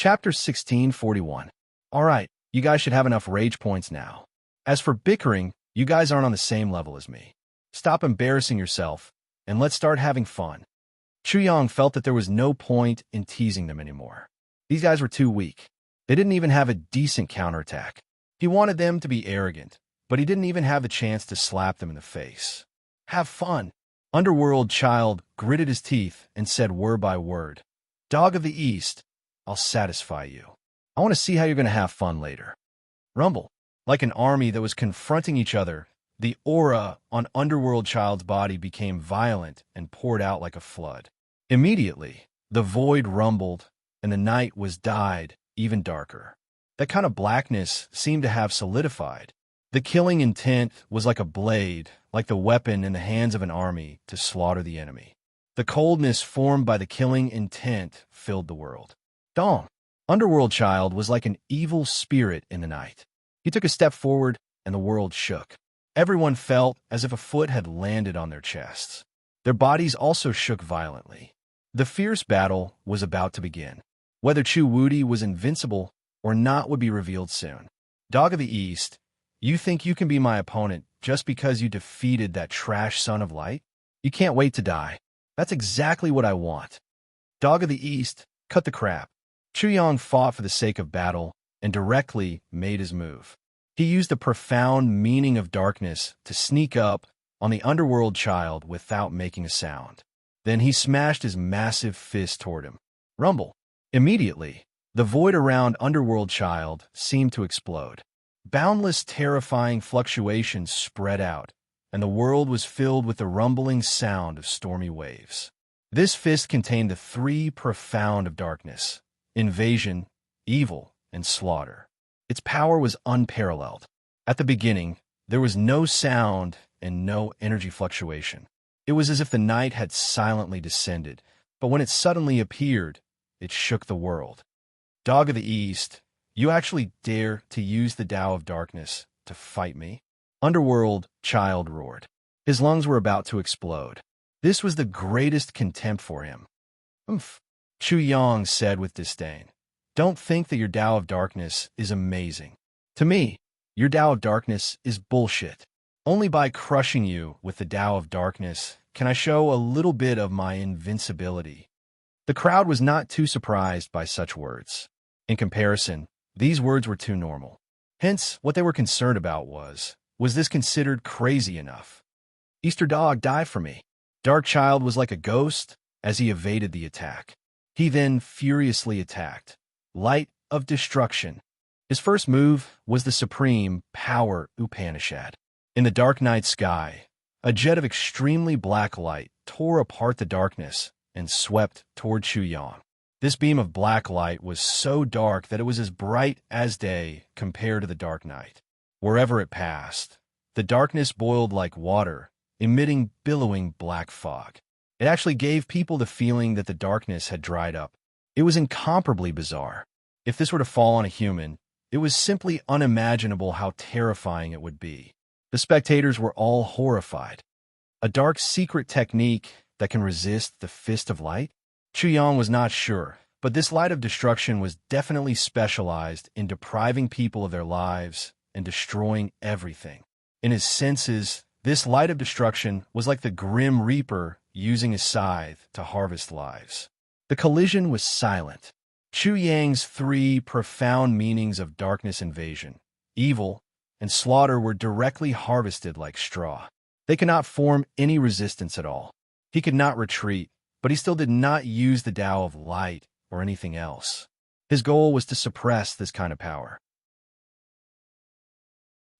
Chapter 1641. Alright, you guys should have enough rage points now. As for bickering, you guys aren't on the same level as me. Stop embarrassing yourself, and let's start having fun. Chuyang felt that there was no point in teasing them anymore. These guys were too weak. They didn't even have a decent counterattack. He wanted them to be arrogant, but he didn't even have the chance to slap them in the face. Have fun. Underworld Child gritted his teeth and said word by word, Dog of the East, I'll satisfy you. I want to see how you're going to have fun later. Rumble. Like an army that was confronting each other, the aura on Underworld Child's body became violent and poured out like a flood. Immediately, the void rumbled, and the night was dyed even darker. That kind of blackness seemed to have solidified. The killing intent was like a blade, like the weapon in the hands of an army to slaughter the enemy. The coldness formed by the killing intent filled the world. Dong. Underworld Child was like an evil spirit in the night. He took a step forward, and the world shook. Everyone felt as if a foot had landed on their chests. Their bodies also shook violently. The fierce battle was about to begin. Whether Chu Wudi was invincible or not would be revealed soon. Dog of the East, you think you can be my opponent just because you defeated that trash son of light? You can't wait to die. That's exactly what I want. Dog of the East, cut the crap. Chuyang fought for the sake of battle and directly made his move. He used the profound meaning of darkness to sneak up on the Underworld Child without making a sound. Then he smashed his massive fist toward him. Rumble. Immediately, the void around Underworld Child seemed to explode. Boundless, terrifying fluctuations spread out, and the world was filled with the rumbling sound of stormy waves. This fist contained the three profound of darkness: invasion, evil, and slaughter. Its power was unparalleled. At the beginning, there was no sound and no energy fluctuation. It was as if the night had silently descended, but when it suddenly appeared, it shook the world. Dog of the East, you actually dare to use the Tao of Darkness to fight me? Underworld Child roared. His lungs were about to explode. This was the greatest contempt for him. Oomph, Chuyang said with disdain. Don't think that your Tao of Darkness is amazing. To me, your Tao of Darkness is bullshit. Only by crushing you with the Tao of Darkness can I show a little bit of my invincibility. The crowd was not too surprised by such words. In comparison, these words were too normal. Hence, what they were concerned about was this considered crazy enough? Easter Dog, die for me. Dark Child was like a ghost as he evaded the attack. He then furiously attacked. Light of Destruction. His first move was the supreme power Upanishad. In the dark night sky, a jet of extremely black light tore apart the darkness and swept toward Chuyang. This beam of black light was so dark that it was as bright as day compared to the dark night. Wherever it passed, the darkness boiled like water, emitting billowing black fog. It actually gave people the feeling that the darkness had dried up. It was incomparably bizarre. If this were to fall on a human, it was simply unimaginable how terrifying it would be. The spectators were all horrified. A dark secret technique that can resist the fist of light? Chuyang was not sure, but this light of destruction was definitely specialized in depriving people of their lives and destroying everything. In his senses, this light of destruction was like the Grim Reaper using his scythe to harvest lives. The collision was silent. Chuyang's three profound meanings of darkness invasion, evil, and slaughter were directly harvested like straw. They could not form any resistance at all. He could not retreat, but he still did not use the Tao of light or anything else. His goal was to suppress this kind of power.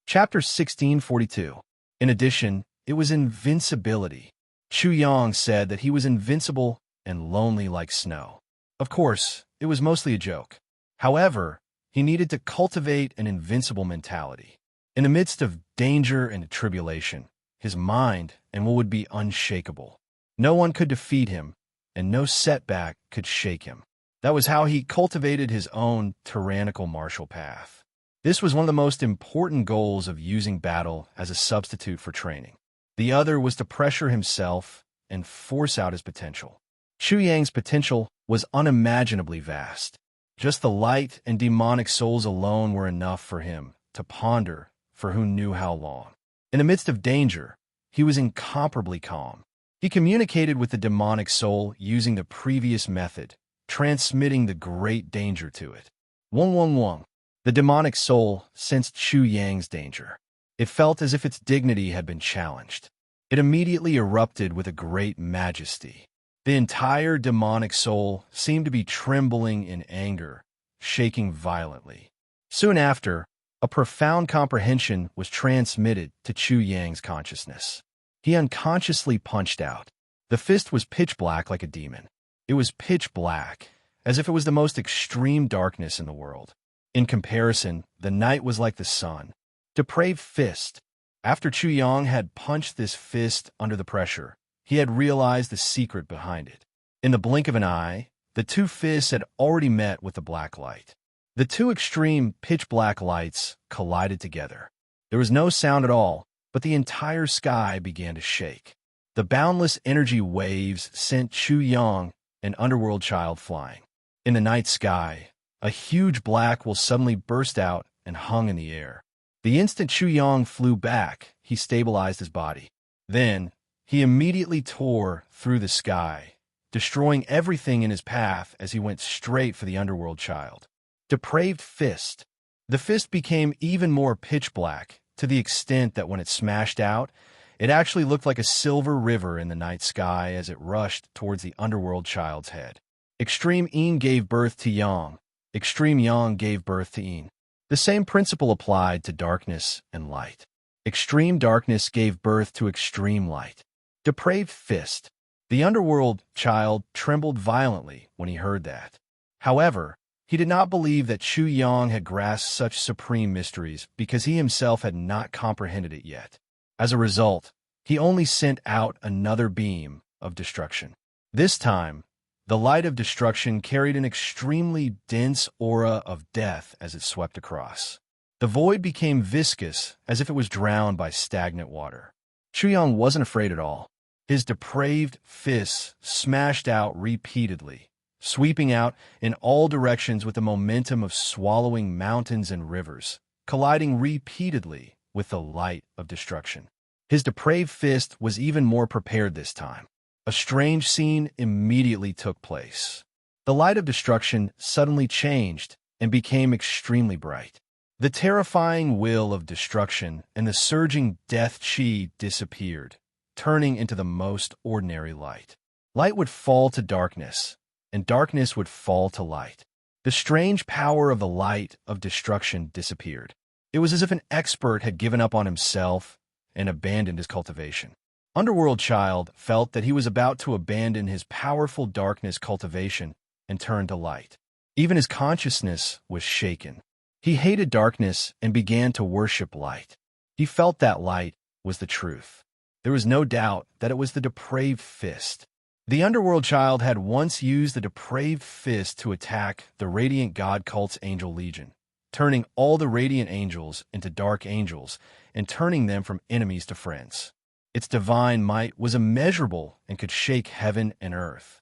Chapter 1642. In addition, it was invincibility. Chuyang said that he was invincible and lonely like snow. Of course, it was mostly a joke. However, he needed to cultivate an invincible mentality. In the midst of danger and tribulation, his mind and will would be unshakable. No one could defeat him, and no setback could shake him. That was how he cultivated his own tyrannical martial path. This was one of the most important goals of using battle as a substitute for training. The other was to pressure himself and force out his potential. Chuyang's potential was unimaginably vast. Just the light and demonic souls alone were enough for him to ponder for who knew how long. In the midst of danger, he was incomparably calm. He communicated with the demonic soul using the previous method, transmitting the great danger to it. Wong Wong Wong. The demonic soul sensed Chu Yang's danger. It felt as if its dignity had been challenged. It immediately erupted with a great majesty. The entire demonic soul seemed to be trembling in anger, shaking violently. Soon after, a profound comprehension was transmitted to Chu Yang's consciousness. He unconsciously punched out. The fist was pitch black like a demon. It was pitch black, as if it was the most extreme darkness in the world. In comparison, the night was like the sun. Depraved fist. After Chu Yang had punched this fist under the pressure, he had realized the secret behind it. In the blink of an eye, the two fists had already met with the black light. The two extreme pitch-black lights collided together. There was no sound at all, but the entire sky began to shake. The boundless energy waves sent Chu Yang, an underworld child, flying. In the night sky, a huge black will suddenly burst out and hung in the air. The instant Chu Yang flew back, he stabilized his body. Then, he immediately tore through the sky, destroying everything in his path as he went straight for the underworld child. Depraved fist. The fist became even more pitch black, to the extent that when it smashed out, it actually looked like a silver river in the night sky as it rushed towards the underworld child's head. Extreme Yin gave birth to Yang. Extreme Yang gave birth to Yin. The same principle applied to darkness and light. Extreme darkness gave birth to extreme light. Depraved fist. The underworld child trembled violently when he heard that. However, he did not believe that Chu Yang had grasped such supreme mysteries because he himself had not comprehended it yet. As a result, he only sent out another beam of destruction. This time, the light of destruction carried an extremely dense aura of death as it swept across. The void became viscous as if it was drowned by stagnant water. Chu Yang wasn't afraid at all. His depraved fists smashed out repeatedly, sweeping out in all directions with the momentum of swallowing mountains and rivers, colliding repeatedly with the light of destruction. His depraved fist was even more prepared this time. A strange scene immediately took place. The light of destruction suddenly changed and became extremely bright. The terrifying will of destruction and the surging death chi disappeared, turning into the most ordinary light. Light would fall to darkness, and darkness would fall to light. The strange power of the light of destruction disappeared. It was as if an expert had given up on himself and abandoned his cultivation. Underworld Child felt that he was about to abandon his powerful darkness cultivation and turn to light. Even his consciousness was shaken. He hated darkness and began to worship light. He felt that light was the truth. There was no doubt that it was the depraved fist. The Underworld Child had once used the depraved fist to attack the Radiant God Cult's Angel Legion, turning all the Radiant Angels into Dark Angels and turning them from enemies to friends. Its divine might was immeasurable and could shake heaven and earth.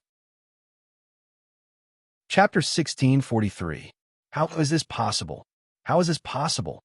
Chapter 1643. How is this possible? How is this possible?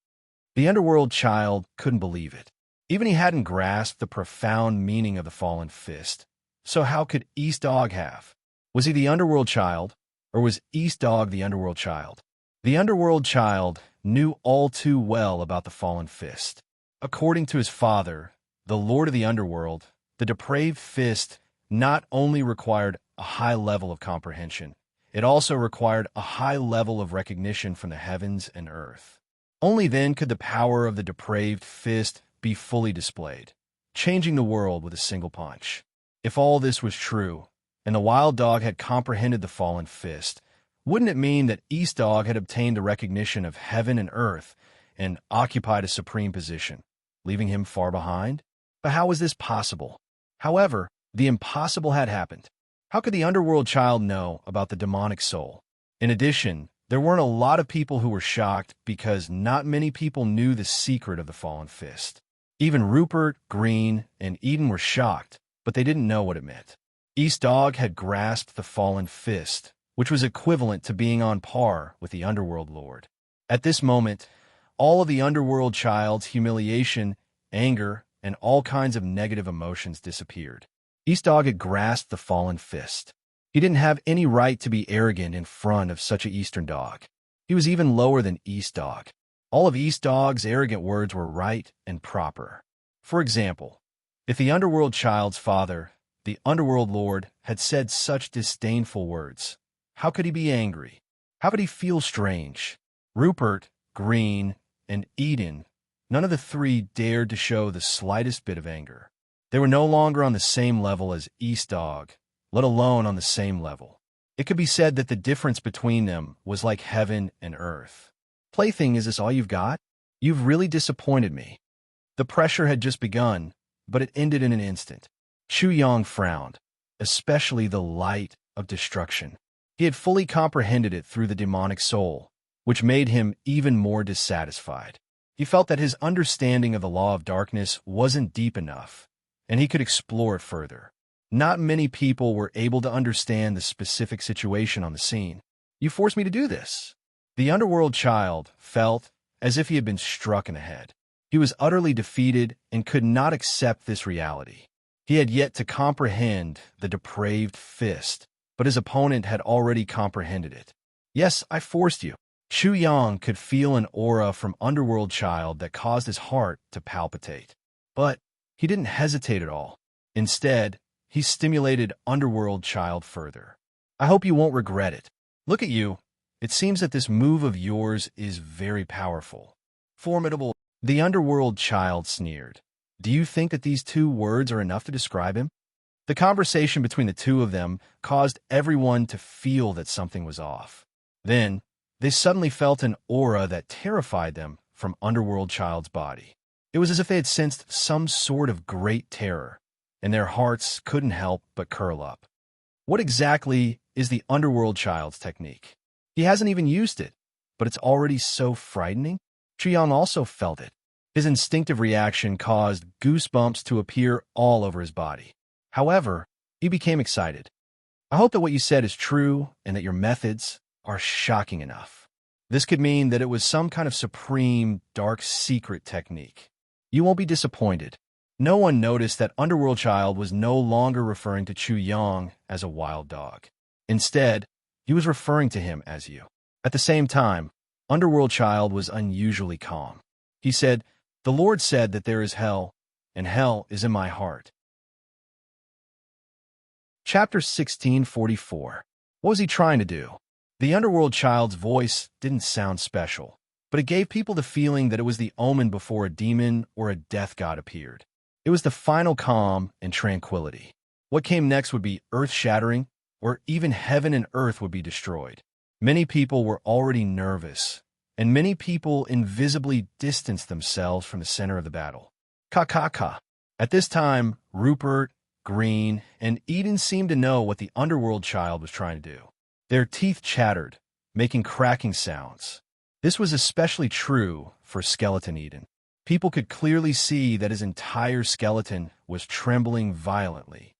The Underworld Child couldn't believe it. Even he hadn't grasped the profound meaning of the fallen fist. So how could East Dog have? Was he the Underworld Child, or was East Dog the Underworld Child? The Underworld Child knew all too well about the fallen fist. According to his father, the Lord of the Underworld, the depraved fist not only required a high level of comprehension, it also required a high level of recognition from the heavens and earth. Only then could the power of the depraved fist be fully displayed, changing the world with a single punch. If all this was true, and the wild dog had comprehended the fallen fist, wouldn't it mean that East Dog had obtained the recognition of heaven and earth and occupied a supreme position, leaving him far behind? But how was this possible? However, the impossible had happened. How could the Underworld Child know about the demonic soul? In addition, there weren't a lot of people who were shocked because not many people knew the secret of the fallen fist. Even Rupert, Green, and Eden were shocked, but they didn't know what it meant. East Dog had grasped the fallen fist, which was equivalent to being on par with the Underworld Lord. At this moment, all of the Underworld Child's humiliation, anger, and all kinds of negative emotions disappeared. East Dog had grasped the fallen fist. He didn't have any right to be arrogant in front of such a Eastern dog. He was even lower than East Dog. All of East Dog's arrogant words were right and proper. For example, if the Underworld Child's father, the Underworld Lord, had said such disdainful words, how could he be angry? How could he feel strange? Rupert, Green, and Eden, none of the three dared to show the slightest bit of anger. They were no longer on the same level as East Dog, let alone on the same level. It could be said that the difference between them was like heaven and earth. Plaything, is this all you've got? You've really disappointed me. The pressure had just begun, but it ended in an instant. Chu Yang frowned, especially the light of destruction. He had fully comprehended it through the demonic soul, which made him even more dissatisfied. He felt that his understanding of the law of darkness wasn't deep enough, and he could explore it further. Not many people were able to understand the specific situation on the scene. You forced me to do this. The Underworld Child felt as if he had been struck in the head. He was utterly defeated and could not accept this reality. He had yet to comprehend the depraved fist, but his opponent had already comprehended it. Yes, I forced you. Chu Yang could feel an aura from Underworld Child that caused his heart to palpitate. But he didn't hesitate at all. Instead, he stimulated Underworld Child further. I hope you won't regret it. Look at you. It seems that this move of yours is very powerful. Formidable. The Underworld Child sneered. Do you think that these two words are enough to describe him? The conversation between the two of them caused everyone to feel that something was off. Then, they suddenly felt an aura that terrified them from Underworld Child's body. It was as if they had sensed some sort of great terror, and their hearts couldn't help but curl up. What exactly is the Underworld Child's technique? He hasn't even used it, but it's already so frightening. Chiang also felt it. His instinctive reaction caused goosebumps to appear all over his body. However, he became excited. I hope that what you said is true and that your methods are shocking enough. This could mean that it was some kind of supreme, dark secret technique. You won't be disappointed. No one noticed that Underworld Child was no longer referring to Chu Yang as a wild dog. Instead, he was referring to him as you. At the same time, Underworld Child was unusually calm. He said, "The Lord said that there is hell, and hell is in my heart." Chapter 1644. What was he trying to do? The Underworld Child's voice didn't sound special, but it gave people the feeling that it was the omen before a demon or a death god appeared. It was the final calm and tranquility. What came next would be earth-shattering, or even heaven and earth would be destroyed. Many people were already nervous, and many people invisibly distanced themselves from the center of the battle. Ka. At this time, Rupert, Green, and Eden seemed to know what the Underworld Child was trying to do. Their teeth chattered, making cracking sounds. This was especially true for Skeleton Eden. People could clearly see that his entire skeleton was trembling violently.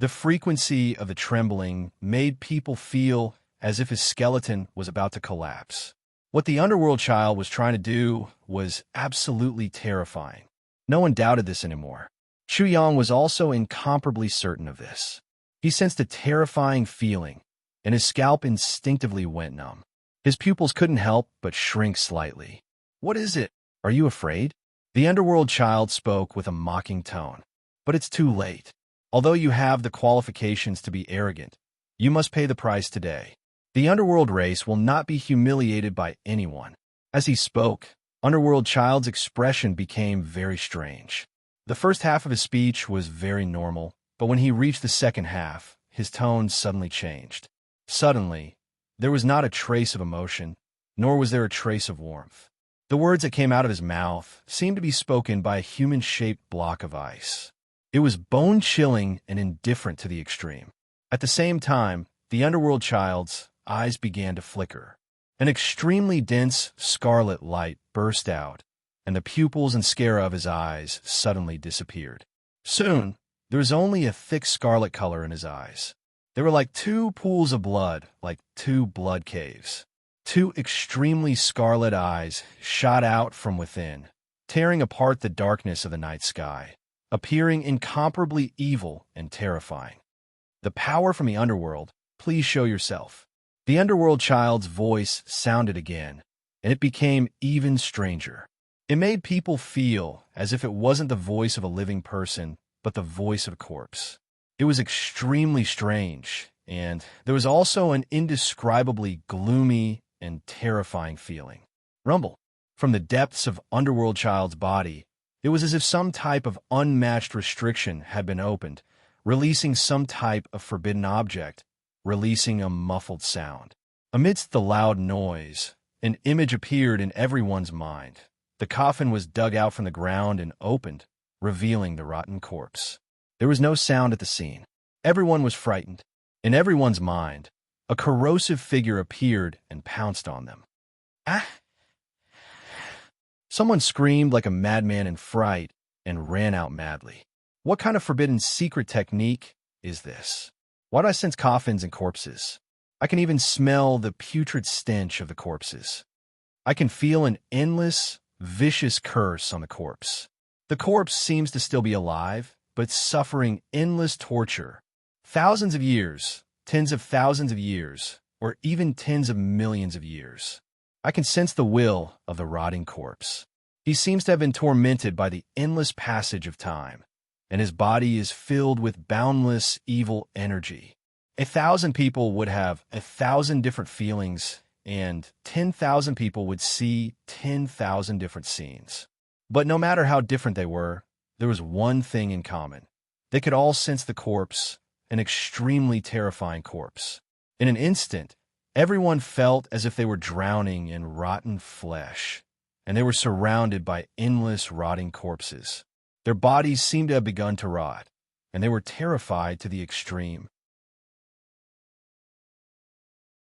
The frequency of the trembling made people feel as if his skeleton was about to collapse. What the Underworld Child was trying to do was absolutely terrifying. No one doubted this anymore. Chu Yang was also incomparably certain of this. He sensed a terrifying feeling, and his scalp instinctively went numb. His pupils couldn't help but shrink slightly. What is it? Are you afraid? The Underworld Child spoke with a mocking tone. But it's too late. Although you have the qualifications to be arrogant, you must pay the price today. The Underworld race will not be humiliated by anyone. As he spoke, Underworld Child's expression became very strange. The first half of his speech was very normal, but when he reached the second half, his tone suddenly changed. Suddenly, there was not a trace of emotion, nor was there a trace of warmth. The words that came out of his mouth seemed to be spoken by a human-shaped block of ice. It was bone-chilling and indifferent to the extreme. At the same time, the Underworld Child's eyes began to flicker. An extremely dense scarlet light burst out, and the pupils and sclera of his eyes suddenly disappeared. Soon, there was only a thick scarlet color in his eyes. They were like two pools of blood, like two blood caves. Two extremely scarlet eyes shot out from within, tearing apart the darkness of the night sky, appearing incomparably evil and terrifying. The power from the underworld, please show yourself. The underworld child's voice sounded again, and it became even stranger. It made people feel as if it wasn't the voice of a living person, but the voice of a corpse. It was extremely strange, and there was also an indescribably gloomy and terrifying feeling. Rumble. From the depths of Underworld Child's body, it was as if some type of unmatched restriction had been opened, releasing some type of forbidden object, releasing a muffled sound. Amidst the loud noise, an image appeared in everyone's mind. The coffin was dug out from the ground and opened, revealing the rotten corpse. There was no sound at the scene. Everyone was frightened. In everyone's mind, a corrosive figure appeared and pounced on them. Ah! Someone screamed like a madman in fright and ran out madly. What kind of forbidden secret technique is this? Why do I sense coffins and corpses? I can even smell the putrid stench of the corpses. I can feel an endless, vicious curse on the corpse. The corpse seems to still be alive, but suffering endless torture. Thousands of years, tens of thousands of years, or even tens of millions of years. I can sense the will of the rotting corpse. He seems to have been tormented by the endless passage of time, and his body is filled with boundless evil energy. 1,000 people would have 1,000 different feelings, and 10,000 people would see 10,000 different scenes. But no matter how different they were, there was one thing in common. They could all sense the corpse, an extremely terrifying corpse. In an instant, everyone felt as if they were drowning in rotten flesh, and they were surrounded by endless rotting corpses. Their bodies seemed to have begun to rot, and they were terrified to the extreme.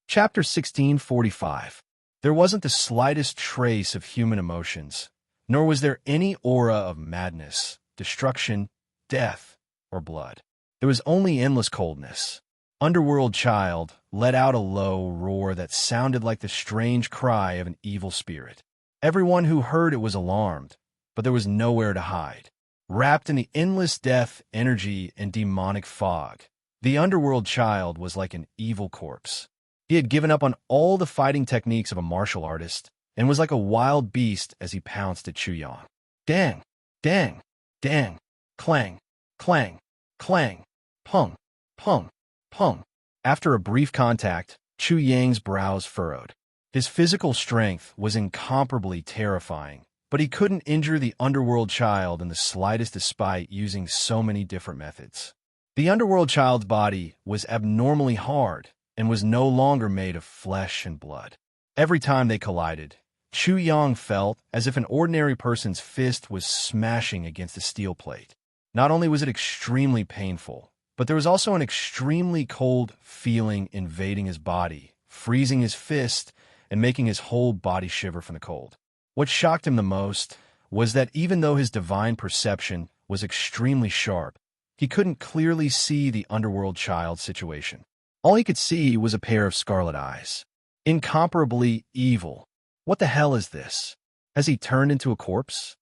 Chapter 1645. There wasn't the slightest trace of human emotions, nor was there any aura of madness, destruction, death, or blood. There was only endless coldness. Underworld Child let out a low roar that sounded like the strange cry of an evil spirit. Everyone who heard it was alarmed, but there was nowhere to hide. Wrapped in the endless death, energy, and demonic fog, the Underworld Child was like an evil corpse. He had given up on all the fighting techniques of a martial artist and was like a wild beast as he pounced at Chu Yang. Dang, dang, dang, clang, clang, clang, pung, pung, pung. After a brief contact, Chu Yang's brows furrowed. His physical strength was incomparably terrifying, but he couldn't injure the Underworld Child in the slightest despite using so many different methods. The Underworld Child's body was abnormally hard and was no longer made of flesh and blood. Every time they collided, Chu Yang felt as if an ordinary person's fist was smashing against a steel plate. Not only was it extremely painful, but there was also an extremely cold feeling invading his body, freezing his fist and making his whole body shiver from the cold. What shocked him the most was that even though his divine perception was extremely sharp, he couldn't clearly see the Underworld Child's situation. All he could see was a pair of scarlet eyes. Incomparably evil. What the hell is this? Has he turned into a corpse?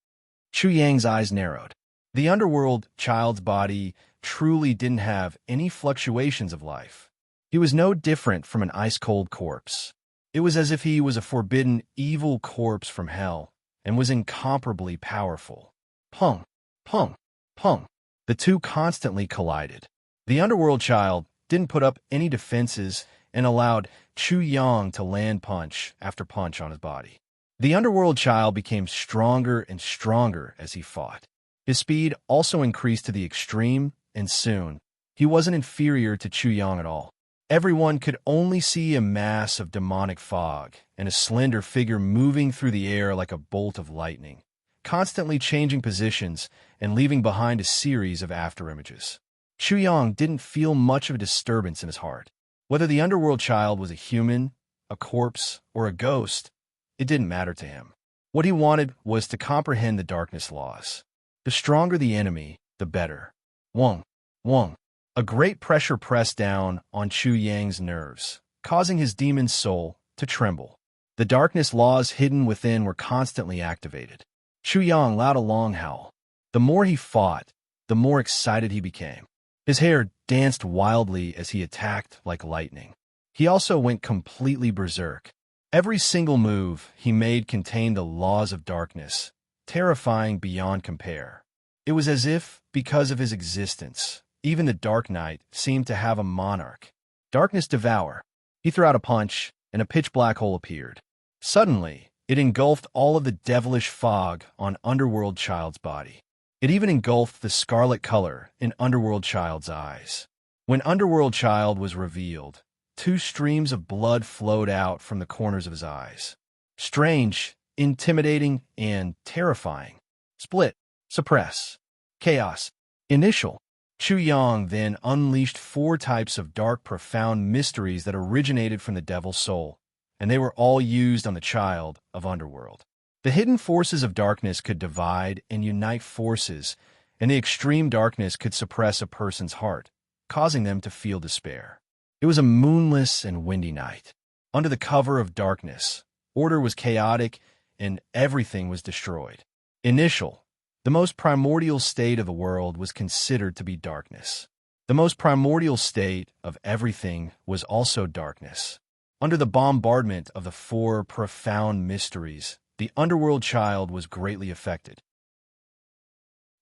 Chu Yang's eyes narrowed. The Underworld Child's body truly didn't have any fluctuations of life. He was no different from an ice-cold corpse. It was as if he was a forbidden, evil corpse from hell and was incomparably powerful. Pung, pung, pung. The two constantly collided. The Underworld Child didn't put up any defenses and allowed Chu Yang to land punch after punch on his body. The Underworld Child became stronger and stronger as he fought. His speed also increased to the extreme, and soon, he wasn't inferior to Chu Yang at all. Everyone could only see a mass of demonic fog and a slender figure moving through the air like a bolt of lightning, constantly changing positions and leaving behind a series of afterimages. Chu Yang didn't feel much of a disturbance in his heart. Whether the Underworld Child was a human, a corpse, or a ghost, it didn't matter to him. What he wanted was to comprehend the darkness laws. The stronger the enemy, the better. Wong, Wong, A great pressure pressed down on Chu Yang's nerves, causing his demon soul to tremble. The darkness laws hidden within were constantly activated. Chu Yang let out a long howl. The more he fought, the more excited he became. His hair danced wildly as he attacked like lightning. He also went completely berserk. Every single move he made contained the laws of darkness, terrifying beyond compare. It was as if, because of his existence, even the Dark Knight seemed to have a monarch. Darkness devour. He threw out a punch, and a pitch-black hole appeared. Suddenly, it engulfed all of the devilish fog on Underworld Child's body. It even engulfed the scarlet color in Underworld Child's eyes. When Underworld Child was revealed, 2 streams of blood flowed out from the corners of his eyes. Strange, intimidating, and terrifying. Split. Suppress. Chaos. Initial. Chu Yang then unleashed 4 types of dark, profound mysteries that originated from the devil's soul, and they were all used on the child of Underworld. The hidden forces of darkness could divide and unite forces, and the extreme darkness could suppress a person's heart, causing them to feel despair. It was a moonless and windy night. Under the cover of darkness, order was chaotic and everything was destroyed. Initial. The most primordial state of the world was considered to be darkness. The most primordial state of everything was also darkness. Under the bombardment of the 4 profound mysteries, the Underworld Child was greatly affected.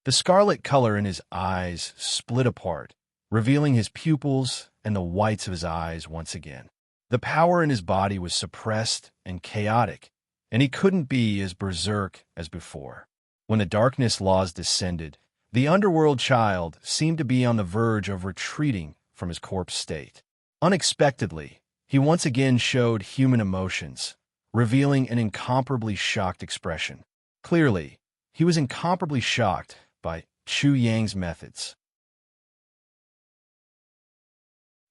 The scarlet color in his eyes split apart, revealing his pupils and the whites of his eyes once again. The power in his body was suppressed and chaotic, and he couldn't be as berserk as before. When the darkness laws descended, the Underworld Child seemed to be on the verge of retreating from his corpse state. Unexpectedly, he once again showed human emotions, revealing an incomparably shocked expression. Clearly, he was incomparably shocked by Chu Yang's methods.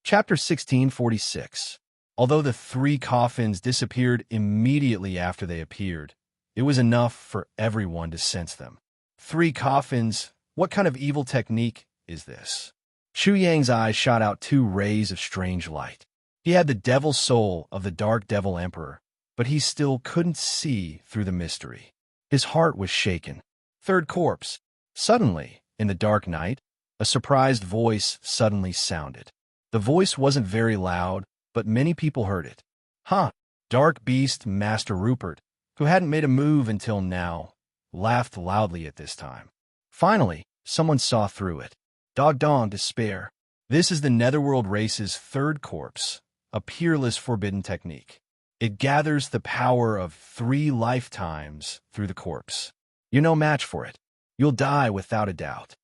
Chapter 1646. Although the 3 coffins disappeared immediately after they appeared, it was enough for everyone to sense them. 3 coffins? What kind of evil technique is this? Chu Yang's eyes shot out 2 rays of strange light. He had the devil soul of the Dark Devil Emperor, but he still couldn't see through the mystery. His heart was shaken. 3rd corpse. Suddenly, in the dark night, a surprised voice suddenly sounded. The voice wasn't very loud, but many people heard it. "Huh!" Dark Beast Master Rupert, who hadn't made a move until now, laughed loudly at this time. Finally, someone saw through it. Dog-dong despair. This is the Netherworld race's 3rd corpse, a peerless forbidden technique. It gathers the power of 3 lifetimes through the corpse. You're no match for it. You'll die without a doubt.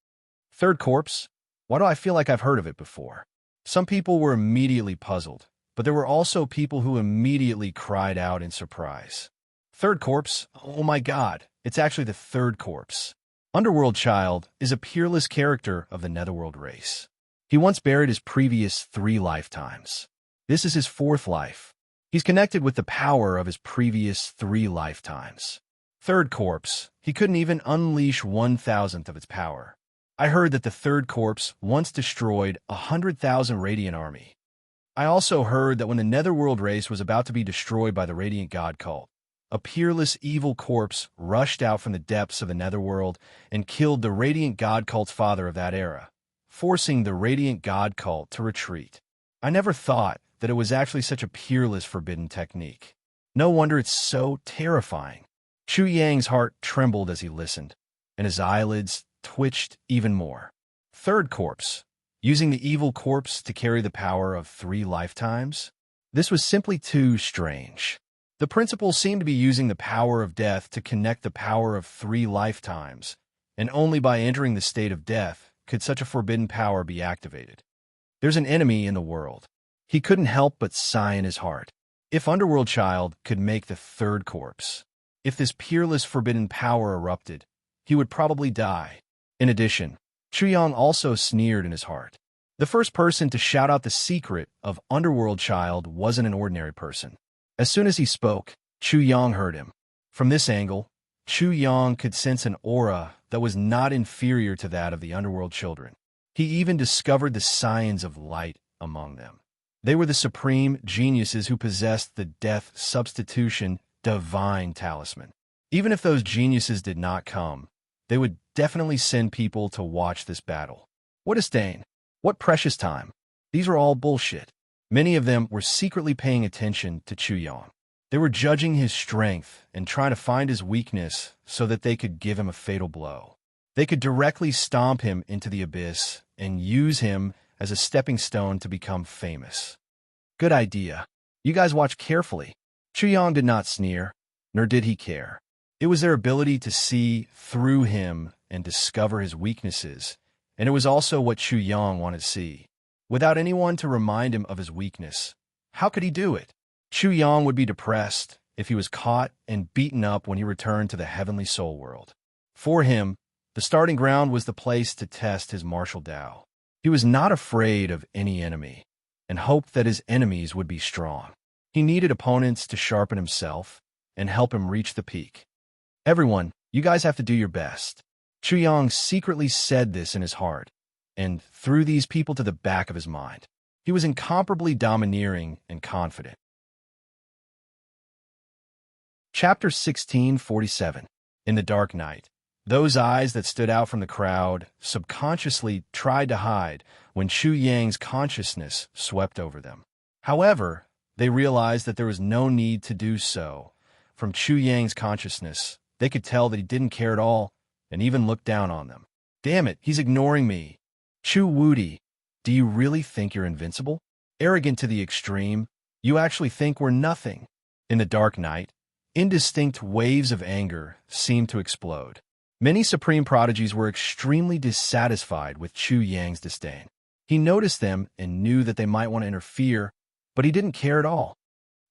3rd corpse? Why do I feel like I've heard of it before? Some people were immediately puzzled, but there were also people who immediately cried out in surprise. 3rd corpse? Oh my god, it's actually the 3rd corpse. Underworld Child is a peerless character of the Netherworld race. He once buried his previous 3 lifetimes. This is his 4th life. He's connected with the power of his previous 3 lifetimes. 3rd corpse, he couldn't even unleash 1,000th of its power. I heard that the 3rd corpse once destroyed 100,000 Radiant army. I also heard that when the Netherworld race was about to be destroyed by the Radiant God cult, a peerless evil corpse rushed out from the depths of the Netherworld and killed the Radiant God cult's father of that era, forcing the Radiant God cult to retreat. I never thought that it was actually such a peerless forbidden technique. No wonder it's so terrifying. Chu Yang's heart trembled as he listened, and his eyelids twitched even more. 3rd corpse, using the evil corpse to carry the power of 3 lifetimes? This was simply too strange. The principal seemed to be using the power of death to connect the power of 3 lifetimes, and only by entering the state of death could such a forbidden power be activated. There's an enemy in the world. He couldn't help but sigh in his heart. If Underworld Child could make the 3rd corpse, if this peerless forbidden power erupted, he would probably die. In addition, Chu Yang also sneered in his heart. The first person to shout out the secret of Underworld Child wasn't an ordinary person. As soon as he spoke, Chu Yang heard him. From this angle, Chu Yang could sense an aura that was not inferior to that of the Underworld children. He even discovered the signs of light among them. They were the supreme geniuses who possessed the death substitution divine talisman. Even if those geniuses did not come, they would definitely send people to watch this battle. What a stain! What precious time! These were all bullshit. Many of them were secretly paying attention to Chu Yang. They were judging his strength and trying to find his weakness so that they could give him a fatal blow. They could directly stomp him into the abyss and use him as a stepping stone to become famous. Good idea. You guys watch carefully. Chu Yang did not sneer, nor did he care. It was their ability to see through him and discover his weaknesses, and it was also what Chu Yang wanted to see. Without anyone to remind him of his weakness, how could he do it? Chu Yang would be depressed if he was caught and beaten up when he returned to the heavenly soul world. For him, the starting ground was the place to test his martial Tao. He was not afraid of any enemy, and hoped that his enemies would be strong. He needed opponents to sharpen himself and help him reach the peak. Everyone, you guys have to do your best. Chu Yang secretly said this in his heart, and threw these people to the back of his mind. He was incomparably domineering and confident. Chapter 1647. In the dark night, those eyes that stood out from the crowd subconsciously tried to hide when Chu Yang's consciousness swept over them. However, they realized that there was no need to do so. From Chu Yang's consciousness, they could tell that he didn't care at all and even looked down on them. Damn it, he's ignoring me. Chu Wudi, do you really think you're invincible? Arrogant to the extreme, you actually think we're nothing. In the dark night, indistinct waves of anger seemed to explode. Many supreme prodigies were extremely dissatisfied with Chu Yang's disdain. He noticed them and knew that they might want to interfere, but he didn't care at all.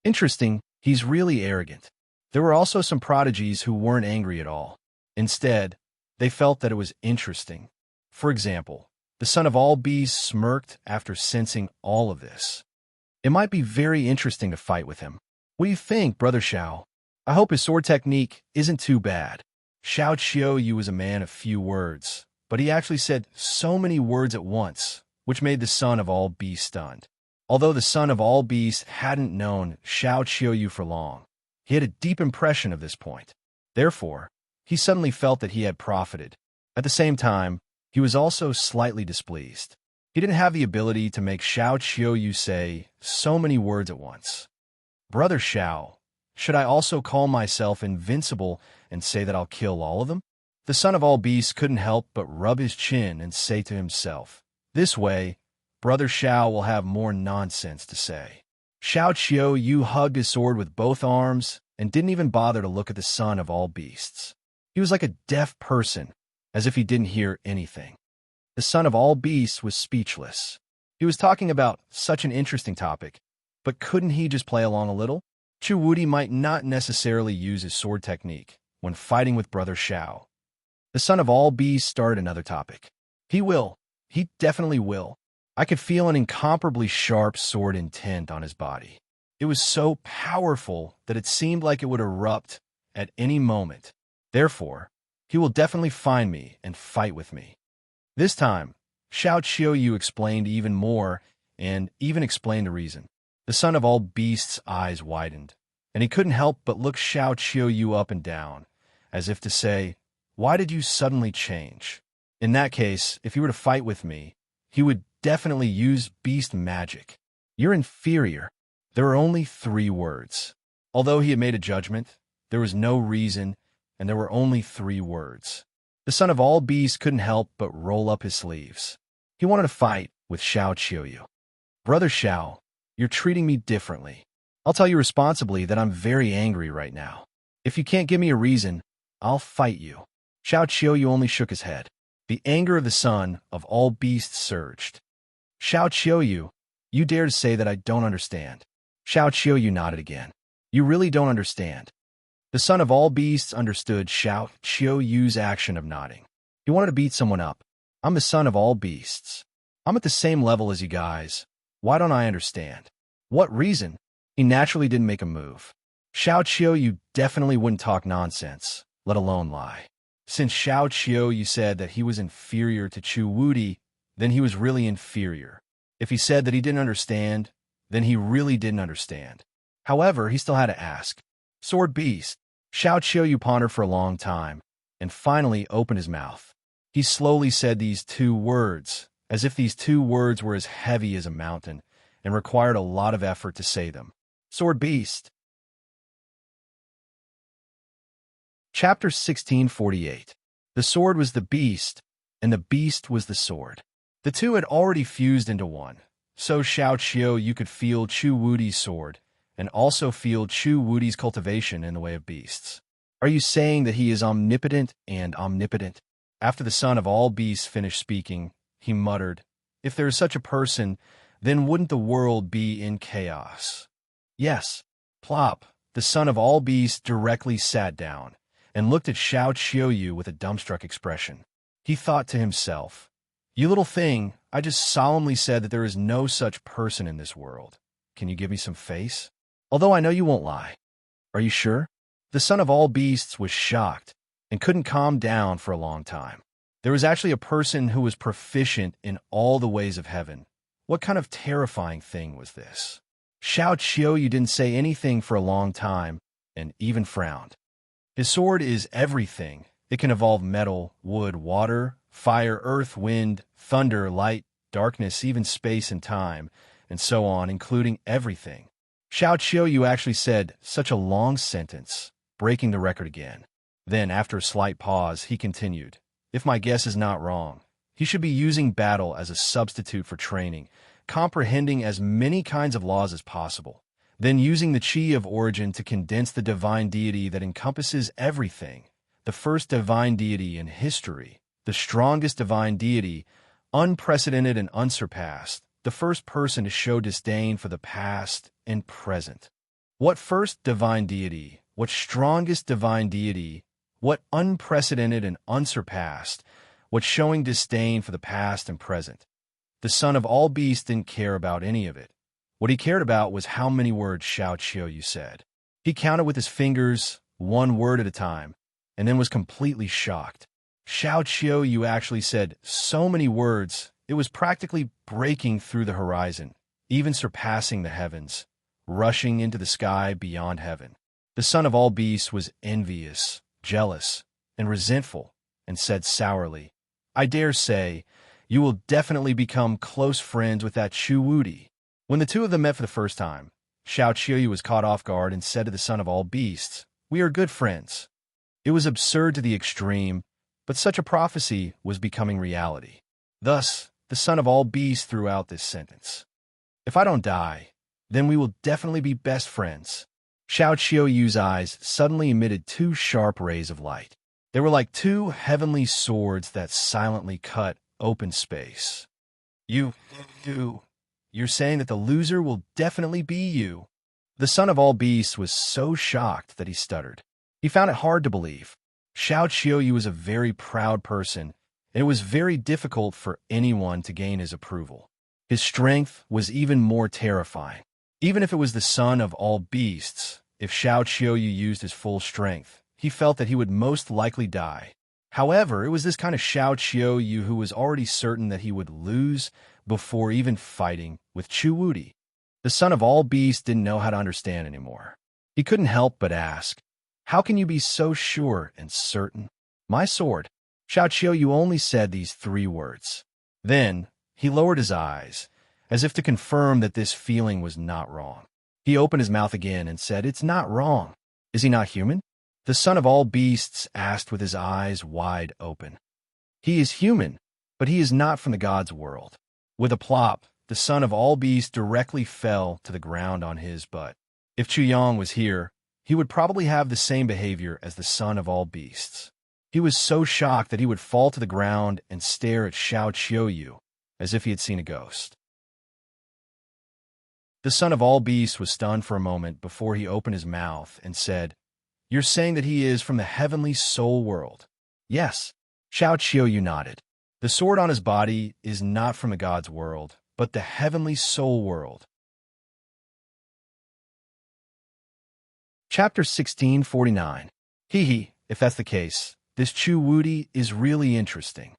Interesting, he's really arrogant. There were also some prodigies who weren't angry at all. Instead, they felt that it was interesting. For example, the son of all beasts smirked after sensing all of this. It might be very interesting to fight with him. What do you think, Brother Xiao? I hope his sword technique isn't too bad. Xiao Qiuyu was a man of few words, but he actually said so many words at once, which made the son of all beasts stunned. Although the son of all beasts hadn't known Xiao Qiuyu for long, he had a deep impression of this point. Therefore, he suddenly felt that he had profited. At the same time, he was also slightly displeased. He didn't have the ability to make Xiao Qiuyu say so many words at once. Brother Xiao, should I also call myself invincible and say that I'll kill all of them? The son of all beasts couldn't help but rub his chin and say to himself, this way, Brother Xiao will have more nonsense to say. Xiao Qiuyu hugged his sword with both arms and didn't even bother to look at the son of all beasts. He was like a deaf person, as if he didn't hear anything. The son of all beasts was speechless. He was talking about such an interesting topic, but couldn't he just play along a little? Chu Wudi might not necessarily use his sword technique when fighting with Brother Xiao. The son of all beasts started another topic. He will. He definitely will. I could feel an incomparably sharp sword intent on his body. It was so powerful that it seemed like it would erupt at any moment. Therefore, he will definitely find me and fight with me. This time, Xiao Qiuyu explained even more and even explained the reason. The son of all beasts' eyes widened, and he couldn't help but look Xiao Qiuyu up and down, as if to say, why did you suddenly change? In that case, if you were to fight with me, he would definitely use beast magic. You're inferior. There are only 3 words. Although he had made a judgment, there was no reason, and there were only 3 words. The son of all beasts couldn't help but roll up his sleeves. He wanted to fight with Xiao Qiuyu. Brother Xiao, you're treating me differently. I'll tell you responsibly that I'm very angry right now. If you can't give me a reason, I'll fight you. Xiao Qiuyu only shook his head. The anger of the son of all beasts surged. Xiao Qiuyu, you dare to say that I don't understand. Xiao Qiuyu nodded again. You really don't understand. The son of all beasts understood Xiao Qiuyu's action of nodding. He wanted to beat someone up. I'm the son of all beasts. I'm at the same level as you guys. Why don't I understand? What reason? He naturally didn't make a move. Xiao Qiuyu definitely wouldn't talk nonsense, let alone lie. Since Xiao Qiuyu said that he was inferior to Chu Wudi, then he was really inferior. If he said that he didn't understand, then he really didn't understand. However, he still had to ask. Sword Beast. Xiao Qiuyu pondered for a long time, and finally opened his mouth. He slowly said these two words, as if these two words were as heavy as a mountain, and required a lot of effort to say them. Sword Beast. Chapter 1648. The sword was the beast, and the beast was the sword. The two had already fused into one, so Xiao Qiuyu could feel Chu Wudi's sword, and also feel Chu Wudi's cultivation in the way of beasts. Are you saying that he is omnipotent and omnipotent? After the son of all beasts finished speaking, he muttered, If there is such a person, then wouldn't the world be in chaos? Yes. Plop, the son of all beasts directly sat down, and looked at Xiao Qiuyu with a dumbstruck expression. He thought to himself, You little thing, I just solemnly said that there is no such person in this world. Can you give me some face? Although I know you won't lie. Are you sure? The son of all beasts was shocked and couldn't calm down for a long time. There was actually a person who was proficient in all the ways of heaven. What kind of terrifying thing was this? Xiao Qiuyu didn't say anything for a long time and even frowned. His sword is everything. It can evolve metal, wood, water, fire, earth, wind, thunder, light, darkness, even space and time, and so on, including everything. Xiao Qiuyu actually said such a long sentence, breaking the record again. Then, after a slight pause, he continued, If my guess is not wrong, he should be using battle as a substitute for training, comprehending as many kinds of laws as possible, then using the Qi of origin to condense the divine deity that encompasses everything, the first divine deity in history, the strongest divine deity, unprecedented and unsurpassed, the first person to show disdain for the past and present. What first divine deity, what strongest divine deity, what unprecedented and unsurpassed, what showing disdain for the past and present. The son of all beasts didn't care about any of it. What he cared about was how many words Xiao Qiuyu said. He counted with his fingers, one word at a time, and then was completely shocked. Xiao Qiuyu actually said so many words, it was practically breaking through the horizon, even surpassing the heavens, rushing into the sky beyond heaven. The son of all beasts was envious, jealous, and resentful, and said sourly, I dare say, you will definitely become close friends with that Chu Wudi. When the two of them met for the first time, Xiao Qiuyu was caught off guard and said to the son of all beasts, We are good friends. It was absurd to the extreme, but such a prophecy was becoming reality. Thus, the son of all beasts threw out this sentence. If I don't die, then we will definitely be best friends. Xiao Qiuyu's eyes suddenly emitted two sharp rays of light. They were like two heavenly swords that silently cut open space. You're saying that the loser will definitely be you. The son of all beasts was so shocked that he stuttered. He found it hard to believe. Xiao Qiuyu was a very proud person, and it was very difficult for anyone to gain his approval. His strength was even more terrifying. Even if it was the son of all beasts, if Xiao Qiuyu used his full strength, he felt that he would most likely die. However, it was this kind of Xiao Qiuyu who was already certain that he would lose before even fighting with Chu Wudi. The son of all beasts didn't know how to understand anymore. He couldn't help but ask, How can you be so sure and certain? My sword. Xiao Qiuyu only said these three words. Then, he lowered his eyes, as if to confirm that this feeling was not wrong. He opened his mouth again and said, It's not wrong. Is he not human? The son of all beasts asked with his eyes wide open. He is human, but he is not from the gods' world. With a plop, the son of all beasts directly fell to the ground on his butt. If Chu Yang was here, he would probably have the same behavior as the son of all beasts. He was so shocked that he would fall to the ground and stare at Xiao Qiuyu as if he had seen a ghost. The son of all beasts was stunned for a moment before he opened his mouth and said, You're saying that he is from the heavenly soul world? Yes. Xiao Qiuyu nodded. The sword on his body is not from the gods' world, but the heavenly soul world. Chapter 1649. If that's the case, this Chu Wudi is really interesting.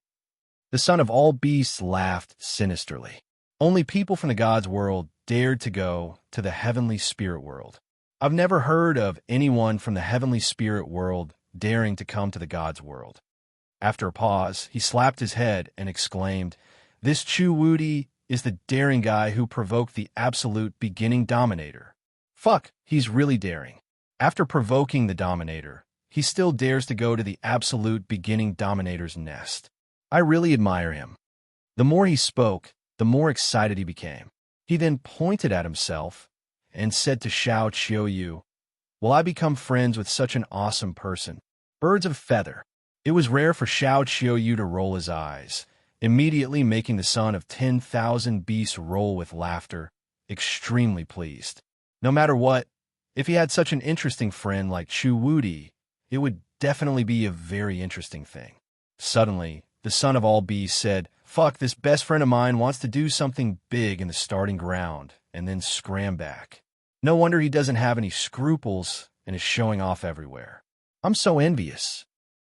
The son of all beasts laughed sinisterly. Only people from the gods' world dared to go to the heavenly spirit world. I've never heard of anyone from the heavenly spirit world daring to come to the gods' world. After a pause, he slapped his head and exclaimed, "This Chu Wudi is the daring guy who provoked the absolute beginning dominator. Fuck, he's really daring. After provoking the dominator, he still dares to go to the absolute beginning dominator's nest. I really admire him." The more he spoke, the more excited he became. He then pointed at himself and said to Xiao Qiuyu, "Will I become friends with such an awesome person? Birds of feather." It was rare for Xiao Qiuyu to roll his eyes, immediately making the son of 10,000 beasts roll with laughter, extremely pleased. No matter what, if he had such an interesting friend like Chu Wudi, it would definitely be a very interesting thing. Suddenly, the son of all beasts said, "Fuck, this best friend of mine wants to do something big in the starting ground and then scram back. No wonder he doesn't have any scruples and is showing off everywhere. I'm so envious."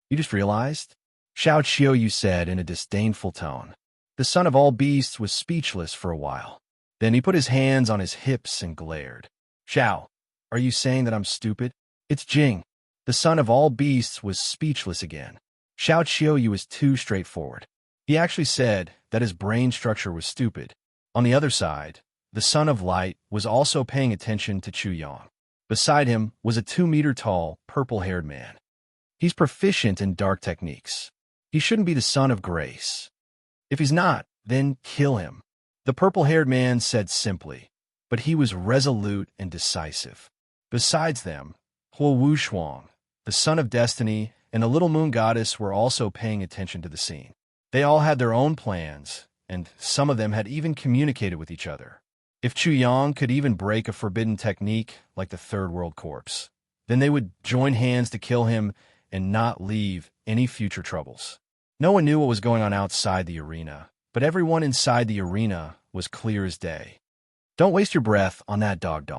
"You just realized?" Xiao Qiuyu said in a disdainful tone. The son of all beasts was speechless for a while. Then he put his hands on his hips and glared. "Xiao, are you saying that I'm stupid?" "It's Jing." The son of all beasts was speechless again. Xiao Qiuyu was too straightforward. He actually said that his brain structure was stupid. On the other side, the son of light was also paying attention to Chu Yang. Beside him was a 2-meter-tall, purple-haired man. He's proficient in dark techniques. He shouldn't be the son of grace. If he's not, then kill him. The purple-haired man said simply, but he was resolute and decisive. Besides them, Huo Wushuang, the son of destiny, and the little moon goddess were also paying attention to the scene. They all had their own plans, and some of them had even communicated with each other. If Chu Yang could even break a forbidden technique like the Third World Corpse, then they would join hands to kill him and not leave any future troubles. No one knew what was going on outside the arena, but everyone inside the arena was clear as day. Don't waste your breath on that dog.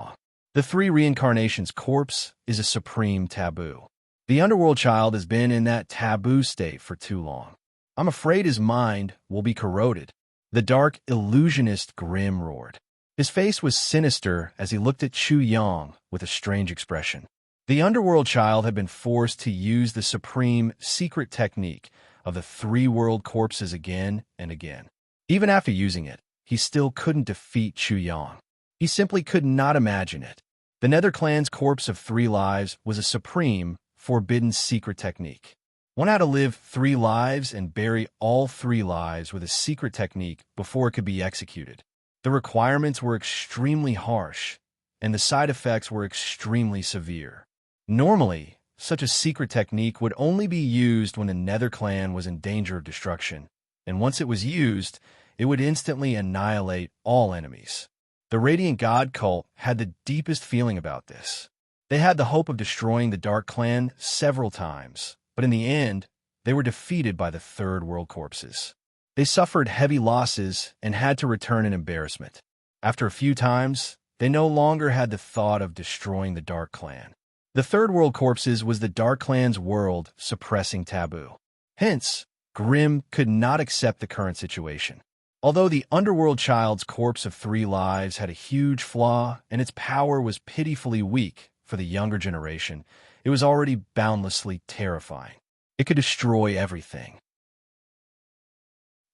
The 3 reincarnations corpse is a supreme taboo. The underworld child has been in that taboo state for too long. I'm afraid his mind will be corroded. The dark illusionist Grim roared. His face was sinister as he looked at Chu Yang with a strange expression. The underworld child had been forced to use the supreme secret technique of the 3 world corpses again and again. Even after using it, he still couldn't defeat Chu Yang. He simply could not imagine it. The Nether Clan's corpse of 3 lives was a supreme, forbidden secret technique. One had to live 3 lives and bury all 3 lives with a secret technique before it could be executed. The requirements were extremely harsh, and the side effects were extremely severe. Normally, such a secret technique would only be used when the Nether Clan was in danger of destruction, and once it was used, it would instantly annihilate all enemies. The Radiant God cult had the deepest feeling about this. They had the hope of destroying the Dark Clan several times, but in the end, they were defeated by the Third World Corpses. They suffered heavy losses and had to return in embarrassment. After a few times, they no longer had the thought of destroying the Dark Clan. The Third World Corpses was the Dark Clan's world suppressing taboo. Hence, Grim could not accept the current situation. Although the Underworld Child's corpse of 3 lives had a huge flaw and its power was pitifully weak for the younger generation, it was already boundlessly terrifying. It could destroy everything.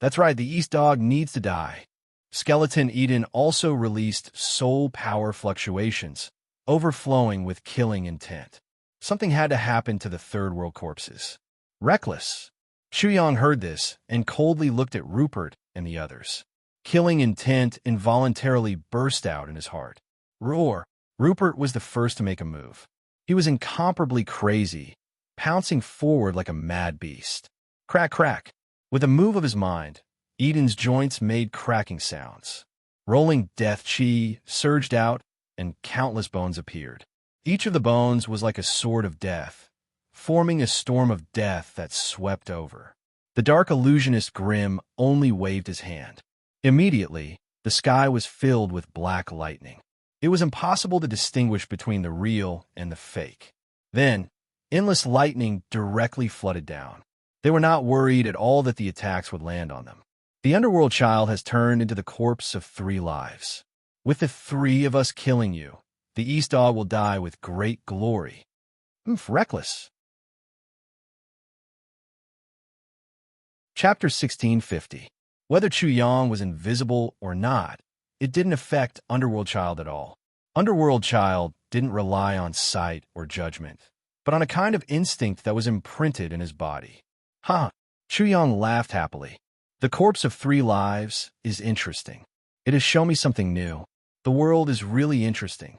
That's right, the East Dog needs to die. Skeleton Eden also released soul power fluctuations, overflowing with killing intent. Something had to happen to the Third World Corpses. Reckless. Chu Yang heard this and coldly looked at Rupert and the others. Killing intent involuntarily burst out in his heart. Roar! Rupert was the first to make a move. He was incomparably crazy, pouncing forward like a mad beast. Crack, crack. With a move of his mind, Eden's joints made cracking sounds. Rolling death chi surged out, and countless bones appeared. Each of the bones was like a sword of death, forming a storm of death that swept over. The dark illusionist Grim only waved his hand. Immediately, the sky was filled with black lightning. It was impossible to distinguish between the real and the fake. Then, endless lightning directly flooded down. They were not worried at all that the attacks would land on them. The underworld child has turned into the corpse of 3 lives. With the 3 of us killing you, the East Dog will die with great glory. Reckless. Chapter 1650. Whether Chu Yang was invisible or not, it didn't affect Underworld Child at all. Underworld Child didn't rely on sight or judgment, but on a kind of instinct that was imprinted in his body. Chu Yang laughed happily. The corpse of 3 lives is interesting. It has shown me something new. The world is really interesting.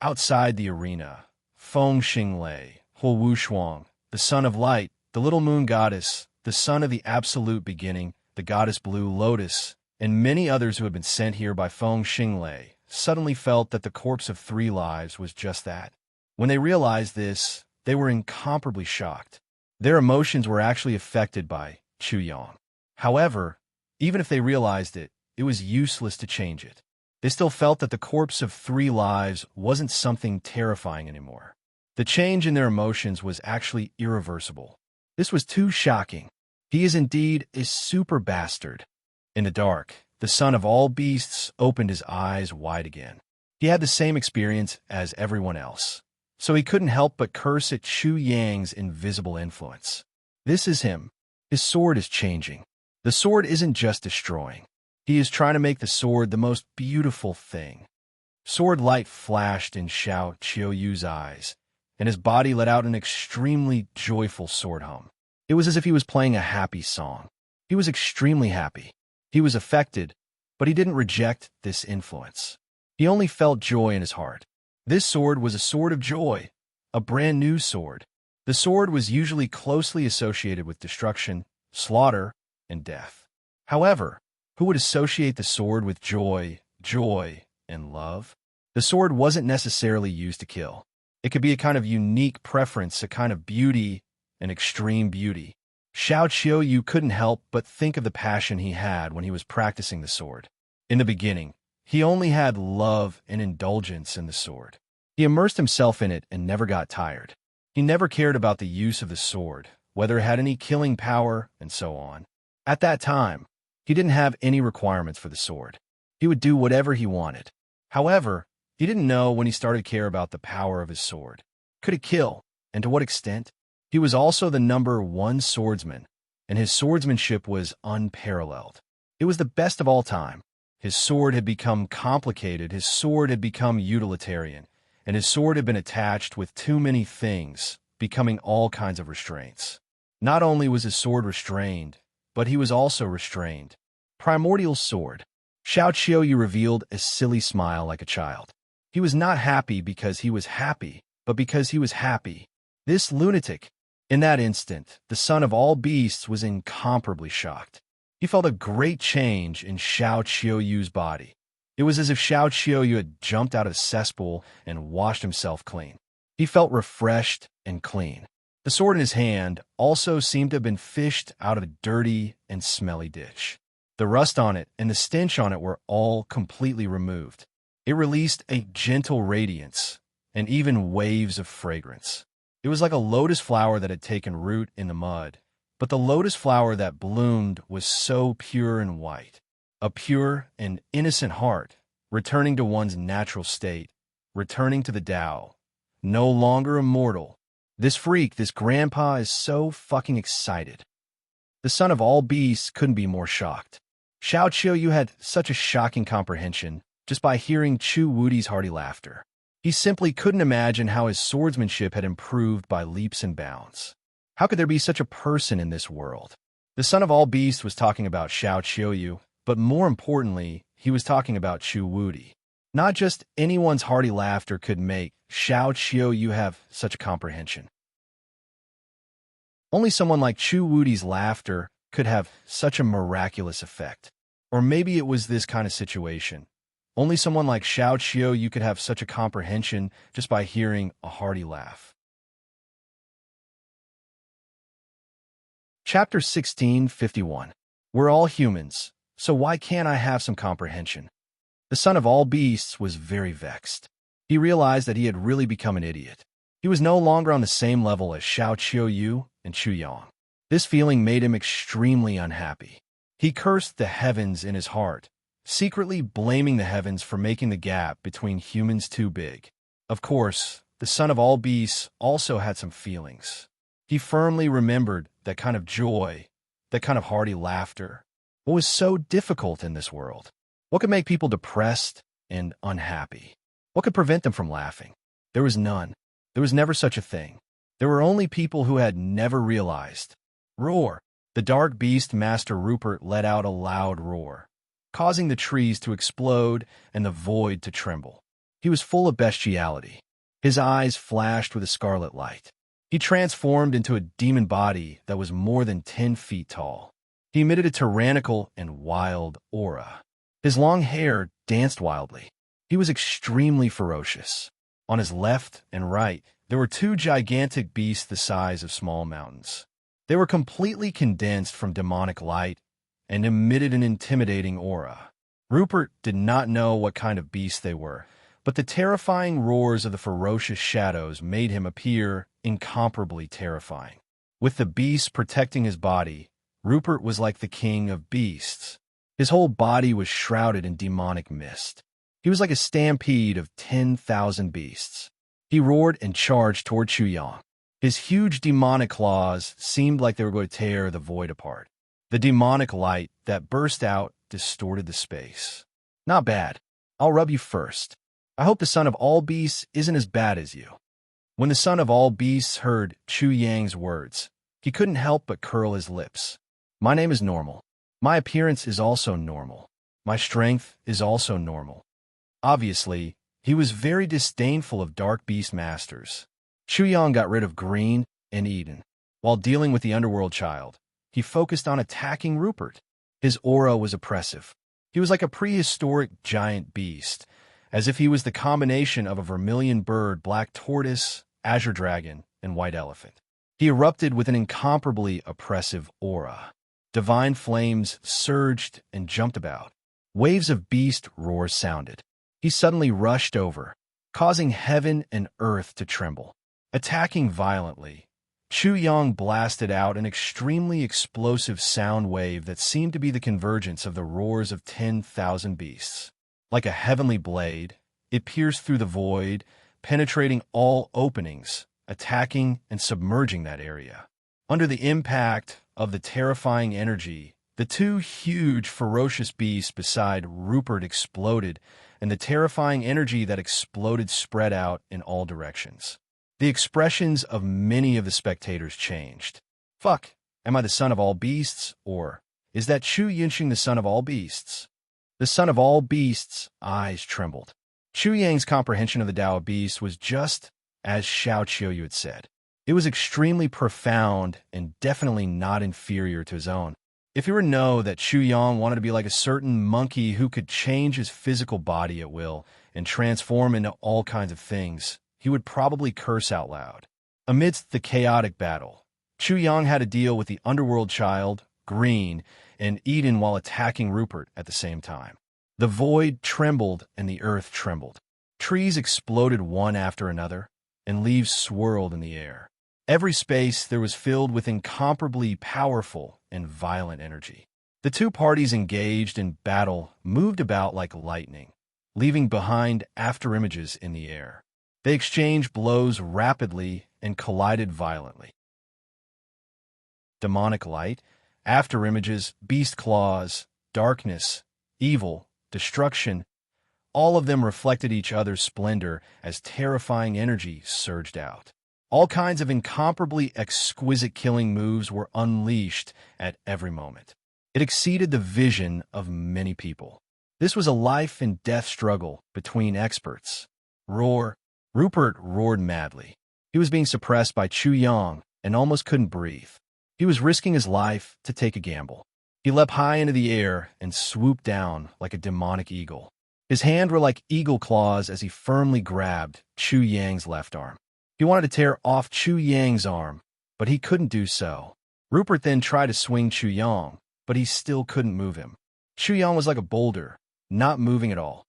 Outside the arena, Feng Xinglei, Huo Wu Shuang, the son of light, the little moon goddess, the son of the absolute beginning, the goddess Blue Lotus, and many others who had been sent here by Feng Xinglei, suddenly felt that the corpse of 3 lives was just that. When they realized this, they were incomparably shocked. Their emotions were actually affected by Chu Yang. However, even if they realized it, it was useless to change it. They still felt that the corpse of 3 lives wasn't something terrifying anymore. The change in their emotions was actually irreversible. This was too shocking. He is indeed a super bastard. In the dark, the son of all beasts opened his eyes wide again. He had the same experience as everyone else, so he couldn't help but curse at Chu Yang's invisible influence. This is him. His sword is changing. The sword isn't just destroying. He is trying to make the sword the most beautiful thing. Sword light flashed in Xiao Qiuyu's eyes, and his body let out an extremely joyful sword hum. It was as if he was playing a happy song. He was extremely happy. He was affected, but he didn't reject this influence. He only felt joy in his heart. This sword was a sword of joy, a brand new sword. The sword was usually closely associated with destruction, slaughter, and death. However, who would associate the sword with joy, and love? The sword wasn't necessarily used to kill. It could be a kind of unique preference, a kind of beauty, an extreme beauty. Xiao Qiuyu couldn't help but think of the passion he had when he was practicing the sword. In the beginning, he only had love and indulgence in the sword. He immersed himself in it and never got tired. He never cared about the use of the sword, whether it had any killing power, and so on. At that time, he didn't have any requirements for the sword. He would do whatever he wanted. However, he didn't know when he started to care about the power of his sword. Could it kill, and to what extent? He was also the number 1 swordsman, and his swordsmanship was unparalleled. It was the best of all time. His sword had become complicated, his sword had become utilitarian, and his sword had been attached with too many things, becoming all kinds of restraints. Not only was his sword restrained, but he was also restrained. Primordial sword. Xiao Qiuyu revealed a silly smile like a child. He was not happy because he was happy, but because he was happy. This lunatic. In that instant, the son of all beasts was incomparably shocked. He felt a great change in Xiao Qiuyu's body. It was as if Xiao Qiuyu had jumped out of a cesspool and washed himself clean. He felt refreshed and clean. The sword in his hand also seemed to have been fished out of a dirty and smelly dish. The rust on it and the stench on it were all completely removed. It released a gentle radiance and even waves of fragrance. It was like a lotus flower that had taken root in the mud, but the lotus flower that bloomed was so pure and white. A pure and innocent heart, returning to one's natural state, returning to the Tao, no longer immortal. This freak, this grandpa is so fucking excited. The son of all beasts couldn't be more shocked. Xiao Qiuyu had such a shocking comprehension just by hearing Chu Wudi's hearty laughter. He simply couldn't imagine how his swordsmanship had improved by leaps and bounds. How could there be such a person in this world? The son of all beasts was talking about Xiao Qiuyu, but more importantly, he was talking about Chu Wudi. Not just anyone's hearty laughter could make Xiao Qiuyu have such a comprehension. Only someone like Chu Wudi's laughter could have such a miraculous effect. Or maybe it was this kind of situation. Only someone like Xiao Qiuyu could have such a comprehension just by hearing a hearty laugh. Chapter 1651. We're all humans, so why can't I have some comprehension? The son of all beasts was very vexed. He realized that he had really become an idiot. He was no longer on the same level as Xiao Qiuyu and Chu Yang. This feeling made him extremely unhappy. He cursed the heavens in his heart, secretly blaming the heavens for making the gap between humans too big. Of course, the son of all beasts also had some feelings. He firmly remembered that kind of joy, that kind of hearty laughter. What was so difficult in this world? What could make people depressed and unhappy? What could prevent them from laughing? There was none. There was never such a thing. There were only people who had never realized. Roar! The dark beast Master Rupert let out a loud roar, causing the trees to explode and the void to tremble. He was full of bestiality. His eyes flashed with a scarlet light. He transformed into a demon body that was more than 10 feet tall. He emitted a tyrannical and wild aura. His long hair danced wildly. He was extremely ferocious. On his left and right, there were two gigantic beasts the size of small mountains. They were completely condensed from demonic light and emitted an intimidating aura. Rupert did not know what kind of beasts they were, but the terrifying roars of the ferocious shadows made him appear incomparably terrifying. With the beasts protecting his body, Rupert was like the king of beasts. His whole body was shrouded in demonic mist. He was like a stampede of 10,000 beasts. He roared and charged toward Chu Yang. His huge demonic claws seemed like they were going to tear the void apart. The demonic light that burst out distorted the space. Not bad. I'll rub you first. I hope the son of all beasts isn't as bad as you. When the son of all beasts heard Chu Yang's words, he couldn't help but curl his lips. My name is normal. My appearance is also normal. My strength is also normal. Obviously, he was very disdainful of dark beast masters. Chu Yang got rid of Green and Eden. While dealing with the underworld child, he focused on attacking Rupert. His aura was oppressive. He was like a prehistoric giant beast, as if he was the combination of a vermilion bird, black tortoise, azure dragon, and white elephant. He erupted with an incomparably oppressive aura. Divine flames surged and jumped about. Waves of beast roars sounded. He suddenly rushed over, causing heaven and earth to tremble. Attacking violently, Chu Yang blasted out an extremely explosive sound wave that seemed to be the convergence of the roars of 10,000 beasts. Like a heavenly blade, it pierced through the void, penetrating all openings, attacking and submerging that area. Under the impact of the terrifying energy, the two huge, ferocious beasts beside Rupert exploded, and the terrifying energy that exploded spread out in all directions. The expressions of many of the spectators changed. Fuck, am I the son of all beasts? Or is that Chu Yinxing the son of all beasts? The son of all beasts' eyes trembled. Chu Yang's comprehension of the Tao of beasts was just as Xiao Qiuyu had said. It was extremely profound and definitely not inferior to his own. If he were to know that Chu Yang wanted to be like a certain monkey who could change his physical body at will and transform into all kinds of things, he would probably curse out loud. Amidst the chaotic battle, Chu Yang had to deal with the underworld child, Green, and Eden while attacking Rupert at the same time. The void trembled and the earth trembled. Trees exploded one after another, and leaves swirled in the air. Every space there was filled with incomparably powerful and violent energy. The two parties engaged in battle moved about like lightning, leaving behind afterimages in the air. They exchanged blows rapidly and collided violently. Demonic light, afterimages, beast claws, darkness, evil, destruction, all of them reflected each other's splendor as terrifying energy surged out. All kinds of incomparably exquisite killing moves were unleashed at every moment. It exceeded the vision of many people. This was a life and death struggle between experts. Roar. Rupert roared madly. He was being suppressed by Chu Yang and almost couldn't breathe. He was risking his life to take a gamble. He leapt high into the air and swooped down like a demonic eagle. His hands were like eagle claws as he firmly grabbed Chu Yang's left arm. He wanted to tear off Chu Yang's arm, but he couldn't do so. Rupert then tried to swing Chu Yang, but he still couldn't move him. Chu Yang was like a boulder, not moving at all.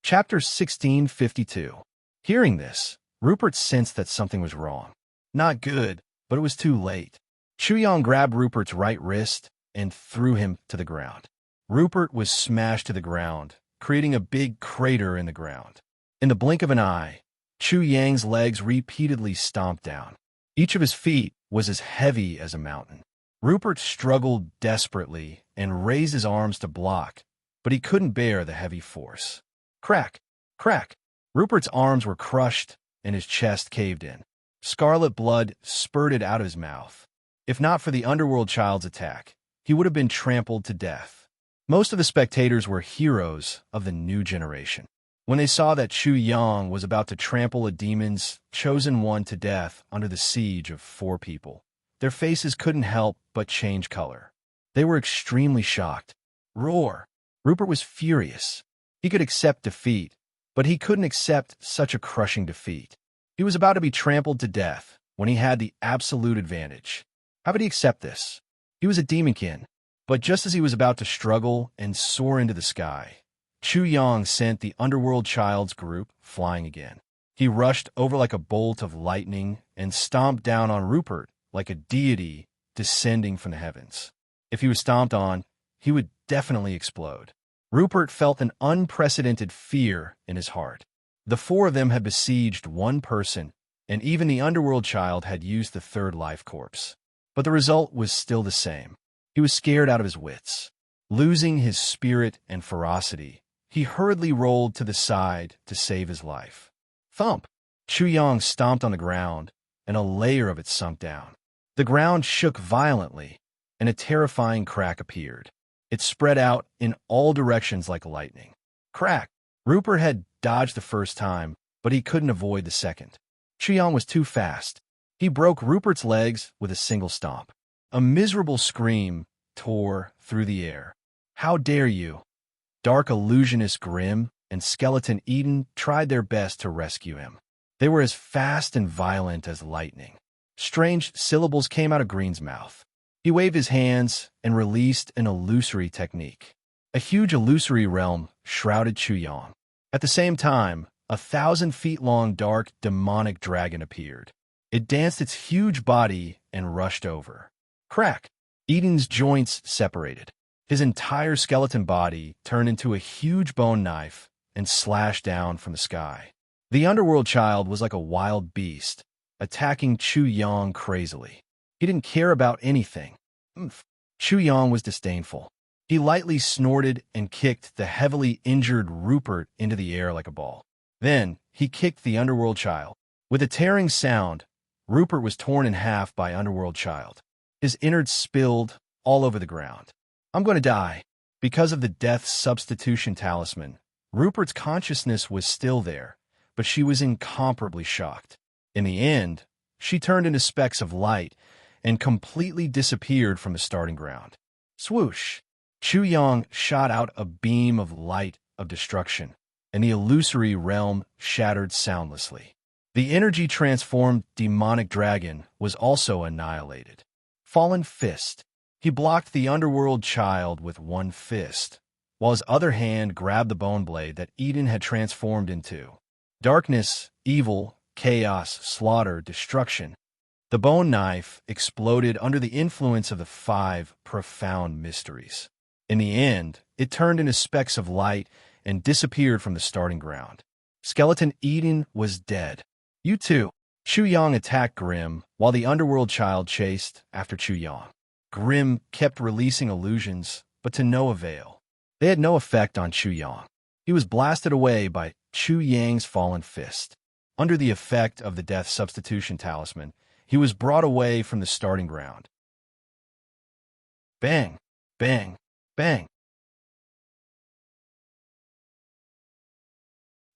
Chapter 1652. Hearing this, Rupert sensed that something was wrong. Not good, but it was too late. Chu Yang grabbed Rupert's right wrist and threw him to the ground. Rupert was smashed to the ground, creating a big crater in the ground. In the blink of an eye, Chu Yang's legs repeatedly stomped down. Each of his feet was as heavy as a mountain. Rupert struggled desperately and raised his arms to block, but he couldn't bear the heavy force. Crack! Crack! Rupert's arms were crushed and his chest caved in. Scarlet blood spurted out of his mouth. If not for the underworld child's attack, he would have been trampled to death. Most of the spectators were heroes of the new generation. When they saw that Chu Yang was about to trample a demon's chosen one to death under the siege of 4 people, their faces couldn't help but change color. They were extremely shocked. Roar! Rupert was furious. He could accept defeat, but he couldn't accept such a crushing defeat. He was about to be trampled to death when he had the absolute advantage. How could he accept this? He was a demonkin, but just as he was about to struggle and soar into the sky, Chu Yang sent the underworld child's group flying again. He rushed over like a bolt of lightning and stomped down on Rupert like a deity descending from the heavens. If he was stomped on, he would definitely explode. Rupert felt an unprecedented fear in his heart. The 4 of them had besieged one person, and even the underworld child had used the 3rd life corpse. But the result was still the same. He was scared out of his wits. Losing his spirit and ferocity, he hurriedly rolled to the side to save his life. Thump! Chu Yang stomped on the ground, and a layer of it sunk down. The ground shook violently, and a terrifying crack appeared. It spread out in all directions like lightning. Crack! Rupert had dodged the first time, but he couldn't avoid the second. Chu Yang was too fast. He broke Rupert's legs with a single stomp. A miserable scream tore through the air. How dare you! Dark illusionist Grimm and Skeleton Eden tried their best to rescue him. They were as fast and violent as lightning. Strange syllables came out of Green's mouth. He waved his hands and released an illusory technique. A huge illusory realm shrouded Chu Yang. At the same time, a 1,000-feet-long dark demonic dragon appeared. It danced its huge body and rushed over. Crack! Eden's joints separated. His entire skeleton body turned into a huge bone knife and slashed down from the sky. The underworld child was like a wild beast, attacking Chu Yang crazily. He didn't care about anything. Chu Yang was disdainful. He lightly snorted and kicked the heavily injured Rupert into the air like a ball. Then, he kicked the underworld child. With a tearing sound, Rupert was torn in half by underworld child. His innards spilled all over the ground. I'm going to die. Because of the death substitution talisman, Rupert's consciousness was still there, but she was incomparably shocked. In the end, she turned into specks of light and completely disappeared from the starting ground. Swoosh! Chu Yang shot out a beam of light of destruction, and the illusory realm shattered soundlessly. The energy-transformed demonic dragon was also annihilated. Fallen Fist. He blocked the underworld child with one fist, while his other hand grabbed the bone blade that Eden had transformed into. Darkness, evil, chaos, slaughter, destruction. The bone knife exploded under the influence of the 5 profound mysteries. In the end, it turned into specks of light and disappeared from the starting ground. Skeleton Eden was dead. You too. Chu Yang attacked Grimm, while the underworld child chased after Chu Yang. Grimm kept releasing illusions, but to no avail. They had no effect on Chu Yang. He was blasted away by Chu Yang's fallen fist. Under the effect of the death substitution talisman, he was brought away from the starting ground. Bang! Bang! Bang!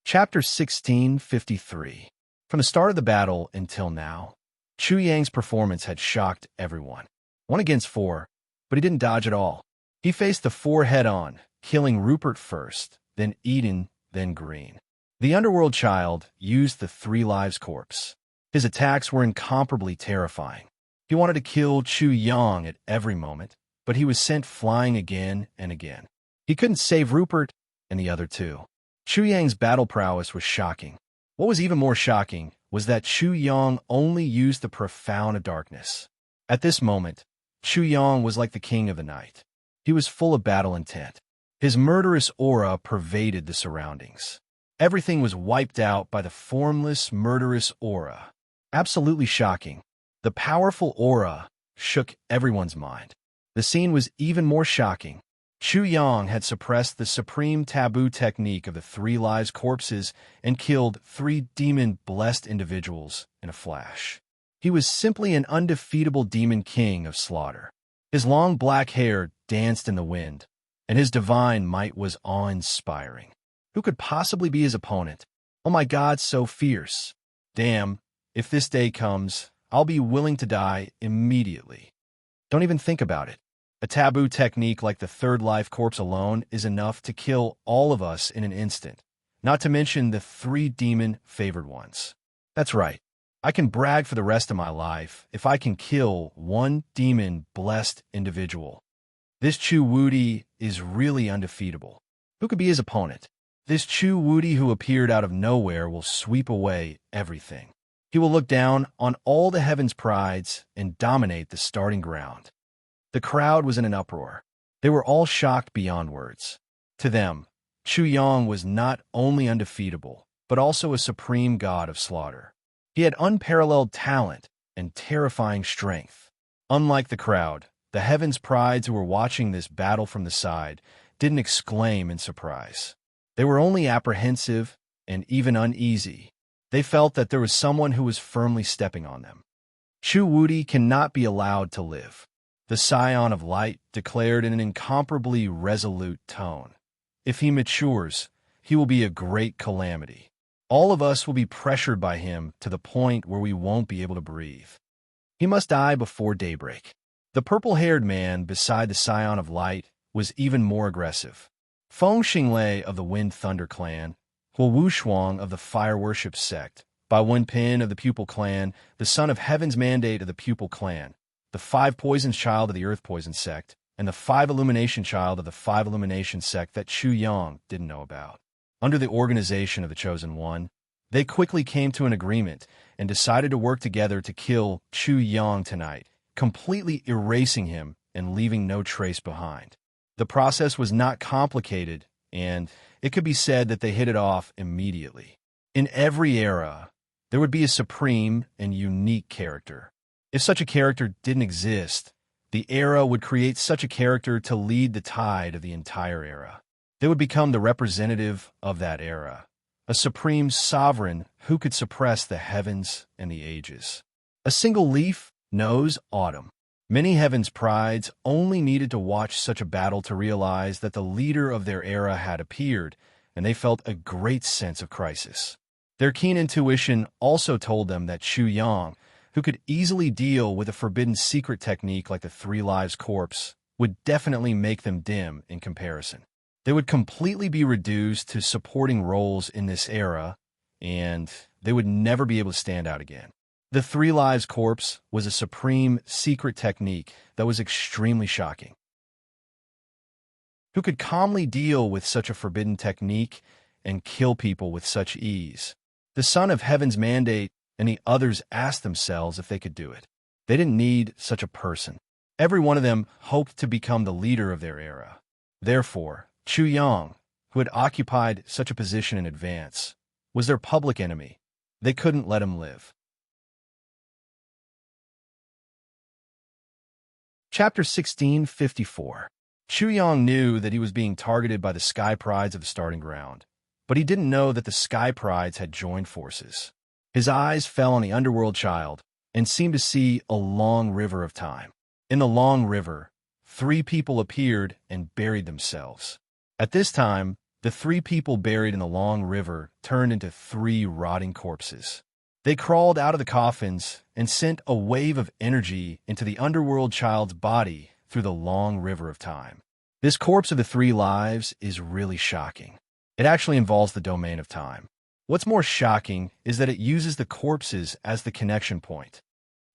Chapter 1653. From the start of the battle until now, Chu Yang's performance had shocked everyone. 1 against 4, but he didn't dodge at all. He faced the 4 head-on, killing Rupert first, then Eden, then Green. The underworld child used the 3 lives corpse. His attacks were incomparably terrifying. He wanted to kill Chu Yang at every moment, but he was sent flying again and again. He couldn't save Rupert and the other 2. Chu Yang's battle prowess was shocking. What was even more shocking was that Chu Yang only used the profound of darkness. At this moment, Chu Yang was like the king of the night. He was full of battle intent. His murderous aura pervaded the surroundings. Everything was wiped out by the formless, murderous aura. Absolutely shocking. The powerful aura shook everyone's mind. The scene was even more shocking. Chu Yang had suppressed the supreme taboo technique of the 3 lives corpses and killed 3 demon-blessed individuals in a flash. He was simply an undefeatable demon king of slaughter. His long black hair danced in the wind, and his divine might was awe-inspiring. Who could possibly be his opponent? Oh my God, so fierce. Damn, if this day comes, I'll be willing to die immediately. Don't even think about it. A taboo technique like the 3rd life corpse alone is enough to kill all of us in an instant, not to mention the 3 demon-favored ones. That's right. I can brag for the rest of my life if I can kill 1 demon-blessed individual. This Chu Wudi is really undefeatable. Who could be his opponent? This Chu Wudi who appeared out of nowhere will sweep away everything. He will look down on all the heaven's prides and dominate the starting ground. The crowd was in an uproar. They were all shocked beyond words. To them, Chu Yang was not only undefeatable, but also a supreme god of slaughter. He had unparalleled talent and terrifying strength. Unlike the crowd, the heaven's prides who were watching this battle from the side didn't exclaim in surprise. They were only apprehensive and even uneasy. They felt that there was someone who was firmly stepping on them. Chu Wudi cannot be allowed to live. The Scion of Light declared in an incomparably resolute tone. If he matures, he will be a great calamity. All of us will be pressured by him to the point where we won't be able to breathe. He must die before daybreak. The purple-haired man beside the Scion of Light was even more aggressive. Feng Xinglei of the Wind Thunder clan, Huo Wushuang of the Fire Worship sect, Bai Wenpin of the Pupil clan, the son of Heaven's Mandate of the Pupil clan, the 5 Poisons child of the Earth Poison sect, and the 5 Illumination child of the 5 Illumination sect that Chu Yang didn't know about. Under the organization of the Chosen One, they quickly came to an agreement and decided to work together to kill Chu Yang tonight, completely erasing him and leaving no trace behind. The process was not complicated, and it could be said that they hit it off immediately. In every era, there would be a supreme and unique character. If such a character didn't exist, the era would create such a character to lead the tide of the entire era. They would become the representative of that era, a supreme sovereign who could suppress the heavens and the ages. A single leaf knows autumn. Many heaven's prides only needed to watch such a battle to realize that the leader of their era had appeared, and they felt a great sense of crisis. Their keen intuition also told them that Chu Yang, who could easily deal with a forbidden secret technique like the 3 lives corpse, would definitely make them dim in comparison. They would completely be reduced to supporting roles in this era, and they would never be able to stand out again. The 3 lives corpse was a supreme secret technique that was extremely shocking. Who could calmly deal with such a forbidden technique and kill people with such ease? The son of Heaven's Mandate and the others asked themselves if they could do it. They didn't need such a person. Every one of them hoped to become the leader of their era. Therefore, Chu Yang, who had occupied such a position in advance, was their public enemy. They couldn't let him live. Chapter 1654. Chu Yang knew that he was being targeted by the Sky Prides of the starting ground, but he didn't know that the Sky Prides had joined forces. His eyes fell on the underworld child and seemed to see a long river of time. In the long river, 3 people appeared and buried themselves. At this time, the 3 people buried in the long river turned into 3 rotting corpses. They crawled out of the coffins and sent a wave of energy into the underworld child's body through the long river of time. This corpse of the 3 lives is really shocking. It actually involves the domain of time. What's more shocking is that it uses the corpses as the connection point.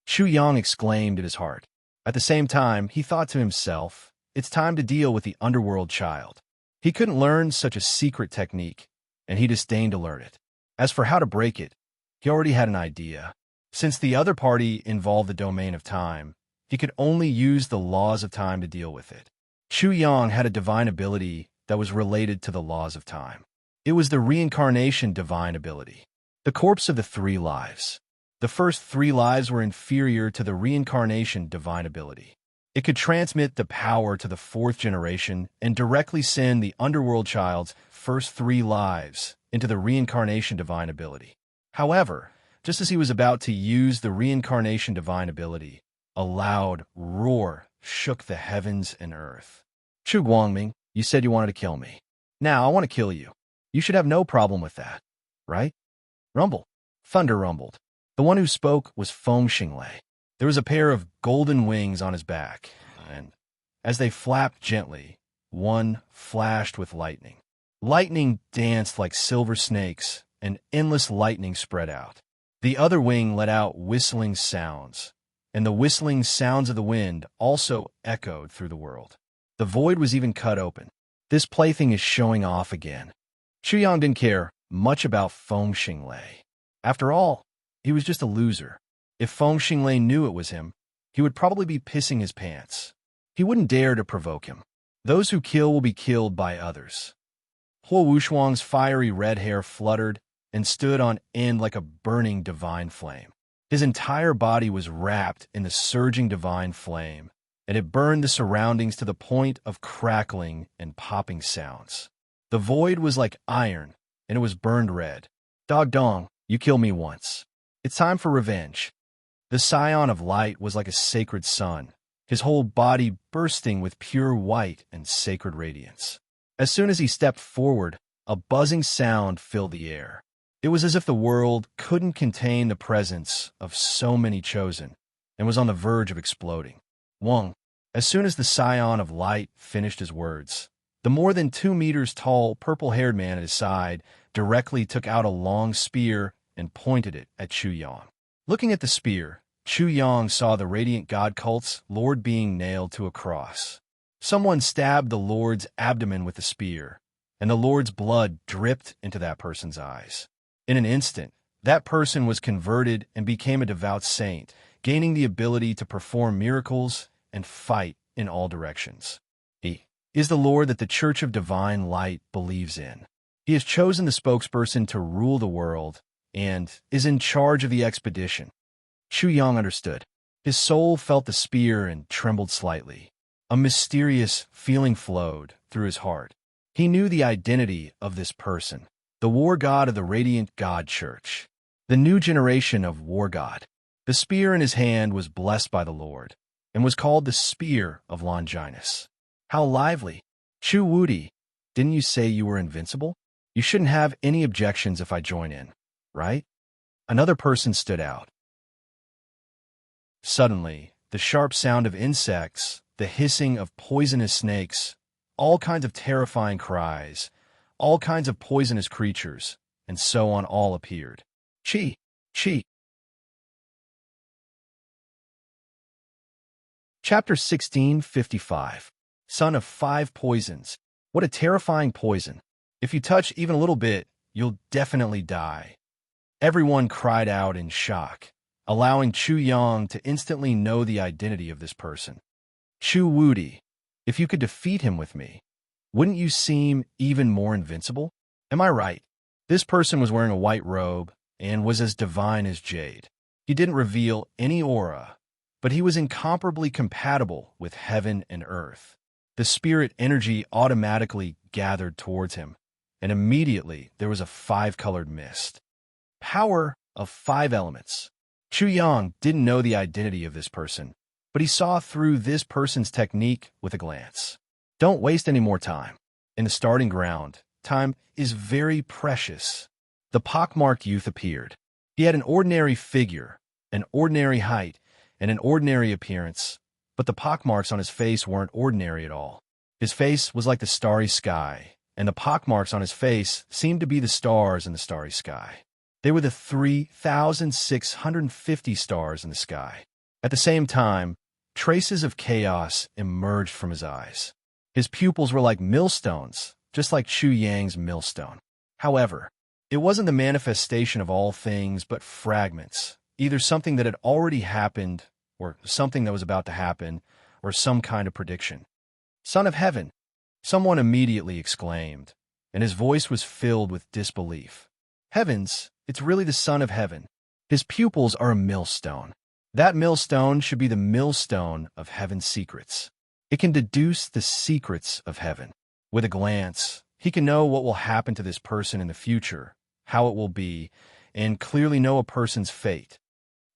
Chu Yang exclaimed in his heart. At the same time, he thought to himself, it's time to deal with the underworld child. He couldn't learn such a secret technique, and he disdained to learn it. As for how to break it, he already had an idea. Since the other party involved the domain of time, he could only use the laws of time to deal with it. Chu Yang had a divine ability that was related to the laws of time. It was the reincarnation divine ability, the corpse of the 3 lives. The first 3 lives were inferior to the reincarnation divine ability. It could transmit the power to the 4th generation and directly send the underworld child's first 3 lives into the reincarnation divine ability. However, just as he was about to use the reincarnation divine ability, a loud roar shook the heavens and earth. Chu Guangming, you said you wanted to kill me. Now I want to kill you. You should have no problem with that, right? Rumble. Thunder rumbled. The one who spoke was Feng Xinglei. There was a pair of golden wings on his back, and as they flapped gently, one flashed with lightning. Lightning danced like silver snakes, and endless lightning spread out. The other wing let out whistling sounds, and the whistling sounds of the wind also echoed through the world. The void was even cut open. This plaything is showing off again. Chu Yang didn't care much about Feng Xinglei. After all, he was just a loser. If Feng Xinglei knew it was him, he would probably be pissing his pants. He wouldn't dare to provoke him. Those who kill will be killed by others. Huo Wushuang's fiery red hair fluttered and stood on end like a burning divine flame. His entire body was wrapped in the surging divine flame, and it burned the surroundings to the point of crackling and popping sounds. The void was like iron, and it was burned red. Dog Dong, you killed me once. It's time for revenge. The scion of light was like a sacred sun, his whole body bursting with pure white and sacred radiance. As soon as he stepped forward, a buzzing sound filled the air. It was as if the world couldn't contain the presence of so many chosen and was on the verge of exploding. Wang, as soon as the scion of light finished his words, the more than 2 meters tall purple-haired man at his side directly took out a long spear and pointed it at Chu Yang. Looking at the spear, Chu Yang saw the radiant god cult's lord being nailed to a cross. Someone stabbed the lord's abdomen with the spear, and the lord's blood dripped into that person's eyes. In an instant, that person was converted and became a devout saint, gaining the ability to perform miracles and fight in all directions. He is the Lord that the Church of Divine Light believes in. He has chosen the spokesperson to rule the world and is in charge of the expedition. Chu Yang understood. His soul felt the spear and trembled slightly. A mysterious feeling flowed through his heart. He knew the identity of this person, the war god of the Radiant God Church, the new generation of war god. The spear in his hand was blessed by the Lord and was called the Spear of Longinus. How lively! Chu Wudi, didn't you say you were invincible? You shouldn't have any objections if I join in, right? Another person stood out. Suddenly, the sharp sound of insects, the hissing of poisonous snakes, all kinds of terrifying cries, all kinds of poisonous creatures, and so on all appeared. Chi! Chi! Chapter 1655. Son of 5 Poisons. What a terrifying poison. If you touch even a little bit, you'll definitely die. Everyone cried out in shock, allowing Chu Yang to instantly know the identity of this person. Chu Wudi, if you could defeat him with me, wouldn't you seem even more invincible? Am I right? This person was wearing a white robe and was as divine as jade. He didn't reveal any aura, but he was incomparably compatible with heaven and earth. The spirit energy automatically gathered towards him, and immediately there was a 5-colored mist. Power of 5 elements. Chu Yang didn't know the identity of this person, but he saw through this person's technique with a glance. Don't waste any more time. In the starting ground, time is very precious. The pockmarked youth appeared. He had an ordinary figure, an ordinary height, and an ordinary appearance, but the pockmarks on his face weren't ordinary at all. His face was like the starry sky, and the pockmarks on his face seemed to be the stars in the starry sky. They were the 3,650 stars in the sky. At the same time, traces of chaos emerged from his eyes. His pupils were like millstones, just like Chu Yang's millstone. However, It wasn't the manifestation of all things, but fragments, either something that had already happened, or something that was about to happen, or some kind of prediction. Son of Heaven, someone immediately exclaimed, and his voice was filled with disbelief. Heavens, it's really the Son of Heaven. His pupils are a millstone. That millstone should be the millstone of heaven's secrets. It can deduce the secrets of heaven. With a glance, he can know what will happen to this person in the future, how it will be, and clearly know a person's fate.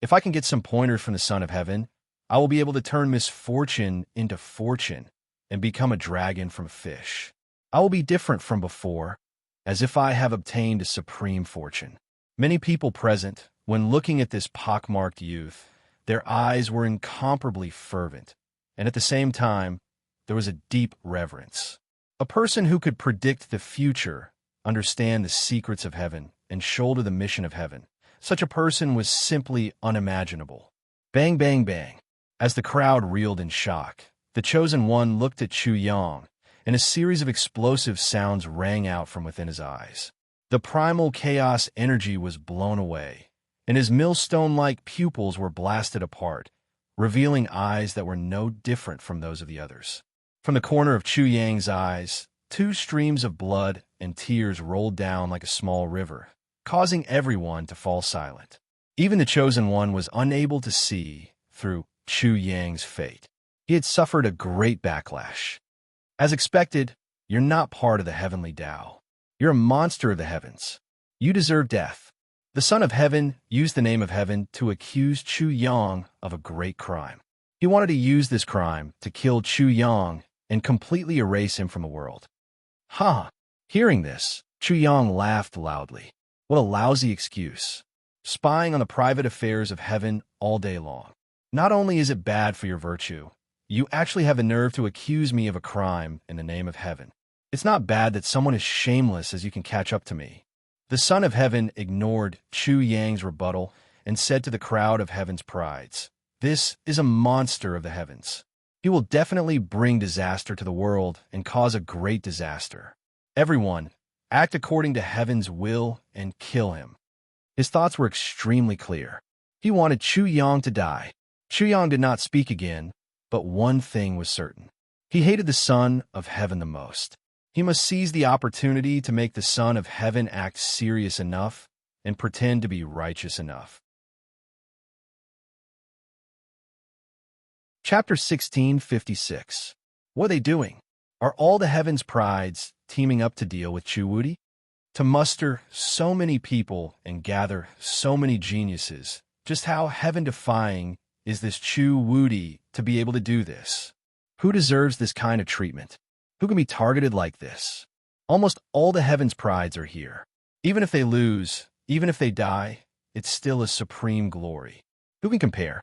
If I can get some pointers from the Son of Heaven, I will be able to turn misfortune into fortune and become a dragon from a fish. I will be different from before, as if I have obtained a supreme fortune. Many people present, when looking at this pockmarked youth, their eyes were incomparably fervent, and at the same time, there was a deep reverence. A person who could predict the future, understand the secrets of heaven, and shoulder the mission of heaven, such a person was simply unimaginable. Bang, bang, bang. As the crowd reeled in shock, the Chosen One looked at Chu Yang, and a series of explosive sounds rang out from within his eyes. The primal chaos energy was blown away, and his millstone-like pupils were blasted apart, revealing eyes that were no different from those of the others. From the corner of Chu Yang's eyes, 2 streams of blood and tears rolled down like a small river, causing everyone to fall silent. Even the Chosen One was unable to see through Chu Yang's fate. He had suffered a great backlash. As expected, you're not part of the heavenly Tao. You're a monster of the heavens. You deserve death. The Son of Heaven used the name of heaven to accuse Chu Yang of a great crime. He wanted to use this crime to kill Chu Yang and completely erase him from the world. Ha! Hearing this, Chu Yang laughed loudly. What a lousy excuse. Spying on the private affairs of heaven all day long. Not only is it bad for your virtue, you actually have the nerve to accuse me of a crime in the name of heaven. It's not bad that someone as shameless as you can catch up to me. The Son of Heaven ignored Chu Yang's rebuttal and said to the crowd of heaven's prides, "This is a monster of the heavens. He will definitely bring disaster to the world and cause a great disaster. Everyone, act according to heaven's will and kill him." His thoughts were extremely clear. He wanted Chu Yang to die. Chu Yang did not speak again, but one thing was certain. He hated the Son of Heaven the most. He must seize the opportunity to make the Son of Heaven act serious enough and pretend to be righteous enough. Chapter 1656. What are they doing? Are all the heaven's prides teaming up to deal with Chu Wudi? To muster so many people and gather so many geniuses, just how heaven-defying is this Chu Wudi to be able to do this? Who deserves this kind of treatment? Who can be targeted like this? Almost all the heaven's prides are here. Even if they lose, even if they die, it's still a supreme glory. Who can compare?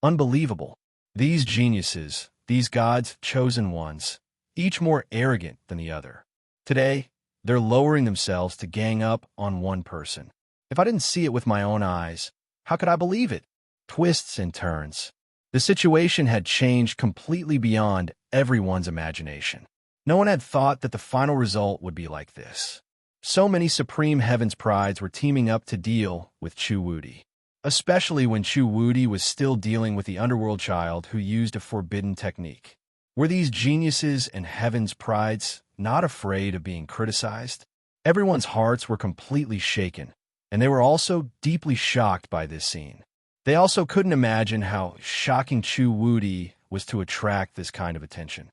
Unbelievable. These geniuses, these God's chosen ones, each more arrogant than the other. Today, they're lowering themselves to gang up on one person. If I didn't see it with my own eyes, how could I believe it? Twists and turns. The situation had changed completely beyond everyone's imagination. No one had thought that the final result would be like this. So many supreme heaven's prides were teaming up to deal with Chu Wudi, especially when Chu Wudi was still dealing with the underworld child who used a forbidden technique. Were these geniuses and heaven's prides not afraid of being criticized? Everyone's hearts were completely shaken, and they were also deeply shocked by this scene. They also couldn't imagine how shocking Chu Wudi was to attract this kind of attention.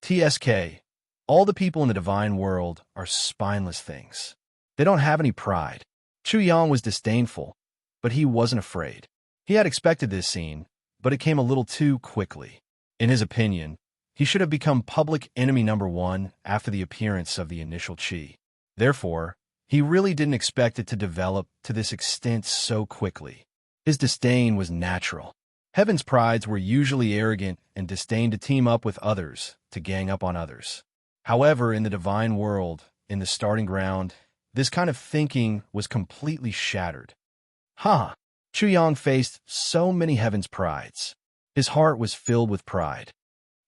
TSK, all the people in the divine world are spineless things. They don't have any pride. Chu Yang was disdainful, but he wasn't afraid. He had expected this scene, but it came a little too quickly. In his opinion, he should have become public enemy number 1 after the appearance of the initial Qi. Therefore, he really didn't expect it to develop to this extent so quickly. His disdain was natural. Heaven's prides were usually arrogant and disdained to team up with others, to gang up on others. However, in the divine world, in the starting ground, this kind of thinking was completely shattered. Chu Yang faced so many heaven's prides. His heart was filled with pride.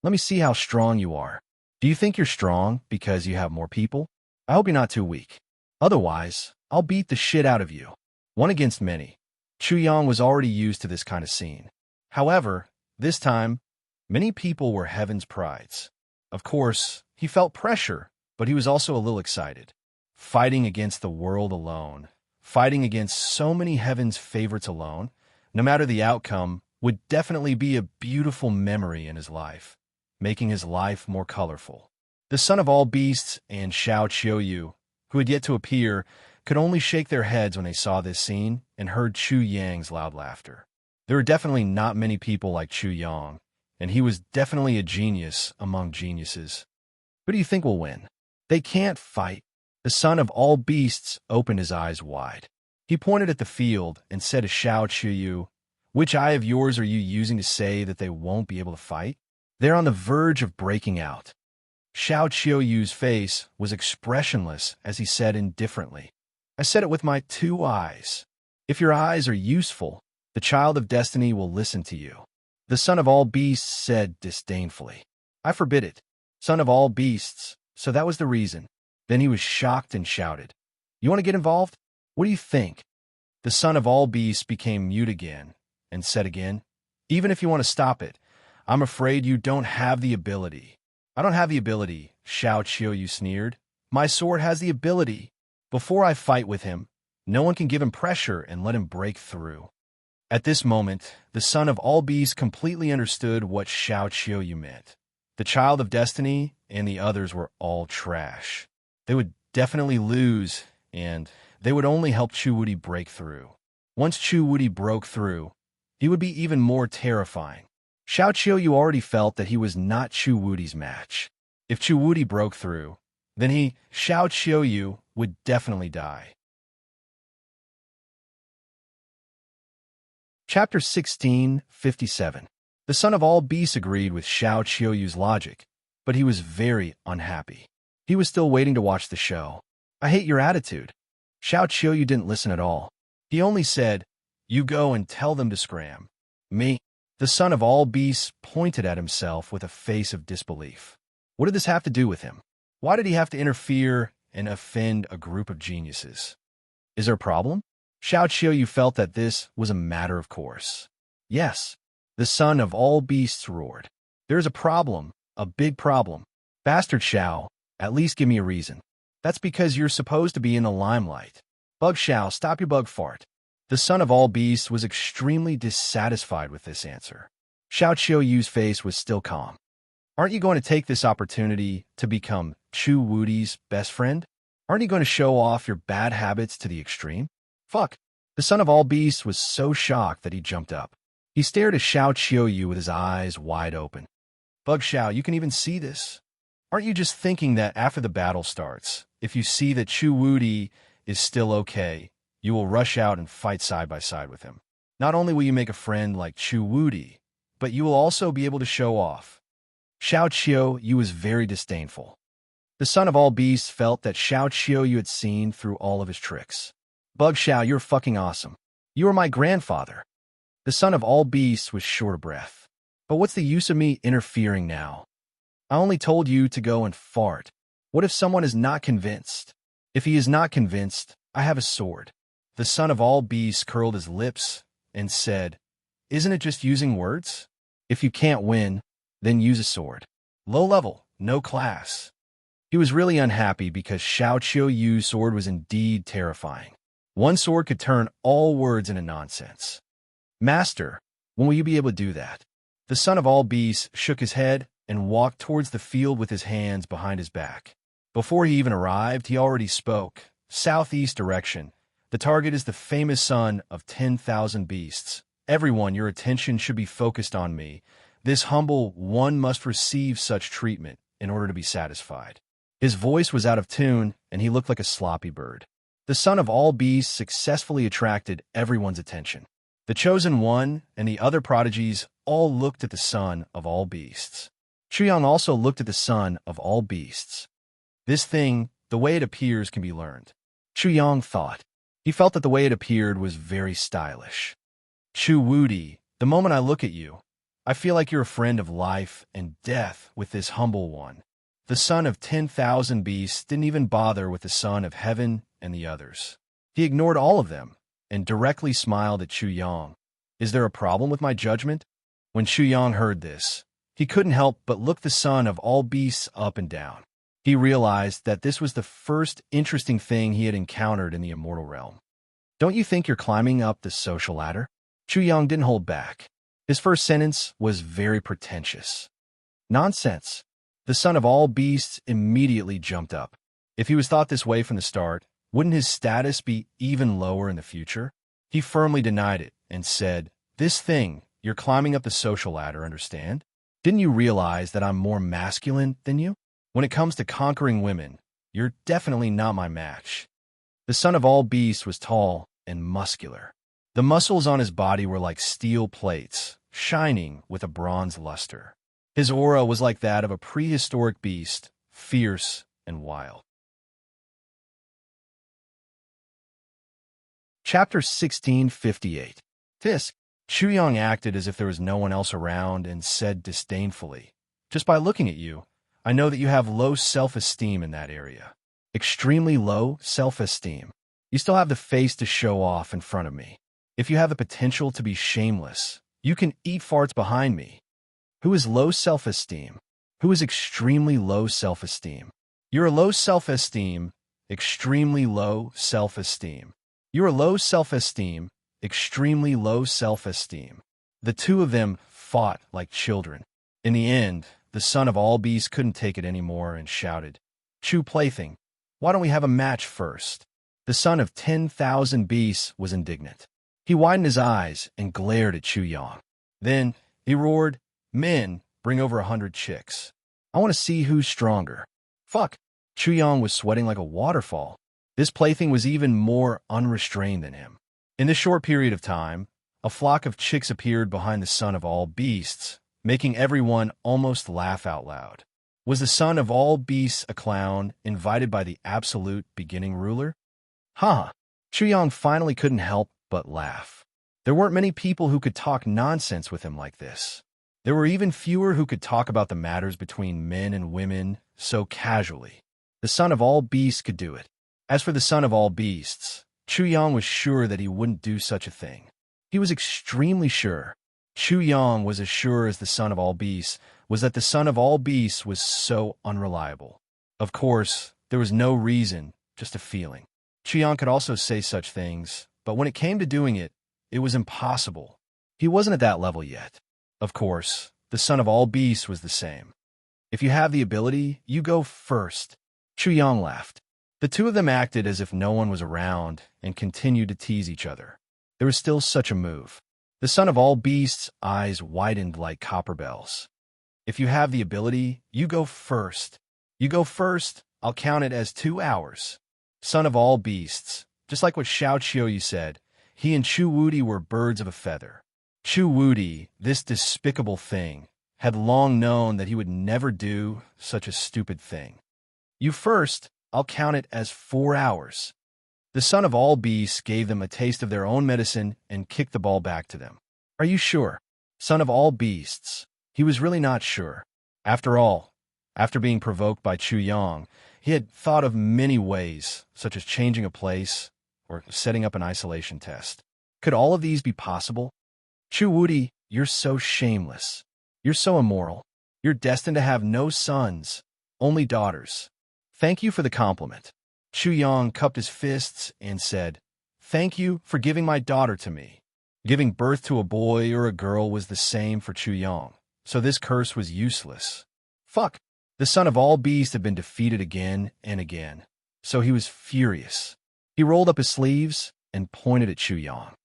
Let me see how strong you are. Do you think you're strong because you have more people? I hope you're not too weak. Otherwise, I'll beat the shit out of you. One against many. Chu Yang was already used to this kind of scene. However, this time, many people were heaven's prides. Of course, he felt pressure, but he was also a little excited. Fighting against the world alone, fighting against so many heaven's favorites alone, no matter the outcome, would definitely be a beautiful memory in his life, making his life more colorful. The son of all beasts and Xiao Qiuyu, who had yet to appear, could only shake their heads when they saw this scene and heard Chu Yang's loud laughter. There were definitely not many people like Chu Yang, and he was definitely a genius among geniuses. Who do you think will win? They can't fight. The son of all beasts opened his eyes wide. He pointed at the field and said to Xiao Qiuyu, "Which eye of yours are you using to say that they won't be able to fight? They're on the verge of breaking out." Xiao Qiuyu's face was expressionless as he said indifferently, "I said it with my 2 eyes. If your eyes are useful, the child of destiny will listen to you." The son of all beasts said disdainfully, "I forbid it. Son of all beasts, so that was the reason." Then he was shocked and shouted, "You want to get involved? What do you think?" The son of all beasts became mute again and said again, "Even if you want to stop it, I'm afraid you don't have the ability." "I don't have the ability," Xiao Qiuyu sneered. "My sword has the ability. Before I fight with him, no one can give him pressure and let him break through." At this moment, the son of all beasts completely understood what Xiao Qiuyu meant. The child of destiny and the others were all trash. They would definitely lose, and they would only help Chu Wuti break through. Once Chu Wuti broke through, he would be even more terrifying. Xiao Qiuyu already felt that he was not Chu Wuti's match. If Chu Wuti broke through, then he, Xiao Qiuyu, would definitely die. Chapter 16:57. The son of all beasts agreed with Xiao Qiuyu's logic, but he was very unhappy. He was still waiting to watch the show. "I hate your attitude." Xiao Qiuyu didn't listen at all. He only said, "You go and tell them to scram." "Me?" The son of all beasts pointed at himself with a face of disbelief. What did this have to do with him? Why did he have to interfere and offend a group of geniuses? Is there a problem? Xiao Qiuyu felt that this was a matter of course. "Yes." The son of all beasts roared. "There is a problem, a big problem. Bastard Xiao, at least give me a reason." "That's because you're supposed to be in the limelight." "Bug Xiao, stop your bug fart." The son of all beasts was extremely dissatisfied with this answer. Xiao Qiuyu's face was still calm. "Aren't you going to take this opportunity to become Chu Wuti's best friend? Aren't you going to show off your bad habits to the extreme?" "Fuck." The son of all beasts was so shocked that he jumped up. He stared at Xiao Qiuyu with his eyes wide open. "Bug Xiao, you can even see this. Aren't you just thinking that after the battle starts, if you see that Chu Wuti is still okay, you will rush out and fight side by side with him? Not only will you make a friend like Chu Wuti, but you will also be able to show off." Xiao Qiuyu was very disdainful. The son of all beasts felt that Xiao Qiuyu had seen through all of his tricks. "Bug Xiao, you're fucking awesome. You are my grandfather." The son of all beasts was short of breath. "But what's the use of me interfering now? I only told you to go and fart. What if someone is not convinced? If he is not convinced, I have a sword." The son of all beasts curled his lips and said, "Isn't it just using words? If you can't win, then use a sword. Low level, no class." He was really unhappy because Xiao Qiuyu's sword was indeed terrifying. One sword could turn all words into nonsense. "Master, when will you be able to do that?" The son of all beasts shook his head and walked towards the field with his hands behind his back. Before he even arrived, he already spoke. "Southeast direction. The target is the famous son of 10,000 beasts. Everyone, your attention should be focused on me. This humble one must receive such treatment in order to be satisfied." His voice was out of tune, and he looked like a sloppy bird. The son of all beasts successfully attracted everyone's attention. The chosen one and the other prodigies all looked at the son of all beasts. Chuyang also looked at the son of all beasts. This thing, the way it appears, can be learned. Chuyang thought. He felt that the way it appeared was very stylish. "Chu Wuti, the moment I look at you, I feel like you're a friend of life and death with this humble one." The son of 10,000 beasts didn't even bother with the son of heaven and the others. He ignored all of them and directly smiled at Chu Yang. Is there a problem with my judgment? When Chu Yang heard this, he couldn't help but look the son of all beasts up and down. He realized that this was the first interesting thing he had encountered in the immortal realm. Don't you think you're climbing up the social ladder? Chu Yang didn't hold back. His first sentence was very pretentious. Nonsense. The son of all beasts immediately jumped up. If he was thought this way from the start, wouldn't his status be even lower in the future? He firmly denied it and said, "This thing, you're climbing up the social ladder, understand? Didn't you realize that I'm more masculine than you? When it comes to conquering women, you're definitely not my match." The son of all beasts was tall and muscular. The muscles on his body were like steel plates, shining with a bronze luster. His aura was like that of a prehistoric beast, fierce and wild. Chapter 1658. Fisk. Chu Yang acted as if there was no one else around and said disdainfully, "Just by looking at you, I know that you have low self-esteem in that area. Extremely low self-esteem. You still have the face to show off in front of me. If you have the potential to be shameless, you can eat farts behind me. Who is low self-esteem? Who is extremely low self-esteem? You're a low self-esteem, extremely low self-esteem. You're a low self-esteem, extremely low self-esteem." The two of them fought like children. In the end, the son of all beasts couldn't take it anymore and shouted, "Chu Plaything, why don't we have a match first?" The son of 10,000 beasts was indignant. He widened his eyes and glared at Chu Yang. Then he roared, "Men, bring over 100 chicks. I want to see who's stronger." Fuck! Chu Yang was sweating like a waterfall. This plaything was even more unrestrained than him. In this short period of time, a flock of chicks appeared behind the son of all beasts, making everyone almost laugh out loud. Was the son of all beasts a clown invited by the absolute beginning ruler? Ha! Chu Yang finally couldn't help but laugh. There weren't many people who could talk nonsense with him like this. There were even fewer who could talk about the matters between men and women so casually. The son of all beasts could do it. As for the son of all beasts, Chu Yang was sure that he wouldn't do such a thing. He was extremely sure. Chu Yang was as sure as the son of all beasts was that the son of all beasts was so unreliable. Of course, there was no reason, just a feeling. Chu Yang could also say such things, but when it came to doing it, it was impossible. He wasn't at that level yet. Of course, the son of all beasts was the same. "If you have the ability, you go first." Chu Yang laughed. The two of them acted as if no one was around and continued to tease each other. There was still such a move. The son of all beasts' eyes widened like copper bells. "If you have the ability, you go first. You go first, I'll count it as 2 hours." Son of all beasts, just like what Xiao Qiuyu said, he and Chu Wudi were birds of a feather. Chu Wudi, this despicable thing, had long known that he would never do such a stupid thing. "You first, I'll count it as 4 hours." The son of all beasts gave them a taste of their own medicine and kicked the ball back to them. "Are you sure?" Son of all beasts. He was really not sure. After all, after being provoked by Chu Yang, he had thought of many ways, such as changing a place or setting up an isolation test. Could all of these be possible? "Chu Wudi, you're so shameless. You're so immoral. You're destined to have no sons, only daughters." "Thank you for the compliment." Chu Yang cupped his fists and said, "Thank you for giving my daughter to me." Giving birth to a boy or a girl was the same for Chu Yang, so this curse was useless. Fuck! The son of all beasts had been defeated again and again, so he was furious. He rolled up his sleeves and pointed at Chu Yang.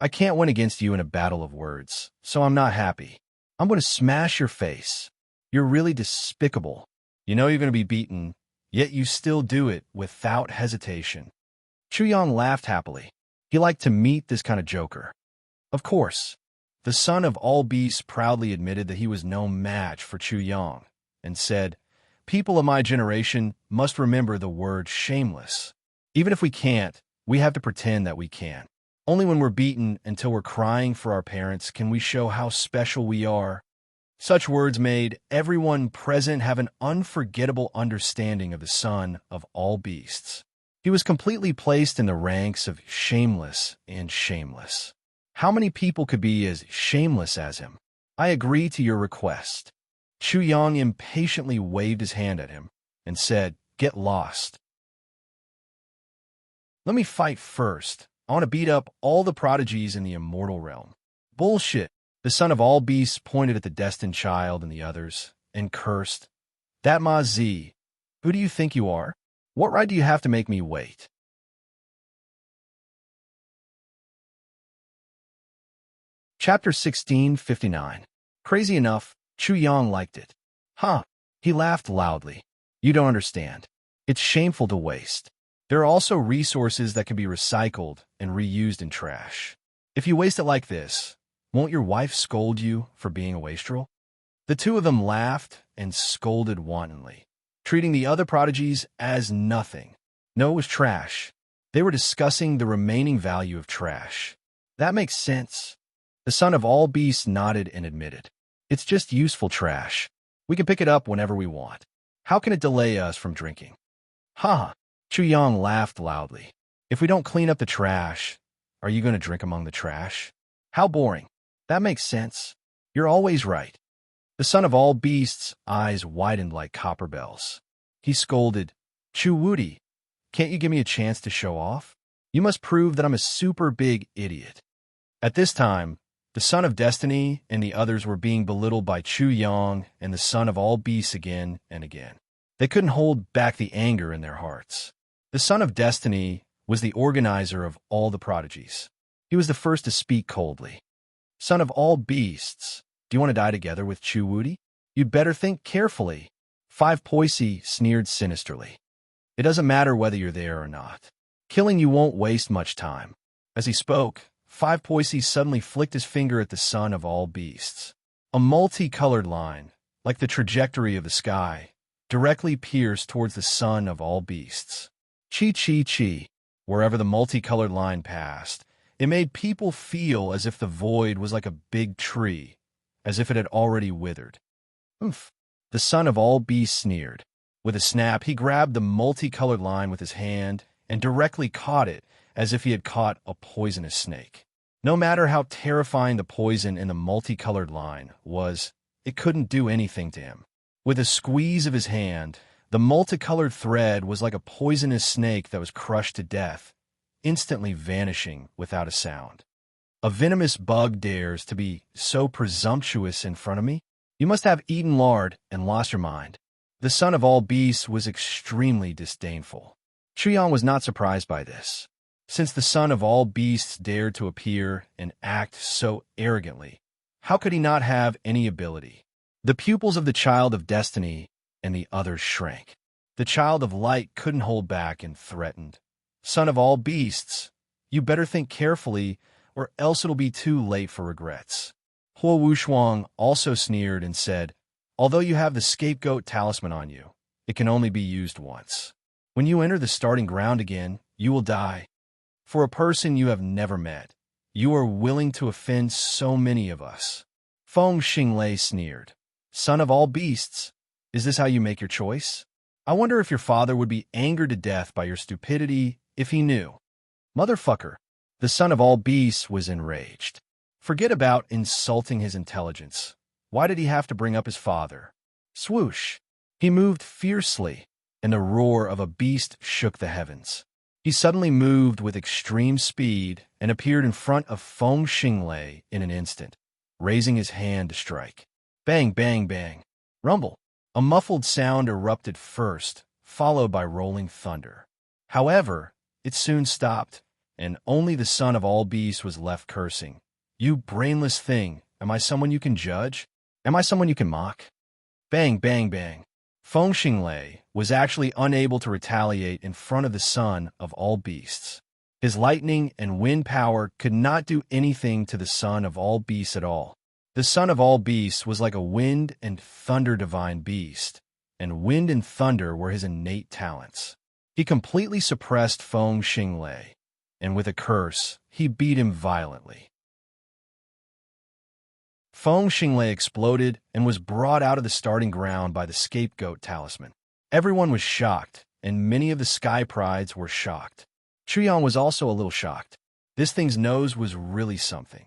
"I can't win against you in a battle of words, so I'm not happy. I'm going to smash your face. You're really despicable. You know you're going to be beaten, yet you still do it without hesitation." Chu Yang laughed happily. He liked to meet this kind of joker. Of course, the son of all beasts proudly admitted that he was no match for Chu Yang, and said, "People of my generation must remember the word shameless. Even if we can't, we have to pretend that we can. Only when we're beaten until we're crying for our parents can we show how special we are." Such words made everyone present have an unforgettable understanding of the son of all beasts. He was completely placed in the ranks of shameless and shameless. How many people could be as shameless as him? I agree to your request. Chu Yang impatiently waved his hand at him and said, "Get lost. Let me fight first. I want to beat up all the prodigies in the immortal realm." Bullshit. The son of all beasts pointed at the destined child and the others and cursed. "That Ma Zi, who do you think you are? What right do you have to make me wait?" Chapter 1659. Crazy enough, Chu Yang liked it. Huh. He laughed loudly. "You don't understand. It's shameful to waste. There are also resources that can be recycled and reused in trash. If you waste it like this, won't your wife scold you for being a wastrel?" The two of them laughed and scolded wantonly, treating the other prodigies as nothing. No, it was trash. They were discussing the remaining value of trash. That makes sense. The son of all beasts nodded and admitted, "It's just useful trash. We can pick it up whenever we want. How can it delay us from drinking?" "Ha!" Chu Yang laughed loudly. "If we don't clean up the trash, are you going to drink among the trash? How boring. That makes sense. You're always right." The son of all beasts' eyes widened like copper bells. He scolded, "Chu Wudi, can't you give me a chance to show off? You must prove that I'm a super big idiot." At this time, the son of destiny and the others were being belittled by Chu Yang and the son of all beasts again and again. They couldn't hold back the anger in their hearts. The son of destiny was the organizer of all the prodigies. He was the first to speak coldly. "Son of all beasts, do you want to die together with Chu Wudi? You'd better think carefully." Five Poissy sneered sinisterly. "It doesn't matter whether you're there or not. Killing you won't waste much time." As he spoke, Five Poissy suddenly flicked his finger at the son of all beasts. A multicolored line, like the trajectory of the sky, directly pierced towards the son of all beasts. Chi chi chi. Wherever the multicolored line passed, it made people feel as if the void was like a big tree, as if it had already withered. "Oomph." The son of all beasts sneered. With a snap, he grabbed the multicolored line with his hand and directly caught it as if he had caught a poisonous snake. No matter how terrifying the poison in the multicolored line was, it couldn't do anything to him. With a squeeze of his hand, the multicolored thread was like a poisonous snake that was crushed to death, instantly vanishing without a sound. "A venomous bug dares to be so presumptuous in front of me? You must have eaten lard and lost your mind." The son of all beasts was extremely disdainful. Chu Yang was not surprised by this. Since the son of all beasts dared to appear and act so arrogantly, how could he not have any ability? The pupils of the child of destiny and the others shrank. The child of light couldn't hold back and threatened, "Son of all beasts, you better think carefully or else it'll be too late for regrets." Huo Wushuang also sneered and said, "Although you have the scapegoat talisman on you, it can only be used once. When you enter the starting ground again, you will die. For a person you have never met, you are willing to offend so many of us." Feng Xinglei sneered, "Son of all beasts, is this how you make your choice? I wonder if your father would be angered to death by your stupidity if he knew." "Motherfucker." The son of all beasts was enraged. Forget about insulting his intelligence. Why did he have to bring up his father? Swoosh. He moved fiercely, and the roar of a beast shook the heavens. He suddenly moved with extreme speed and appeared in front of Feng Xinglei in an instant, raising his hand to strike. Bang, bang, bang. Rumble. A muffled sound erupted first, followed by rolling thunder. However, it soon stopped, and only the son of all beasts was left cursing. "You brainless thing, am I someone you can judge? Am I someone you can mock?" Bang, bang, bang. Feng Xinglei was actually unable to retaliate in front of the son of all beasts. His lightning and wind power could not do anything to the son of all beasts at all. The son of all beasts was like a wind and thunder divine beast, and wind and thunder were his innate talents. He completely suppressed Feng Xinglei, and with a curse, he beat him violently. Feng Xinglei exploded and was brought out of the starting ground by the scapegoat talisman. Everyone was shocked, and many of the sky prides were shocked. Chuyang was also a little shocked. This thing's nose was really something.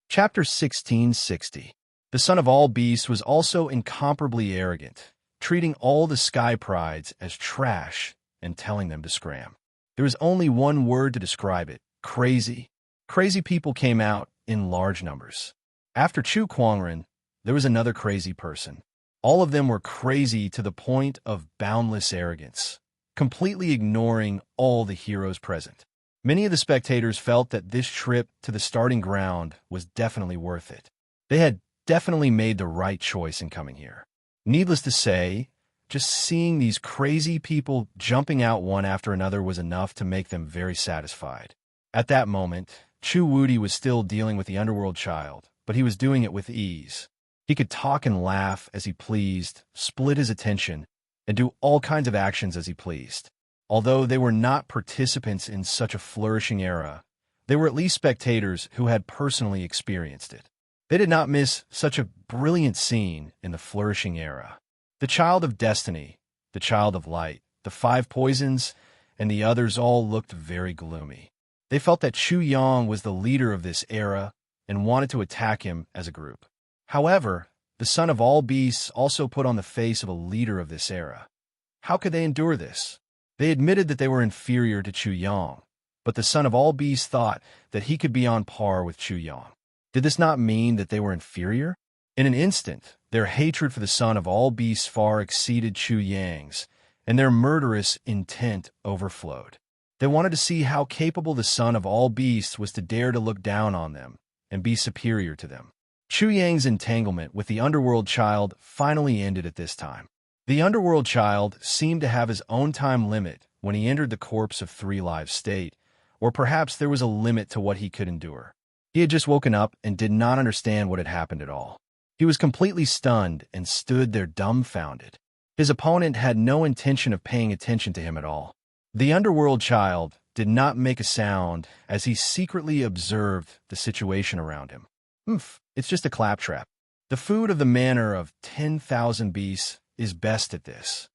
Chapter 1660. The son of all beasts was also incomparably arrogant, treating all the sky prides as trash and telling them to scram. There is only one word to describe it: crazy. Crazy people came out in large numbers. After Chu Kuangren, there was another crazy person. All of them were crazy to the point of boundless arrogance, completely ignoring all the heroes present. Many of the spectators felt that this trip to the starting ground was definitely worth it. They had definitely made the right choice in coming here. Needless to say, just seeing these crazy people jumping out one after another was enough to make them very satisfied. At that moment, Chu Wudi was still dealing with the underworld child, but he was doing it with ease. He could talk and laugh as he pleased, split his attention, and do all kinds of actions as he pleased. Although they were not participants in such a flourishing era, they were at least spectators who had personally experienced it. They did not miss such a brilliant scene in the flourishing era. The child of destiny, the child of light, the five poisons, and the others all looked very gloomy. They felt that Chu Yang was the leader of this era and wanted to attack him as a group. However, the son of all beasts also put on the face of a leader of this era. How could they endure this? They admitted that they were inferior to Chu Yang, but the son of all beasts thought that he could be on par with Chu Yang. Did this not mean that they were inferior? In an instant, their hatred for the son of all beasts far exceeded Chu Yang's, and their murderous intent overflowed. They wanted to see how capable the son of all beasts was to dare to look down on them and be superior to them. Chu Yang's entanglement with the underworld child finally ended at this time. The underworld child seemed to have his own time limit when he entered the corpse of three lives state, or perhaps there was a limit to what he could endure. He had just woken up and did not understand what had happened at all. He was completely stunned and stood there dumbfounded. His opponent had no intention of paying attention to him at all. The underworld child did not make a sound as he secretly observed the situation around him. It's just a claptrap. The food of the manner of 10,000 beasts is best at this.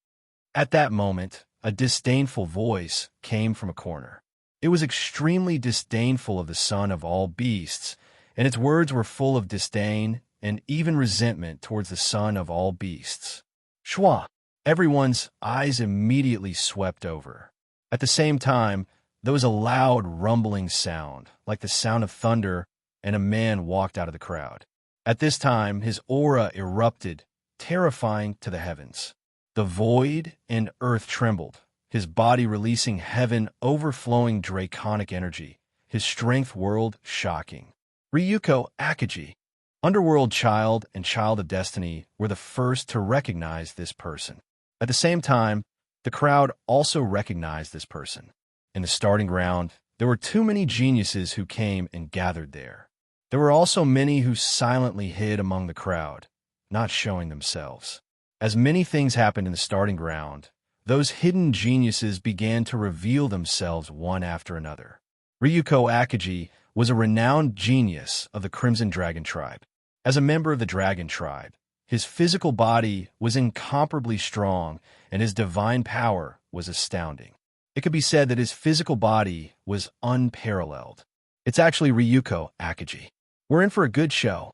At that moment, a disdainful voice came from a corner. It was extremely disdainful of the son of all beasts, and its words were full of disdain and even resentment towards the son of all beasts. Shua! Everyone's eyes immediately swept over. At the same time, there was a loud rumbling sound, like the sound of thunder, and a man walked out of the crowd. At this time, his aura erupted, terrifying to the heavens. The void and earth trembled, his body releasing heaven overflowing draconic energy, his strength world shocking. Ryuko Akagi, underworld child and child of destiny, were the first to recognize this person. At the same time, the crowd also recognized this person. In the starting round, there were too many geniuses who came and gathered there. There were also many who silently hid among the crowd, not showing themselves. As many things happened in the starting round, those hidden geniuses began to reveal themselves one after another. Ryuko Akagi was a renowned genius of the Crimson Dragon tribe. As a member of the Dragon tribe, his physical body was incomparably strong, and his divine power was astounding. It could be said that his physical body was unparalleled. It's actually Ryuko Akagi. We're in for a good show.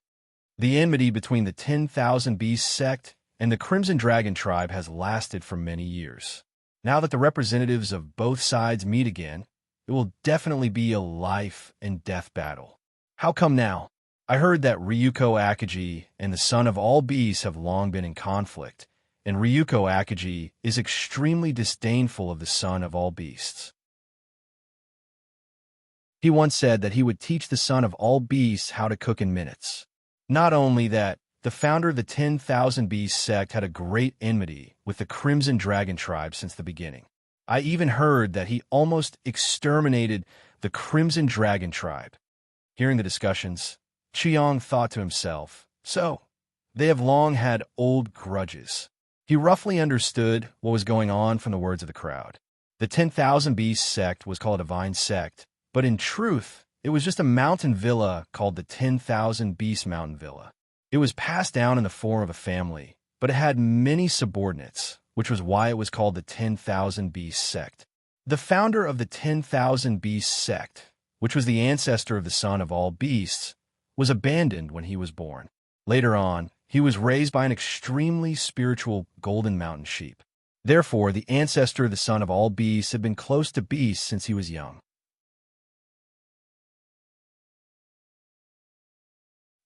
The enmity between the 10,000 Beast sect and the Crimson Dragon tribe has lasted for many years. Now that the representatives of both sides meet again, it will definitely be a life and death battle. How come now? I heard that Ryuko Akagi and the son of all beasts have long been in conflict, and Ryuko Akagi is extremely disdainful of the son of all beasts. He once said that he would teach the son of all beasts how to cook in minutes. Not only that, the founder of the 10,000 Beast sect had a great enmity with the Crimson Dragon tribe since the beginning. I even heard that he almost exterminated the Crimson Dragon tribe. Hearing the discussions, Chiang thought to himself, so, they have long had old grudges. He roughly understood what was going on from the words of the crowd. The 10,000 Beast sect was called a divine sect, but in truth, it was just a mountain villa called the 10,000 Beast Mountain Villa. It was passed down in the form of a family, but it had many subordinates, which was why it was called the 10,000 Beasts sect. The founder of the 10,000 Beasts sect, which was the ancestor of the son of all beasts, was abandoned when he was born. Later on, he was raised by an extremely spiritual golden mountain sheep. Therefore, the ancestor of the son of all beasts had been close to beasts since he was young.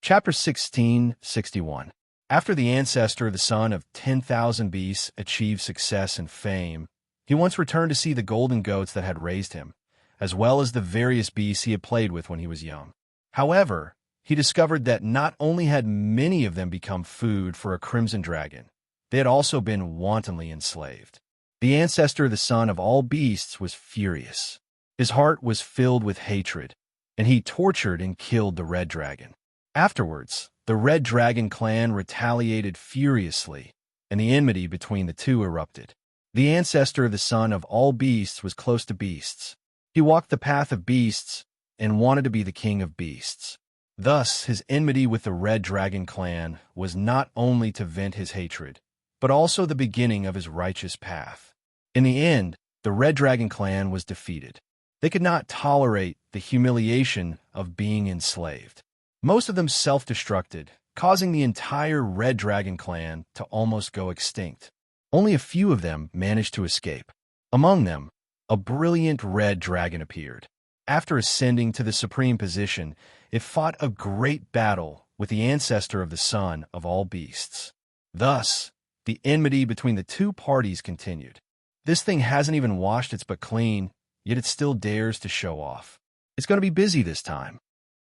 Chapter 1661. After the ancestor of the son of 10,000 beasts achieved success and fame, he once returned to see the golden goats that had raised him, as well as the various beasts he had played with when he was young. However, he discovered that not only had many of them become food for a crimson dragon, they had also been wantonly enslaved. The ancestor of the son of all beasts was furious. His heart was filled with hatred, and he tortured and killed the red dragon. Afterwards, the Red Dragon clan retaliated furiously, and the enmity between the two erupted. The ancestor of the son of all beasts was close to beasts. He walked the path of beasts and wanted to be the king of beasts. Thus, his enmity with the Red Dragon clan was not only to vent his hatred, but also the beginning of his righteous path. In the end, the Red Dragon clan was defeated. They could not tolerate the humiliation of being enslaved. Most of them self-destructed, causing the entire Red Dragon clan to almost go extinct. Only a few of them managed to escape. Among them, a brilliant red dragon appeared. After ascending to the supreme position, it fought a great battle with the ancestor of the son of all beasts. Thus, the enmity between the two parties continued. This thing hasn't even washed its butt clean, yet it still dares to show off. It's going to be busy this time.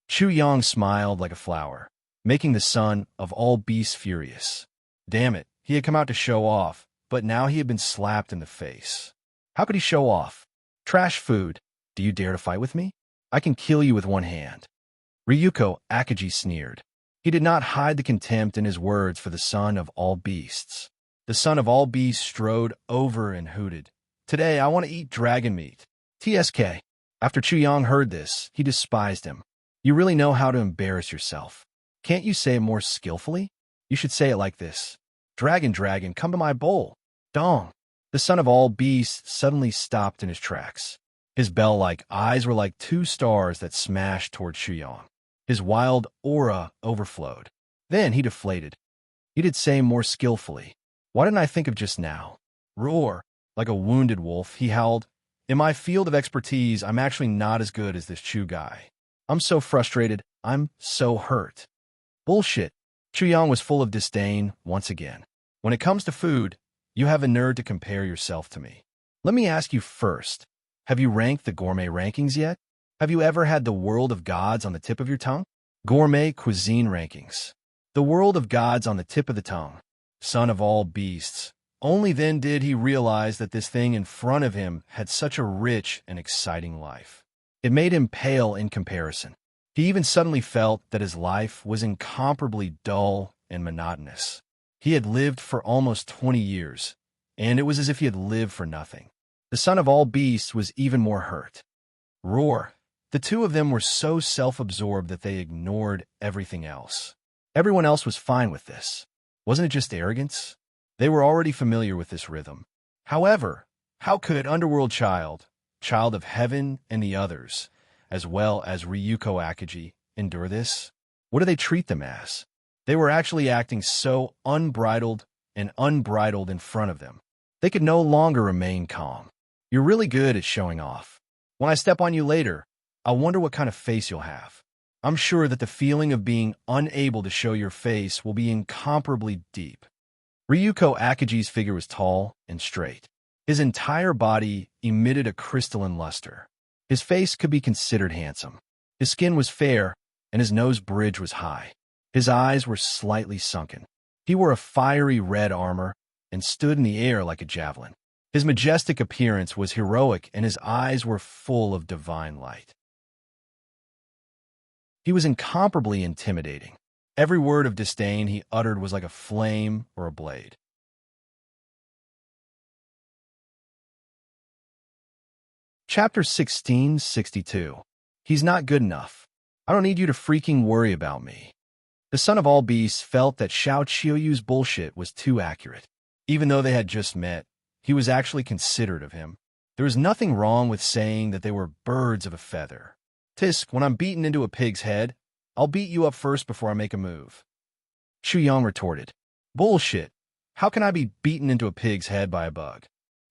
Chu Yang smiled like a flower, making the son of all beasts furious. Damn it, he had come out to show off, but now he had been slapped in the face. How could he show off? Trash food. Do you dare to fight with me? I can kill you with one hand. Ryuko Akagi sneered. He did not hide the contempt in his words for the son of all beasts. The son of all beasts strode over and hooted. Today I want to eat dragon meat. TSK. After Chu Yang heard this, he despised him. You really know how to embarrass yourself. Can't you say it more skillfully? You should say it like this. Dragon, dragon, come to my bowl. Dong. The son of all beasts suddenly stopped in his tracks. His bell-like eyes were like two stars that smashed toward Chu Yang. His wild aura overflowed. Then he deflated. He did say more skillfully. Why didn't I think of just now? Roar. Like a wounded wolf, he howled. In my field of expertise, I'm actually not as good as this Chu guy. I'm so frustrated. I'm so hurt. Bullshit. Chu Yang was full of disdain once again. When it comes to food, you have a nerve to compare yourself to me. Let me ask you first. Have you ranked the gourmet rankings yet? Have you ever had the world of gods on the tip of your tongue? Gourmet cuisine rankings. The world of gods on the tip of the tongue. Son of all beasts. Only then did he realize that this thing in front of him had such a rich and exciting life. It made him pale in comparison. He even suddenly felt that his life was incomparably dull and monotonous. He had lived for almost 20 years, and it was as if he had lived for nothing. The son of all beasts was even more hurt. Roar. The two of them were so self-absorbed that they ignored everything else. Everyone else was fine with this. Wasn't it just arrogance? They were already familiar with this rhythm. However, how could Underworld Child of Heaven and the others, as well as Ryuko Akagi, endure this? What do they treat them as? They were actually acting so unbridled and unbridled in front of them. They could no longer remain calm. You're really good at showing off. When I step on you later, I wonder what kind of face you'll have. I'm sure that the feeling of being unable to show your face will be incomparably deep. Ryuko Akagi's figure was tall and straight. His entire body emitted a crystalline luster. His face could be considered handsome. His skin was fair, and his nose bridge was high. His eyes were slightly sunken. He wore a fiery red armor and stood in the air like a javelin. His majestic appearance was heroic, and his eyes were full of divine light. He was incomparably intimidating. Every word of disdain he uttered was like a flame or a blade. Chapter 1662. He's not good enough. I don't need you to freaking worry about me. The son of all beasts felt that Xiao Qiuyu's bullshit was too accurate. Even though they had just met, he was actually considerate of him. There was nothing wrong with saying that they were birds of a feather. Tisk, when I'm beaten into a pig's head, I'll beat you up first before I make a move. Chu Yang retorted, Bullshit. How can I be beaten into a pig's head by a bug?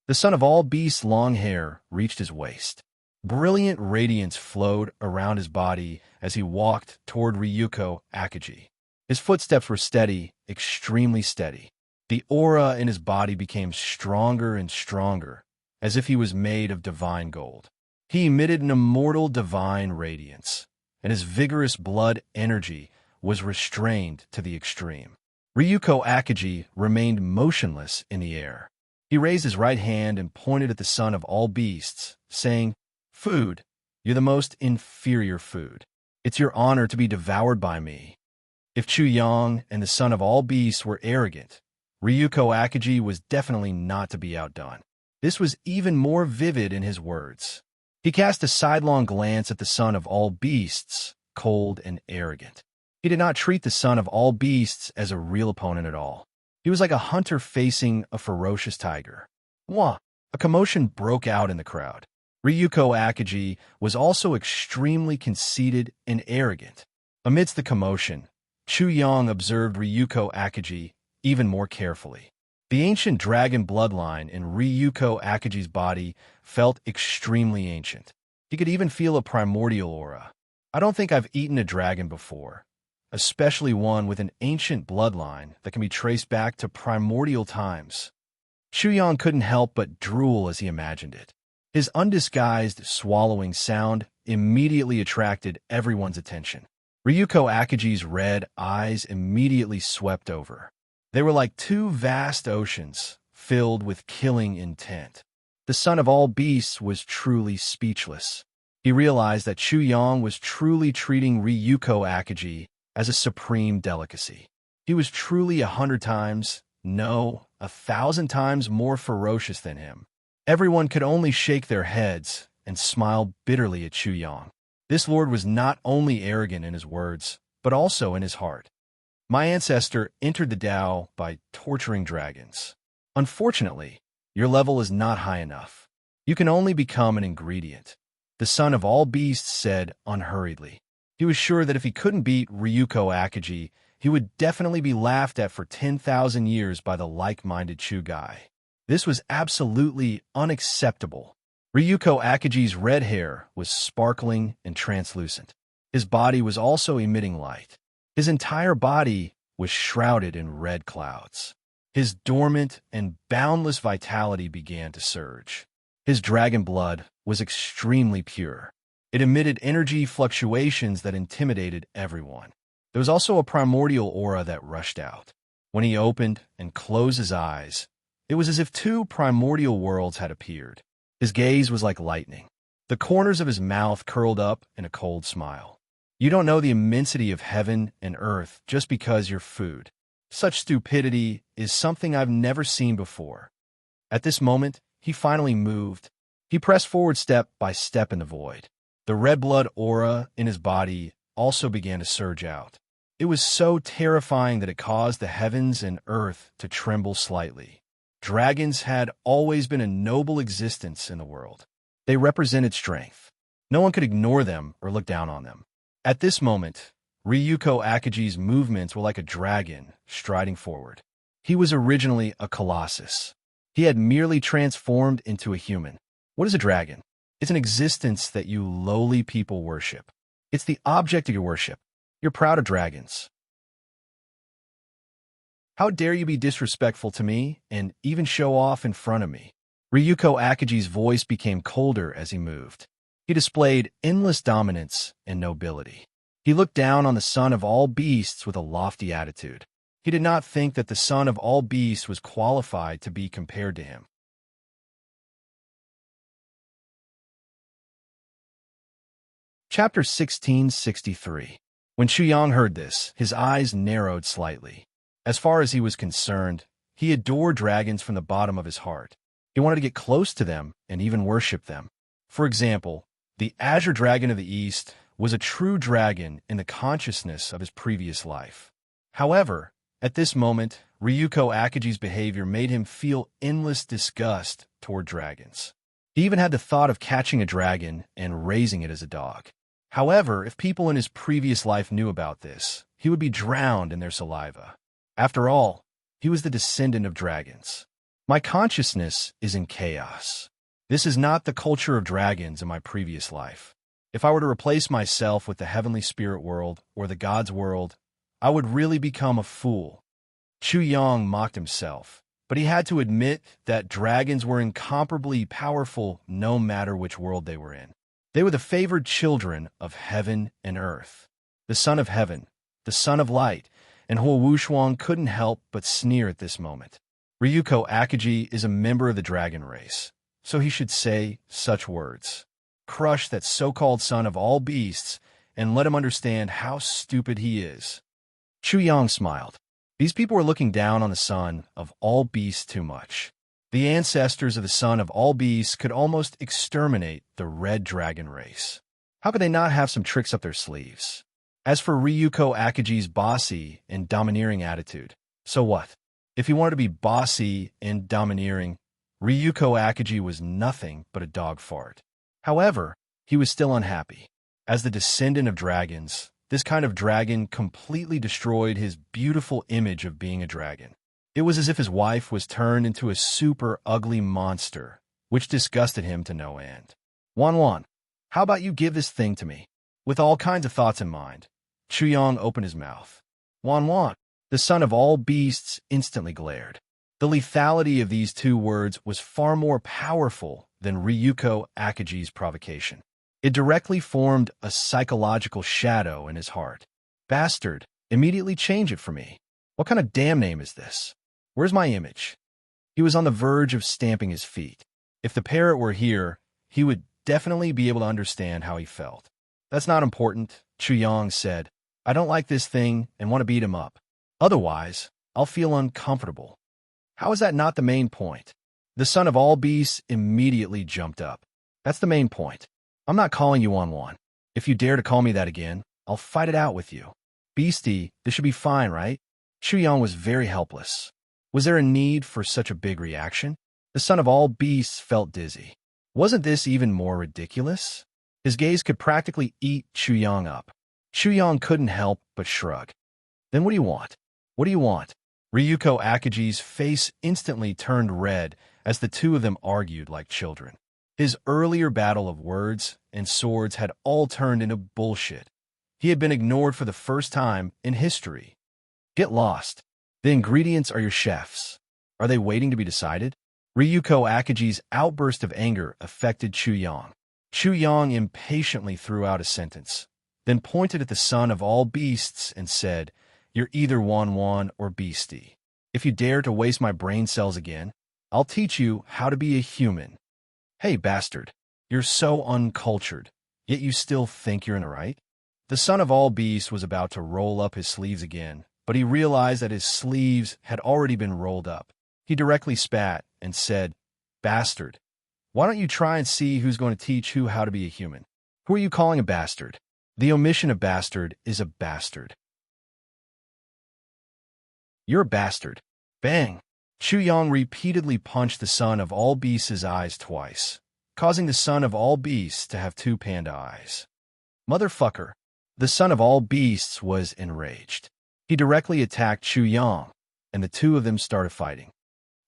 The son of all beasts' long hair reached his waist. Brilliant radiance flowed around his body as he walked toward Ryuko Akagi. His footsteps were steady, extremely steady. The aura in his body became stronger and stronger, as if he was made of divine gold. He emitted an immortal divine radiance, and his vigorous blood energy was restrained to the extreme. Ryuko Akagi remained motionless in the air. He raised his right hand and pointed at the son of all beasts, saying, Food, you're the most inferior food. It's your honor to be devoured by me. If Chu Yang and the son of all beasts were arrogant, Ryuko Akagi was definitely not to be outdone. This was even more vivid in his words. He cast a sidelong glance at the son of all beasts, cold and arrogant. He did not treat the son of all beasts as a real opponent at all. He was like a hunter facing a ferocious tiger. Wah! A commotion broke out in the crowd. Ryuko Akagi was also extremely conceited and arrogant. Amidst the commotion, Chu Yang observed Ryuko Akagi even more carefully. The ancient dragon bloodline in Ryuko Akagi's body felt extremely ancient. He could even feel a primordial aura. I don't think I've eaten a dragon before, especially one with an ancient bloodline that can be traced back to primordial times. Chu Yang couldn't help but drool as he imagined it. His undisguised swallowing sound immediately attracted everyone's attention. Ryuko Akagi's red eyes immediately swept over. They were like two vast oceans, filled with killing intent. The son of all beasts was truly speechless. He realized that Chu Yang was truly treating Ryuko Akagi as a supreme delicacy. He was truly 100 times, no, 1,000 times more ferocious than him. Everyone could only shake their heads and smile bitterly at Chu Yang. This lord was not only arrogant in his words, but also in his heart. My ancestor entered the Tao by torturing dragons. Unfortunately, your level is not high enough. You can only become an ingredient. The son of all beasts said unhurriedly. He was sure that if he couldn't beat Ryuko Akagi, he would definitely be laughed at for 10,000 years by the like-minded Chu guy. This was absolutely unacceptable. Ryuko Akagi's red hair was sparkling and translucent. His body was also emitting light. His entire body was shrouded in red clouds. His dormant and boundless vitality began to surge. His dragon blood was extremely pure. It emitted energy fluctuations that intimidated everyone. There was also a primordial aura that rushed out. When he opened and closed his eyes, it was as if two primordial worlds had appeared. His gaze was like lightning. The corners of his mouth curled up in a cold smile. You don't know the immensity of heaven and earth just because you're food. Such stupidity is something I've never seen before. At this moment, he finally moved. He pressed forward step by step in the void. The red blood aura in his body also began to surge out. It was so terrifying that it caused the heavens and earth to tremble slightly. Dragons had always been a noble existence in the world. They represented strength. No one could ignore them or look down on them. At this moment, Ryuko Akagi's movements were like a dragon striding forward. He was originally a colossus. He had merely transformed into a human. What is a dragon? It's an existence that you lowly people worship. It's the object of your worship. You're proud of dragons. How dare you be disrespectful to me and even show off in front of me? Ryuko Akagi's voice became colder as he moved. He displayed endless dominance and nobility. He looked down on the son of all beasts with a lofty attitude. He did not think that the son of all beasts was qualified to be compared to him. Chapter 1663. When Chu Yang heard this, his eyes narrowed slightly. As far as he was concerned, he adored dragons from the bottom of his heart. He wanted to get close to them and even worship them. For example, the Azure Dragon of the East was a true dragon in the consciousness of his previous life. However, at this moment, Ryuko Akaji's behavior made him feel endless disgust toward dragons. He even had the thought of catching a dragon and raising it as a dog. However, if people in his previous life knew about this, he would be drowned in their saliva. After all, he was the descendant of dragons. My consciousness is in chaos. This is not the culture of dragons in my previous life. If I were to replace myself with the heavenly spirit world or the gods world, I would really become a fool. Chu Yang mocked himself, but he had to admit that dragons were incomparably powerful no matter which world they were in. They were the favored children of heaven and earth. The son of heaven, the son of light, and Huo Wushuang couldn't help but sneer at this moment. Ryuko Akaji is a member of the dragon race, so he should say such words. Crush that so-called son of all beasts and let him understand how stupid he is. Chu Yang smiled. These people were looking down on the son of all beasts too much. The ancestors of the son of all beasts could almost exterminate the red dragon race. How could they not have some tricks up their sleeves? As for Ryuko Akaji's bossy and domineering attitude, so what? If he wanted to be bossy and domineering, Ryuko Akaji was nothing but a dog fart. However, he was still unhappy. As the descendant of dragons, this kind of dragon completely destroyed his beautiful image of being a dragon. It was as if his wife was turned into a super ugly monster, which disgusted him to no end. Wan, how about you give this thing to me? With all kinds of thoughts in mind, Chu Yang opened his mouth. Wan, the son of all beasts, instantly glared. The lethality of these two words was far more powerful than Ryuko Akaji's provocation. It directly formed a psychological shadow in his heart. Bastard, immediately change it for me. What kind of damn name is this? Where's my image? He was on the verge of stamping his feet. If the parrot were here, he would definitely be able to understand how he felt. That's not important, Chu Yang said. I don't like this thing and want to beat him up. Otherwise, I'll feel uncomfortable. How is that not the main point? The son of all beasts immediately jumped up. That's the main point. I'm not calling you on one. If you dare to call me that again, I'll fight it out with you. Beastie, this should be fine, right? Chu Yang was very helpless. Was there a need for such a big reaction? The son of all beasts felt dizzy. Wasn't this even more ridiculous? His gaze could practically eat Chu Yang up. Chu Yang couldn't help but shrug. Then what do you want? What do you want? Ryuko Akaji's face instantly turned red as the two of them argued like children. His earlier battle of words and swords had all turned into bullshit. He had been ignored for the first time in history. Get lost. The ingredients are your chefs. Are they waiting to be decided? Ryuko Akaji's outburst of anger affected Chu Yang. Chu Yang impatiently threw out a sentence, then pointed at the son of all beasts and said, You're either Wan or Beastie. If you dare to waste my brain cells again, I'll teach you how to be a human. Hey, bastard, you're so uncultured, yet you still think you're in the right? The son of all beasts was about to roll up his sleeves again, but he realized that his sleeves had already been rolled up. He directly spat and said, Bastard, why don't you try and see who's going to teach who how to be a human? Who are you calling a bastard? The omission of bastard is a bastard. You're a bastard. Bang! Chu Yang repeatedly punched the son of all beasts' eyes twice, causing the son of all beasts to have two panda eyes. Motherfucker! The son of all beasts was enraged. He directly attacked Chu Yang, and the two of them started fighting.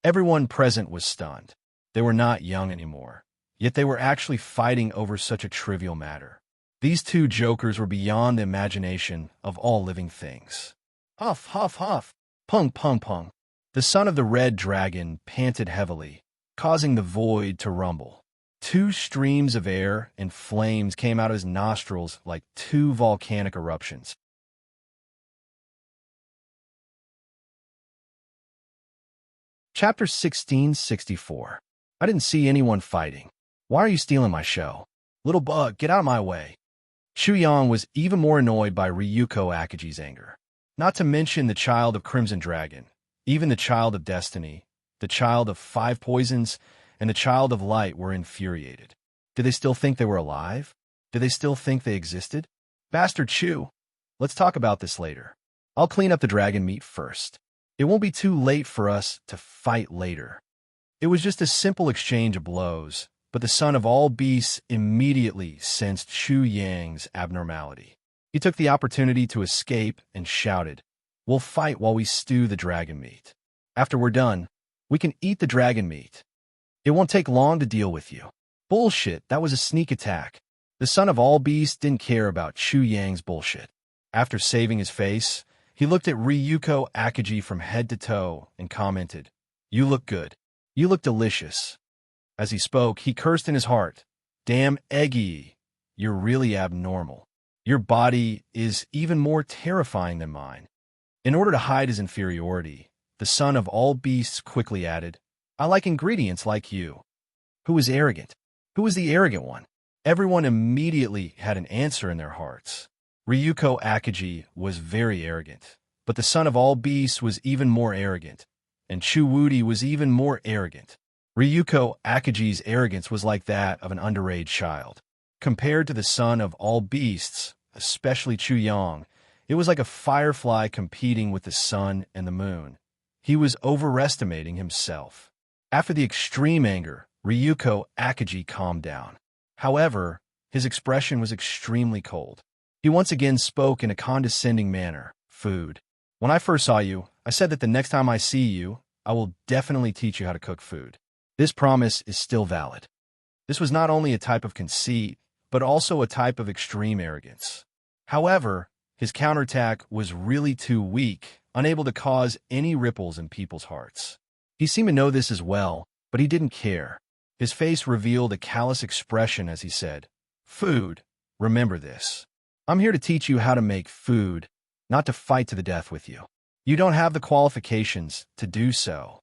Everyone present was stunned. They were not young anymore, yet they were actually fighting over such a trivial matter. These two jokers were beyond the imagination of all living things. Huff, huff, huff! Pung, pung, pung! The son of the red dragon panted heavily, causing the void to rumble. Two streams of air and flames came out of his nostrils like two volcanic eruptions. Chapter 1664. I didn't see anyone fighting. Why are you stealing my show? Little bug, get out of my way. Chu Yang was even more annoyed by Ryuko Akaji's anger. Not to mention the child of Crimson Dragon, even the child of Destiny, the child of Five Poisons, and the child of Light were infuriated. Did they still think they were alive? Did they still think they existed? Bastard Chu! Let's talk about this later. I'll clean up the dragon meat first. It won't be too late for us to fight later." It was just a simple exchange of blows, but the son of all beasts immediately sensed Chu Yang's abnormality. He took the opportunity to escape and shouted, "We'll fight while we stew the dragon meat. After we're done, we can eat the dragon meat. It won't take long to deal with you." Bullshit, that was a sneak attack. The son of all beasts didn't care about Chu Yang's bullshit. After saving his face, he looked at Ryuko Akagi from head to toe and commented, "You look good. You look delicious." As he spoke, he cursed in his heart, "Damn Eggy, you're really abnormal. Your body is even more terrifying than mine." In order to hide his inferiority, the son of all beasts quickly added, "I like ingredients like you." Who is arrogant? Who is the arrogant one? Everyone immediately had an answer in their hearts. Ryuko Akagi was very arrogant, but the son of all beasts was even more arrogant, and Chu Wudi was even more arrogant. Ryuko Akagi's arrogance was like that of an underage child. Compared to the son of all beasts, especially Chu Yang, it was like a firefly competing with the sun and the moon. He was overestimating himself. After the extreme anger, Ryuko Akagi calmed down. However, his expression was extremely cold. He once again spoke in a condescending manner. "Food. When I first saw you, I said that the next time I see you, I will definitely teach you how to cook food. This promise is still valid." This was not only a type of conceit, but also a type of extreme arrogance. However, his counterattack was really too weak, unable to cause any ripples in people's hearts. He seemed to know this as well, but he didn't care. His face revealed a callous expression as he said, "Food, remember this. I'm here to teach you how to make food, not to fight to the death with you. You don't have the qualifications to do so."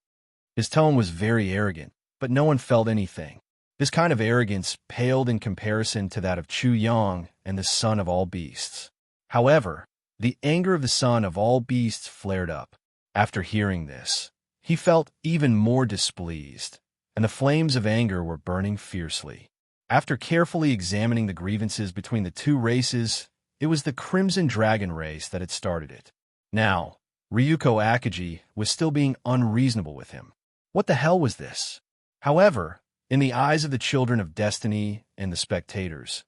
His tone was very arrogant, but no one felt anything. This kind of arrogance paled in comparison to that of Chu Yang and the son of all beasts. However, the anger of the son of all beasts flared up. After hearing this, he felt even more displeased, and the flames of anger were burning fiercely. After carefully examining the grievances between the two races, it was the Crimson Dragon race that had started it. Now, Ryuko Akagi was still being unreasonable with him. What the hell was this? However, in the eyes of the children of destiny and the spectators,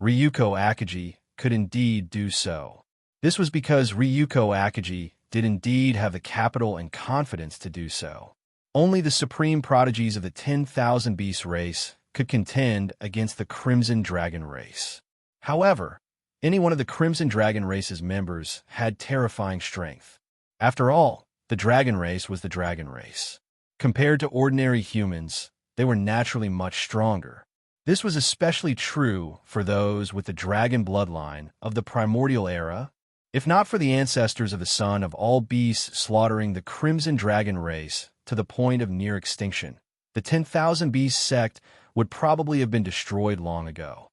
Ryuko Akagi could indeed do so. This was because Ryuko Akagi did indeed have the capital and confidence to do so. Only the supreme prodigies of the 10,000 Beast race could contend against the Crimson Dragon race. However, any one of the Crimson Dragon race's members had terrifying strength. After all, the Dragon race was the Dragon race. Compared to ordinary humans, they were naturally much stronger. This was especially true for those with the dragon bloodline of the primordial era. If not for the ancestors of the son of all beasts slaughtering the Crimson Dragon race to the point of near extinction, the 10,000 Beast sect would probably have been destroyed long ago.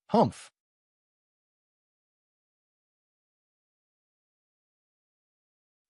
Humph.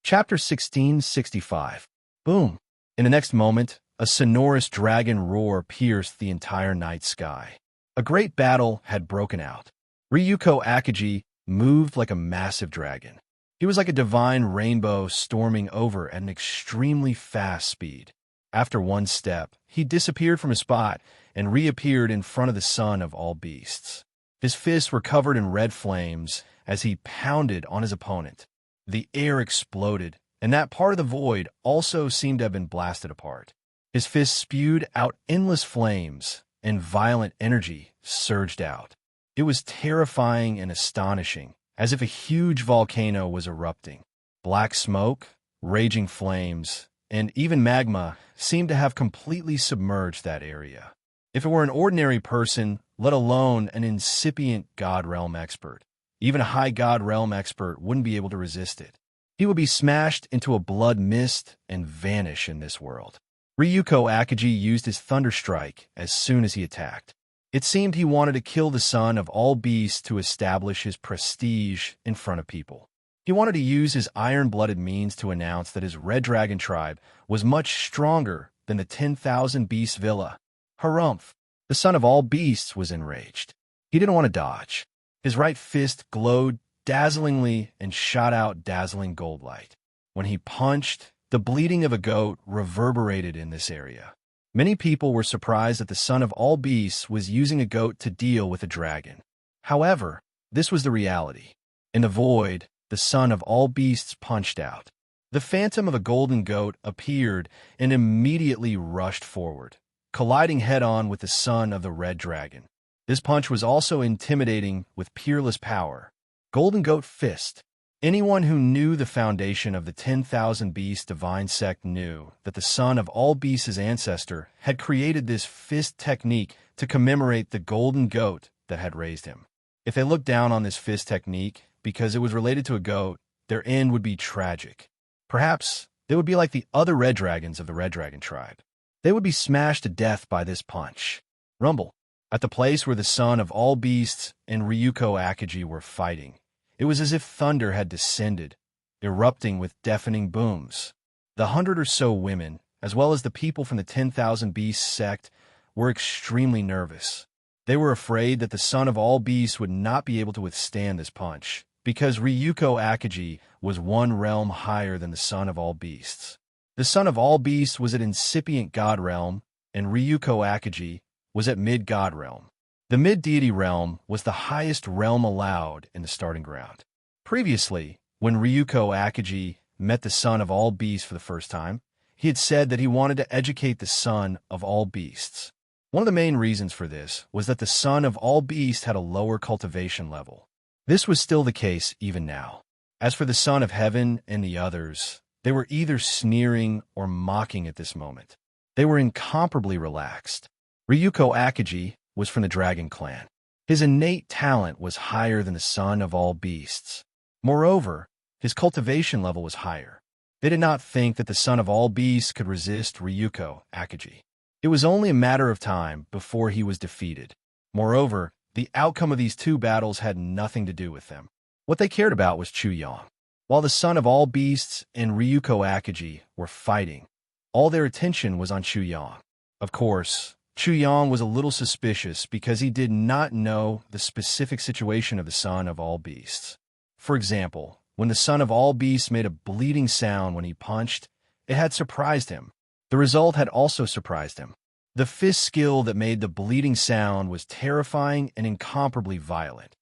Chapter 1665. Boom. In the next moment, a sonorous dragon roar pierced the entire night sky. A great battle had broken out. Ryuko Akagi moved like a massive dragon. He was like a divine rainbow storming over at an extremely fast speed. After one step, he disappeared from his spot and reappeared in front of the son of all beasts. His fists were covered in red flames as he pounded on his opponent. The air exploded, and that part of the void also seemed to have been blasted apart. His fists spewed out endless flames, and violent energy surged out. It was terrifying and astonishing, as if a huge volcano was erupting. Black smoke, raging flames, and even magma seemed to have completely submerged that area. If it were an ordinary person, let alone an incipient God Realm expert, even a high God Realm expert wouldn't be able to resist it. He would be smashed into a blood mist and vanish in this world. Ryuko Akagi used his Thunder Strike as soon as he attacked. It seemed he wanted to kill the son of all beasts to establish his prestige in front of people. He wanted to use his iron-blooded means to announce that his Red Dragon tribe was much stronger than the 10,000 Beast Villa. Harumph! The son of all beasts was enraged. He didn't want to dodge. His right fist glowed dazzlingly and shot out dazzling gold light. When he punched, the bleating of a goat reverberated in this area. Many people were surprised that the son of all beasts was using a goat to deal with a dragon. However, this was the reality. In the void, the son of all beasts punched out. The phantom of a golden goat appeared and immediately rushed forward, colliding head-on with the son of the red dragon. This punch was also intimidating with peerless power. Golden Goat Fist. Anyone who knew the foundation of the 10,000 Beasts divine sect knew that the son of all beasts' ancestor had created this fist technique to commemorate the golden goat that had raised him. If they looked down on this fist technique because it was related to a goat, their end would be tragic. Perhaps they would be like the other red dragons of the red dragon tribe. They would be smashed to death by this punch. Rumble. At the place where the son of all beasts and Ryuko Akagi were fighting, it was as if thunder had descended, erupting with deafening booms. The 100 or so women, as well as the people from the 10,000 Beasts sect, were extremely nervous. They were afraid that the son of all beasts would not be able to withstand this punch, because Ryuko Akagi was one realm higher than the son of all beasts. The son of all beasts was at incipient god realm, and Ryuko Akagi was at mid-god realm. The mid-deity realm was the highest realm allowed in the starting ground. Previously, when Ryuko Akagi met the son of all beasts for the first time, he had said that he wanted to educate the son of all beasts. One of the main reasons for this was that the son of all beasts had a lower cultivation level. This was still the case even now. As for the son of heaven and the others, they were either sneering or mocking at this moment. They were incomparably relaxed. Ryuko Akagi was from the Dragon Clan. His innate talent was higher than the son of all beasts. Moreover, his cultivation level was higher. They did not think that the son of all beasts could resist Ryuko Akagi. It was only a matter of time before he was defeated. Moreover, the outcome of these two battles had nothing to do with them. What they cared about was Chu Yang. While the son of all beasts and Ryuko Akagi were fighting, all their attention was on Chu Yang. Of course, Chu Yang was a little suspicious because he did not know the specific situation of the son of all beasts. For example, when the son of all beasts made a bleeding sound when he punched, it had surprised him. The result had also surprised him. The fist skill that made the bleeding sound was terrifying and incomparably violent.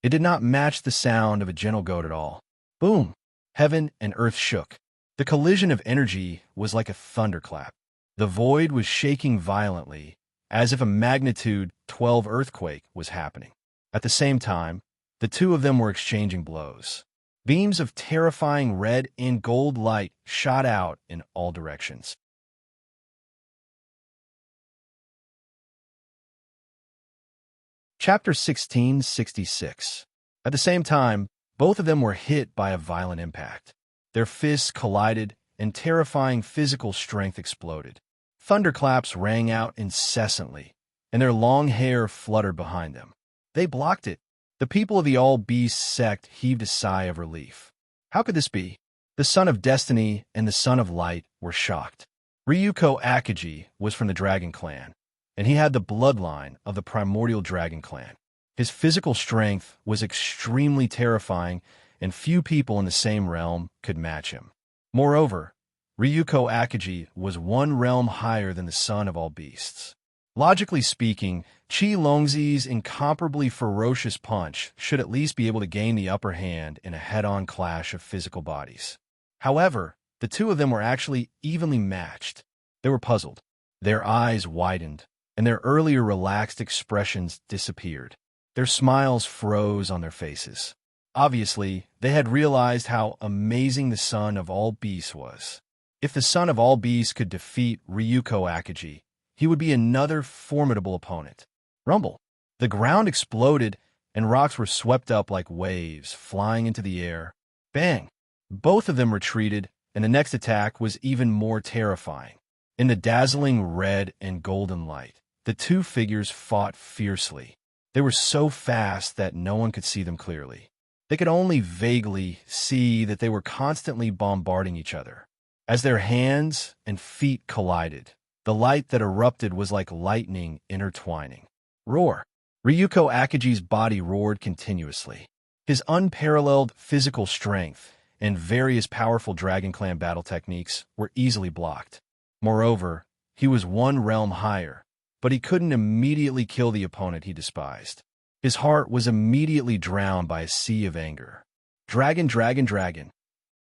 It did not match the sound of a gentle goat at all. Boom! Heaven and earth shook. The collision of energy was like a thunderclap. The void was shaking violently, as if a magnitude 12 earthquake was happening. At the same time, the two of them were exchanging blows. Beams of terrifying red and gold light shot out in all directions. Chapter 1666. At the same time, both of them were hit by a violent impact. Their fists collided, and terrifying physical strength exploded. Thunderclaps rang out incessantly, and their long hair fluttered behind them. They blocked it. The people of the All-Beast sect heaved a sigh of relief. How could this be? The son of Destiny and the son of Light were shocked. Ryuko Akagi was from the Dragon Clan, and he had the bloodline of the primordial Dragon Clan. His physical strength was extremely terrifying, and few people in the same realm could match him. Moreover, Ryuko Akagi was one realm higher than the son of all beasts. Logically speaking, Qi Longzi's incomparably ferocious punch should at least be able to gain the upper hand in a head-on clash of physical bodies. However, the two of them were actually evenly matched. They were puzzled. Their eyes widened, and their earlier relaxed expressions disappeared. Their smiles froze on their faces. Obviously, they had realized how amazing the son of all beasts was. If the son of all beasts could defeat Ryuko Akagi, he would be another formidable opponent. Rumble. The ground exploded, and rocks were swept up like waves, flying into the air. Bang! Both of them retreated, and the next attack was even more terrifying. In the dazzling red and golden light, the two figures fought fiercely. They were so fast that no one could see them clearly. They could only vaguely see that they were constantly bombarding each other. As their hands and feet collided, the light that erupted was like lightning intertwining. Roar! Ryuko Akagi's body roared continuously. His unparalleled physical strength and various powerful Dragon Clan battle techniques were easily blocked. Moreover, he was one realm higher, but he couldn't immediately kill the opponent he despised. His heart was immediately drowned by a sea of anger. Dragon, dragon, dragon.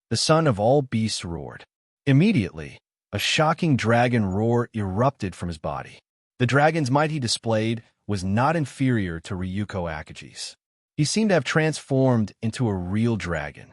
The son of all beasts roared. Immediately, a shocking dragon roar erupted from his body. The dragon's might he displayed was not inferior to Ryuko Akagi's. He seemed to have transformed into a real dragon.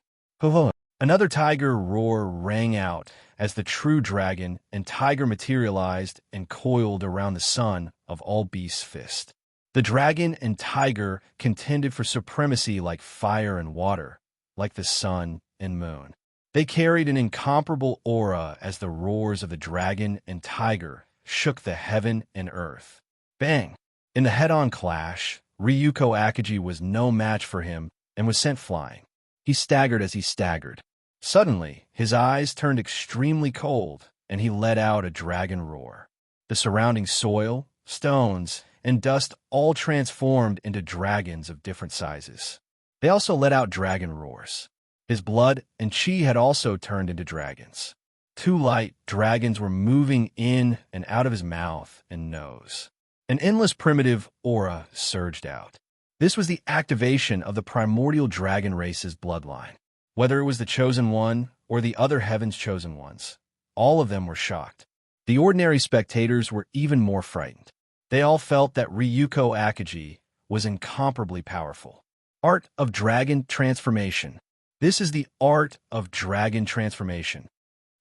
Another tiger roar rang out as the true dragon and tiger materialized and coiled around the son of all beasts' fist. The dragon and tiger contended for supremacy like fire and water, like the sun and moon. They carried an incomparable aura as the roars of the dragon and tiger shook the heaven and earth. Bang! In the head-on clash, Ryuko Akagi was no match for him and was sent flying. He staggered as he staggered. Suddenly, his eyes turned extremely cold, and he let out a dragon roar. The surrounding soil, stones, and dust all transformed into dragons of different sizes. They also let out dragon roars. His blood and chi had also turned into dragons. Two light dragons were moving in and out of his mouth and nose. An endless primitive aura surged out. This was the activation of the primordial dragon race's bloodline. Whether it was the Chosen One or the other Heaven's Chosen Ones, all of them were shocked. The ordinary spectators were even more frightened. They all felt that Ryuko Akagi was incomparably powerful. Art of Dragon Transformation. This is the art of dragon transformation.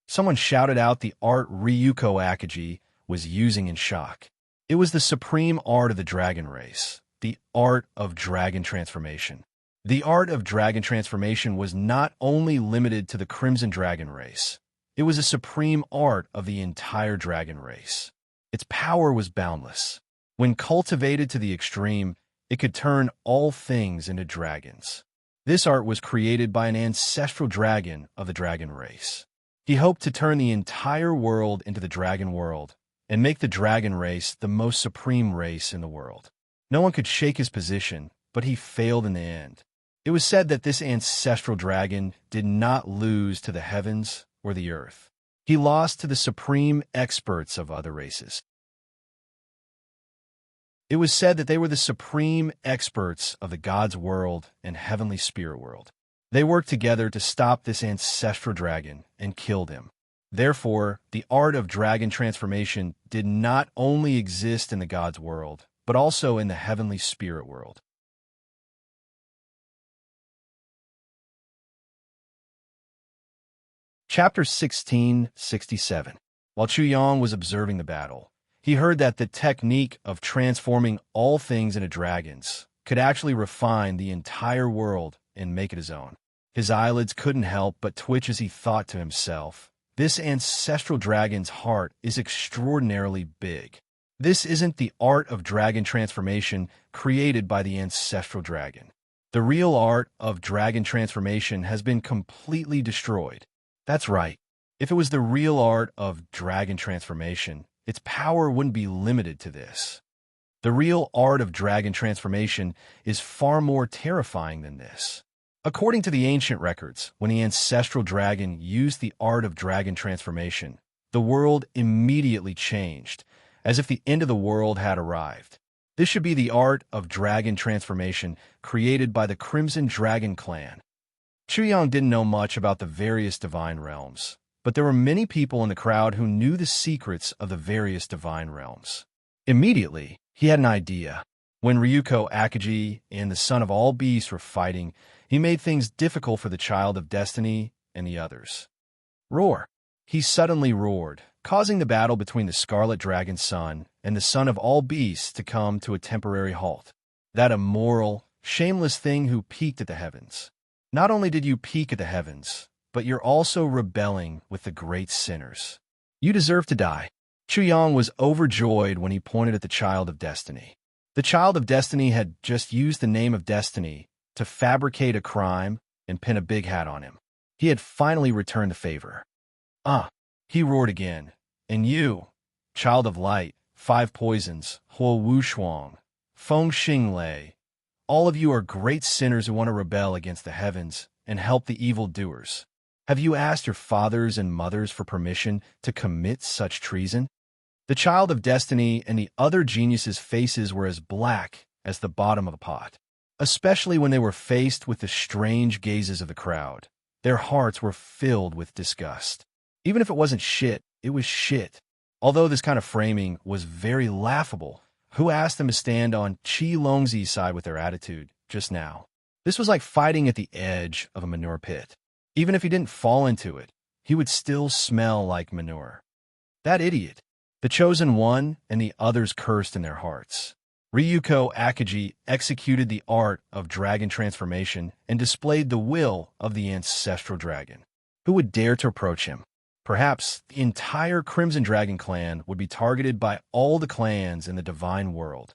Someone shouted out the art Ryuko Akagi was using in shock. It was the supreme art of the dragon race, the art of dragon transformation. The art of dragon transformation was not only limited to the Crimson Dragon race, it was a supreme art of the entire dragon race. Its power was boundless. When cultivated to the extreme, it could turn all things into dragons. This art was created by an ancestral dragon of the dragon race. He hoped to turn the entire world into the dragon world and make the dragon race the most supreme race in the world. No one could shake his position, but he failed in the end. It was said that this ancestral dragon did not lose to the heavens or the earth. He lost to the supreme experts of other races. It was said that they were the supreme experts of the God's world and heavenly spirit world. They worked together to stop this ancestral dragon and killed him. Therefore, the art of dragon transformation did not only exist in the God's world, but also in the heavenly spirit world. Chapter 1667. While Chu Yang was observing the battle, he heard that the technique of transforming all things into dragons could actually refine the entire world and make it his own. His eyelids couldn't help but twitch as he thought to himself, this ancestral dragon's heart is extraordinarily big. This isn't the art of dragon transformation created by the ancestral dragon. The real art of dragon transformation has been completely destroyed. That's right. If it was the real art of dragon transformation, its power wouldn't be limited to this. The real art of dragon transformation is far more terrifying than this. According to the ancient records, when the ancestral dragon used the art of dragon transformation, the world immediately changed, as if the end of the world had arrived. This should be the art of dragon transformation created by the Crimson Dragon Clan. Chu Yang didn't know much about the various divine realms, but there were many people in the crowd who knew the secrets of the various divine realms. Immediately, he had an idea. When Ryuko Akagi and the son of all beasts were fighting, he made things difficult for the child of destiny and the others. Roar! He suddenly roared, causing the battle between the Scarlet Dragon's son and the son of all beasts to come to a temporary halt. That immoral, shameless thing who peeked at the heavens. Not only did you peek at the heavens, but you're also rebelling with the great sinners. You deserve to die. Chu Yang was overjoyed when he pointed at the child of destiny. The child of destiny had just used the name of destiny to fabricate a crime and pin a big hat on him. He had finally returned the favor. He roared again. And you, child of light, 5 poisons, Huo Wu Shuang, Feng Xinglei, all of you are great sinners who want to rebel against the heavens and help the evildoers. Have you asked your fathers and mothers for permission to commit such treason? The child of destiny and the other geniuses' faces were as black as the bottom of a pot, especially when they were faced with the strange gazes of the crowd. Their hearts were filled with disgust. Even if it wasn't shit, it was shit. Although this kind of framing was very laughable, who asked them to stand on Qi Longzi's side with their attitude just now? This was like fighting at the edge of a manure pit. Even if he didn't fall into it, he would still smell like manure. That idiot. The chosen one and the others cursed in their hearts. Ryuko Akagi executed the art of dragon transformation and displayed the will of the ancestral dragon. Who would dare to approach him? Perhaps the entire Crimson Dragon clan would be targeted by all the clans in the divine world.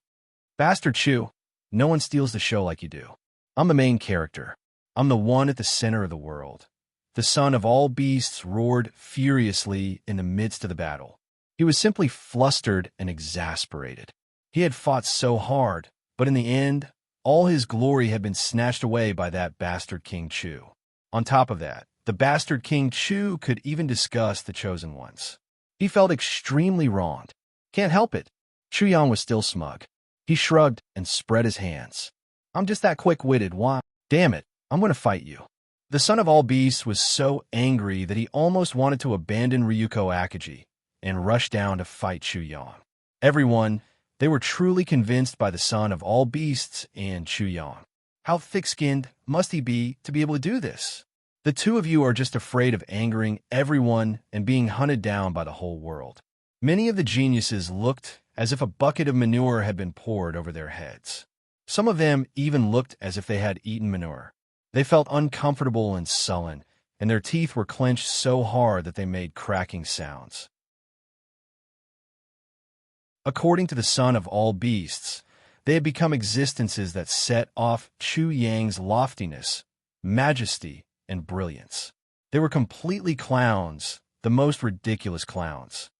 Bastard Chu, no one steals the show like you do. I'm the main character. I'm the one at the center of the world. The son of all beasts roared furiously in the midst of the battle. He was simply flustered and exasperated. He had fought so hard, but in the end, all his glory had been snatched away by that bastard King Chu. On top of that, the bastard King Chu could even discuss the chosen ones. He felt extremely wronged. Can't help it. Chu Yang was still smug. He shrugged and spread his hands. I'm just that quick-witted. Why? Damn it, I'm going to fight you. The son of all beasts was so angry that he almost wanted to abandon Ryuko Akagi and rush down to fight Chu Yang. Everyone, they were truly convinced by the son of all beasts and Chu Yang. How thick-skinned must he be to be able to do this? The two of you are just afraid of angering everyone and being hunted down by the whole world. Many of the geniuses looked as if a bucket of manure had been poured over their heads. Some of them even looked as if they had eaten manure. They felt uncomfortable and sullen, and their teeth were clenched so hard that they made cracking sounds. According to the son of all beasts, they had become existences that set off Chu Yang's loftiness, majesty, and brilliance. They were completely clowns, the most ridiculous clowns.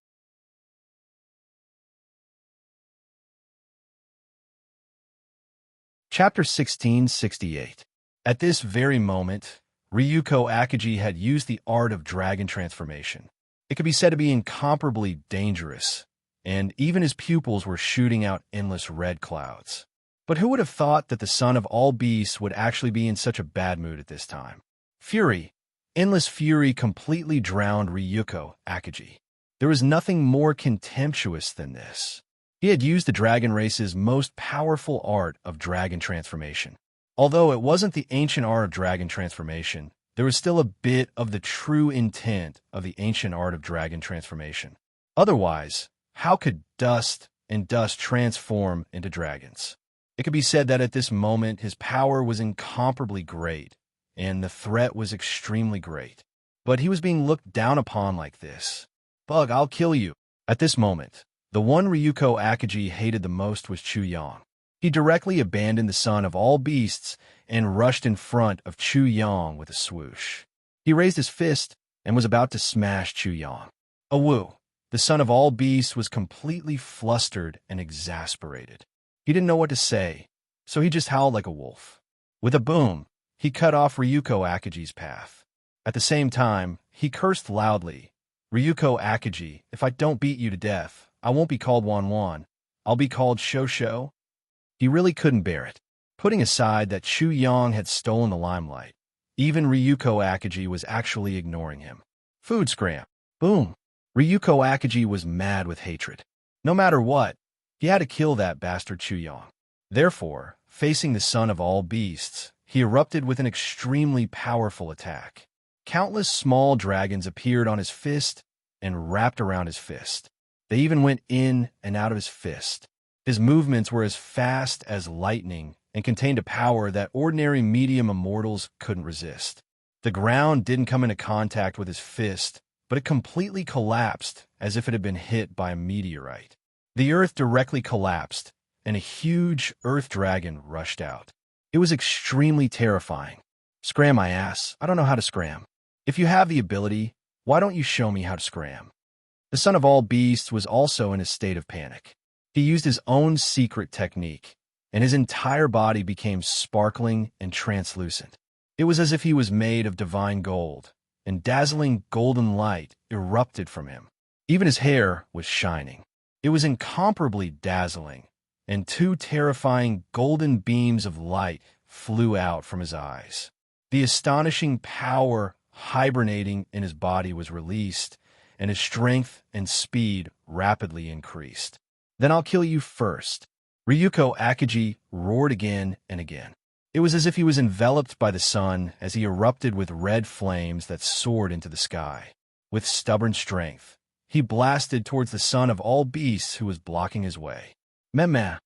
Chapter 1668. At this very moment, Ryuko Akagi had used the art of dragon transformation. It could be said to be incomparably dangerous, and even his pupils were shooting out endless red clouds. But who would have thought that the son of all beasts would actually be in such a bad mood at this time? Fury, endless fury completely drowned Ryuko Akagi. There was nothing more contemptuous than this. He had used the dragon race's most powerful art of dragon transformation. Although it wasn't the ancient art of dragon transformation, there was still a bit of the true intent of the ancient art of dragon transformation. Otherwise, how could dust and dust transform into dragons? It could be said that at this moment his power was incomparably great, and the threat was extremely great. But he was being looked down upon like this. Bug, I'll kill you. At this moment, the one Ryuko Akagi hated the most was Chu Yang. He directly abandoned the son of all beasts and rushed in front of Chu Yang with a swoosh. He raised his fist and was about to smash Chu Yang. Awoo! The son of all beasts was completely flustered and exasperated. He didn't know what to say, so he just howled like a wolf. With a boom, he cut off Ryuko Akagi's path. At the same time, he cursed loudly. Ryuko Akagi, if I don't beat you to death, I won't be called Wan Wan. I'll be called Sho Sho. He really couldn't bear it. Putting aside that Chu Yang had stolen the limelight, even Ryuko Akagi was actually ignoring him. Food scram. Boom. Ryuko Akagi was mad with hatred. No matter what, he had to kill that bastard Chu Yang. Therefore, facing the son of all beasts, he erupted with an extremely powerful attack. Countless small dragons appeared on his fist and wrapped around his fist. They even went in and out of his fist. His movements were as fast as lightning and contained a power that ordinary medium immortals couldn't resist. The ground didn't come into contact with his fist, but it completely collapsed as if it had been hit by a meteorite. The earth directly collapsed, and a huge earth dragon rushed out. It was extremely terrifying. Scram my ass, I don't know how to scram. If you have the ability, why don't you show me how to scram? The son of all beasts was also in a state of panic. He used his own secret technique, and his entire body became sparkling and translucent. It was as if he was made of divine gold, and dazzling golden light erupted from him. Even his hair was shining. It was incomparably dazzling, and two terrifying golden beams of light flew out from his eyes. The astonishing power hibernating in his body was released, and his strength and speed rapidly increased. "Then I'll kill you first." Ryuko Akagi roared again and again. It was as if he was enveloped by the sun as he erupted with red flames that soared into the sky. With stubborn strength, he blasted towards the son of all beasts who was blocking his way. Meh.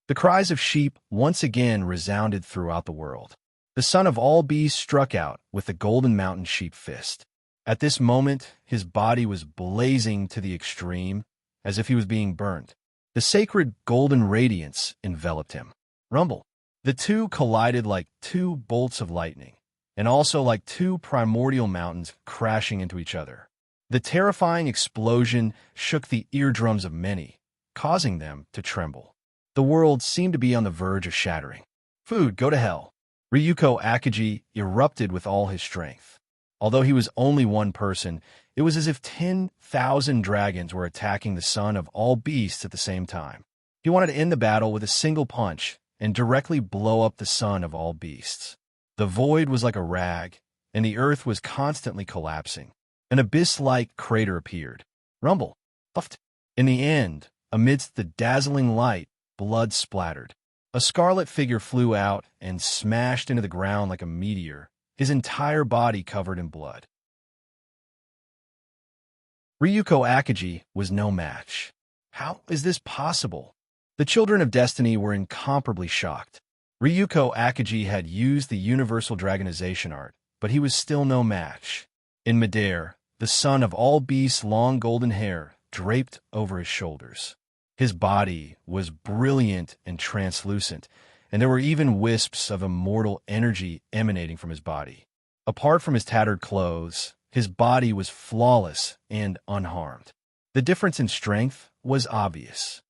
The cries of sheep once again resounded throughout the world. The son of all beasts struck out with the golden mountain sheep fist. At this moment, his body was blazing to the extreme, as if he was being burnt. The sacred golden radiance enveloped him. Rumble. The two collided like two bolts of lightning, and also like two primordial mountains crashing into each other. The terrifying explosion shook the eardrums of many, causing them to tremble. The world seemed to be on the verge of shattering. "Food, go to hell." Ryuko Akagi erupted with all his strength. Although he was only one person, it was as if 10,000 dragons were attacking the son of all beasts at the same time. He wanted to end the battle with a single punch and directly blow up the son of all beasts. The void was like a rag, and the earth was constantly collapsing. An abyss-like crater appeared. Rumble. Puffed. In the end, amidst the dazzling light, blood splattered. A scarlet figure flew out and smashed into the ground like a meteor, his entire body covered in blood. Ryuko Akagi was no match. How is this possible? The children of destiny were incomparably shocked. Ryuko Akagi had used the universal dragonization art, but he was still no match. In midair, the son of all beasts' long golden hair draped over his shoulders. His body was brilliant and translucent, and there were even wisps of immortal energy emanating from his body. Apart from his tattered clothes, his body was flawless and unharmed. The difference in strength was obvious.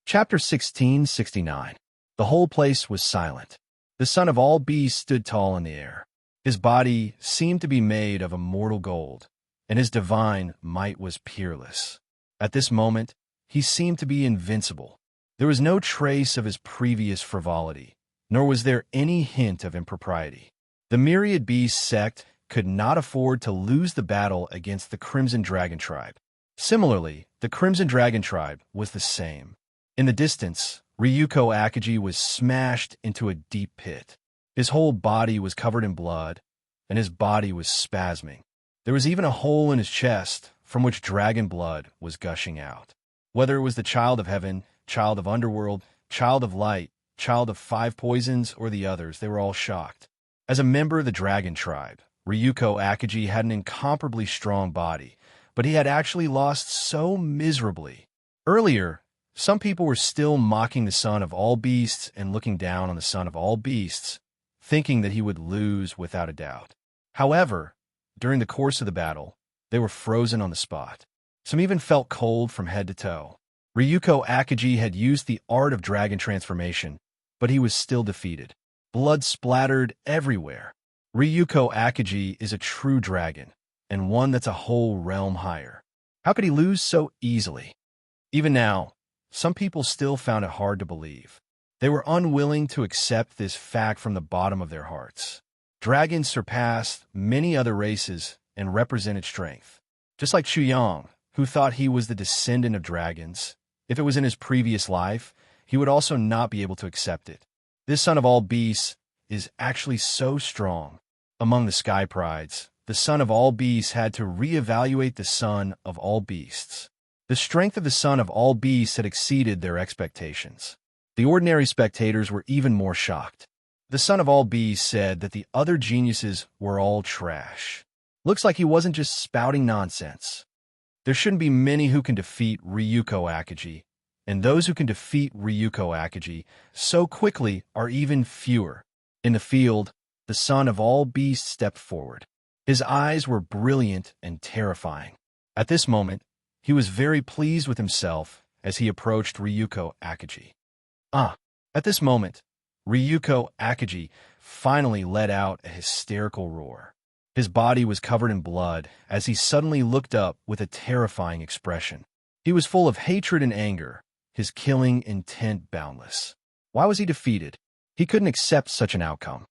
Chapter 1669. The whole place was silent. The son of all beasts stood tall in the air. His body seemed to be made of immortal gold, and his divine might was peerless. At this moment, he seemed to be invincible. There was no trace of his previous frivolity, nor was there any hint of impropriety. The myriad beast sect could not afford to lose the battle against the Crimson Dragon tribe. Similarly, the Crimson Dragon tribe was the same. In the distance, Ryuko Akagi was smashed into a deep pit. His whole body was covered in blood, and his body was spasming. There was even a hole in his chest from which dragon blood was gushing out. Whether it was the child of heaven, child of underworld, child of light, child of five poisons, or the others, they were all shocked. As a member of the dragon tribe, Ryuko Akagi had an incomparably strong body, but he had actually lost so miserably. Earlier, some people were still mocking the son of all beasts and looking down on the son of all beasts, thinking that he would lose without a doubt. However, during the course of the battle, they were frozen on the spot. Some even felt cold from head to toe. Ryuko Akagi had used the art of dragon transformation, but he was still defeated. Blood splattered everywhere. Ryuko Akagi is a true dragon, and one that's a whole realm higher. How could he lose so easily? Even now, some people still found it hard to believe. They were unwilling to accept this fact from the bottom of their hearts. Dragons surpassed many other races and represented strength. Just like Chuyang, who thought he was the descendant of dragons, if it was in his previous life, he would also not be able to accept it. This son of all beasts is actually so strong. Among the sky prides, the son of all beasts had to reevaluate the son of all beasts. The strength of the son of all beasts had exceeded their expectations. The ordinary spectators were even more shocked. The son of all beasts said that the other geniuses were all trash. Looks like he wasn't just spouting nonsense. There shouldn't be many who can defeat Ryuko Akagi, and those who can defeat Ryuko Akagi so quickly are even fewer. In the field, the son of all beasts stepped forward. His eyes were brilliant and terrifying. At this moment, He was very pleased with himself as he approached Ryuko Akagi. At this moment, Ryuko Akagi finally let out a hysterical roar. His body was covered in blood as he suddenly looked up with a terrifying expression. He was full of hatred and anger, his killing intent boundless. Why was he defeated? He couldn't accept such an outcome.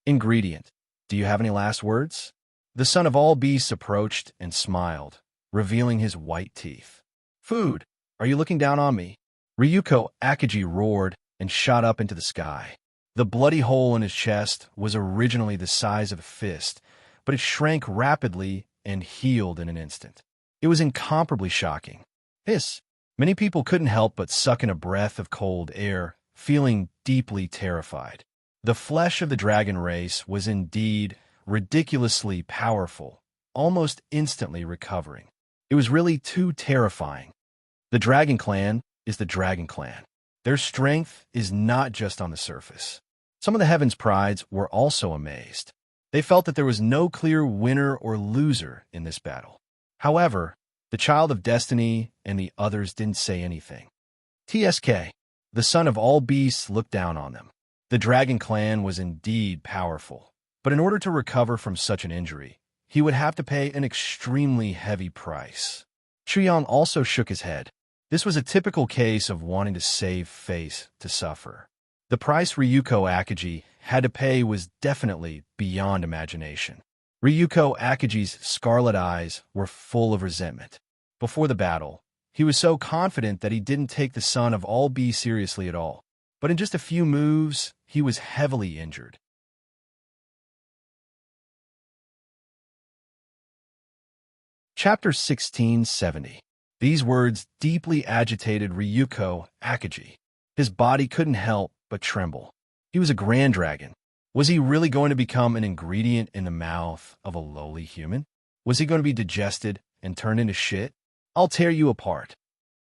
Ingredient. Do you have any last words? The son of all beasts approached and smiled, revealing his white teeth. Food. Are you looking down on me? Ryuko Akagi roared and shot up into the sky. The bloody hole in his chest was originally the size of a fist, but it shrank rapidly and healed in an instant. It was incomparably shocking. Hiss! Many people couldn't help but suck in a breath of cold air, feeling deeply terrified. The flesh of the dragon race was indeed ridiculously powerful, almost instantly recovering. It was really too terrifying. The Dragon Clan is the Dragon Clan. Their strength is not just on the surface. Some of the Heaven's Prides were also amazed. They felt that there was no clear winner or loser in this battle. However, the Child of Destiny and the others didn't say anything. TSK, the son of all beasts, looked down on them. The Dragon Clan was indeed powerful, but in order to recover from such an injury, he would have to pay an extremely heavy price. Chuyang also shook his head. This was a typical case of wanting to save face to suffer. The price Ryuko Akagi had to pay was definitely beyond imagination. Ryuko Akagi's scarlet eyes were full of resentment. Before the battle, he was so confident that he didn't take the son of all beasts seriously at all. But in just a few moves, he was heavily injured. Chapter 1670. These words deeply agitated Ryuko Akagi. His body couldn't help but tremble. He was a grand dragon. Was he really going to become an ingredient in the mouth of a lowly human? Was he going to be digested and turned into shit? I'll tear you apart.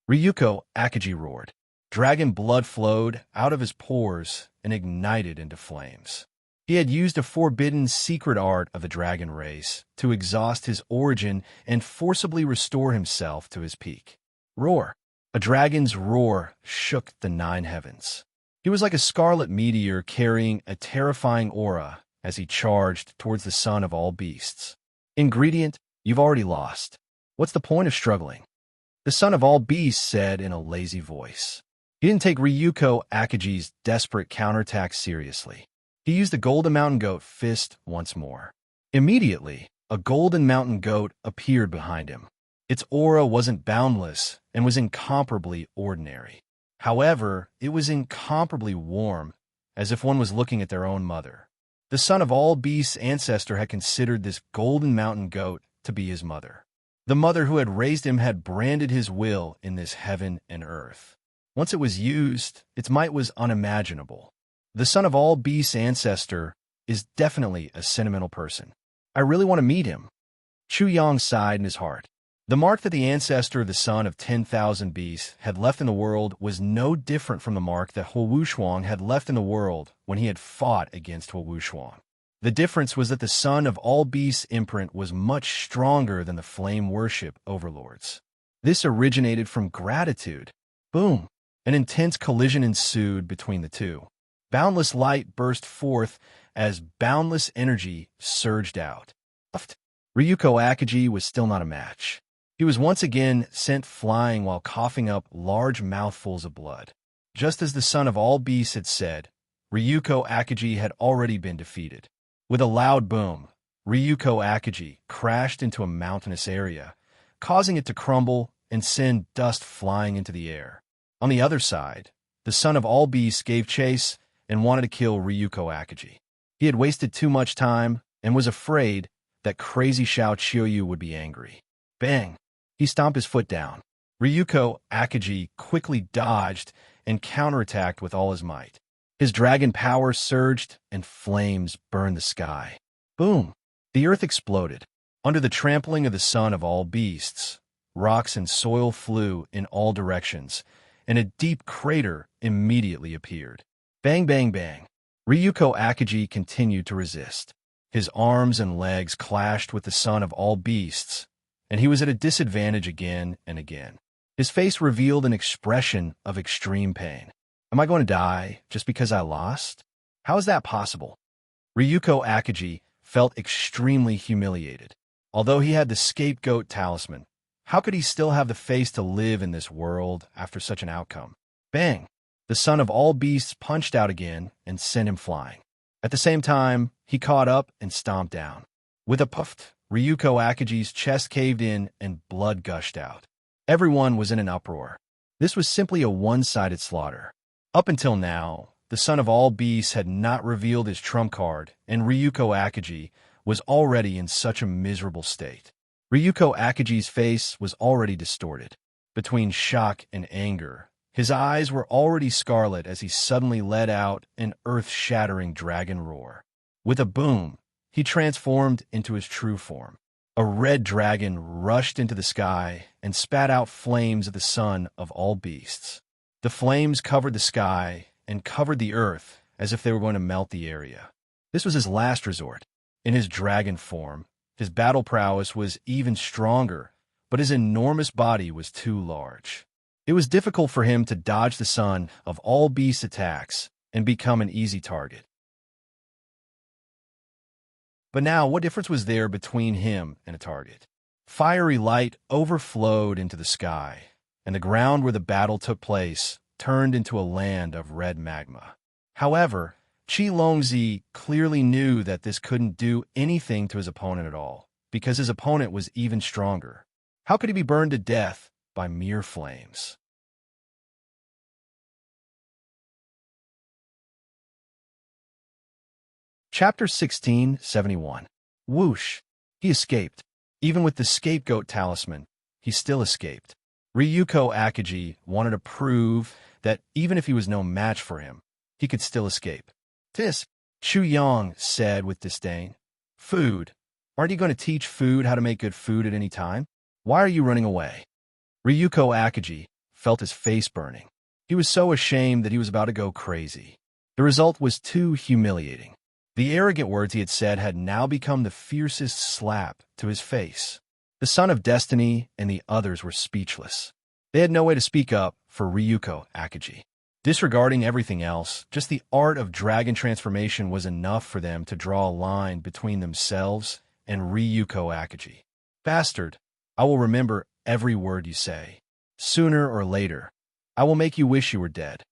Ryuko Akagi roared. Dragon blood flowed out of his pores and ignited into flames. He had used a forbidden secret art of the dragon race to exhaust his origin and forcibly restore himself to his peak. Roar. A dragon's roar shook the 9 heavens. He was like a scarlet meteor carrying a terrifying aura as he charged towards the son of all beasts. Ingredient, you've already lost. What's the point of struggling? The son of all beasts said in a lazy voice. He didn't take Ryuko Akagi's desperate counterattack seriously. He used the golden mountain goat fist once more. Immediately, a golden mountain goat appeared behind him. Its aura wasn't boundless and was incomparably ordinary. However, it was incomparably warm, as if one was looking at their own mother. The son of all beasts' ancestor had considered this golden mountain goat to be his mother. The mother who had raised him had branded his will in this heaven and earth. Once it was used, its might was unimaginable. The son of all beasts' ancestor is definitely a sentimental person. I really want to meet him. Chuyang sighed in his heart. The mark that the ancestor of the son of 10,000 beasts had left in the world was no different from the mark that Huo had left in the world when he had fought against Huo. The difference was that the son of all beasts' imprint was much stronger than the flame worship overlords. This originated from gratitude. Boom! An intense collision ensued between the two. Boundless light burst forth as boundless energy surged out. Ryuko Akagi was still not a match. He was once again sent flying while coughing up large mouthfuls of blood. Just as the son of all beasts had said, Ryuko Akagi had already been defeated. With a loud boom, Ryuko Akagi crashed into a mountainous area, causing it to crumble and send dust flying into the air. On the other side, the son of all beasts gave chase and wanted to kill Ryuko Akagi. He had wasted too much time and was afraid that crazy Xiao Qiuyu would be angry. Bang! He stomped his foot down. Ryuko Akagi quickly dodged and counterattacked with all his might. His dragon power surged and flames burned the sky. Boom! The earth exploded. Under the trampling of the son of all beasts, rocks and soil flew in all directions, and a deep crater immediately appeared. Bang, bang, bang. Ryuko Akagi continued to resist. His arms and legs clashed with the son of all beasts, and he was at a disadvantage again and again. His face revealed an expression of extreme pain. Am I going to die just because I lost? How is that possible? Ryuko Akagi felt extremely humiliated. Although he had the scapegoat talisman, how could he still have the face to live in this world after such an outcome? Bang! The son of all beasts punched out again and sent him flying. At the same time, he caught up and stomped down. With a puff, Ryuko Akagi's chest caved in and blood gushed out. Everyone was in an uproar. This was simply a one-sided slaughter. Up until now, the son of all beasts had not revealed his trump card, and Ryuko Akagi was already in such a miserable state. Ryuko Akagi's face was already distorted. Between shock and anger, his eyes were already scarlet as he suddenly let out an earth-shattering dragon roar. With a boom, he transformed into his true form. A red dragon rushed into the sky and spat out flames at the son of all beasts. The flames covered the sky and covered the earth as if they were going to melt the area. This was his last resort. In his dragon form, his battle prowess was even stronger, but his enormous body was too large. It was difficult for him to dodge the son of all beast attacks and become an easy target. But now, what difference was there between him and a target? Fiery light overflowed into the sky, and the ground where the battle took place turned into a land of red magma. However, Qi Longzi clearly knew that this couldn't do anything to his opponent at all, because his opponent was even stronger. How could he be burned to death by mere flames? Chapter 1671. Whoosh! He escaped. Even with the scapegoat talisman, he still escaped. Ryuko Akagi wanted to prove that even if he was no match for him, he could still escape. Tis, Chu Yang said with disdain. Food. Aren't you going to teach food how to make good food at any time? Why are you running away? Ryuko Akagi felt his face burning. He was so ashamed that he was about to go crazy. The result was too humiliating. The arrogant words he had said had now become the fiercest slap to his face. The Son of Destiny and the others were speechless. They had no way to speak up for Ryuko Akagi. Disregarding everything else, just the art of dragon transformation was enough for them to draw a line between themselves and Ryuko Akagi. Bastard, I will remember every word you say. Sooner or later, I will make you wish you were dead.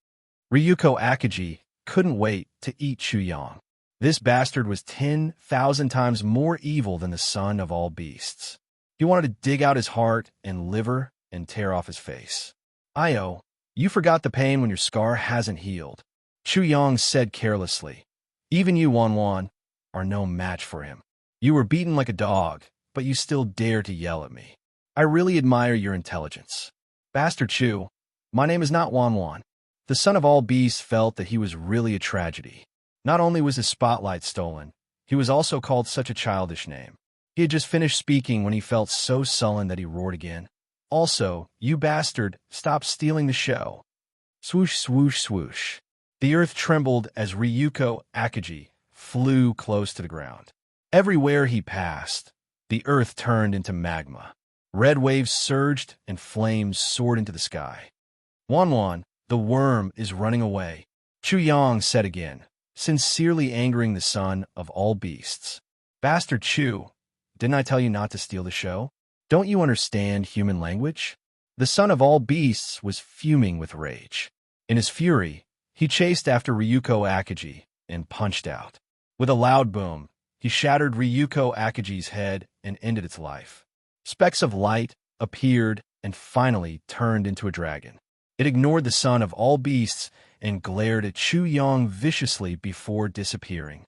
Ryuko Akagi couldn't wait to eat Chu Yang. This bastard was 10,000 times more evil than the son of all beasts. He wanted to dig out his heart and liver and tear off his face. Io, you forgot the pain when your scar hasn't healed. Chu Yang said carelessly. Even you, Wan, are no match for him. You were beaten like a dog, but you still dare to yell at me. I really admire your intelligence. Bastard Chu, my name is not Wan. The son of all beasts felt that he was really a tragedy. Not only was his spotlight stolen, he was also called such a childish name. He had just finished speaking when he felt so sullen that he roared again. Also, you bastard, stop stealing the show. Swoosh, swoosh, swoosh. The earth trembled as Ryuko Akagi flew close to the ground. Everywhere he passed, the earth turned into magma. Red waves surged and flames soared into the sky. Wan, the worm is running away, Chu Yang said again, sincerely angering the son of all beasts. Bastard Chu, didn't I tell you not to steal the show? Don't you understand human language? The son of all beasts was fuming with rage. In his fury, he chased after Ryuko Akagi and punched out. With a loud boom, he shattered Ryuko Akagi's head and ended its life. Specks of light appeared and finally turned into a dragon. It ignored the son of all beasts and glared at Chu Yang viciously before disappearing.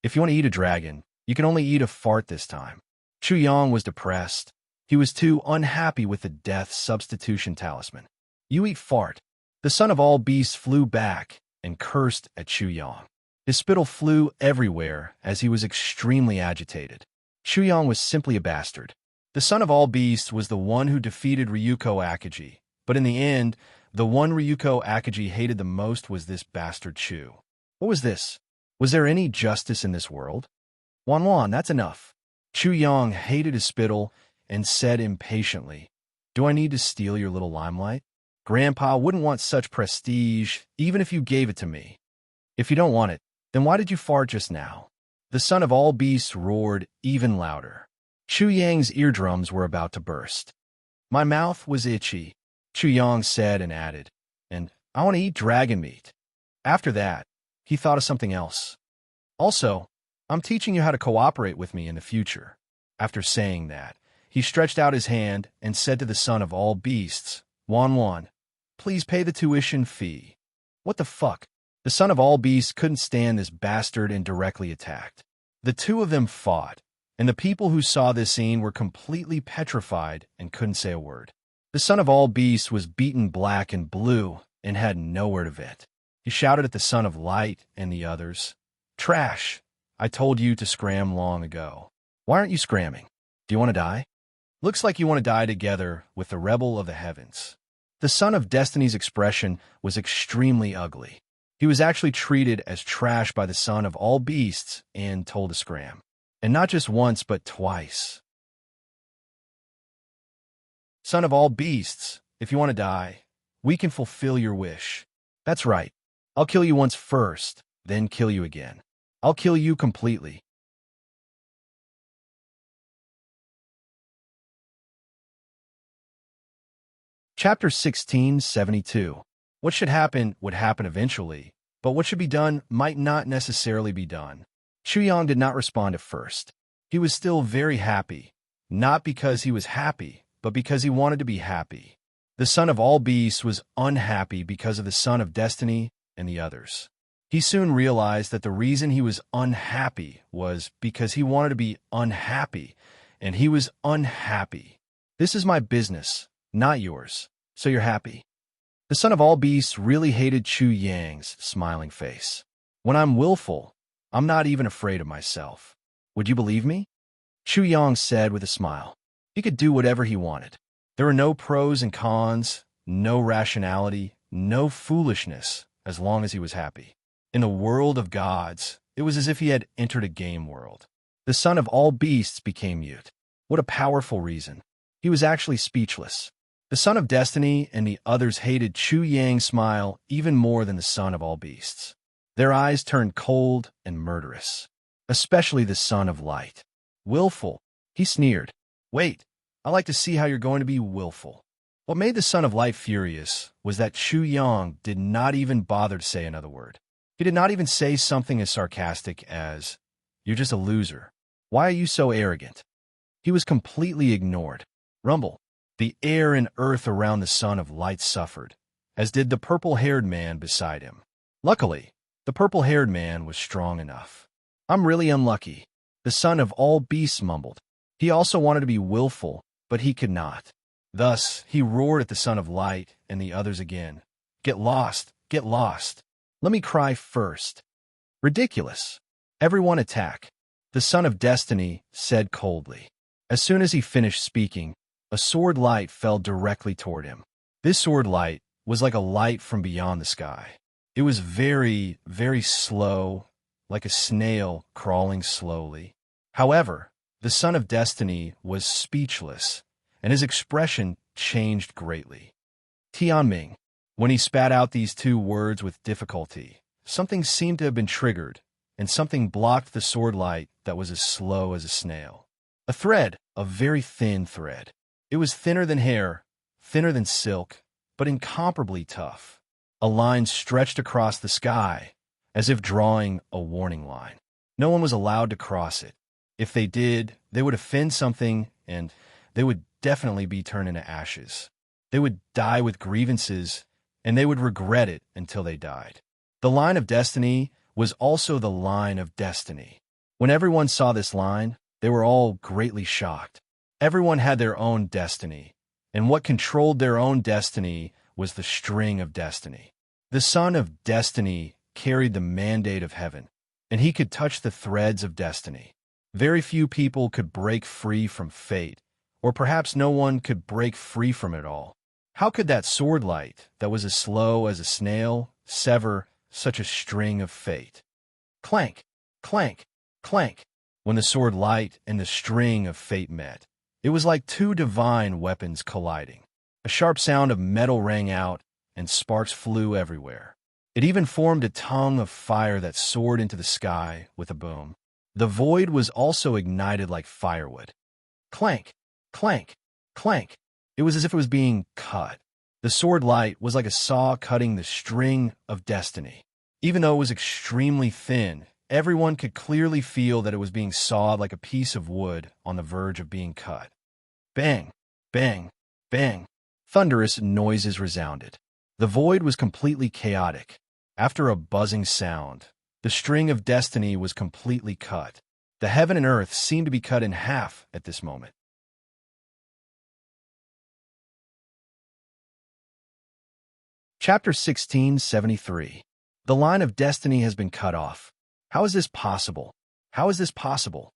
If you want to eat a dragon, you can only eat a fart this time. Chu Yang was depressed. He was too unhappy with the death substitution talisman. You eat fart. The son of all beasts flew back and cursed at Chu Yang. His spittle flew everywhere as he was extremely agitated. Chu Yang was simply a bastard. The son of all beasts was the one who defeated Ryuko Akagi, but in the end, the one Ryuko Akagi hated the most was this bastard Chu. What was this? Was there any justice in this world? Wan, that's enough. Chu Yang hated his spittle and said impatiently, "Do I need to steal your little limelight? Grandpa wouldn't want such prestige, even if you gave it to me. If you don't want it, then why did you fart just now?" The son of all beasts roared even louder. Chu Yang's eardrums were about to burst. "My mouth was itchy," Chu Yang said and added, "and I want to eat dragon meat." After that, he thought of something else. "Also, I'm teaching you how to cooperate with me in the future." After saying that, he stretched out his hand and said to the son of all beasts, "Wan, please pay the tuition fee." What the fuck? The son of all beasts couldn't stand this bastard and directly attacked. The two of them fought, and the people who saw this scene were completely petrified and couldn't say a word. The son of all beasts was beaten black and blue and had nowhere to vent. He shouted at the son of light and the others, "Trash! I told you to scram long ago. Why aren't you scramming? Do you want to die? Looks like you want to die together with the rebel of the heavens." The son of destiny's expression was extremely ugly. He was actually treated as trash by the son of all beasts and told to scram. And not just once, but twice. "Son of all beasts, if you want to die, we can fulfill your wish. That's right. I'll kill you once first, then kill you again. I'll kill you completely." Chapter 1672. What should happen would happen eventually, but what should be done might not necessarily be done. Chu Yang did not respond at first. He was still very happy, not because he was happy, but because he wanted to be happy. The son of all beasts was unhappy because of the son of destiny and the others. He soon realized that the reason he was unhappy was because he wanted to be unhappy, and he was unhappy. "This is my business, not yours, so you're happy." The son of all beasts really hated Chu Yang's smiling face. "When I'm willful, I'm not even afraid of myself. Would you believe me?" Chu Yang said with a smile. He could do whatever he wanted. There were no pros and cons, no rationality, no foolishness, as long as he was happy. In the world of gods, it was as if he had entered a game world. The son of all beasts became mute. What a powerful reason. He was actually speechless. The son of destiny and the others hated Chu Yang's smile even more than the son of all beasts. Their eyes turned cold and murderous, especially the son of light. "Willful," he sneered. "Wait, I like to see how you're going to be willful." What made the son of light furious was that Chu Yang did not even bother to say another word. He did not even say something as sarcastic as, "You're just a loser. Why are you so arrogant?" He was completely ignored. Rumble. The air and earth around the son of light suffered, as did the purple-haired man beside him. Luckily, the purple-haired man was strong enough. "I'm really unlucky," the son of all beasts mumbled. He also wanted to be willful, but he could not. Thus, he roared at the son of light and the others again. "Get lost! Get lost! Let me cry first." "Ridiculous! Everyone attack," the son of destiny said coldly. As soon as he finished speaking, a sword light fell directly toward him. This sword light was like a light from beyond the sky. It was very, very slow, like a snail crawling slowly. However, the son of destiny was speechless, and his expression changed greatly. Tianming. When he spat out these two words with difficulty, something seemed to have been triggered, and something blocked the sword light that was as slow as a snail. A thread, a very thin thread. It was thinner than hair, thinner than silk, but incomparably tough. A line stretched across the sky, as if drawing a warning line. No one was allowed to cross it. If they did, they would offend something, and they would definitely be turned into ashes. They would die with grievances, and they would regret it until they died. The line of destiny was also the line of destiny. When everyone saw this line, they were all greatly shocked. Everyone had their own destiny, and what controlled their own destiny was the string of destiny. The son of destiny carried the mandate of heaven, and he could touch the threads of destiny. Very few people could break free from fate, or perhaps no one could break free from it all. How could that sword light, that was as slow as a snail, sever such a string of fate? Clank, clank, clank. When the sword light and the string of fate met, It was like two divine weapons colliding. A sharp sound of metal rang out, and sparks flew everywhere. It even formed a tongue of fire that soared into the sky with a boom. The void was also ignited like firewood. Clank, clank, clank. It was as if it was being cut. The sword light was like a saw cutting the string of destiny. Even though it was extremely thin, everyone could clearly feel that it was being sawed like a piece of wood on the verge of being cut. Bang, bang, bang. Thunderous noises resounded. The void was completely chaotic. After a buzzing sound, the string of destiny was completely cut. The heaven and earth seemed to be cut in half at this moment. Chapter 1673. The line of destiny has been cut off. How is this possible? How is this possible?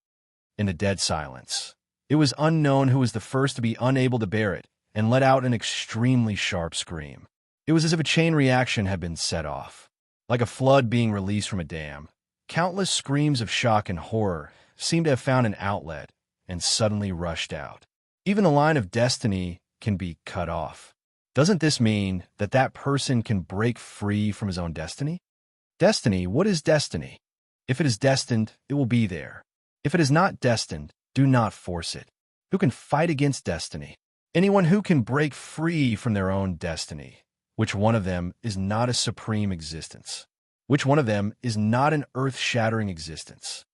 In the dead silence, it was unknown who was the first to be unable to bear it and let out an extremely sharp scream. It was as if a chain reaction had been set off. Like a flood being released from a dam, countless screams of shock and horror seemed to have found an outlet and suddenly rushed out. Even the line of destiny can be cut off. Doesn't this mean that that person can break free from his own destiny? Destiny, what is destiny? If it is destined, it will be there. If it is not destined, do not force it. Who can fight against destiny? Anyone who can break free from their own destiny. Which one of them is not a supreme existence? Which one of them is not an earth-shattering existence?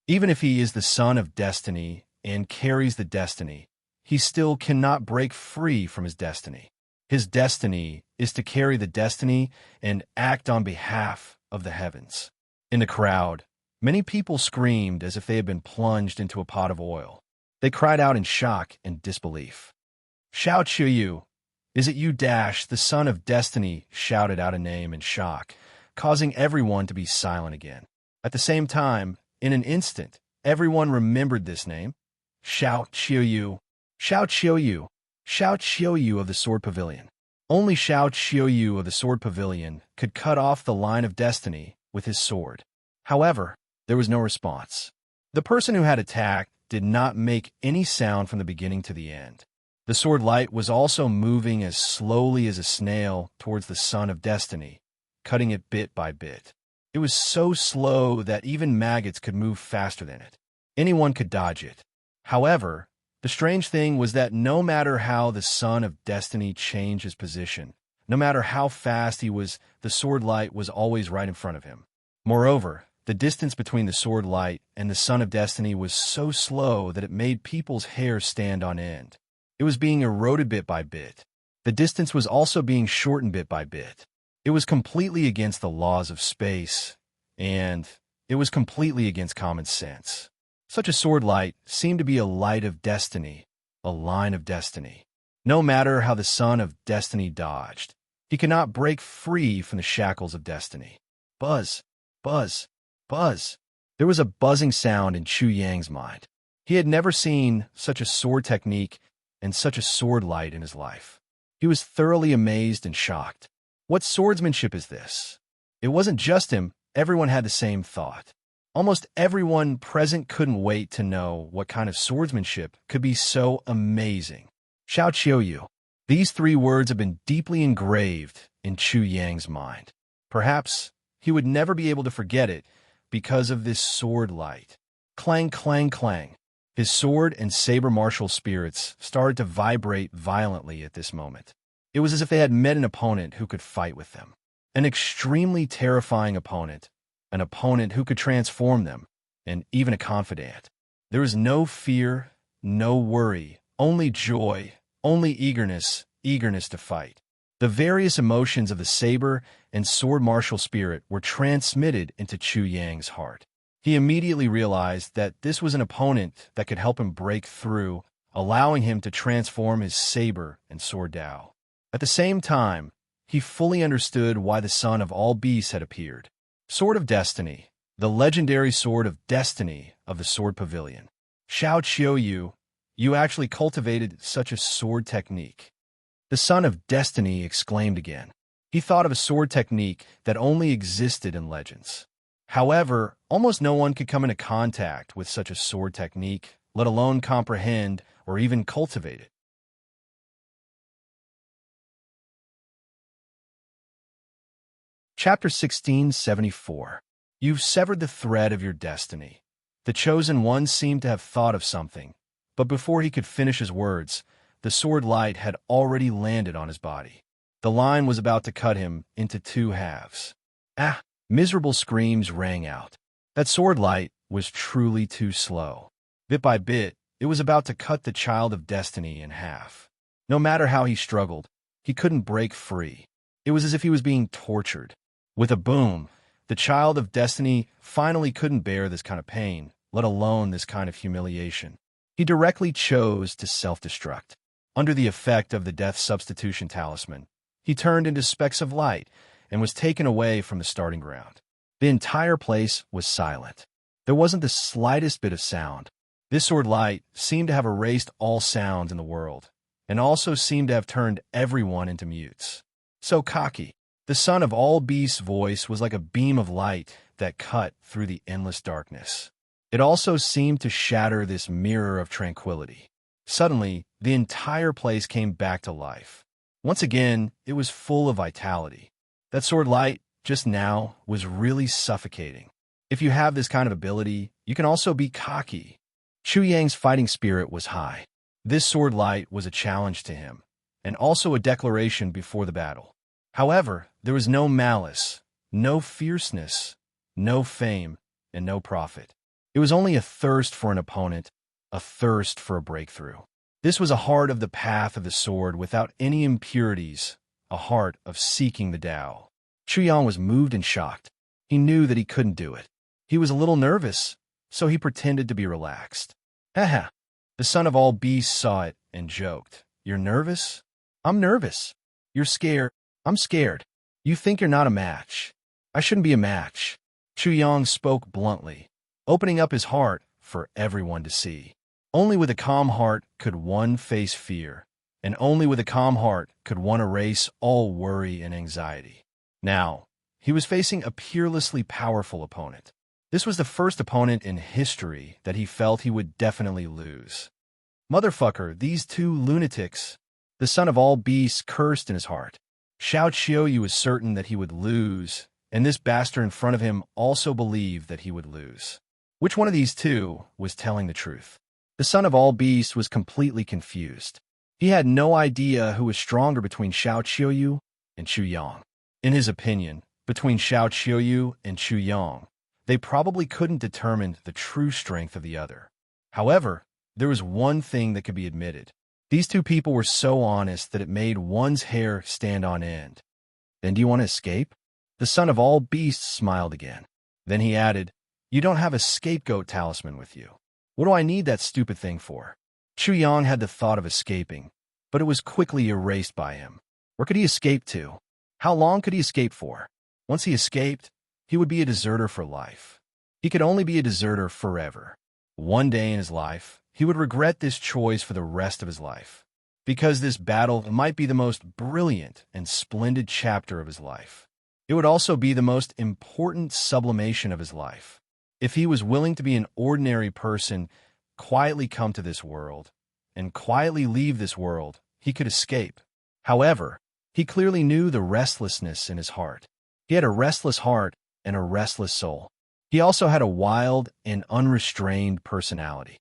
Even if he is the son of destiny and carries the destiny, he still cannot break free from his destiny. His destiny is to carry the destiny and act on behalf of the heavens. In the crowd, many people screamed as if they had been plunged into a pot of oil. They cried out in shock and disbelief. Shout, Chuyu! Is it you, Dash, the son of destiny? Shouted out a name in shock, causing everyone to be silent again. At the same time, in an instant, everyone remembered this name. Shout, Chuyu! Shout, Chuyu! Shout, Chuyu of the Sword Pavilion. Only Shout Chuyu of the Sword Pavilion could cut off the line of destiny with his sword. However, there was no response. The person who had attacked did not make any sound from the beginning to the end. The sword light was also moving as slowly as a snail towards the sun of destiny, cutting it bit by bit. It was so slow that even maggots could move faster than it. Anyone could dodge it. However, the strange thing was that no matter how the son of destiny changed his position, no matter how fast he was, the sword light was always right in front of him. Moreover, the distance between the sword light and the son of destiny was so slow that it made people's hair stand on end. It was being eroded bit by bit. The distance was also being shortened bit by bit. It was completely against the laws of space, and it was completely against common sense. Such a sword light seemed to be a light of destiny, a line of destiny. No matter how the son of destiny dodged, he could not break free from the shackles of destiny. Buzz, buzz, buzz. There was a buzzing sound in Chu Yang's mind. He had never seen such a sword technique and such a sword light in his life. He was thoroughly amazed and shocked. What swordsmanship is this? It wasn't just him, everyone had the same thought. Almost everyone present couldn't wait to know what kind of swordsmanship could be so amazing. Xiao Qiuyu. These three words have been deeply engraved in Chu Yang's mind. Perhaps he would never be able to forget it because of this sword light. Clang, clang, clang. His sword and saber martial spirits started to vibrate violently at this moment. It was as if they had met an opponent who could fight with them. An extremely terrifying opponent. An opponent who could transform them, and even a confidant. There was no fear, no worry, only joy, only eagerness to fight. The various emotions of the saber and sword martial spirit were transmitted into Chu Yang's heart. He immediately realized that this was an opponent that could help him break through, allowing him to transform his saber and sword Dao. At the same time, he fully understood why the son of all beasts had appeared. Sword of Destiny, the legendary sword of destiny of the Sword Pavilion. Xiao Qiuyu, you actually cultivated such a sword technique. The son of destiny exclaimed again. He thought of a sword technique that only existed in legends. However, almost no one could come into contact with such a sword technique, let alone comprehend or even cultivate it. Chapter 1674. You've severed the thread of your destiny. The chosen one seemed to have thought of something, but before he could finish his words, the sword light had already landed on his body. The line was about to cut him into two halves. Ah! Miserable screams rang out. That sword light was truly too slow. Bit by bit, it was about to cut the child of destiny in half. No matter how he struggled, he couldn't break free. It was as if he was being tortured. With a boom, the child of destiny finally couldn't bear this kind of pain, let alone this kind of humiliation. He directly chose to self-destruct. Under the effect of the death substitution talisman, he turned into specks of light and was taken away from the starting ground. The entire place was silent. There wasn't the slightest bit of sound. This sword light seemed to have erased all sounds in the world, and also seemed to have turned everyone into mutes. So cocky. The son of all beasts' voice was like a beam of light that cut through the endless darkness. It also seemed to shatter this mirror of tranquility. Suddenly, the entire place came back to life. Once again, it was full of vitality. That sword light, just now, was really suffocating. If you have this kind of ability, you can also be cocky. Chu Yang's fighting spirit was high. This sword light was a challenge to him, and also a declaration before the battle. However, there was no malice, no fierceness, no fame, and no profit. It was only a thirst for an opponent, a thirst for a breakthrough. This was a heart of the path of the sword without any impurities, a heart of seeking the Tao. Chu Yang was moved and shocked. He knew that he couldn't do it. He was a little nervous, so he pretended to be relaxed. Haha. The son of all beasts saw it and joked. You're nervous? I'm nervous. You're scared? I'm scared. You think you're not a match. I shouldn't be a match. Chu Yang spoke bluntly, opening up his heart for everyone to see. Only with a calm heart could one face fear, and only with a calm heart could one erase all worry and anxiety. Now, he was facing a peerlessly powerful opponent. This was the first opponent in history that he felt he would definitely lose. Motherfucker, these two lunatics. The son of all beasts cursed in his heart. Xiao Qiuyu was certain that he would lose, and this bastard in front of him also believed that he would lose. Which one of these two was telling the truth? The son of all beasts was completely confused. He had no idea who was stronger between Xiao Qiuyu and Chu Yang. In his opinion, between Xiao Qiuyu and Chu Yang, they probably couldn't determine the true strength of the other. However, there was one thing that could be admitted. These two people were so honest that it made one's hair stand on end. Then do you want to escape? The son of all beasts smiled again. Then he added, You don't have a scapegoat talisman with you. What do I need that stupid thing for? Chu Yang had the thought of escaping, but it was quickly erased by him. Where could he escape to? How long could he escape for? Once he escaped, he would be a deserter for life. He could only be a deserter forever. One day in his life, he would regret this choice for the rest of his life, because this battle might be the most brilliant and splendid chapter of his life. It would also be the most important sublimation of his life. If he was willing to be an ordinary person, quietly come to this world, and quietly leave this world, he could escape. However, he clearly knew the restlessness in his heart. He had a restless heart and a restless soul. He also had a wild and unrestrained personality.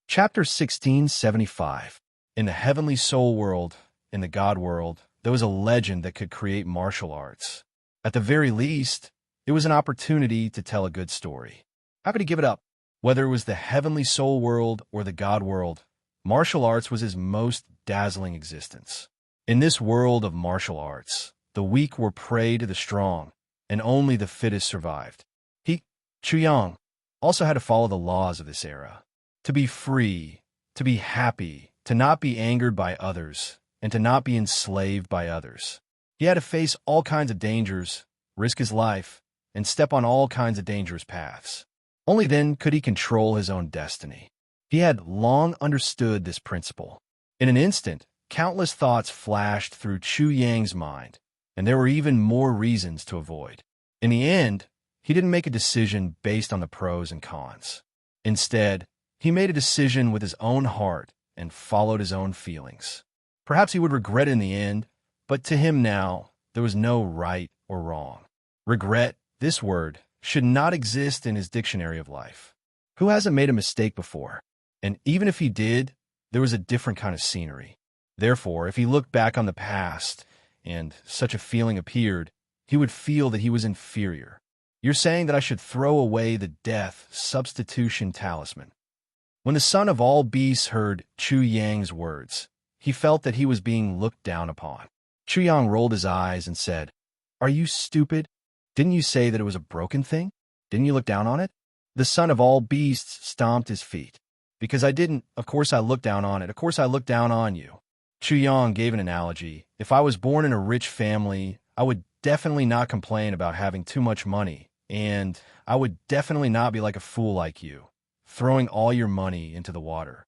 Chapter 1675. In the heavenly soul world, in the God world, there was a legend that could create martial arts. At the very least, it was an opportunity to tell a good story. How could he give it up? Whether it was the heavenly soul world or the God world, martial arts was his most dazzling existence. In this world of martial arts, the weak were prey to the strong, and only the fittest survived. He, Chu Yang, also had to follow the laws of this era. To be free, to be happy, to not be angered by others, and to not be enslaved by others. He had to face all kinds of dangers, risk his life, and step on all kinds of dangerous paths. Only then could he control his own destiny. He had long understood this principle. In an instant, countless thoughts flashed through Chu Yang's mind, and there were even more reasons to avoid. In the end, he didn't make a decision based on the pros and cons. Instead, he made a decision with his own heart and followed his own feelings. Perhaps he would regret it in the end, but to him now, there was no right or wrong. Regret, this word, should not exist in his dictionary of life. Who hasn't made a mistake before? And even if he did, there was a different kind of scenery. Therefore, if he looked back on the past and such a feeling appeared, he would feel that he was inferior. You're saying that I should throw away the death substitution talisman. When the son of all beasts heard Chu Yang's words, he felt that he was being looked down upon. Chu Yang rolled his eyes and said, "Are you stupid? Didn't you say that it was a broken thing? Didn't you look down on it?" The son of all beasts stomped his feet. "Because I didn't, of course I looked down on it. Of course I looked down on you." Chu Yang gave an analogy. "If I was born in a rich family, I would definitely not complain about having too much money, and I would definitely not be like a fool like you, throwing all your money into the water.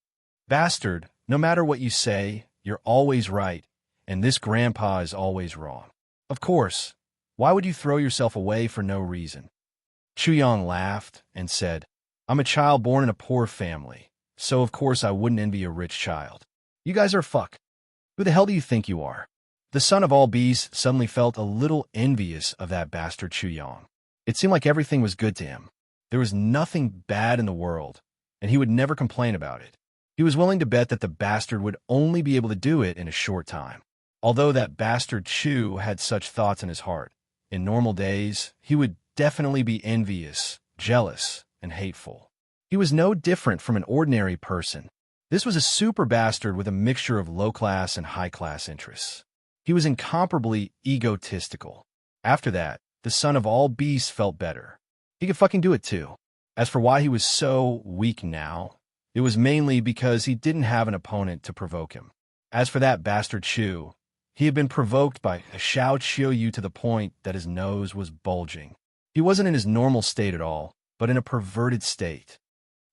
Bastard, no matter what you say, you're always right, and this grandpa is always wrong. Of course, why would you throw yourself away for no reason?" Chu Yang laughed and said, "I'm a child born in a poor family, so of course I wouldn't envy a rich child. You guys are fuck. Who the hell do you think you are?" The son of all beasts suddenly felt a little envious of that bastard Chu Yang. It seemed like everything was good to him. There was nothing bad in the world, and he would never complain about it. He was willing to bet that the bastard would only be able to do it in a short time. Although that bastard Chu had such thoughts in his heart, in normal days, he would definitely be envious, jealous, and hateful. He was no different from an ordinary person. This was a super bastard with a mixture of low-class and high-class interests. He was incomparably egotistical. After that, the son of all beasts felt better. He could fucking do it too. As for why he was so weak now, it was mainly because he didn't have an opponent to provoke him. As for that bastard Chu, he had been provoked by a Xiao Qiuyu to the point that his nose was bulging. He wasn't in his normal state at all, but in a perverted state.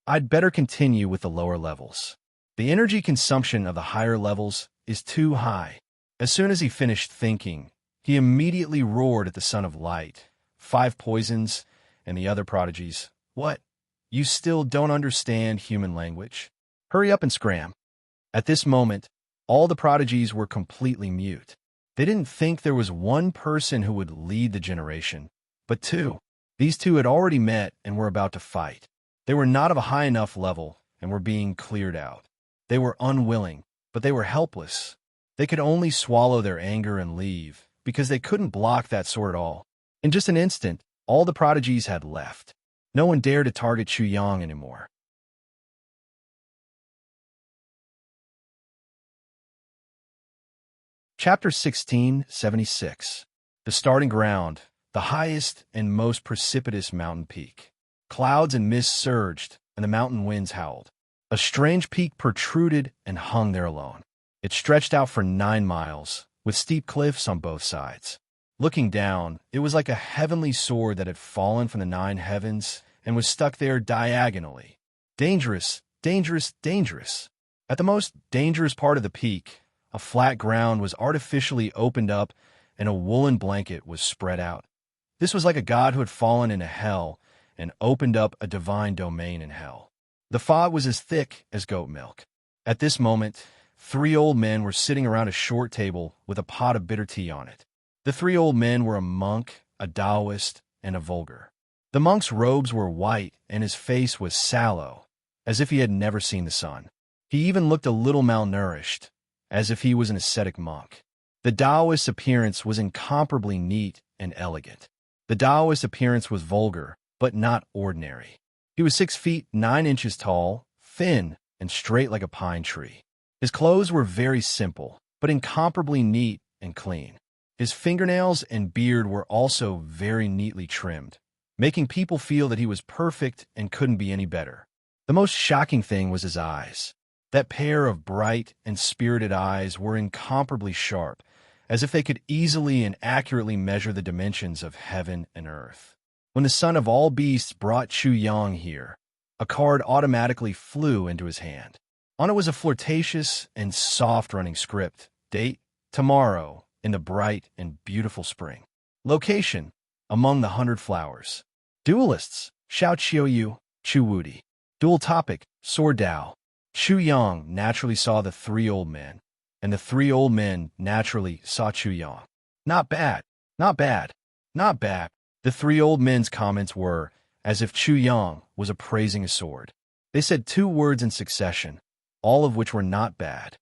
I'd better continue with the lower levels. The energy consumption of the higher levels is too high. As soon as he finished thinking, he immediately roared at the Son of Light, Five Poisons, and the other prodigies. "What? You still don't understand human language? Hurry up and scram." At this moment, all the prodigies were completely mute. They didn't think there was one person who would lead the generation, but two. These two had already met and were about to fight. They were not of a high enough level and were being cleared out. They were unwilling, but they were helpless. They could only swallow their anger and leave, because they couldn't block that sword at all. In just an instant, all the prodigies had left. No one dared to target Chu Yang anymore. Chapter 1676. The starting ground, the highest and most precipitous mountain peak. Clouds and mist surged, and the mountain winds howled. A strange peak protruded and hung there alone. It stretched out for 9 miles, with steep cliffs on both sides. Looking down, it was like a heavenly sword that had fallen from the 9 heavens and was stuck there diagonally. Dangerous, dangerous, dangerous. At the most dangerous part of the peak, a flat ground was artificially opened up and a woolen blanket was spread out. This was like a god who had fallen into hell and opened up a divine domain in hell. The fog was as thick as goat milk. At this moment, 3 old men were sitting around a short table with a pot of bitter tea on it. The 3 old men were a monk, a Taoist, and a vulgar. The monk's robes were white and his face was sallow, as if he had never seen the sun. He even looked a little malnourished, as if he was an ascetic monk. The Taoist's appearance was incomparably neat and elegant. The Taoist's appearance was vulgar, but not ordinary. He was 6 feet 9 inches tall, thin, and straight like a pine tree. His clothes were very simple, but incomparably neat and clean. His fingernails and beard were also very neatly trimmed, making people feel that he was perfect and couldn't be any better. The most shocking thing was his eyes. That pair of bright and spirited eyes were incomparably sharp, as if they could easily and accurately measure the dimensions of heaven and earth. When the son of all beasts brought Chu Yang here, a card automatically flew into his hand. On it was a flirtatious and soft-running script. Date, tomorrow, in the bright and beautiful spring. Location, among the 100 flowers. Duelists, Xiao Qiuyu, Chu Wudi. Dual topic, Sword Dao. Chu Yang naturally saw the three old men, and the three old men naturally saw Chu Yang. Not bad, not bad, not bad. The three old men's comments were as if Chu Yang was appraising a sword. They said two words in succession, all of which were not bad.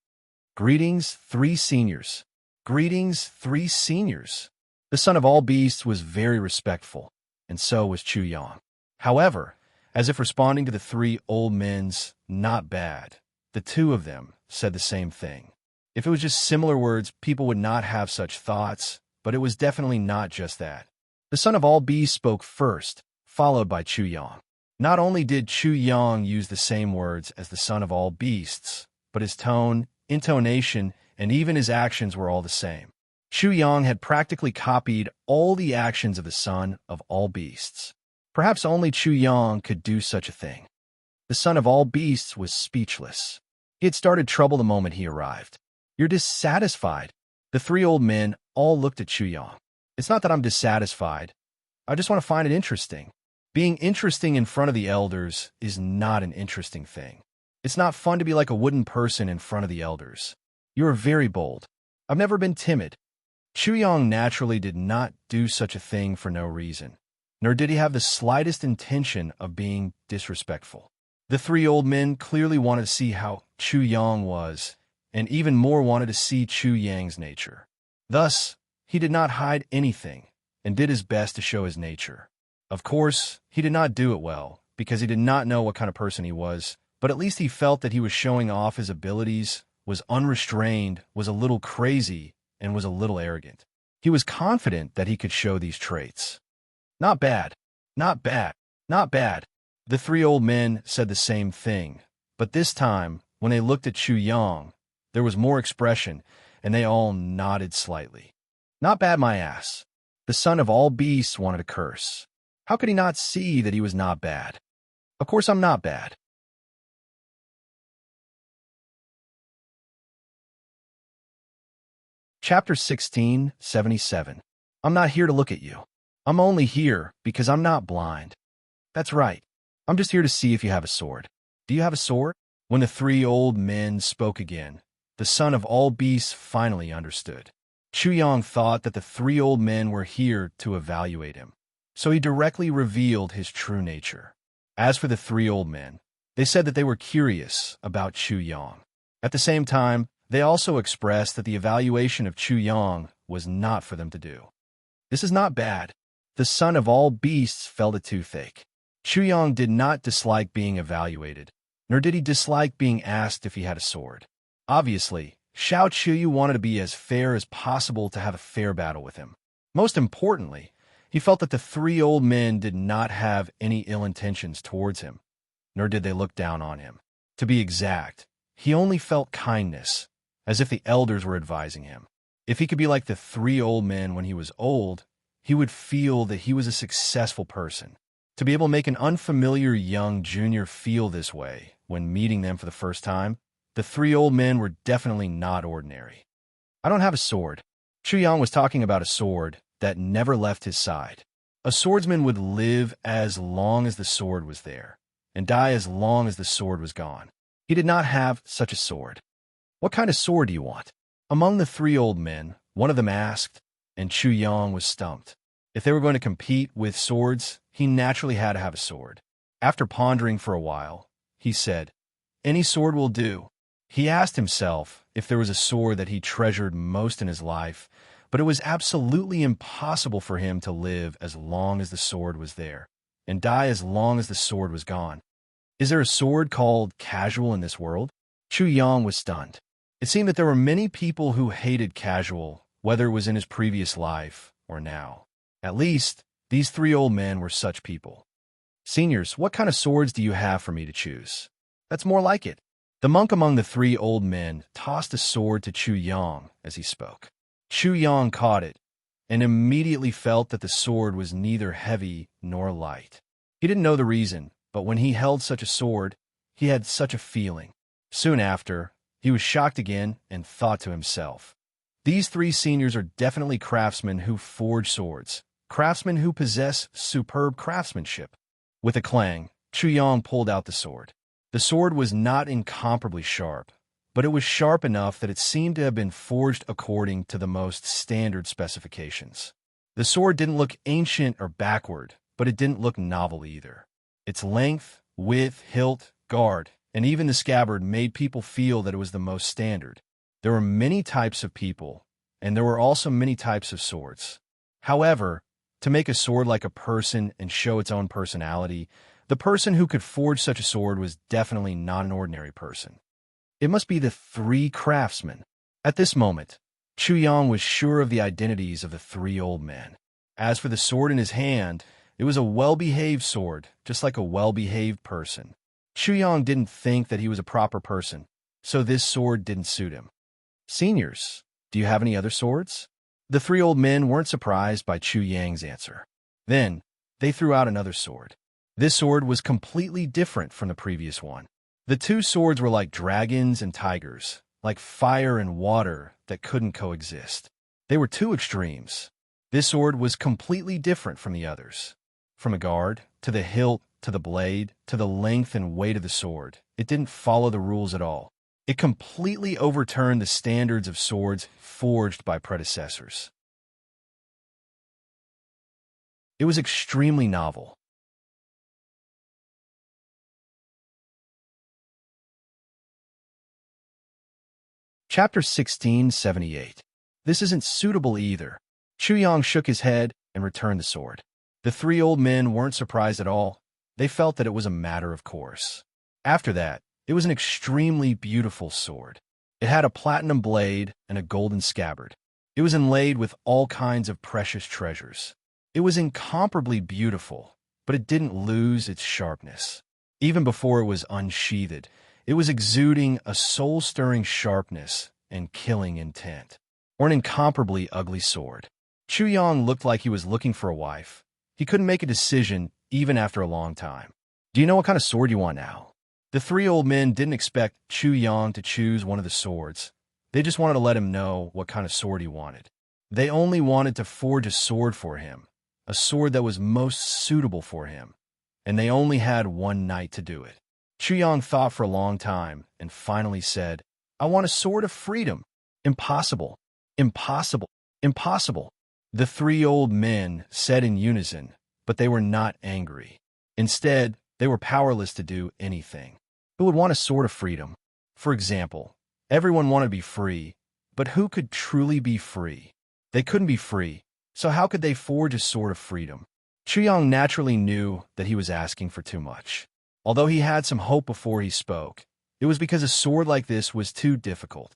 Greetings, three seniors. Greetings, three seniors. The son of all beasts was very respectful, and so was Chu Yang. However, as if responding to the three old men's not bad, the two of them said the same thing. If it was just similar words, people would not have such thoughts, but it was definitely not just that. The son of all beasts spoke first, followed by Chu Yang. Not only did Chu Yang use the same words as the son of all beasts, but his tone, intonation, and even his actions were all the same. Chu Yang had practically copied all the actions of the son of all beasts. Perhaps only Chu Yang could do such a thing. The son of all beasts was speechless. He had started trouble the moment he arrived. You're dissatisfied. The three old men all looked at Chu Yang. It's not that I'm dissatisfied. I just want to find it interesting. Being interesting in front of the elders is not an interesting thing. It's not fun to be like a wooden person in front of the elders. You are very bold. I've never been timid. Chu Yang naturally did not do such a thing for no reason, nor did he have the slightest intention of being disrespectful. The three old men clearly wanted to see how Chu Yang was, and even more wanted to see Chu Yang's nature. Thus, he did not hide anything, and did his best to show his nature. Of course, he did not do it well, because he did not know what kind of person he was, but at least he felt that he was showing off his abilities, was unrestrained, was a little crazy, and was a little arrogant. He was confident that he could show these traits. Not bad, not bad, not bad. The three old men said the same thing, but this time, when they looked at Chu Yang, there was more expression, and they all nodded slightly. Not bad, my ass. The son of all beasts wanted to curse. How could he not see that he was not bad? Of course I'm not bad. Chapter 1677. I'm not here to look at you. I'm only here because I'm not blind. That's right. I'm just here to see if you have a sword. Do you have a sword? When the three old men spoke again, the son of all beasts finally understood. Chu Yang thought that the three old men were here to evaluate him, so he directly revealed his true nature. As for the three old men, they said that they were curious about Chu Yang. At the same time, they also expressed that the evaluation of Chu Yang was not for them to do. This is not bad. The son of all beasts felt a toothache. Chu Yang did not dislike being evaluated, nor did he dislike being asked if he had a sword. Obviously, Xiao Qiuyu wanted to be as fair as possible to have a fair battle with him. Most importantly, he felt that the three old men did not have any ill intentions towards him, nor did they look down on him. To be exact, he only felt kindness, as if the elders were advising him. If he could be like the three old men when he was old, he would feel that he was a successful person. To be able to make an unfamiliar young junior feel this way when meeting them for the first time, the three old men were definitely not ordinary. I don't have a sword. Chu Yang was talking about a sword that never left his side. A swordsman would live as long as the sword was there, and die as long as the sword was gone. He did not have such a sword. What kind of sword do you want? Among the three old men, one of them asked, and Chu Yang was stumped. If they were going to compete with swords, he naturally had to have a sword. After pondering for a while, he said, "Any sword will do." He asked himself if there was a sword that he treasured most in his life, but it was absolutely impossible for him to live as long as the sword was there, and die as long as the sword was gone. Is there a sword called casual in this world? Chu Yang was stunned. It seemed that there were many people who hated casual, whether it was in his previous life or now. At least, these three old men were such people. Seniors, what kind of swords do you have for me to choose? That's more like it. The monk among the three old men tossed a sword to Chu Yang as he spoke. Chu Yang caught it, and immediately felt that the sword was neither heavy nor light. He didn't know the reason, but when he held such a sword, he had such a feeling. Soon after, he was shocked again and thought to himself, "These three seniors are definitely craftsmen who forge swords, craftsmen who possess superb craftsmanship. With a clang, Chu Yang pulled out the sword. The sword was not incomparably sharp, but it was sharp enough that it seemed to have been forged according to the most standard specifications. The sword didn't look ancient or backward, but it didn't look novel either. Its length, width, hilt, guard, and even the scabbard made people feel that it was the most standard. There were many types of people, and there were also many types of swords. However, to make a sword like a person and show its own personality, the person who could forge such a sword was definitely not an ordinary person. It must be the three craftsmen. At this moment, Chu Yang was sure of the identities of the three old men. As for the sword in his hand, it was a well-behaved sword, just like a well-behaved person. Chu Yang didn't think that he was a proper person, so this sword didn't suit him. Seniors, do you have any other swords? The three old men weren't surprised by Chu Yang's answer. Then, they threw out another sword. This sword was completely different from the previous one. The two swords were like dragons and tigers, like fire and water that couldn't coexist. They were two extremes. This sword was completely different from the others. From a guard, to the hilt, to the blade, to the length and weight of the sword, it didn't follow the rules at all. It completely overturned the standards of swords forged by predecessors. It was extremely novel. Chapter 1678. This isn't suitable either. Chu Yang shook his head and returned the sword. The three old men weren't surprised at all. They felt that it was a matter of course. After that, it was an extremely beautiful sword. It had a platinum blade and a golden scabbard. It was inlaid with all kinds of precious treasures. It was incomparably beautiful, but it didn't lose its sharpness. Even before it was unsheathed, it was exuding a soul-stirring sharpness and killing intent. Or an incomparably ugly sword. Chu Yang looked like he was looking for a wife. He couldn't make a decision even after a long time. Do you know what kind of sword you want now? The three old men didn't expect Chu Yang to choose one of the swords. They just wanted to let him know what kind of sword he wanted. They only wanted to forge a sword for him, a sword that was most suitable for him, and they only had one night to do it. Chu Yang thought for a long time and finally said, "I want a sword of freedom." Impossible. Impossible. Impossible. The three old men said in unison, but they were not angry. Instead, they were powerless to do anything. Who would want a sword of freedom? For example, everyone wanted to be free, but who could truly be free? They couldn't be free, so how could they forge a sword of freedom? Chu Yang naturally knew that he was asking for too much. Although he had some hope before he spoke, it was because a sword like this was too difficult.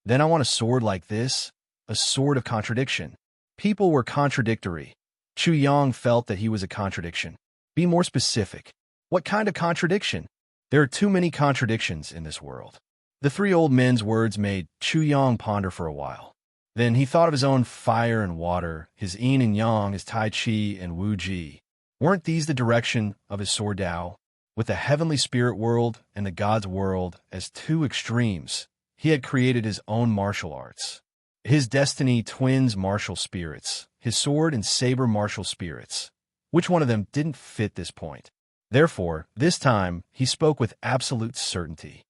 Then I want a sword like this, a sword of contradiction. People were contradictory. Chu Yang felt that he was a contradiction. Be more specific. What kind of contradiction? There are too many contradictions in this world. The three old men's words made Chu Yang ponder for a while. Then he thought of his own fire and water, his yin and yang, his tai chi and wu ji. Weren't these the direction of his sword Dao? With the heavenly spirit world and the God's world as two extremes, he had created his own martial arts. His destiny twins martial spirits, his sword and saber martial spirits. Which one of them didn't fit this point? Therefore, this time, he spoke with absolute certainty.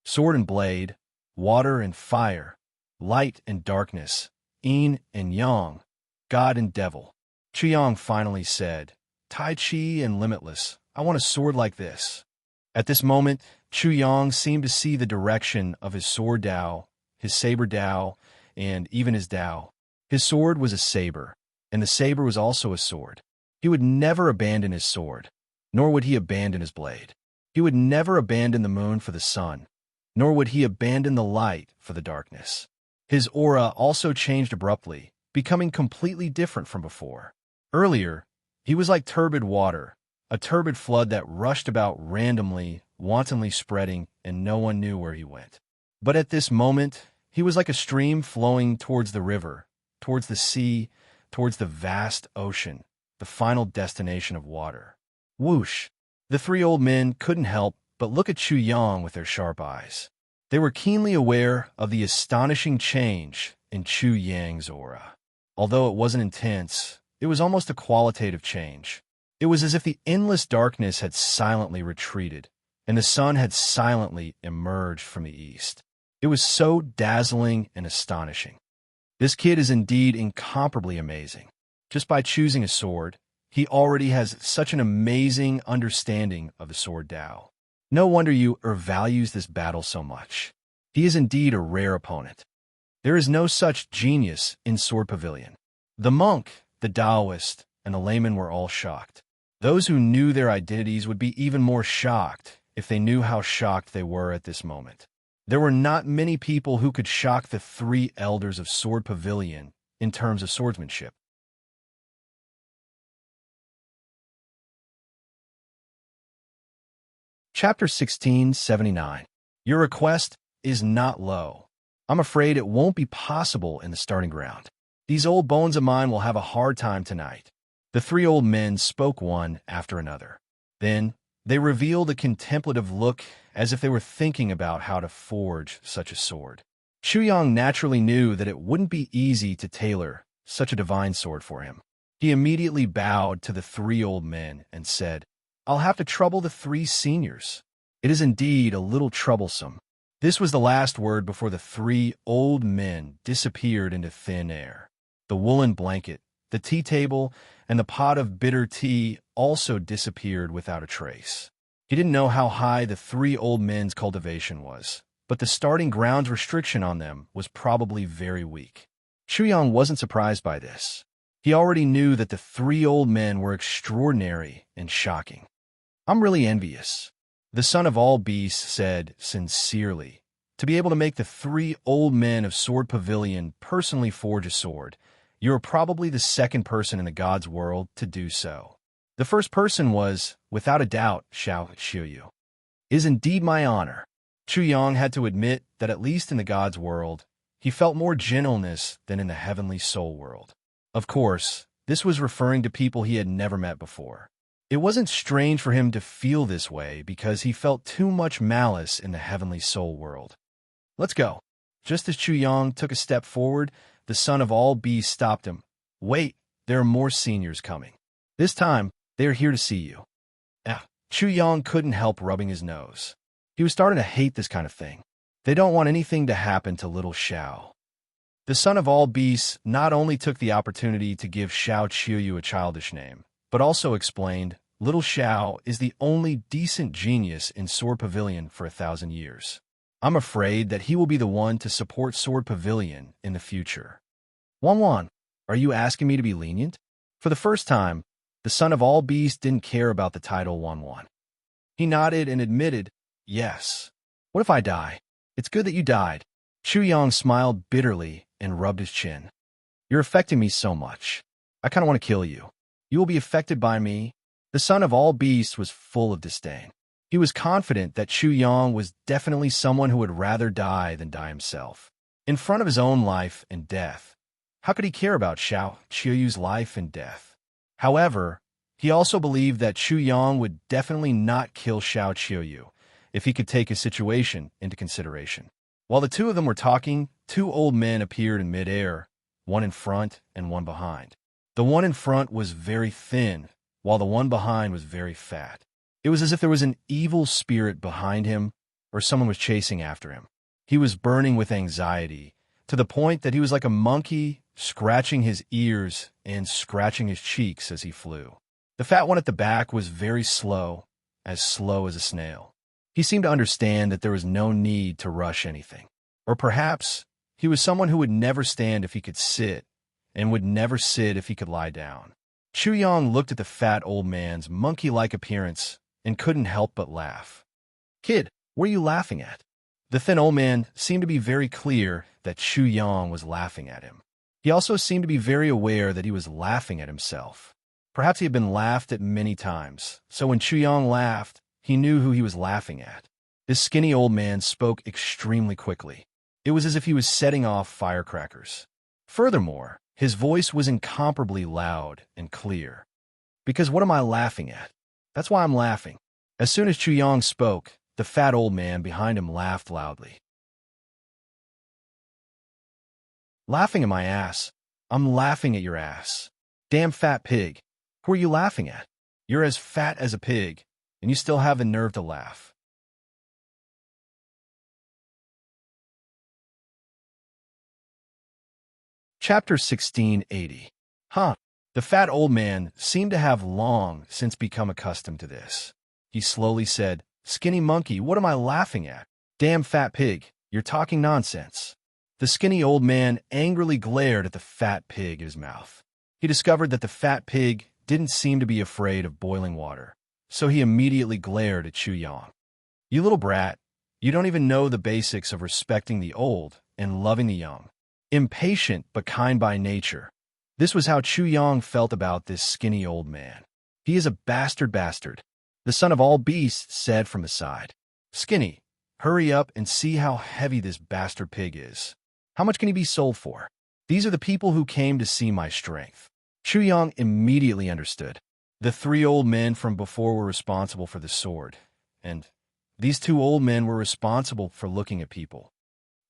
Sword and blade, water and fire, light and darkness, yin and yang, God and devil. Chu Yang finally said, Tai Chi and limitless, I want a sword like this. At this moment, Chu Yang seemed to see the direction of his sword Dao, his saber Dao, and even his Dao. His sword was a saber, and the saber was also a sword. He would never abandon his sword, nor would he abandon his blade. He would never abandon the moon for the sun, nor would he abandon the light for the darkness. His aura also changed abruptly, becoming completely different from before. Earlier, he was like turbid water, a turbid flood that rushed about randomly, wantonly spreading, and no one knew where he went. But at this moment, he was like a stream flowing towards the river, towards the sea, towards the vast ocean, the final destination of water. Whoosh! The three old men couldn't help but look at Chu Yang with their sharp eyes. They were keenly aware of the astonishing change in Chu Yang's aura. Although it wasn't intense, It was almost a qualitative change. It was as if the endless darkness had silently retreated, and the sun had silently emerged from the east. It was so dazzling and astonishing. This kid is indeed incomparably amazing. Just by choosing a sword, he already has such an amazing understanding of the sword Tao. No wonder you values this battle so much. He is indeed a rare opponent. There is no such genius in Sword Pavilion. The monk, the Taoist, and the layman were all shocked. Those who knew their identities would be even more shocked if they knew how shocked they were at this moment. There were not many people who could shock the three elders of Sword Pavilion in terms of swordsmanship. Chapter 1679. Your request is not low. I'm afraid it won't be possible in the starting ground. These old bones of mine will have a hard time tonight. The three old men spoke one after another. Then they revealed a contemplative look as if they were thinking about how to forge such a sword. Chuyang naturally knew that it wouldn't be easy to tailor such a divine sword for him. He immediately bowed to the three old men and said, "I'll have to trouble the three seniors. It is indeed a little troublesome." This was the last word before the three old men disappeared into thin air. The woolen blanket, the tea table, and the pot of bitter tea also disappeared without a trace. He didn't know how high the three old men's cultivation was, but the starting grounds restriction on them was probably very weak. Chuyang wasn't surprised by this. He already knew that the three old men were extraordinary and shocking. "I'm really envious," the son of all beasts said sincerely. "To be able to make the three old men of Sword Pavilion personally forge a sword, you are probably the second person in the gods' world to do so. The first person was, without a doubt, Xiao Xiuyu. It is indeed my honor." Chuyang had to admit that at least in the gods' world, he felt more gentleness than in the heavenly soul world. Of course, this was referring to people he had never met before. It wasn't strange for him to feel this way because he felt too much malice in the heavenly soul world. "Let's go." Just as Chuyang took a step forward, the son of all beasts stopped him. "Wait, there are more seniors coming. This time, they are here to see you." Chuyang couldn't help rubbing his nose. He was starting to hate this kind of thing. They don't want anything to happen to little Xiao. The son of all beasts not only took the opportunity to give Xiao Qiuyu a childish name, but also explained, "Little Xiao is the only decent genius in Sword Pavilion for 1,000 years. I'm afraid that he will be the one to support Sword Pavilion in the future." "Wan, are you asking me to be lenient?" For the first time, the son of all beasts didn't care about the title Wan. He nodded and admitted, "Yes. What if I die? It's good that you died." Chuyang smiled bitterly and rubbed his chin. "You're affecting me so much. I kind of want to kill you. You will be affected by me." The son of all beasts was full of disdain. He was confident that Chuyang was definitely someone who would rather die than die himself. In front of his own life and death, how could he care about Xiao Qiuyu's life and death? However, he also believed that Chuyang would definitely not kill Xiao Qiuyu if he could take his situation into consideration. While the two of them were talking, two old men appeared in midair, one in front and one behind. The one in front was very thin, while the one behind was very fat. It was as if there was an evil spirit behind him, or someone was chasing after him. He was burning with anxiety, to the point that he was like a monkey, scratching his ears and scratching his cheeks as he flew. The fat one at the back was very slow as a snail. He seemed to understand that there was no need to rush anything. Or perhaps he was someone who would never stand if he could sit, and would never sit if he could lie down. Chuyang looked at the fat old man's monkey-like appearance and couldn't help but laugh. "Kid, what are you laughing at?" The thin old man seemed to be very clear that Chuyang was laughing at him. He also seemed to be very aware that he was laughing at himself. Perhaps he had been laughed at many times, so when Chuyang laughed, he knew who he was laughing at. This skinny old man spoke extremely quickly. It was as if he was setting off firecrackers. Furthermore, his voice was incomparably loud and clear. "Because what am I laughing at? That's why I'm laughing." As soon as Chuyang spoke, the fat old man behind him laughed loudly. "Laughing at my ass? I'm laughing at your ass." Damn fat pig. Who are you laughing at? You're as fat as a pig, and you still have the nerve to laugh. Chapter 1680. Huh. The fat old man seemed to have long since become accustomed to this. He slowly said, "Skinny monkey, what am I laughing at? Damn fat pig, you're talking nonsense." The skinny old man angrily glared at the fat pig in his mouth. He discovered that the fat pig didn't seem to be afraid of boiling water, so he immediately glared at Chu Yang. "You little brat, you don't even know the basics of respecting the old and loving the young. Impatient but kind by nature." This was how Chu Yang felt about this skinny old man. "He is a bastard. The son of all beasts said from the side. "Skinny, hurry up and see how heavy this bastard pig is. How much can he be sold for? These are the people who came to see my strength." Chu Yang immediately understood. The 3 old men from before were responsible for the sword, and these 2 old men were responsible for looking at people.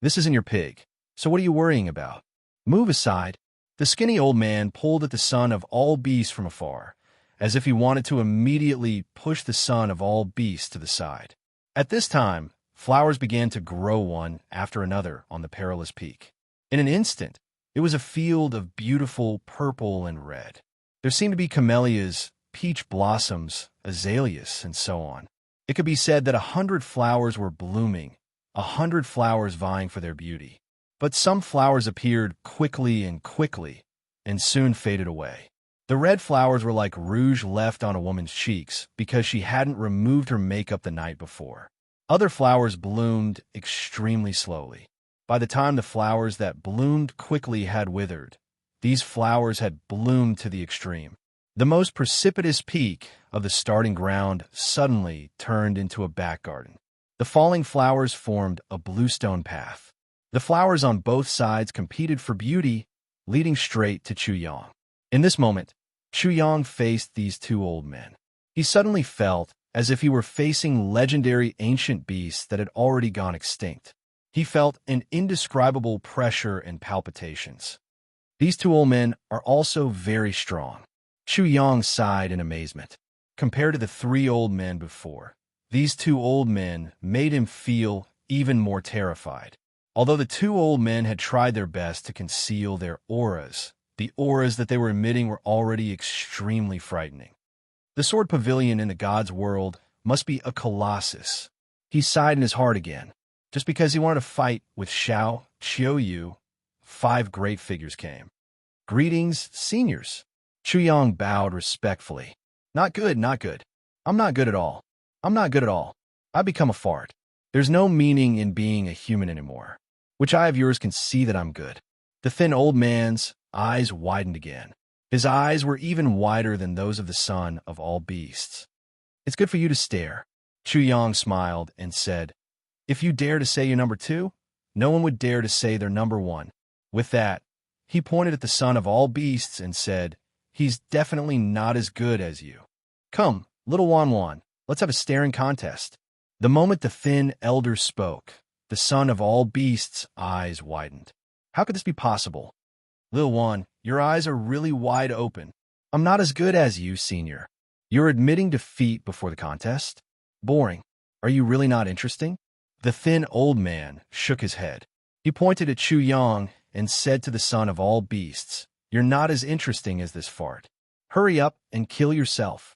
"This isn't your pig, so what are you worrying about? Move aside." The skinny old man pulled at the son of all beasts from afar, as if he wanted to immediately push the son of all beasts to the side. At this time, flowers began to grow one after another on the perilous peak. In an instant, it was a field of beautiful purple and red. There seemed to be camellias, peach blossoms, azaleas, and so on. It could be said that 100 flowers were blooming, 100 flowers vying for their beauty. But some flowers appeared quickly and soon faded away. The red flowers were like rouge left on a woman's cheeks because she hadn't removed her makeup the night before. Other flowers bloomed extremely slowly. By the time the flowers that bloomed quickly had withered, these flowers had bloomed to the extreme. The most precipitous peak of the starting ground suddenly turned into a back garden. The falling flowers formed a bluestone path. The flowers on both sides competed for beauty, leading straight to Chu Yang. In this moment, Chu Yang faced these 2 old men. He suddenly felt as if he were facing legendary ancient beasts that had already gone extinct. He felt an indescribable pressure and palpitations. These 2 old men are also very strong. Chu Yang sighed in amazement. Compared to the 3 old men before, these 2 old men made him feel even more terrified. Although the 2 old men had tried their best to conceal their auras, the auras that they were emitting were already extremely frightening. The sword pavilion in the god's world must be a colossus. He sighed in his heart again. Just because he wanted to fight with Xiao, Qiu, 5 great figures came. "Greetings, seniors." Chu Yang bowed respectfully. Not good. I'm not good at all. I've become a fart. There's no meaning in being a human anymore. Which eye of yours can see that I'm good?" The thin old man's eyes widened again. His eyes were even wider than those of the son of all beasts. "It's good for you to stare." Chu Yang smiled and said, "If you dare to say you're number 2, no one would dare to say they're number 1. With that, he pointed at the son of all beasts and said, "He's definitely not as good as you. Come, little Wan, let's have a staring contest." The moment the thin elder spoke, the son of all beasts' eyes widened. How could this be possible? "Lil Wan, your eyes are really wide open. I'm not as good as you, senior. You're admitting defeat before the contest? Boring. Are you really not interesting?" The thin old man shook his head. He pointed at Chu Yang and said to the son of all beasts, "You're not as interesting as this fart. Hurry up and kill yourself."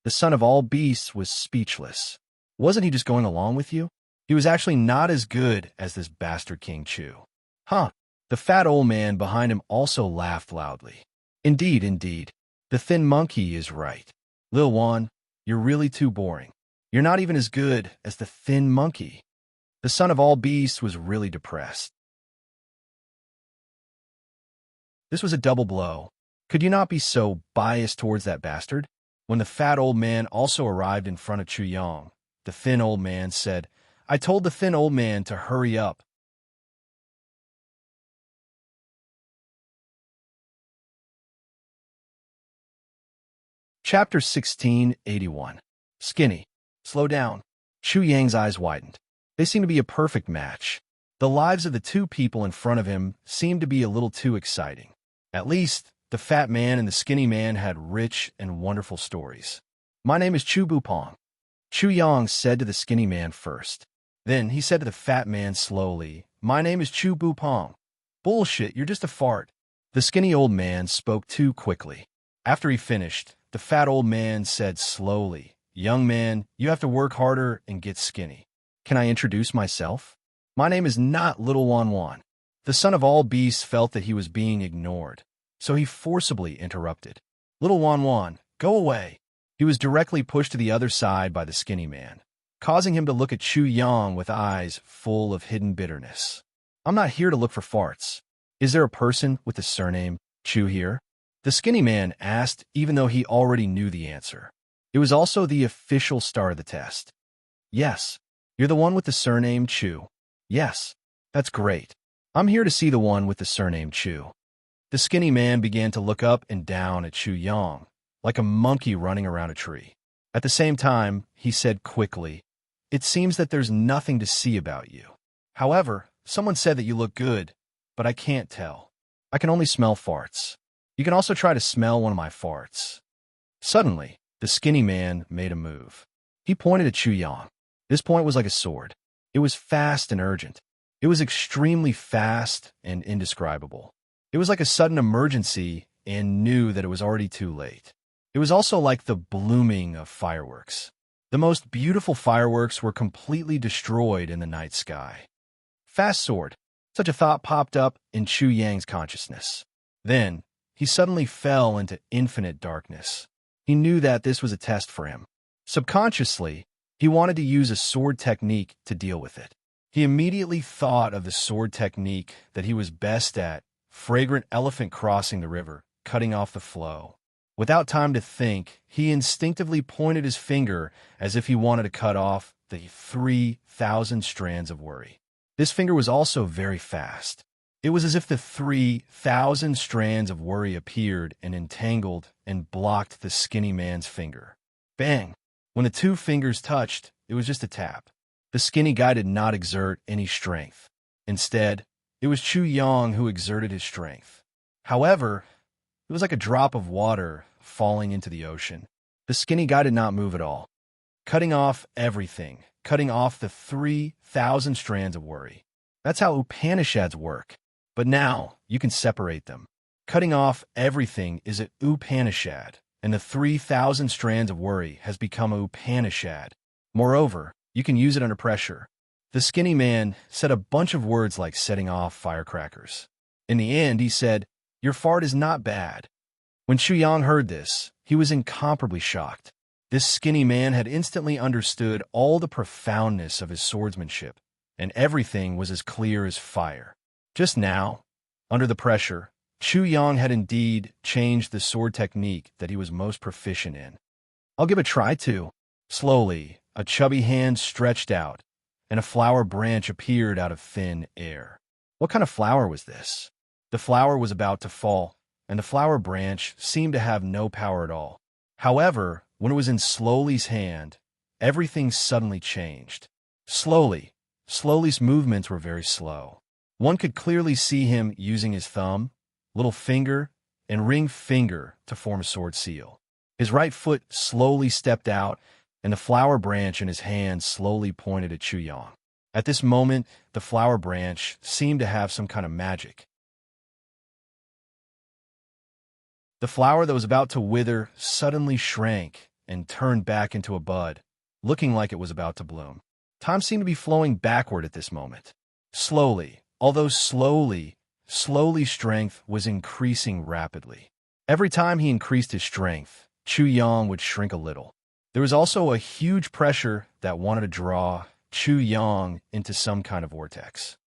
The son of all beasts was speechless. Wasn't he just going along with you? He was actually not as good as this bastard King Chu. Huh. The fat old man behind him also laughed loudly. Indeed. The thin monkey is right. Lil Wan, you're really too boring. You're not even as good as the thin monkey. The son of all beasts was really depressed. This was a double blow. Could you not be so biased towards that bastard? When the fat old man also arrived in front of Chu Yang, the thin old man said, "I told the thin old man to hurry up." Chapter 1681. Skinny. Slow down. Chu Yang's eyes widened. They seemed to be a perfect match. The lives of the 2 people in front of him seemed to be a little too exciting. At least, The fat man and the skinny man had rich and wonderful stories. My name is Chu Bupong. Chu Yang said to the skinny man first. Then he said to the fat man slowly, My name is Chu Bupong. Bullshit, you're just a fart. The skinny old man spoke too quickly. After he finished, the fat old man said slowly, Young man, you have to work harder and get skinny. Can I introduce myself? My name is not Little Wan Wan. The son of all beasts felt that he was being ignored, so he forcibly interrupted. Little Wan Wan, go away. He was directly pushed to the other side by the skinny man, causing him to look at Chu Yang with eyes full of hidden bitterness. I'm not here to look for farts. Is there a person with the surname Chu here? The skinny man asked, even though he already knew the answer. It was also the official star of the test. Yes, you're the one with the surname Chu. Yes, that's great. I'm here to see the one with the surname Chu. The skinny man began to look up and down at Chu Yang, like a monkey running around a tree. At the same time, he said quickly, It seems that there's nothing to see about you. However, someone said that you look good, but I can't tell. I can only smell farts. You can also try to smell one of my farts. Suddenly, the skinny man made a move. He pointed at Chu Yang. This point was like a sword. It was fast and urgent. It was extremely fast and indescribable. It was like a sudden emergency and knew that it was already too late. It was also like the blooming of fireworks. The most beautiful fireworks were completely destroyed in the night sky. Fast sword. Such a thought popped up in Chu Yang's consciousness. Then, he suddenly fell into infinite darkness. He knew that this was a test for him. Subconsciously, he wanted to use a sword technique to deal with it. He immediately thought of the sword technique that he was best at, fragrant elephant crossing the river, cutting off the flow. Without time to think, he instinctively pointed his finger as if he wanted to cut off the 3,000 strands of worry. This finger was also very fast. It was as if the 3,000 strands of worry appeared and entangled and blocked the skinny man's finger. Bang! When the two fingers touched, it was just a tap. The skinny guy did not exert any strength. Instead, it was Chu Yang who exerted his strength. However, it was like a drop of water falling into the ocean. The skinny guy did not move at all. Cutting off everything, cutting off the 3,000 strands of worry. That's how Upanishads work. But now, you can separate them. Cutting off everything is an Upanishad, and the 3,000 strands of worry has become a Upanishad. Moreover, you can use it under pressure. The skinny man said a bunch of words like setting off firecrackers. In the end, he said, Your fart is not bad. When Chu Yang heard this, he was incomparably shocked. This skinny man had instantly understood all the profoundness of his swordsmanship, and everything was as clear as fire. Just now, under the pressure, Chu Yang had indeed changed the sword technique that he was most proficient in. I'll give a try too. Slowly, a chubby hand stretched out, and a flower branch appeared out of thin air. What kind of flower was this? The flower was about to fall, and the flower branch seemed to have no power at all. However, when it was in Slowly's hand, everything suddenly changed. Slowly's movements were very slow. One could clearly see him using his thumb, little finger, and ring finger to form a sword seal. His right foot slowly stepped out, and the flower branch in his hand slowly pointed at Chu Yang. At this moment, the flower branch seemed to have some kind of magic. The flower that was about to wither suddenly shrank and turned back into a bud, looking like it was about to bloom. Time seemed to be flowing backward at this moment. Slowly's strength was increasing rapidly. Every time he increased his strength, Chu Yang would shrink a little. There was also a huge pressure that wanted to draw Chu Yang into some kind of vortex.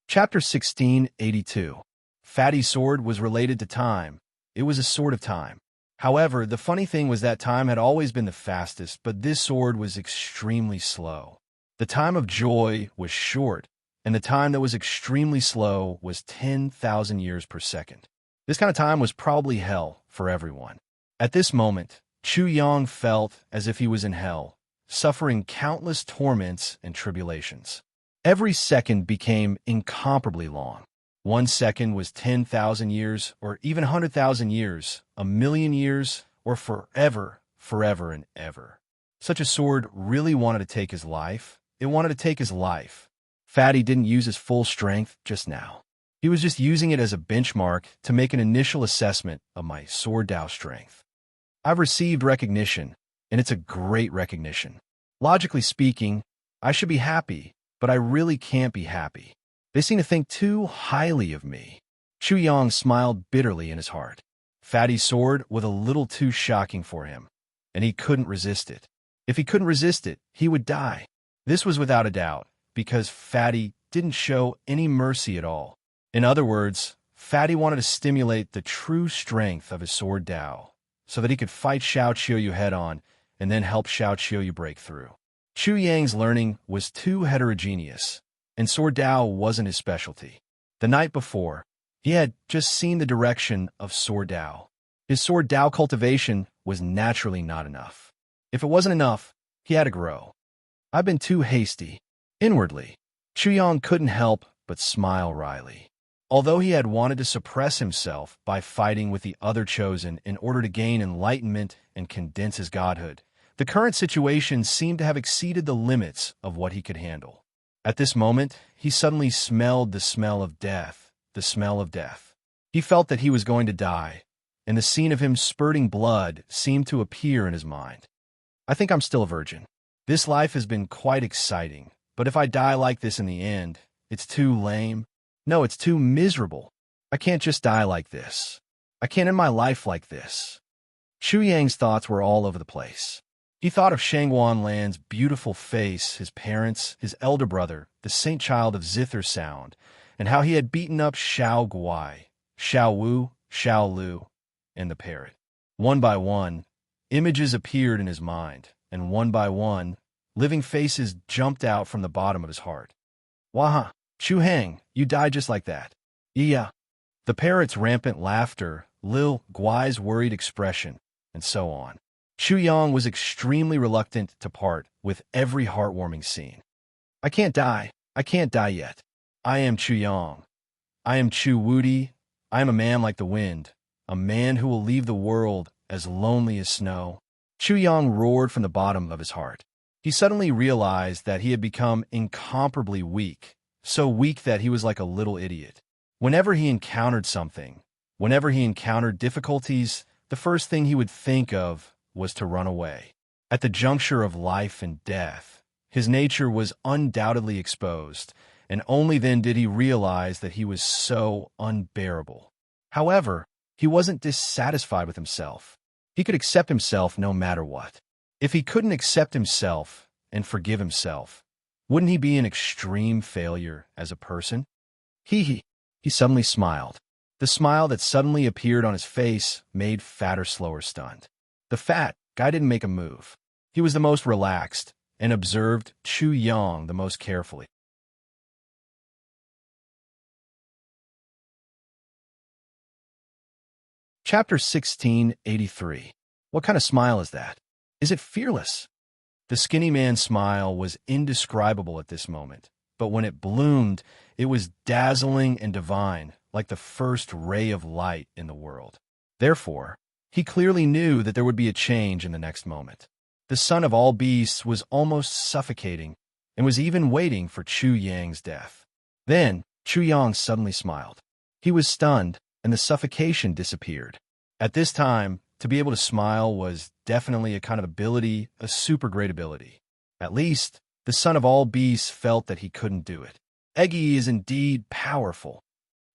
Chapter 1682. Fatty's sword was related to time. It was a sword of time. However, the funny thing was that time had always been the fastest, but this sword was extremely slow. The time of joy was short, and the time that was extremely slow was 10,000 years per second. This kind of time was probably hell for everyone. At this moment, Chu Yang felt as if he was in hell, suffering countless torments and tribulations. Every second became incomparably long. 1 second was 10,000 years, or even 100,000 years, a million years, or forever, forever and ever. Such a sword really wanted to take his life. It wanted to take his life. Fatty didn't use his full strength just now. He was just using it as a benchmark to make an initial assessment of my sword Dao strength. I've received recognition, and it's a great recognition. Logically speaking, I should be happy, but I really can't be happy. They seem to think too highly of me. Chu Yang smiled bitterly in his heart. Fatty's sword was a little too shocking for him, and he couldn't resist it. If he couldn't resist it, he would die. This was without a doubt, because Fatty didn't show any mercy at all. In other words, Fatty wanted to stimulate the true strength of his sword Dao, so that he could fight Xiao Qiuyu head-on and then help Xiao Qiuyu break through. Chu Yang's learning was too heterogeneous, and sword Dao wasn't his specialty. The night before, he had just seen the direction of sword Dao. His sword Dao cultivation was naturally not enough. If it wasn't enough, he had to grow. I've been too hasty. Inwardly, Chu Yang couldn't help but smile wryly. Although he had wanted to suppress himself by fighting with the other chosen in order to gain enlightenment and condense his godhood, the current situation seemed to have exceeded the limits of what he could handle. At this moment, he suddenly smelled the smell of death, the smell of death. He felt that he was going to die, and the scene of him spurting blood seemed to appear in his mind. I think I'm still a virgin. This life has been quite exciting, but if I die like this in the end, it's too lame. No, it's too miserable. I can't just die like this. I can't end my life like this. Chu Yang's thoughts were all over the place. He thought of Shangguan Lan's beautiful face, his parents, his elder brother, the saint child of Zither Sound, and how he had beaten up Xiao Guai, Xiao Wu, Xiao Lu, and the parrot. One by one, images appeared in his mind, and one by one, living faces jumped out from the bottom of his heart. Waha, Chu Hang, you died just like that. Yeah. The parrot's rampant laughter, Lil Guai's worried expression, and so on. Chu Yang was extremely reluctant to part with every heartwarming scene. I can't die. I can't die yet. I am Chu Yang. I am Chu Wudi. I am a man like the wind, a man who will leave the world as lonely as snow. Chu Yang roared from the bottom of his heart. He suddenly realized that he had become incomparably weak, so weak that he was like a little idiot. Whenever he encountered something, whenever he encountered difficulties, the first thing he would think of was to run away. At the juncture of life and death, his nature was undoubtedly exposed, and only then did he realize that he was so unbearable. However, he wasn't dissatisfied with himself. He could accept himself no matter what. If he couldn't accept himself and forgive himself, wouldn't he be an extreme failure as a person? He suddenly smiled. The smile that suddenly appeared on his face made Fatter slower stunned. The fat guy didn't make a move. He was the most relaxed and observed Chu Yang the most carefully. Chapter 1683. What kind of smile is that? Is it fearless? The skinny man's smile was indescribable at this moment, but when it bloomed, it was dazzling and divine, like the first ray of light in the world. Therefore, he clearly knew that there would be a change in the next moment. The son of all beasts was almost suffocating and was even waiting for Chu Yang's death. Then, Chu Yang suddenly smiled. He was stunned, and the suffocation disappeared. At this time, to be able to smile was definitely a kind of ability, a super great ability. At least, the son of all beasts felt that he couldn't do it. Eggy is indeed powerful.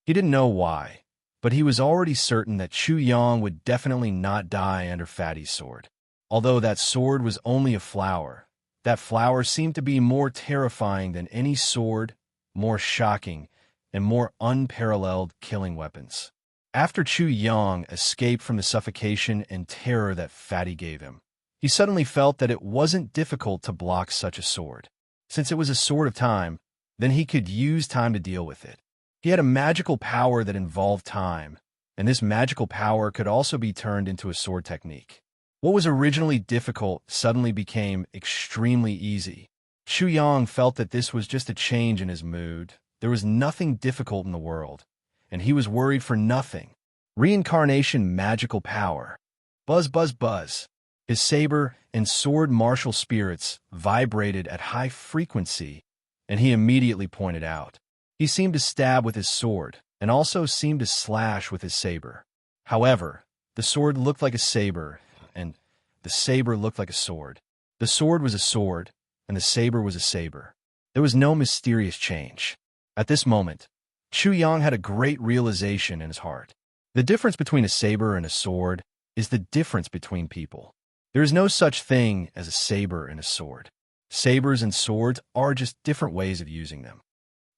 He didn't know why, but he was already certain that Chu Yang would definitely not die under Fatty's sword. Although that sword was only a flower, that flower seemed to be more terrifying than any sword, more shocking, and more unparalleled killing weapons. After Chu Yang escaped from the suffocation and terror that Fatty gave him, he suddenly felt that it wasn't difficult to block such a sword. Since it was a sword of time, then he could use time to deal with it. He had a magical power that involved time, and this magical power could also be turned into a sword technique. What was originally difficult suddenly became extremely easy. Chu Yang felt that this was just a change in his mood. There was nothing difficult in the world, and he was worried for nothing. Reincarnation magical power. Buzz, buzz, buzz. His saber and sword martial spirits vibrated at high frequency, and he immediately pointed out. He seemed to stab with his sword, and also seemed to slash with his saber. However, the sword looked like a saber, and the saber looked like a sword. The sword was a sword, and the saber was a saber. There was no mysterious change. At this moment, Chu Yang had a great realization in his heart. The difference between a saber and a sword is the difference between people. There is no such thing as a saber and a sword. Sabers and swords are just different ways of using them.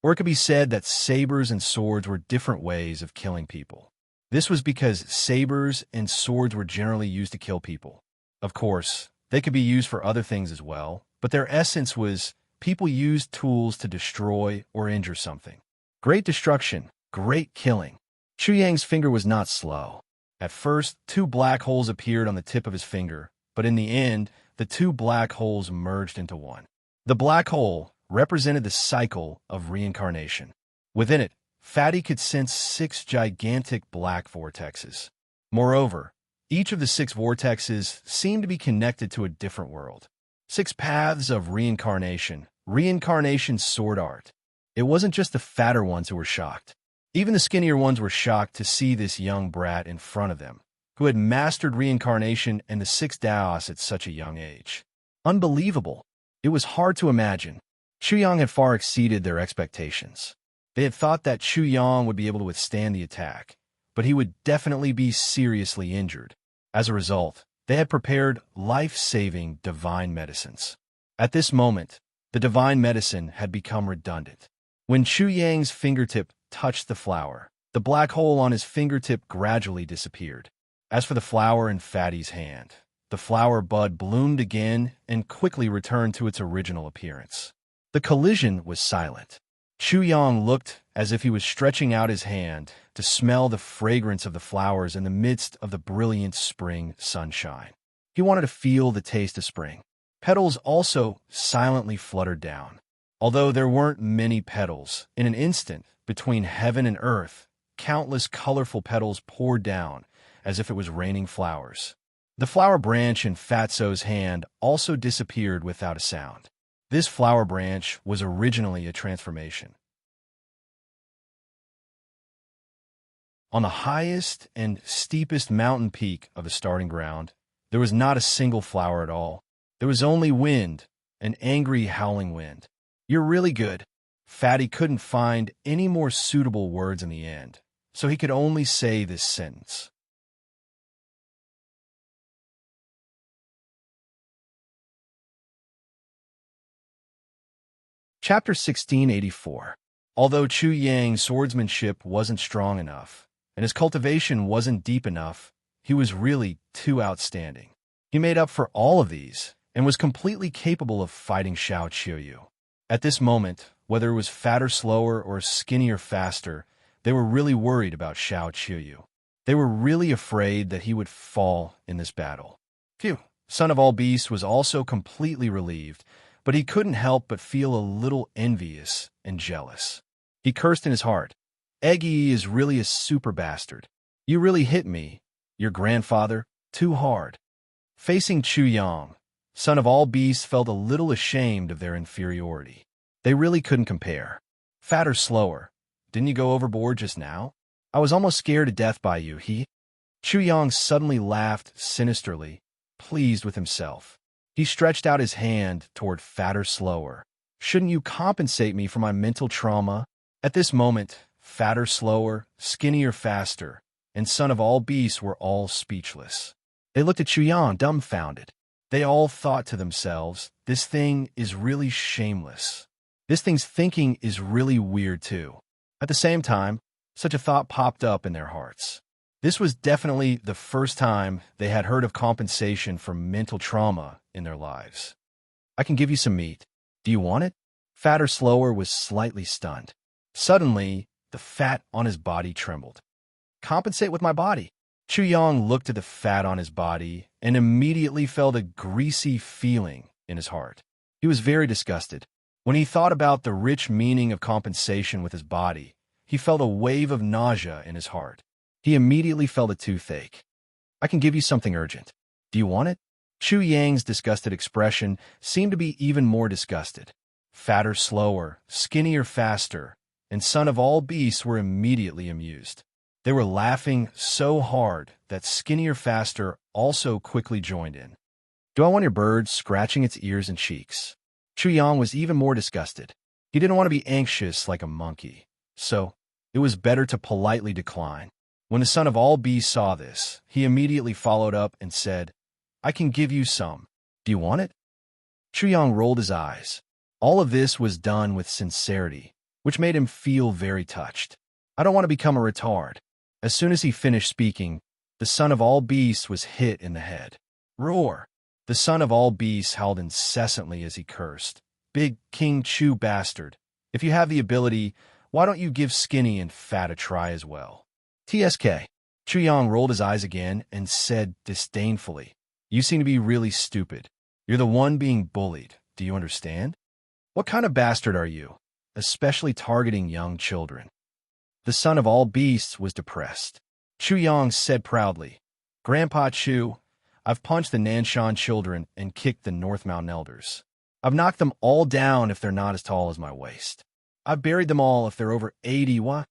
Or it could be said that sabers and swords were different ways of killing people. This was because sabers and swords were generally used to kill people. Of course, they could be used for other things as well, but their essence was people used tools to destroy or injure something. Great destruction, great killing. Chu Yang's finger was not slow. At first, 2 black holes appeared on the tip of his finger, but in the end, the 2 black holes merged into one. The black hole represented the cycle of reincarnation. Within it, Fatty could sense 6 gigantic black vortexes. Moreover, each of the 6 vortexes seemed to be connected to a different world. 6 paths of reincarnation, reincarnation's sword art. It wasn't just the fatter ones who were shocked. Even the skinnier ones were shocked to see this young brat in front of them, who had mastered reincarnation and the 6 Daos at such a young age. Unbelievable. It was hard to imagine. Chu Yang had far exceeded their expectations. They had thought that Chu Yang would be able to withstand the attack, but he would definitely be seriously injured. As a result, they had prepared life-saving divine medicines. At this moment, the divine medicine had become redundant. When Chu Yang's fingertip touched the flower, the black hole on his fingertip gradually disappeared. As for the flower in Fatty's hand, the flower bud bloomed again and quickly returned to its original appearance. The collision was silent. Chu Yang looked as if he was stretching out his hand to smell the fragrance of the flowers in the midst of the brilliant spring sunshine. He wanted to feel the taste of spring. Petals also silently fluttered down. Although there weren't many petals, in an instant, between heaven and earth, countless colorful petals poured down, as if it was raining flowers. The flower branch in Fatso's hand also disappeared without a sound. This flower branch was originally a transformation. On the highest and steepest mountain peak of the starting ground, there was not a single flower at all. There was only wind, an angry howling wind. "You're really good." Fatty couldn't find any more suitable words in the end, so he could only say this sentence. Chapter 1684. Although Chu Yang's swordsmanship wasn't strong enough, and his cultivation wasn't deep enough, he was really too outstanding. He made up for all of these, and was completely capable of fighting Xiao Qiuyu. At this moment, whether it was fatter slower or skinnier faster, they were really worried about Xiao Qiuyu. They were really afraid that he would fall in this battle. Phew! Son of All Beasts was also completely relieved, but he couldn't help but feel a little envious and jealous. He cursed in his heart. Eggy is really a super bastard. You really hit me, your grandfather, too hard. Facing Chu Yang, Son of All Beasts felt a little ashamed of their inferiority. They really couldn't compare. Fatter slower. Didn't you go overboard just now? I was almost scared to death by you, Chu Yang suddenly laughed sinisterly, pleased with himself. He stretched out his hand toward Fatter Slower. Shouldn't you compensate me for my mental trauma? At this moment, Fatter Slower, Skinnier Faster, and Son of All Beasts were all speechless. They looked at Chu Yang dumbfounded. They all thought to themselves, this thing is really shameless. This thing's thinking is really weird too. At the same time, such a thought popped up in their hearts. This was definitely the first time they had heard of compensation for mental trauma in their lives. I can give you some meat. Do you want it? Fatter Slower was slightly stunned. Suddenly, the fat on his body trembled. Compensate with my body. Chu Yang looked at the fat on his body and immediately felt a greasy feeling in his heart. He was very disgusted. When he thought about the rich meaning of compensation with his body, he felt a wave of nausea in his heart. He immediately felt a toothache. I can give you something urgent. Do you want it? Chu Yang's disgusted expression seemed to be even more disgusted. Fatter, slower, skinnier, faster, and son of all beasts were immediately amused. They were laughing so hard that skinnier, faster also quickly joined in. Do I want your bird scratching its ears and cheeks? Chu Yang was even more disgusted. He didn't want to be anxious like a monkey, so it was better to politely decline. When the son of all beasts saw this, he immediately followed up and said, I can give you some. Do you want it? Chu Yang rolled his eyes. All of this was done with sincerity, which made him feel very touched. I don't want to become a retard. As soon as he finished speaking, the son of all beasts was hit in the head. Roar! The son of all beasts howled incessantly as he cursed. Big King Chu bastard. If you have the ability, why don't you give skinny and fat a try as well? TSK. Chu Yang rolled his eyes again and said disdainfully, You seem to be really stupid. You're the one being bullied. Do you understand? What kind of bastard are you? Especially targeting young children. The son of all beasts was depressed. Chu Yang said proudly, Grandpa Chu, I've punched the Nanshan children and kicked the North Mountain elders. I've knocked them all down if they're not as tall as my waist. I've buried them all if they're over 80 what?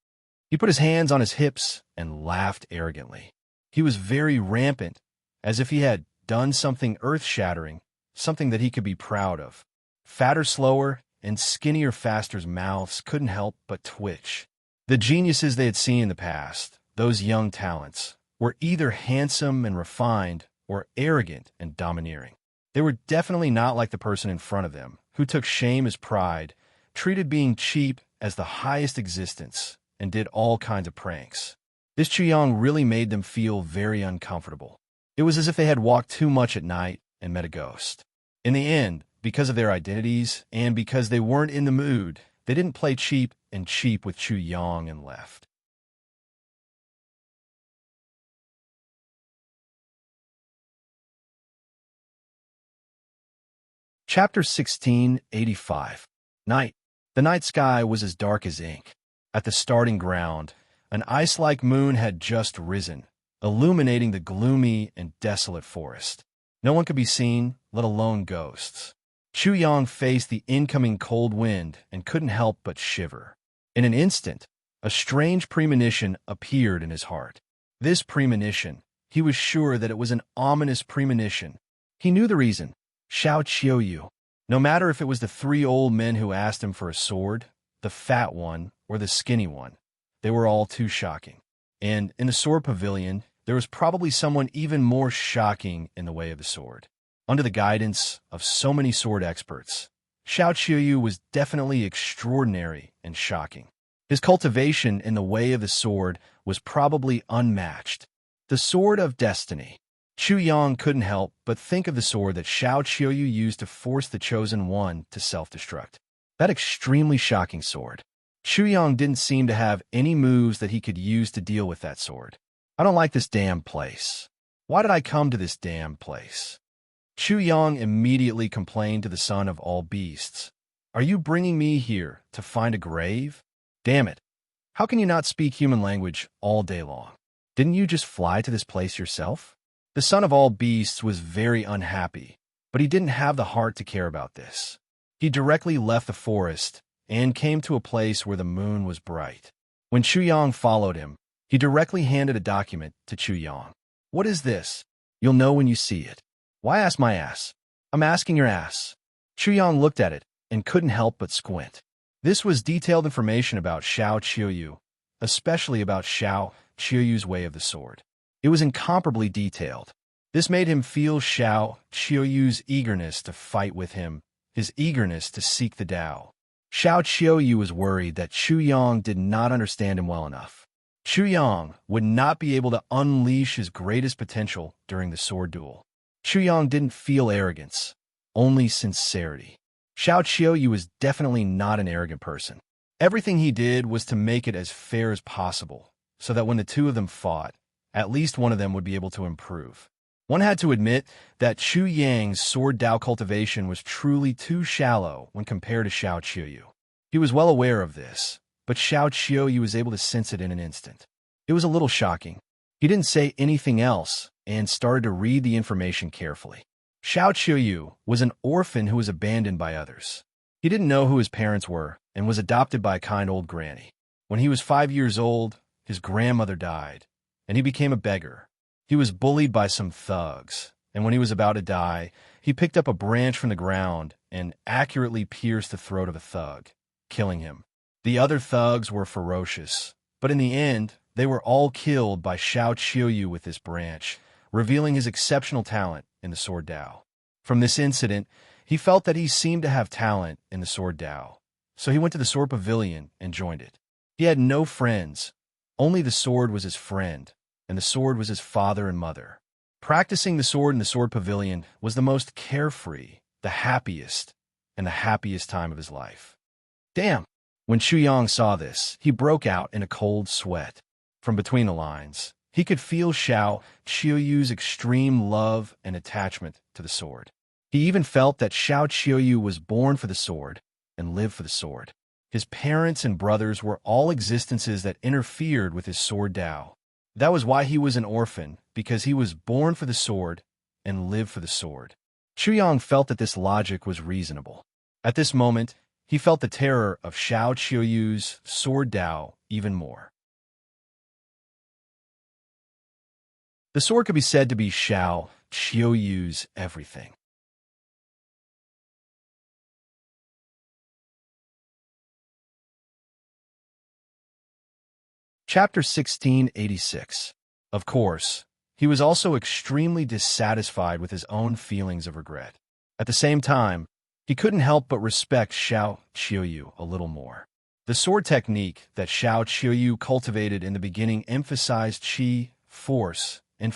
He put his hands on his hips and laughed arrogantly. He was very rampant, as if he had done something earth-shattering, something that he could be proud of. Fatter, slower, and skinnier, faster's mouths couldn't help but twitch. The geniuses they had seen in the past, those young talents, were either handsome and refined or arrogant and domineering. They were definitely not like the person in front of them, who took shame as pride, treated being cheap as the highest existence, and did all kinds of pranks. This Chuyang really made them feel very uncomfortable. It was as if they had walked too much at night and met a ghost. In the end, because of their identities and because they weren't in the mood, they didn't play cheap and cheap with Chu Yang and left. Chapter 1685. Night. The night sky was as dark as ink. At the starting ground, an ice-like moon had just risen, illuminating the gloomy and desolate forest. No one could be seen, let alone ghosts. Chu Yang faced the incoming cold wind and couldn't help but shiver. In an instant, a strange premonition appeared in his heart. This premonition, he was sure that it was an ominous premonition. He knew the reason. Xiao Qiuyu. No matter if it was the three old men who asked him for a sword, the fat one, or the skinny one, they were all too shocking. And in the sword pavilion, there was probably someone even more shocking in the way of the sword. Under the guidance of so many sword experts, Xiao Qiuyu was definitely extraordinary and shocking. His cultivation in the way of the sword was probably unmatched. The Sword of Destiny. Chu Yang couldn't help but think of the sword that Xiao Qiuyu used to force the Chosen One to self-destruct. That extremely shocking sword. Chu Yang didn't seem to have any moves that he could use to deal with that sword. I don't like this damn place. Why did I come to this damn place? Chu Yang immediately complained to the son of all beasts. Are you bringing me here to find a grave? Damn it. How can you not speak human language all day long? Didn't you just fly to this place yourself? The son of all beasts was very unhappy, but he didn't have the heart to care about this. He directly left the forest and came to a place where the moon was bright. When Chu Yang followed him, he directly handed a document to Chu Yang. What is this? You'll know when you see it. Why ask my ass? I'm asking your ass. Chu Yang looked at it and couldn't help but squint. This was detailed information about Xiao Qiuyu, especially about Xiao Qiuyu's way of the sword. It was incomparably detailed. This made him feel Xiao Qiuyu's eagerness to fight with him, his eagerness to seek the Tao. Xiao Qiuyu was worried that Chu Yang did not understand him well enough. Chu Yang would not be able to unleash his greatest potential during the sword duel. Chu Yang didn't feel arrogance, only sincerity. Xiao Qiuyu was definitely not an arrogant person. Everything he did was to make it as fair as possible, so that when the two of them fought, at least one of them would be able to improve. One had to admit that Chu Yang's sword Dao cultivation was truly too shallow when compared to Xiao Qiuyu. He was well aware of this, but Xiao Qiuyu was able to sense it in an instant. It was a little shocking. He didn't say anything else and started to read the information carefully. Xiao Qiuyu was an orphan who was abandoned by others. He didn't know who his parents were and was adopted by a kind old granny. When he was 5 years old, his grandmother died, and he became a beggar. He was bullied by some thugs, and when he was about to die, he picked up a branch from the ground and accurately pierced the throat of a thug, killing him. The other thugs were ferocious, but in the end, they were all killed by Xiao Qiuyu with this branch, revealing his exceptional talent in the sword Dao. From this incident, he felt that he seemed to have talent in the sword Dao, so he went to the sword pavilion and joined it. He had no friends, only the sword was his friend, and the sword was his father and mother. Practicing the sword in the sword pavilion was the most carefree, the happiest time of his life. Damn! When Chu Yang saw this, he broke out in a cold sweat. From between the lines, he could feel Xiao Qiuyu's extreme love and attachment to the sword. He even felt that Xiao Qiuyu was born for the sword and lived for the sword. His parents and brothers were all existences that interfered with his sword Dao. That was why he was an orphan, because he was born for the sword and lived for the sword. Chu Yang felt that this logic was reasonable. At this moment, he felt the terror of Xiao Qiuyu's sword Dao even more. The sword could be said to be Xiao Qiuyu's everything. Chapter 1686. Of course, he was also extremely dissatisfied with his own feelings of regret. At the same time, he couldn't help but respect Xiao Qiuyu a little more. The sword technique that Xiao Qiuyu cultivated in the beginning emphasized qi, force, and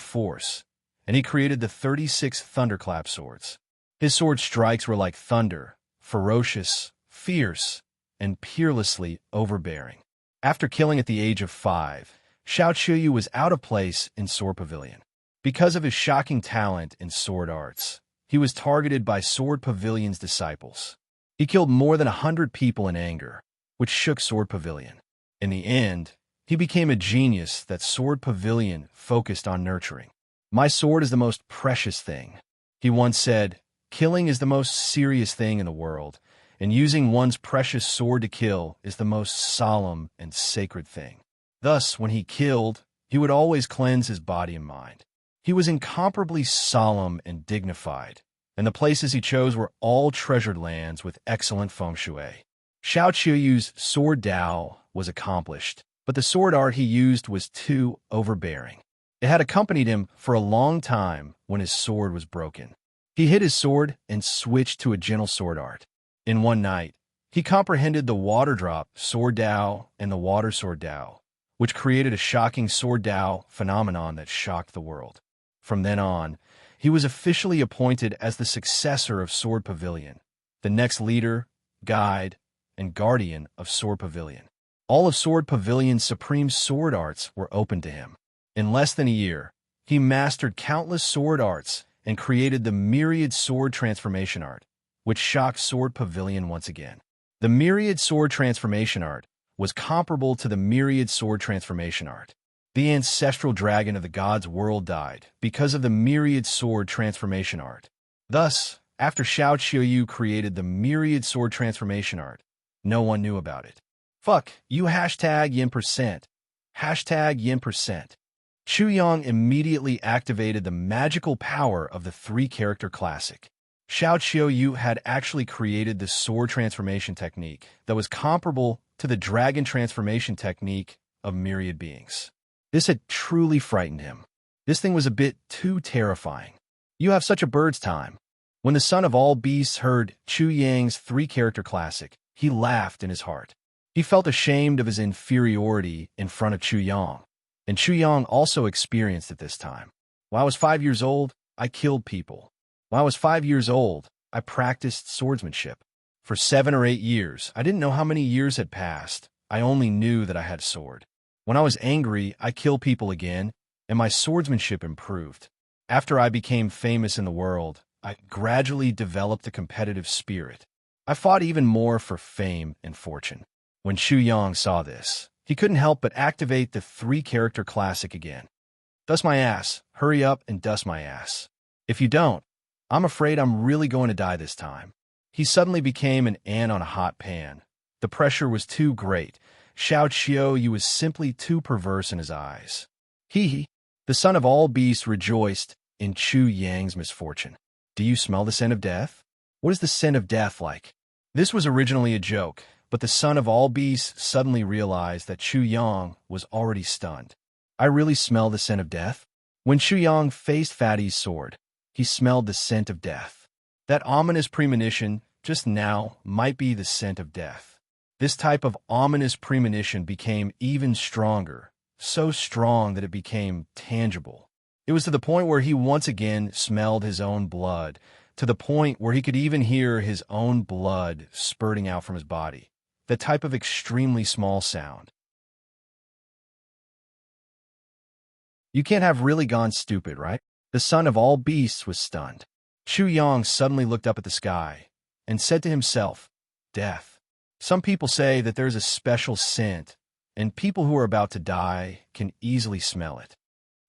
he created the 36 thunderclap swords. His sword strikes were like thunder, ferocious, fierce, and peerlessly overbearing. After killing at the age of 5, Xiao Qiuyu was out of place in Sword Pavilion. Because of his shocking talent in sword arts, he was targeted by Sword Pavilion's disciples. He killed more than 100 people in anger, which shook Sword Pavilion. In the end, he became a genius that Sword Pavilion focused on nurturing. "My sword is the most precious thing," he once said. "Killing is the most serious thing in the world, and using one's precious sword to kill is the most solemn and sacred thing." Thus, when he killed, he would always cleanse his body and mind. He was incomparably solemn and dignified, and the places he chose were all treasured lands with excellent feng shui. Xiao Qiuyu's sword Dao was accomplished, but the sword art he used was too overbearing. It had accompanied him for a long time when his sword was broken. He hid his sword and switched to a gentle sword art. In one night, he comprehended the water drop sword Dao and the water sword Dao, which created a shocking sword Dao phenomenon that shocked the world. From then on, he was officially appointed as the successor of Sword Pavilion, the next leader, guide, and guardian of Sword Pavilion. All of Sword Pavilion's supreme sword arts were open to him. In less than a year, he mastered countless sword arts and created the myriad sword transformation art, which shocked Sword Pavilion once again. The myriad sword transformation art was comparable to the myriad sword transformation art. The ancestral dragon of the gods' world died because of the myriad sword transformation art. Thus, after Xiao Qiuyu created the myriad sword transformation art, no one knew about it. Fuck you #yin%. #yin%. Chu Yang immediately activated the magical power of the 3-character classic. Xiao Qiuyu had actually created the sword transformation technique that was comparable to the dragon transformation technique of myriad beings. This had truly frightened him. This thing was a bit too terrifying. You have such a bird's time. When the son of all beasts heard Chu Yang's 3-character classic, he laughed in his heart. He felt ashamed of his inferiority in front of Chu Yang, and Chu Yang also experienced it this time. When I was 5 years old, I killed people. When I was 5 years old, I practiced swordsmanship. For 7 or 8 years, I didn't know how many years had passed. I only knew that I had a sword. When I was angry, I killed people again, and my swordsmanship improved. After I became famous in the world, I gradually developed a competitive spirit. I fought even more for fame and fortune. When Chu Yang saw this, he couldn't help but activate the three-character classic again. Dust my ass, hurry up and dust my ass. If you don't, I'm afraid I'm really going to die this time. He suddenly became an ant on a hot pan. The pressure was too great. Xiao Qiuyu was simply too perverse in his eyes. He, the son of all beasts, rejoiced in Chu Yang's misfortune. Do you smell the scent of death? What is the scent of death like? This was originally a joke, but the son of all beasts suddenly realized that Chu Yang was already stunned. I really smell the scent of death? When Chu Yang faced Fatty's sword, he smelled the scent of death. That ominous premonition just now might be the scent of death. This type of ominous premonition became even stronger, so strong that it became tangible. It was to the point where he once again smelled his own blood, to the point where he could even hear his own blood spurting out from his body. The type of extremely small sound. You can't have really gone stupid, right? The son of all beasts was stunned. Chu Yang suddenly looked up at the sky and said to himself, "Death. Some people say that there's a special scent, and people who are about to die can easily smell it."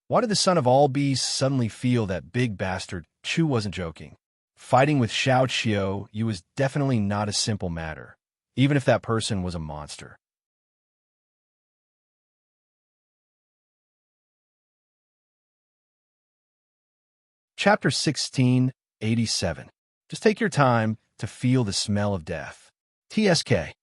Why did the son of all beasts suddenly feel that big bastard Chu wasn't joking? Fighting with Xiao Qiuyu was definitely not a simple matter, even if that person was a monster. Chapter 1687. Just take your time to feel the smell of death. TSK.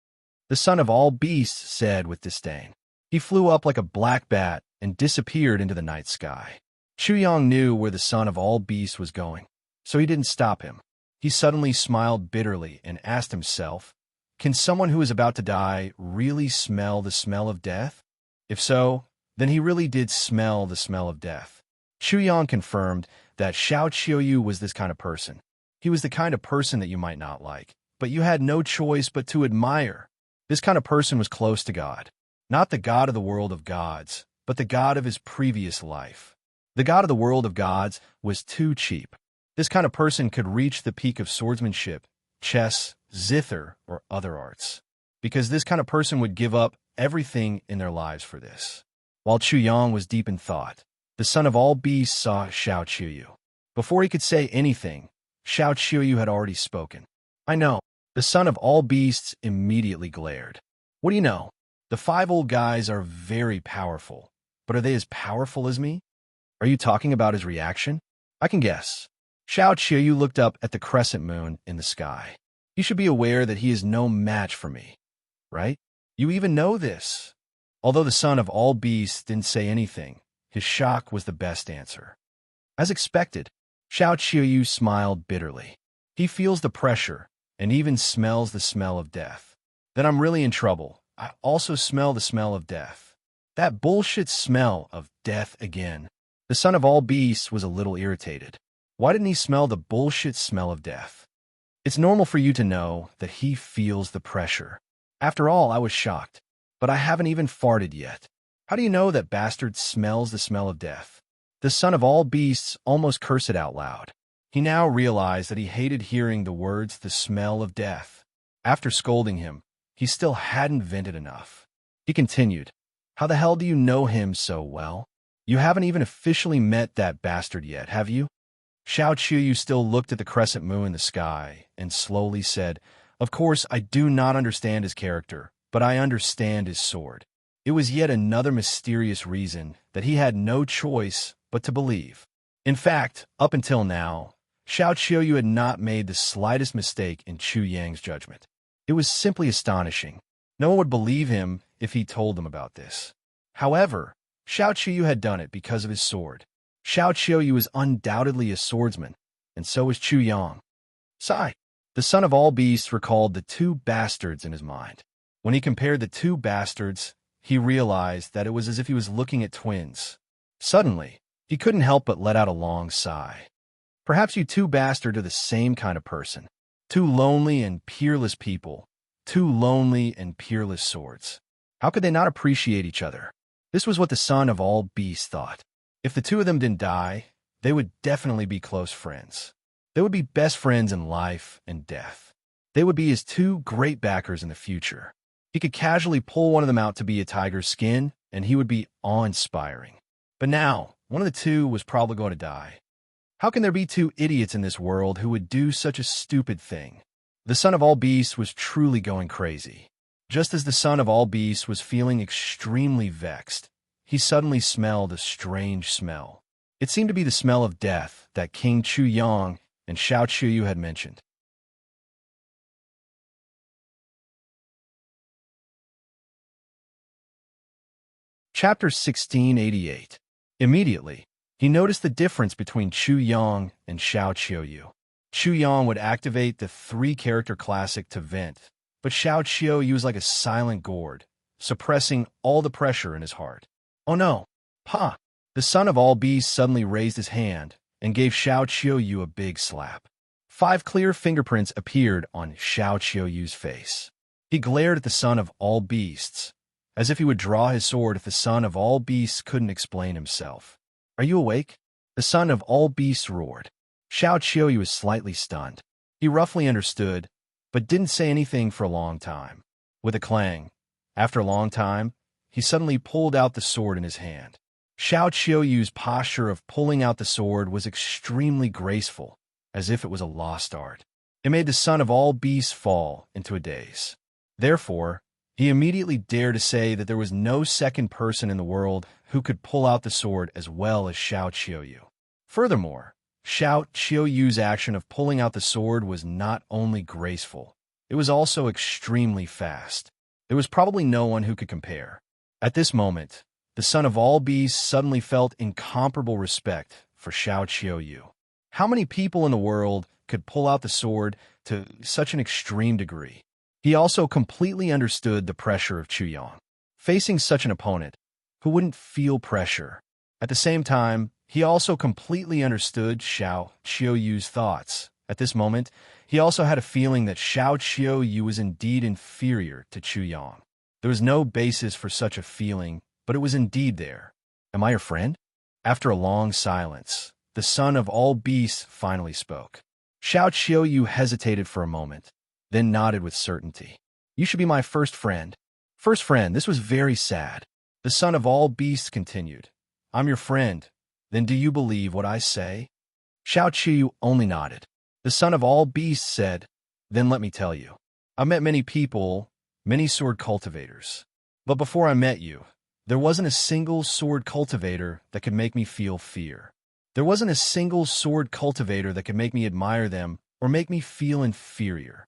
The son of all beasts said with disdain. He flew up like a black bat and disappeared into the night sky. Chu Yang knew where the son of all beasts was going, so he didn't stop him. He suddenly smiled bitterly and asked himself, can someone who is about to die really smell the smell of death? If so, then he really did smell the smell of death. Chu Yang confirmed that Xiao Qiuyu was this kind of person. He was the kind of person that you might not like, but you had no choice but to admire. This kind of person was close to God. Not the God of the world of gods, but the God of his previous life. The God of the world of gods was too cheap. This kind of person could reach the peak of swordsmanship, chess, zither, or other arts, because this kind of person would give up everything in their lives for this. While Chu Yang was deep in thought, the son of all beasts saw Xiao Qiuyu. Before he could say anything, Xiao Qiuyu had already spoken. I know. The son of all beasts immediately glared. What do you know? The 5 old guys are very powerful, but are they as powerful as me? Are you talking about his reaction? I can guess. Xiao Qiuyu looked up at the crescent moon in the sky. You should be aware that he is no match for me, right? You even know this. Although the son of all beasts didn't say anything, his shock was the best answer. As expected, Xiao Qiuyu smiled bitterly. He feels the pressure and even smells the smell of death. Then I'm really in trouble. I also smell the smell of death. That bullshit smell of death again. The son of all beasts was a little irritated. Why didn't he smell the bullshit smell of death? It's normal for you to know that he feels the pressure. After all, I was shocked, but I haven't even farted yet. How do you know that bastard smells the smell of death? The son of all beasts almost cursed it out loud. He now realized that he hated hearing the words "the smell of death." After scolding him, he still hadn't vented enough. He continued, "How the hell do you know him so well? You haven't even officially met that bastard yet, have you?" Xiao Qiuyu still looked at the crescent moon in the sky and slowly said, "Of course, I do not understand his character, but I understand his sword." It was yet another mysterious reason that he had no choice but to believe. In fact, up until now, Xiao Qiuyu had not made the slightest mistake in Chu Yang's judgment. It was simply astonishing. No one would believe him if he told them about this. However, Xiao Qiuyu had done it because of his sword. Xiao Qiuyu was undoubtedly a swordsman, and so was Chu Yang. Sigh. The son of all beasts recalled the 2 bastards in his mind. When he compared the 2 bastards, he realized that it was as if he was looking at twins. Suddenly, he couldn't help but let out a long sigh. Perhaps you 2 bastards are the same kind of person. 2 lonely and peerless people. 2 lonely and peerless swords. How could they not appreciate each other? This was what the son of all beasts thought. If the 2 of them didn't die, they would definitely be close friends. They would be best friends in life and death. They would be his two great backers in the future. He could casually pull one of them out to be a tiger's skin, and he would be awe-inspiring. But now, one of the two was probably going to die. How can there be two idiots in this world who would do such a stupid thing? The son of all beasts was truly going crazy. Just as the son of all beasts was feeling extremely vexed, he suddenly smelled a strange smell. It seemed to be the smell of death that King Chu Yang and Xiao Qiuyu had mentioned. Chapter 1688. Immediately, he noticed the difference between Chu Yang and Xiao Qiuyu. Chu Yang would activate the three-character classic to vent, but Xiao Qiuyu was like a silent gourd, suppressing all the pressure in his heart. Oh no! Pa! The son of all beasts suddenly raised his hand and gave Xiao Qiuyu a big slap. 5 clear fingerprints appeared on Xiao Qiuyu's face. He glared at the son of all beasts, as if he would draw his sword if the son of all beasts couldn't explain himself. Are you awake? The son of all beasts roared. Xiao Qiuyu was slightly stunned. He roughly understood, but didn't say anything for a long time. With a clang, after a long time, he suddenly pulled out the sword in his hand. Xiao Qiuyu's posture of pulling out the sword was extremely graceful, as if it was a lost art. It made the son of all beasts fall into a daze. Therefore, he immediately dared to say that there was no second person in the world who could pull out the sword as well as Xiao Qiuyu. Furthermore, Xiao Qiuyu's action of pulling out the sword was not only graceful, it was also extremely fast. There was probably no one who could compare. At this moment, the son of all beasts suddenly felt incomparable respect for Xiao Qiuyu. How many people in the world could pull out the sword to such an extreme degree? He also completely understood the pressure of Chu Yang. Facing such an opponent, who wouldn't feel pressure? At the same time, he also completely understood Xiao Qiuyu's thoughts. At this moment, he also had a feeling that Xiao Qiuyu was indeed inferior to Chu Yang. There was no basis for such a feeling, but it was indeed there. Am I your friend? After a long silence, the son of all beasts finally spoke. Xiao Qiuyu hesitated for a moment, then nodded with certainty. You should be my first friend. First friend, this was very sad. The son of all beasts continued. I'm your friend. Then do you believe what I say? Xiao Qiuyu only nodded. The son of all beasts said, then let me tell you. I met many people, many sword cultivators. But before I met you, there wasn't a single sword cultivator that could make me feel fear. There wasn't a single sword cultivator that could make me admire them or make me feel inferior.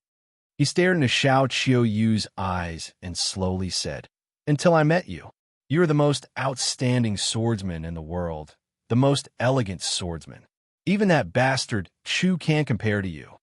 He stared into Xiao Qiuyu's eyes and slowly said, until I met you. You are the most outstanding swordsman in the world, the most elegant swordsman. Even that bastard Chu can't compare to you.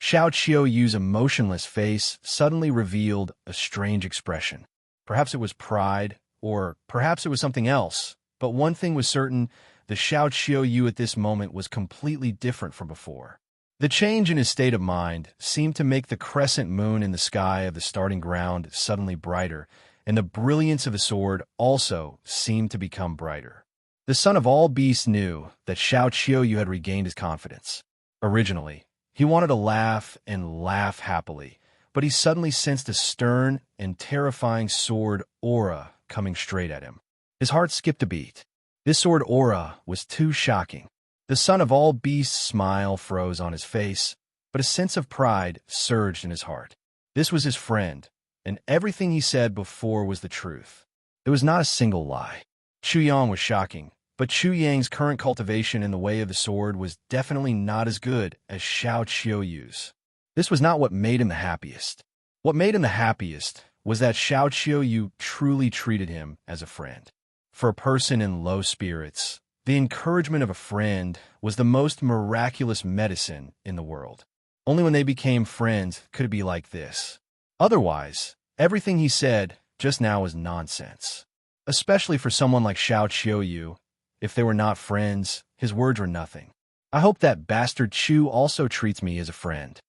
Xiao Qiuyu's emotionless face suddenly revealed a strange expression. Perhaps it was pride, or perhaps it was something else, but one thing was certain, the Xiao Qiuyu at this moment was completely different from before. The change in his state of mind seemed to make the crescent moon in the sky of the starting ground suddenly brighter, and the brilliance of the sword also seemed to become brighter. The son of all beasts knew that Xiao Qiuyu had regained his confidence. Originally, he wanted to laugh and laugh happily, but he suddenly sensed a stern and terrifying sword aura coming straight at him. His heart skipped a beat. This sword aura was too shocking. The son of all beasts' smile froze on his face, but a sense of pride surged in his heart. This was his friend, and everything he said before was the truth. There was not a single lie. Chu Yang was shocking, but Chu Yang's current cultivation in the way of the sword was definitely not as good as Xiao Qiuyu's. This was not what made him the happiest. What made him the happiest was that Xiao Qiuyu truly treated him as a friend. For a person in low spirits, the encouragement of a friend was the most miraculous medicine in the world. Only when they became friends could it be like this. Otherwise, everything he said just now was nonsense. Especially for someone like Xiao Qiuyu, if they were not friends, his words were nothing. I hope that bastard Chu also treats me as a friend.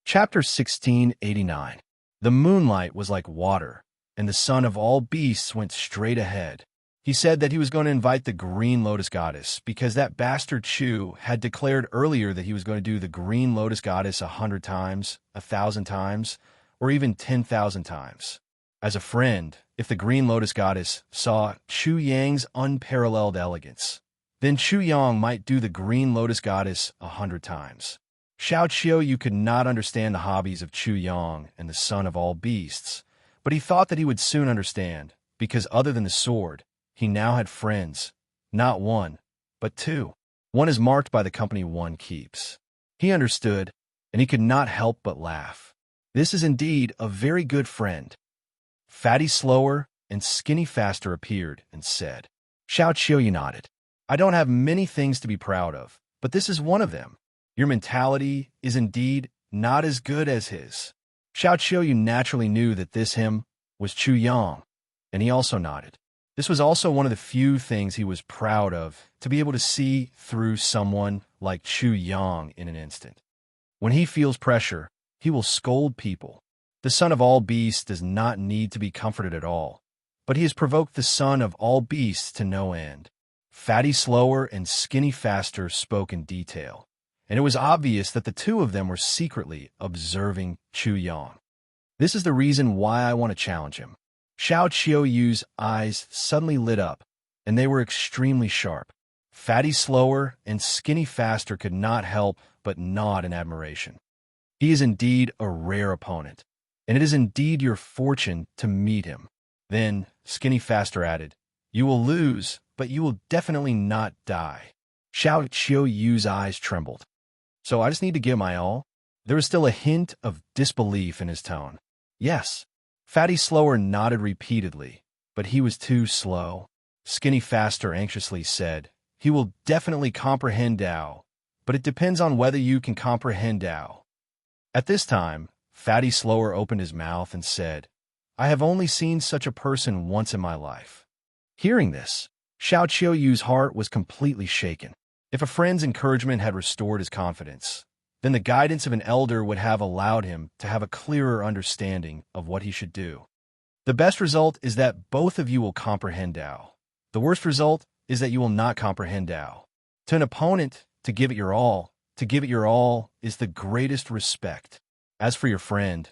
Chapter 1689. The moonlight was like water, and the son of all beasts went straight ahead. He said that he was going to invite the Green Lotus Goddess because that bastard Chu had declared earlier that he was going to do the Green Lotus Goddess 100 times, 1,000 times, or even 10,000 times. As a friend, if the Green Lotus Goddess saw Chu Yang's unparalleled elegance, then Chu Yang might do the Green Lotus Goddess 100 times. Xiao Qiuyu could not understand the hobbies of Chu Yang and the son of all beasts, but he thought that he would soon understand, because other than the sword, he now had friends, not one, but two. One is marked by the company one keeps. He understood, and he could not help but laugh. This is indeed a very good friend. Fatty Slower and Skinny Faster appeared and said. Xiao Qiuyu nodded. I don't have many things to be proud of, but this is one of them. Your mentality is indeed not as good as his. Xiao Qiuyu naturally knew that this him was Chu Yang, and he also nodded. This was also one of the few things he was proud of, to be able to see through someone like Chu Yang in an instant. When he feels pressure, he will scold people. The son of all beasts does not need to be comforted at all, but he has provoked the son of all beasts to no end. Fatty Slower and Skinny Faster spoke in detail, and it was obvious that the two of them were secretly observing Chu Yang. This is the reason why I want to challenge him. Xiao Qiuyu's eyes suddenly lit up, and they were extremely sharp. Fatty Slower and Skinny Faster could not help but nod in admiration. He is indeed a rare opponent, and it is indeed your fortune to meet him. Then Skinny Faster added, You will lose, but you will definitely not die. Xiao Qiuyu's eyes trembled. So I just need to give my all? There was still a hint of disbelief in his tone. Yes. Fatty Slower nodded repeatedly, but he was too slow. Skinny Faster anxiously said, He will definitely comprehend Tao, but it depends on whether you can comprehend Tao. At this time, Fatty Slower opened his mouth and said, I have only seen such a person once in my life. Hearing this, Xiao Qiuyu's heart was completely shaken. If a friend's encouragement had restored his confidence, then the guidance of an elder would have allowed him to have a clearer understanding of what he should do. The best result is that both of you will comprehend Tao. The worst result is that you will not comprehend Tao. To an opponent, to give it your all is the greatest respect. As for your friend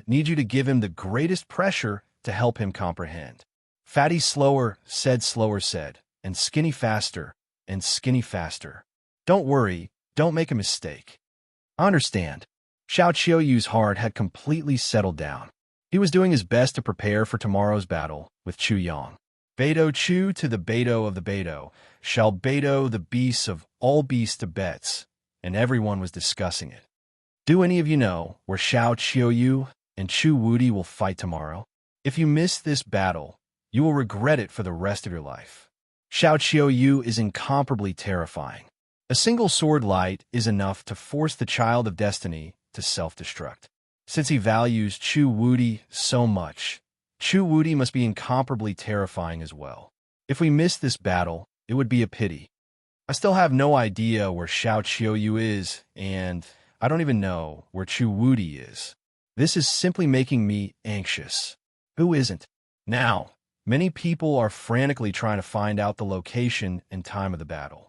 needs you to give him the greatest pressure to help him comprehend. Fatty Slower said, and Skinny Faster, and Skinny Faster. Don't worry, don't make a mistake. I understand. Xiao Qiuyu's heart had completely settled down. He was doing his best to prepare for tomorrow's battle with Chu Yang. Beidou Chu to the Beidou of the Beidou, shall Beidou the beasts of all beasts to bets, and everyone was discussing it. Do any of you know where Xiao Qiuyu and Chu Wudi will fight tomorrow? If you miss this battle, you will regret it for the rest of your life. Xiao Qiuyu is incomparably terrifying. A single sword light is enough to force the child of destiny to self-destruct. Since he values Chu Wudi so much, Chu Wudi must be incomparably terrifying as well. If we miss this battle, it would be a pity. I still have no idea where Xiao Qiuyu is, and I don't even know where Chu Wudi is. This is simply making me anxious. Who isn't? Now, many people are frantically trying to find out the location and time of the battle.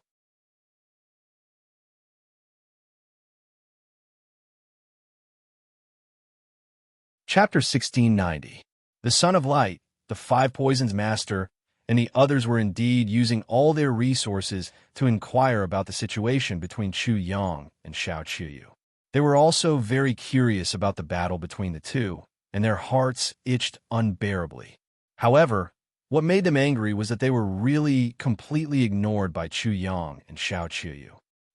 Chapter 1690. The Son of Light, the Five Poisons Master, and the others were indeed using all their resources to inquire about the situation between Chu Yang and Xiao Qiuyu. They were also very curious about the battle between the two, and their hearts itched unbearably. However, what made them angry was that they were really completely ignored by Chu Yang and Xiao Qiuyu.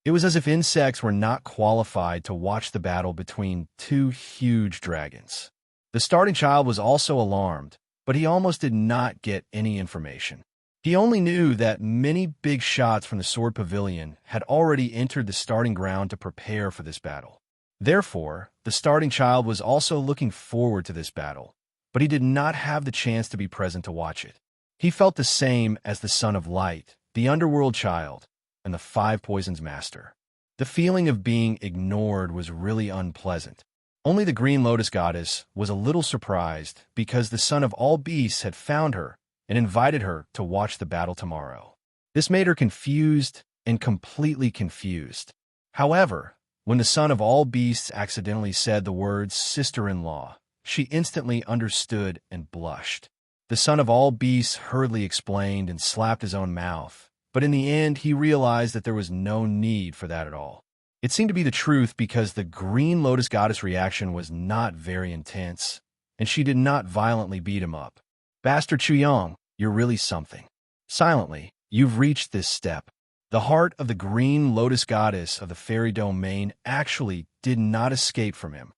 It was as if insects were not qualified to watch the battle between two huge dragons. The starting child was also alarmed, but he almost did not get any information. He only knew that many big shots from the Sword Pavilion had already entered the starting ground to prepare for this battle. Therefore, the starting child was also looking forward to this battle, but he did not have the chance to be present to watch it. He felt the same as the Son of Light, the Underworld Child, and the Five Poisons Master. The feeling of being ignored was really unpleasant. Only the Green Lotus Goddess was a little surprised because the son of all beasts had found her and invited her to watch the battle tomorrow. This made her confused and completely confused. However, when the son of all beasts accidentally said the words sister-in-law, she instantly understood and blushed. The son of all beasts hurriedly explained and slapped his own mouth, but in the end he realized that there was no need for that at all. It seemed to be the truth because the Green Lotus Goddess' reaction was not very intense, and she did not violently beat him up. Bastard Chuyang, you're really something. Silently, you've reached this step. The heart of the Green Lotus Goddess of the fairy domain actually did not escape from him.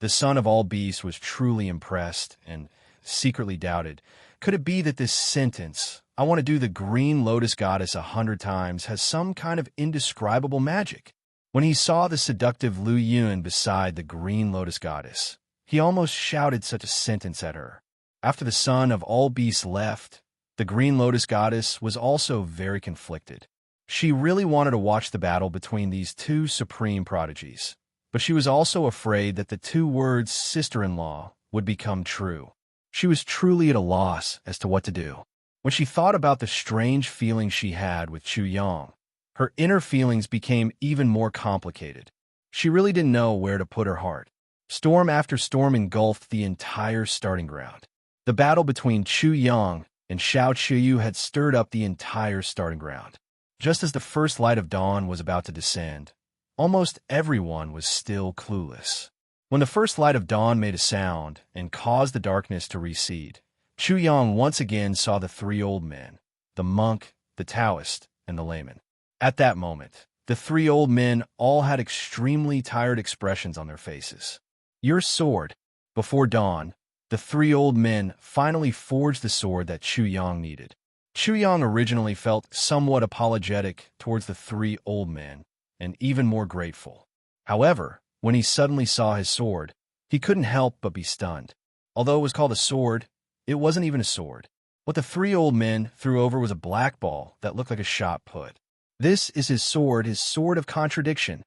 The son of all beasts was truly impressed and secretly doubted. Could it be that this sentence, I want to do the Green Lotus Goddess 100 times, has some kind of indescribable magic? When he saw the seductive Lu Yun beside the Green Lotus Goddess, he almost shouted such a sentence at her. After the son of all beasts left, the Green Lotus Goddess was also very conflicted. She really wanted to watch the battle between these two supreme prodigies, but she was also afraid that the two words sister-in-law would become true. She was truly at a loss as to what to do. When she thought about the strange feeling she had with Chuyang, her inner feelings became even more complicated. She really didn't know where to put her heart. Storm after storm engulfed the entire starting ground. The battle between Chuyang and Xiao Qiyu had stirred up the entire starting ground. Just as the first light of dawn was about to descend, almost everyone was still clueless. When the first light of dawn made a sound and caused the darkness to recede, Chuyang once again saw the three old men, the monk, the Taoist, and the layman. At that moment, the three old men all had extremely tired expressions on their faces. Your sword. Before dawn, the three old men finally forged the sword that Chuyang needed. Chuyang originally felt somewhat apologetic towards the three old men, and even more grateful. However, when he suddenly saw his sword, he couldn't help but be stunned. Although it was called a sword, it wasn't even a sword. What the three old men threw over was a black ball that looked like a shot put. This is his sword of contradiction.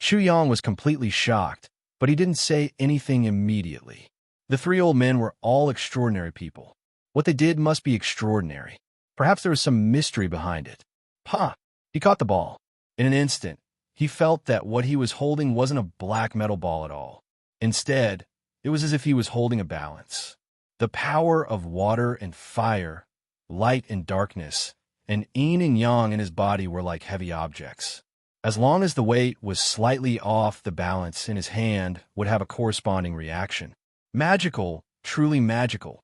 Chuyang was completely shocked, but he didn't say anything immediately. The three old men were all extraordinary people. What they did must be extraordinary. Perhaps there was some mystery behind it. Ha! He caught the ball. In an instant, he felt that what he was holding wasn't a black metal ball at all. Instead, it was as if he was holding a balance. The power of water and fire, light and darkness, and yin and yang in his body were like heavy objects. As long as the weight was slightly off, the balance in his hand would have a corresponding reaction. Magical, truly magical.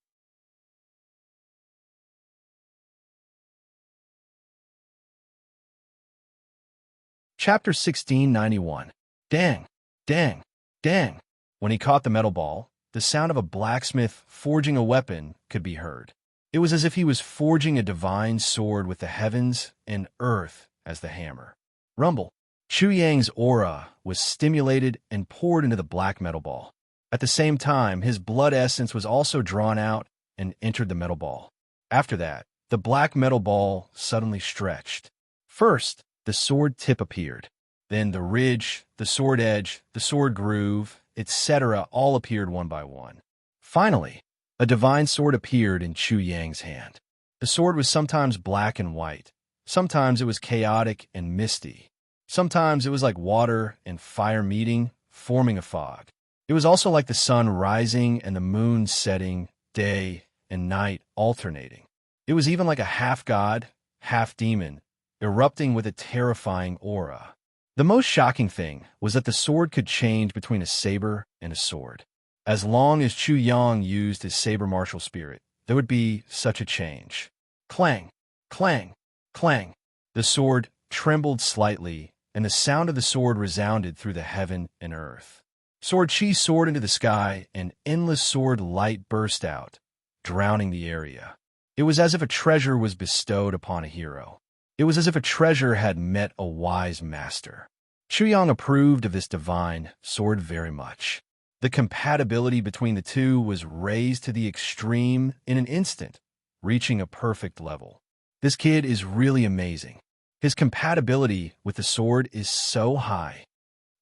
Chapter 1691. Dang, dang, dang. When he caught the metal ball, the sound of a blacksmith forging a weapon could be heard. It was as if he was forging a divine sword with the heavens and earth as the hammer. Rumble. Chuyang's aura was stimulated and poured into the black metal ball. At the same time, his blood essence was also drawn out and entered the metal ball. After that, the black metal ball suddenly stretched. First, the sword tip appeared. Then the ridge, the sword edge, the sword groove, etc. all appeared one by one. Finally, a divine sword appeared in Chuyang's hand. The sword was sometimes black and white. Sometimes it was chaotic and misty. Sometimes it was like water and fire meeting, forming a fog. It was also like the sun rising and the moon setting, day and night alternating. It was even like a half-god, half-demon, erupting with a terrifying aura. The most shocking thing was that the sword could change between a saber and a sword. As long as Chuyang used his saber martial spirit, there would be such a change. Clang, clang, clang. The sword trembled slightly, and the sound of the sword resounded through the heaven and earth. Sword Chi soared into the sky, and endless sword light burst out, drowning the area. It was as if a treasure was bestowed upon a hero. It was as if a treasure had met a wise master. Chuyang approved of this divine sword very much. The compatibility between the two was raised to the extreme in an instant, reaching a perfect level. This kid is really amazing. His compatibility with the sword is so high.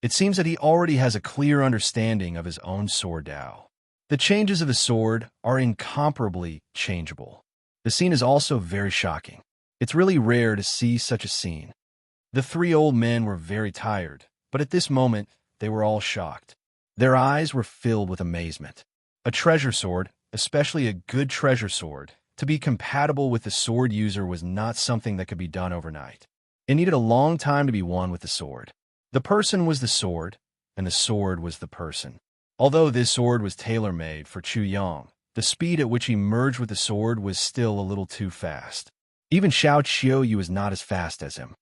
It seems that he already has a clear understanding of his own sword Tao. The changes of the sword are incomparably changeable. The scene is also very shocking. It's really rare to see such a scene. The three old men were very tired, but at this moment, they were all shocked. Their eyes were filled with amazement. A treasure sword, especially a good treasure sword, to be compatible with the sword user was not something that could be done overnight. It needed a long time to be won with the sword. The person was the sword, and the sword was the person. Although this sword was tailor-made for Chu Yang, the speed at which he merged with the sword was still a little too fast. Even Xiao Qiuyu was not as fast as him.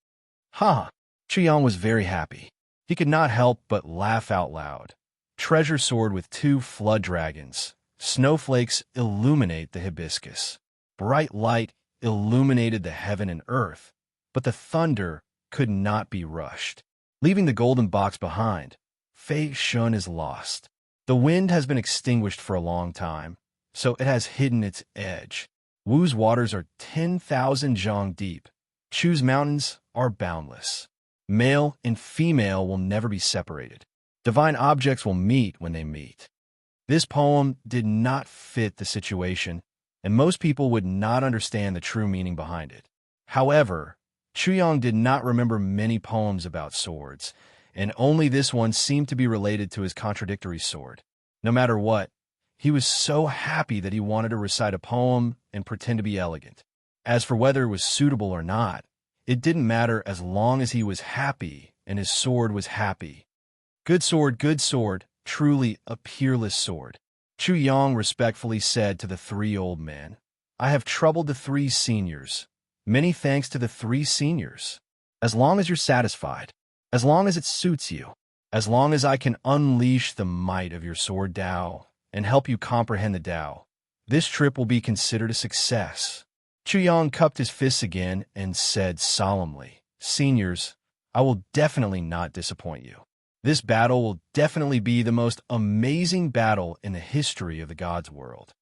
Ha! Chu Yang was very happy. He could not help but laugh out loud. Treasure sword with two flood dragons. Snowflakes illuminate the hibiscus. Bright light illuminated the heaven and earth, but the thunder could not be rushed. Leaving the golden box behind, Fei Shun is lost. The wind has been extinguished for a long time, so it has hidden its edge. Wu's waters are 10,000 zhang deep. Chu's mountains are boundless. Male and female will never be separated. Divine objects will meet when they meet. This poem did not fit the situation, and most people would not understand the true meaning behind it. However, Chu Yang did not remember many poems about swords, and only this one seemed to be related to his contradictory sword. No matter what, he was so happy that he wanted to recite a poem and pretend to be elegant. As for whether it was suitable or not, it didn't matter as long as he was happy and his sword was happy. Good sword, truly a peerless sword. Chu Yang respectfully said to the three old men, I have troubled the three seniors. Many thanks to the three seniors. As long as you're satisfied, as long as it suits you, as long as I can unleash the might of your sword Tao and help you comprehend the Tao, this trip will be considered a success. Chu Yang cupped his fists again and said solemnly, Seniors, I will definitely not disappoint you. This battle will definitely be the most amazing battle in the history of the God's world.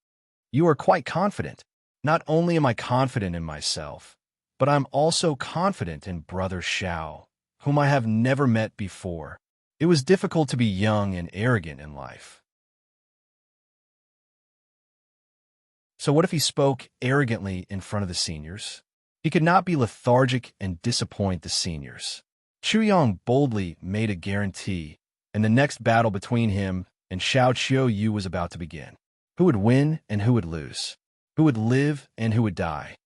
You are quite confident. Not only am I confident in myself, but I'm also confident in Brother Xiao, whom I have never met before. It was difficult to be young and arrogant in life. So what if he spoke arrogantly in front of the seniors? He could not be lethargic and disappoint the seniors. Chu Yang boldly made a guarantee, and the next battle between him and Xiao Qiuyu was about to begin. Who would win and who would lose? Who would live and who would die?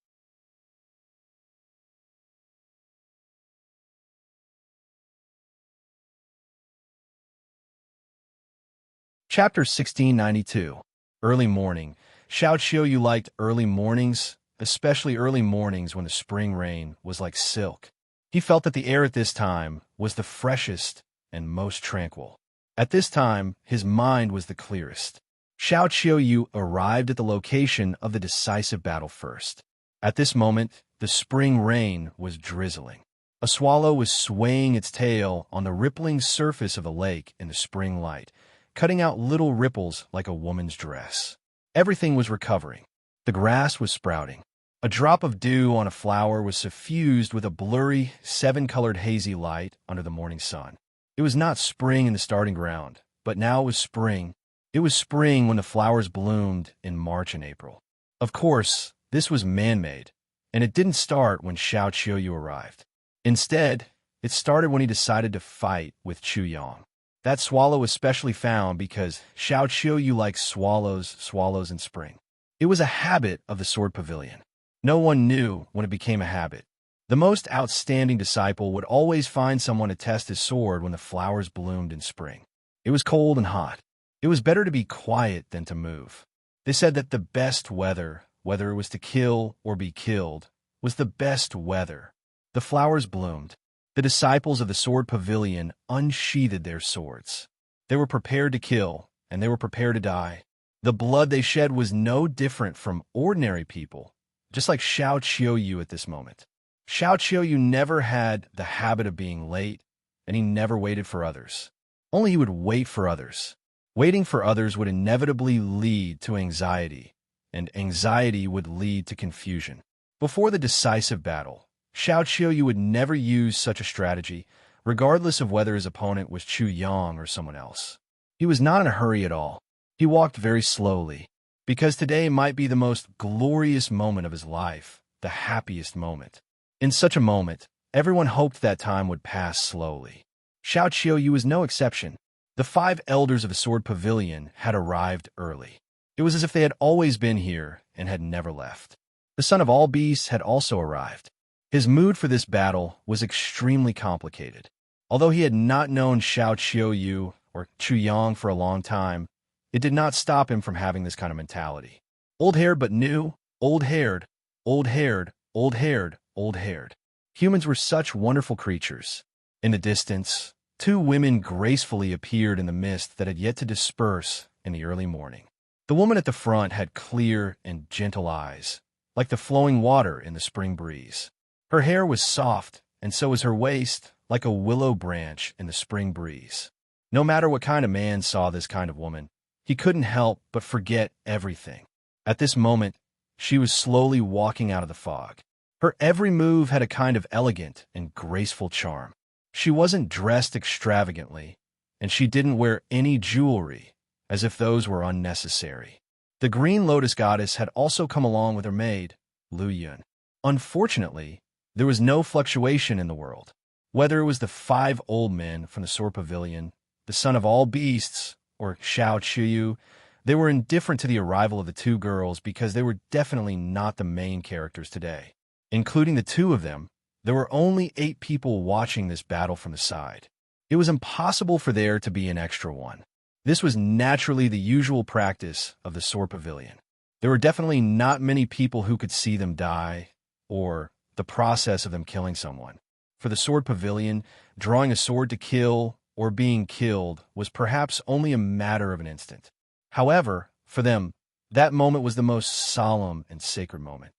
Chapter 1692. Early morning. Xiao Qiuyu liked early mornings, especially early mornings when the spring rain was like silk. He felt that the air at this time was the freshest and most tranquil. At this time, his mind was the clearest. Xiao Qiuyu arrived at the location of the decisive battle first. At this moment, the spring rain was drizzling. A swallow was swaying its tail on the rippling surface of the lake in the spring light, cutting out little ripples like a woman's dress. Everything was recovering. The grass was sprouting. A drop of dew on a flower was suffused with a blurry, seven-colored hazy light under the morning sun. It was not spring in the starting ground, but now it was spring. It was spring when the flowers bloomed in March and April. Of course, this was man-made, and it didn't start when Xiao Qiuyu arrived. Instead, it started when he decided to fight with Chu Yang. That swallow was specially found because Xiao Qiuyu likes swallows in spring. It was a habit of the sword pavilion. No one knew when it became a habit. The most outstanding disciple would always find someone to test his sword when the flowers bloomed in spring. It was cold and hot. It was better to be quiet than to move. They said that the best weather, whether it was to kill or be killed, was the best weather. The flowers bloomed. The disciples of the sword pavilion unsheathed their swords. They were prepared to kill, and they were prepared to die. The blood they shed was no different from ordinary people, just like Xiao Qiuyu at this moment. Xiao Qiuyu never had the habit of being late, and he never waited for others. Only he would wait for others. Waiting for others would inevitably lead to anxiety, and anxiety would lead to confusion. Before the decisive battle, Xiao Qiuyu would never use such a strategy, regardless of whether his opponent was Chu Yang or someone else. He was not in a hurry at all. He walked very slowly, because today might be the most glorious moment of his life, the happiest moment. In such a moment, everyone hoped that time would pass slowly. Xiao Qiuyu was no exception. The 5 elders of the Sword Pavilion had arrived early. It was as if they had always been here and had never left. The son of all beasts had also arrived. His mood for this battle was extremely complicated. Although he had not known Xiao Qiuyu or Chu Yang for a long time, it did not stop him from having this kind of mentality. Old-haired but new, old-haired, old-haired, old-haired, old-haired. Humans were such wonderful creatures. In the distance, 2 women gracefully appeared in the mist that had yet to disperse in the early morning. The woman at the front had clear and gentle eyes, like the flowing water in the spring breeze. Her hair was soft, and so was her waist, like a willow branch in the spring breeze. No matter what kind of man saw this kind of woman, he couldn't help but forget everything. At this moment, she was slowly walking out of the fog. Her every move had a kind of elegant and graceful charm. She wasn't dressed extravagantly, and she didn't wear any jewelry, as if those were unnecessary. The green lotus goddess had also come along with her maid, Lu Yun. Unfortunately, there was no fluctuation in the world. Whether it was the 5 old men from the Sword Pavilion, the son of all beasts, or Xiao Qiuyu, they were indifferent to the arrival of the 2 girls because they were definitely not the main characters today. Including the 2 of them, there were only 8 people watching this battle from the side. It was impossible for there to be an extra one. This was naturally the usual practice of the Sword Pavilion. There were definitely not many people who could see them die, or the process of them killing someone. For the Sword Pavilion, drawing a sword to kill or being killed was perhaps only a matter of an instant. However, for them, that moment was the most solemn and sacred moment.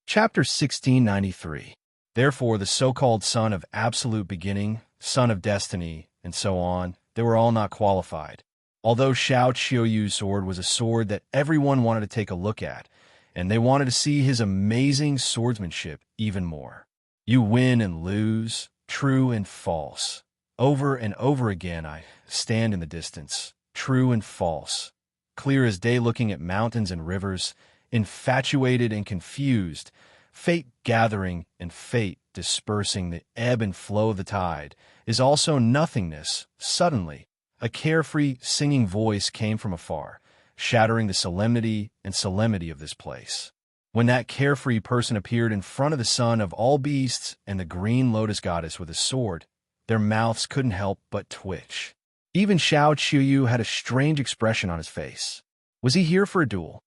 Chapter 1693. Therefore, the so-called son of absolute beginning, son of destiny, and so on, they were all not qualified. Although Xiao Qiuyu's sword was a sword that everyone wanted to take a look at, and they wanted to see his amazing swordsmanship even more. You win and lose, true and false. Over and over again I stand in the distance, true and false, clear as day looking at mountains and rivers, infatuated and confused, fate gathering and fate dispersing, the ebb and flow of the tide, is also nothingness. Suddenly, a carefree, singing voice came from afar, shattering the solemnity and solemnity of this place. When that carefree person appeared in front of the son of all beasts and the green lotus goddess with a sword, their mouths couldn't help but twitch. Even Xiao Qiuyu had a strange expression on his face. Was he here for a duel?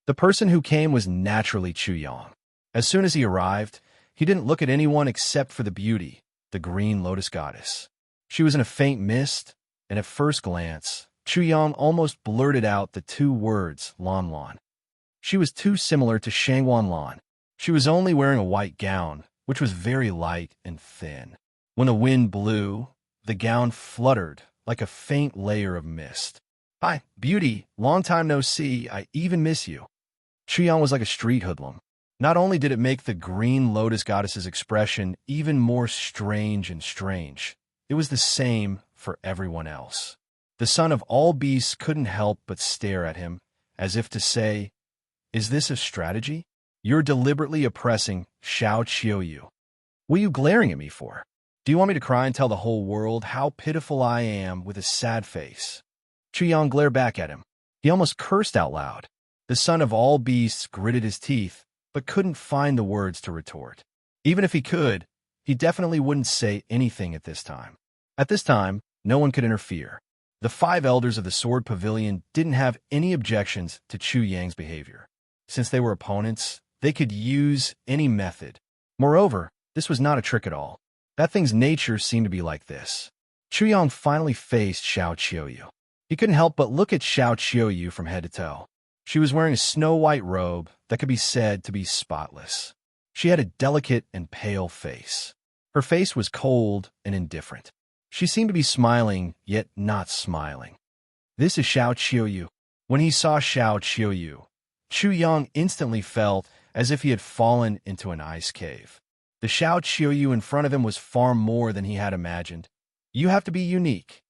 The person who came was naturally Chu Yang. As soon as he arrived, he didn't look at anyone except for the beauty, the green lotus goddess. She was in a faint mist, and at first glance, Chu Yang almost blurted out the 2 words, Lan Lan. She was too similar to Shangwan Lan. She was only wearing a white gown, which was very light and thin. When the wind blew, the gown fluttered like a faint layer of mist. Hi, beauty, long time no see, I even miss you. Chu Yang was like a street hoodlum. Not only did it make the green lotus goddess's expression even more strange and strange, it was the same for everyone else. The son of all beasts couldn't help but stare at him, as if to say, "Is this a strategy? You're deliberately oppressing Xiao Qiuyu. What are you glaring at me for? Do you want me to cry and tell the whole world how pitiful I am with a sad face?" Chu Yang glared back at him. He almost cursed out loud. The son of all beasts gritted his teeth, but couldn't find the words to retort. Even if he could, he definitely wouldn't say anything at this time. At this time, no one could interfere. The 5 elders of the Sword Pavilion didn't have any objections to Chu Yang's behavior. Since they were opponents, they could use any method. Moreover, this was not a trick at all. That thing's nature seemed to be like this. Chu Yang finally faced Xiao Qiuyu. He couldn't help but look at Xiao Qiuyu from head to toe. She was wearing a snow-white robe that could be said to be spotless. She had a delicate and pale face. Her face was cold and indifferent. She seemed to be smiling, yet not smiling. "This is Xiao Qiuyu." When he saw Xiao Qiuyu, Chu Yang instantly felt as if he had fallen into an ice cave. The Xiao Qiuyu in front of him was far more than he had imagined. You have to be unique.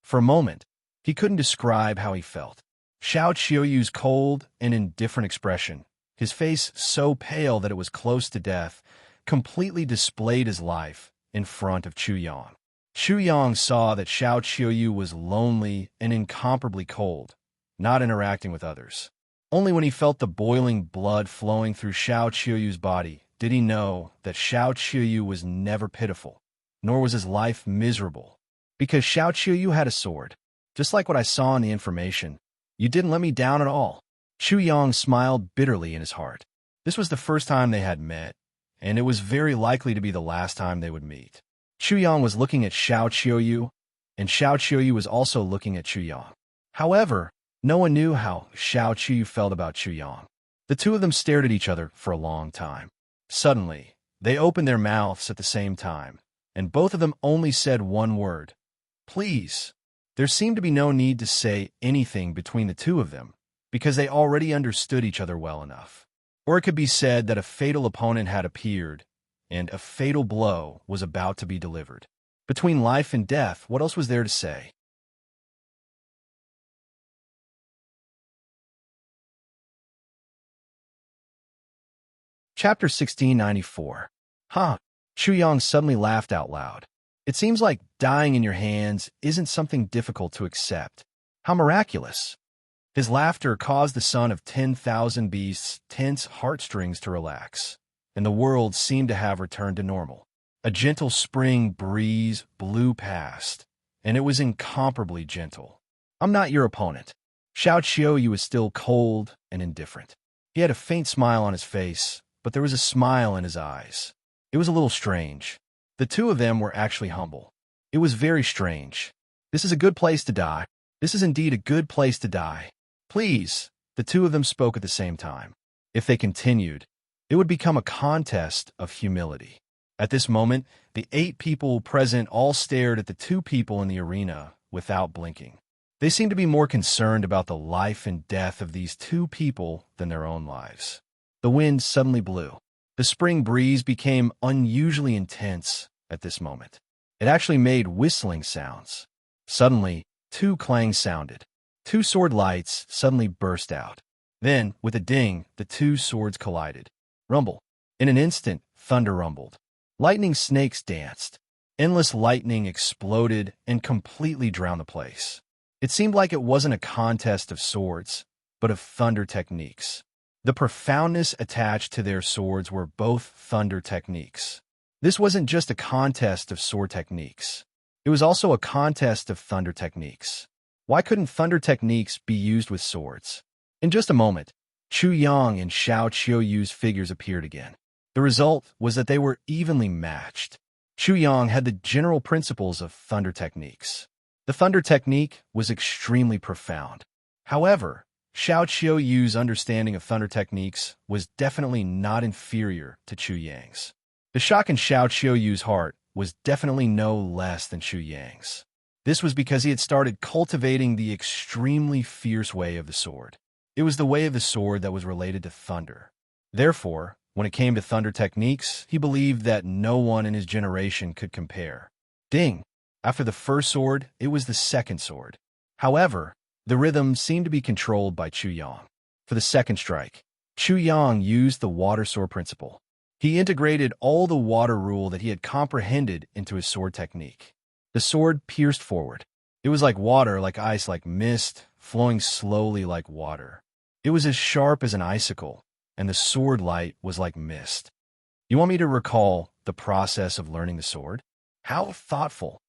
For a moment, he couldn't describe how he felt. Xiao Qiuyu's cold and indifferent expression, his face so pale that it was close to death, completely displayed his life in front of Chu Yang. Chu Yang saw that Xiao Qiuyu was lonely and incomparably cold, not interacting with others. Only when he felt the boiling blood flowing through Xiao Qiuyu's body did he know that Xiao Qiuyu was never pitiful, nor was his life miserable. Because Xiao Qiuyu had a sword. Just like what I saw in the information, you didn't let me down at all. Chu Yang smiled bitterly in his heart. This was the first time they had met, and it was very likely to be the last time they would meet. Chu Yang was looking at Xiao Qiuyu, and Xiao Qiuyu was also looking at Chu Yang. However, no one knew how Xiao Qiuyu felt about Chu Yang. The two of them stared at each other for a long time. Suddenly, they opened their mouths at the same time, and both of them only said one word. Please. There seemed to be no need to say anything between the two of them, because they already understood each other well enough. Or it could be said that a fatal opponent had appeared, and a fatal blow was about to be delivered. Between life and death, what else was there to say? Chapter 1694. Huh. Chu Yang suddenly laughed out loud. It seems like dying in your hands isn't something difficult to accept. How miraculous. His laughter caused the son of 10,000 beasts' tense heartstrings to relax, and the world seemed to have returned to normal. A gentle spring breeze blew past, and it was incomparably gentle. I'm not your opponent. Xiao Qiuyu was still cold and indifferent. He had a faint smile on his face, but there was a smile in his eyes. It was a little strange. The two of them were actually humble. It was very strange. This is a good place to die. This is indeed a good place to die. Please, the two of them spoke at the same time. If they continued, it would become a contest of humility. At this moment, the 8 people present all stared at the 2 people in the arena without blinking. They seemed to be more concerned about the life and death of these 2 people than their own lives. The wind suddenly blew. The spring breeze became unusually intense at this moment. It actually made whistling sounds. Suddenly, 2 clangs sounded. 2 sword lights suddenly burst out. Then, with a ding, the 2 swords collided. Rumble. In an instant, thunder rumbled. Lightning snakes danced. Endless lightning exploded and completely drowned the place. It seemed like it wasn't a contest of swords, but of thunder techniques. The profoundness attached to their swords were both thunder techniques. This wasn't just a contest of sword techniques. It was also a contest of thunder techniques. Why couldn't thunder techniques be used with swords? In just a moment, Chu Yang and Xiao Qiuyu's figures appeared again. The result was that they were evenly matched. Chu Yang had the general principles of thunder techniques. The thunder technique was extremely profound. However, Xiao Qiuyu's understanding of thunder techniques was definitely not inferior to Chu Yang's. The shock in Xiao Qiuyu's heart was definitely no less than Chu Yang's. This was because he had started cultivating the extremely fierce way of the sword. It was the way of the sword that was related to thunder. Therefore, when it came to thunder techniques, he believed that no one in his generation could compare. Ding! After the first sword, it was the second sword. However, the rhythm seemed to be controlled by Chu Yang. For the second strike, Chu Yang used the water sword principle. He integrated all the water rule that he had comprehended into his sword technique. The sword pierced forward. It was like water, like ice, like mist, flowing slowly like water. It was as sharp as an icicle, and the sword light was like mist. You want me to recall the process of learning the sword? How thoughtful.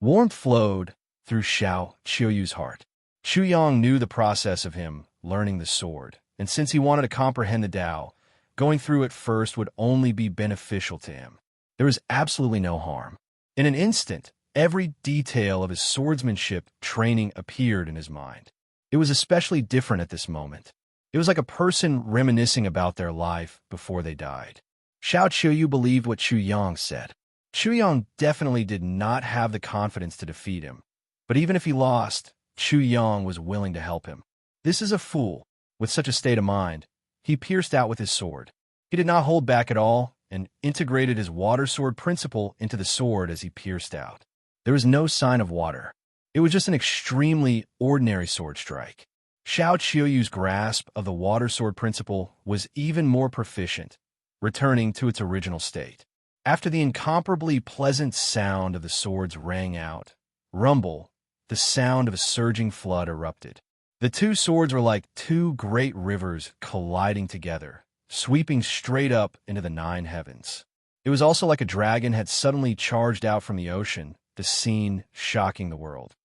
Warmth flowed through Xiao Qiuyu's heart. Chu Yang knew the process of him learning the sword, and since he wanted to comprehend the Tao, going through it first would only be beneficial to him. There was absolutely no harm. In an instant, every detail of his swordsmanship training appeared in his mind. It was especially different at this moment. It was like a person reminiscing about their life before they died. Xiao Qiuyu believed what Chu Yang said. Chu Yang definitely did not have the confidence to defeat him, but even if he lost, Chu Yang was willing to help him. This is a fool. With such a state of mind, he pierced out with his sword. He did not hold back at all and integrated his water sword principle into the sword as he pierced out. There was no sign of water. It was just an extremely ordinary sword strike. Xiao Qiuyu's grasp of the water sword principle was even more proficient, returning to its original state. After the incomparably pleasant sound of the swords rang out, rumble, the sound of a surging flood erupted. The two swords were like two great rivers colliding together, sweeping straight up into the nine heavens. It was also like a dragon had suddenly charged out from the ocean, the scene shocking the world.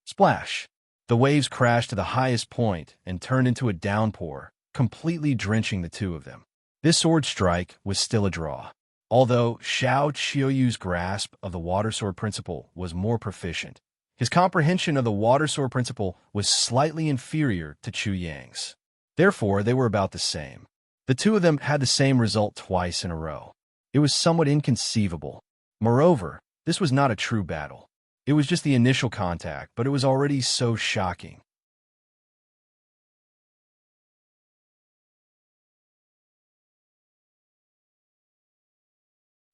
Splash! The waves crashed to the highest point and turned into a downpour, completely drenching the two of them. This sword strike was still a draw. Although Xiao Qiuyu's grasp of the water sword principle was more proficient, his comprehension of the water sword principle was slightly inferior to Chu Yang's. Therefore, they were about the same. The two of them had the same result twice in a row. It was somewhat inconceivable. Moreover, this was not a true battle. It was just the initial contact, but it was already so shocking.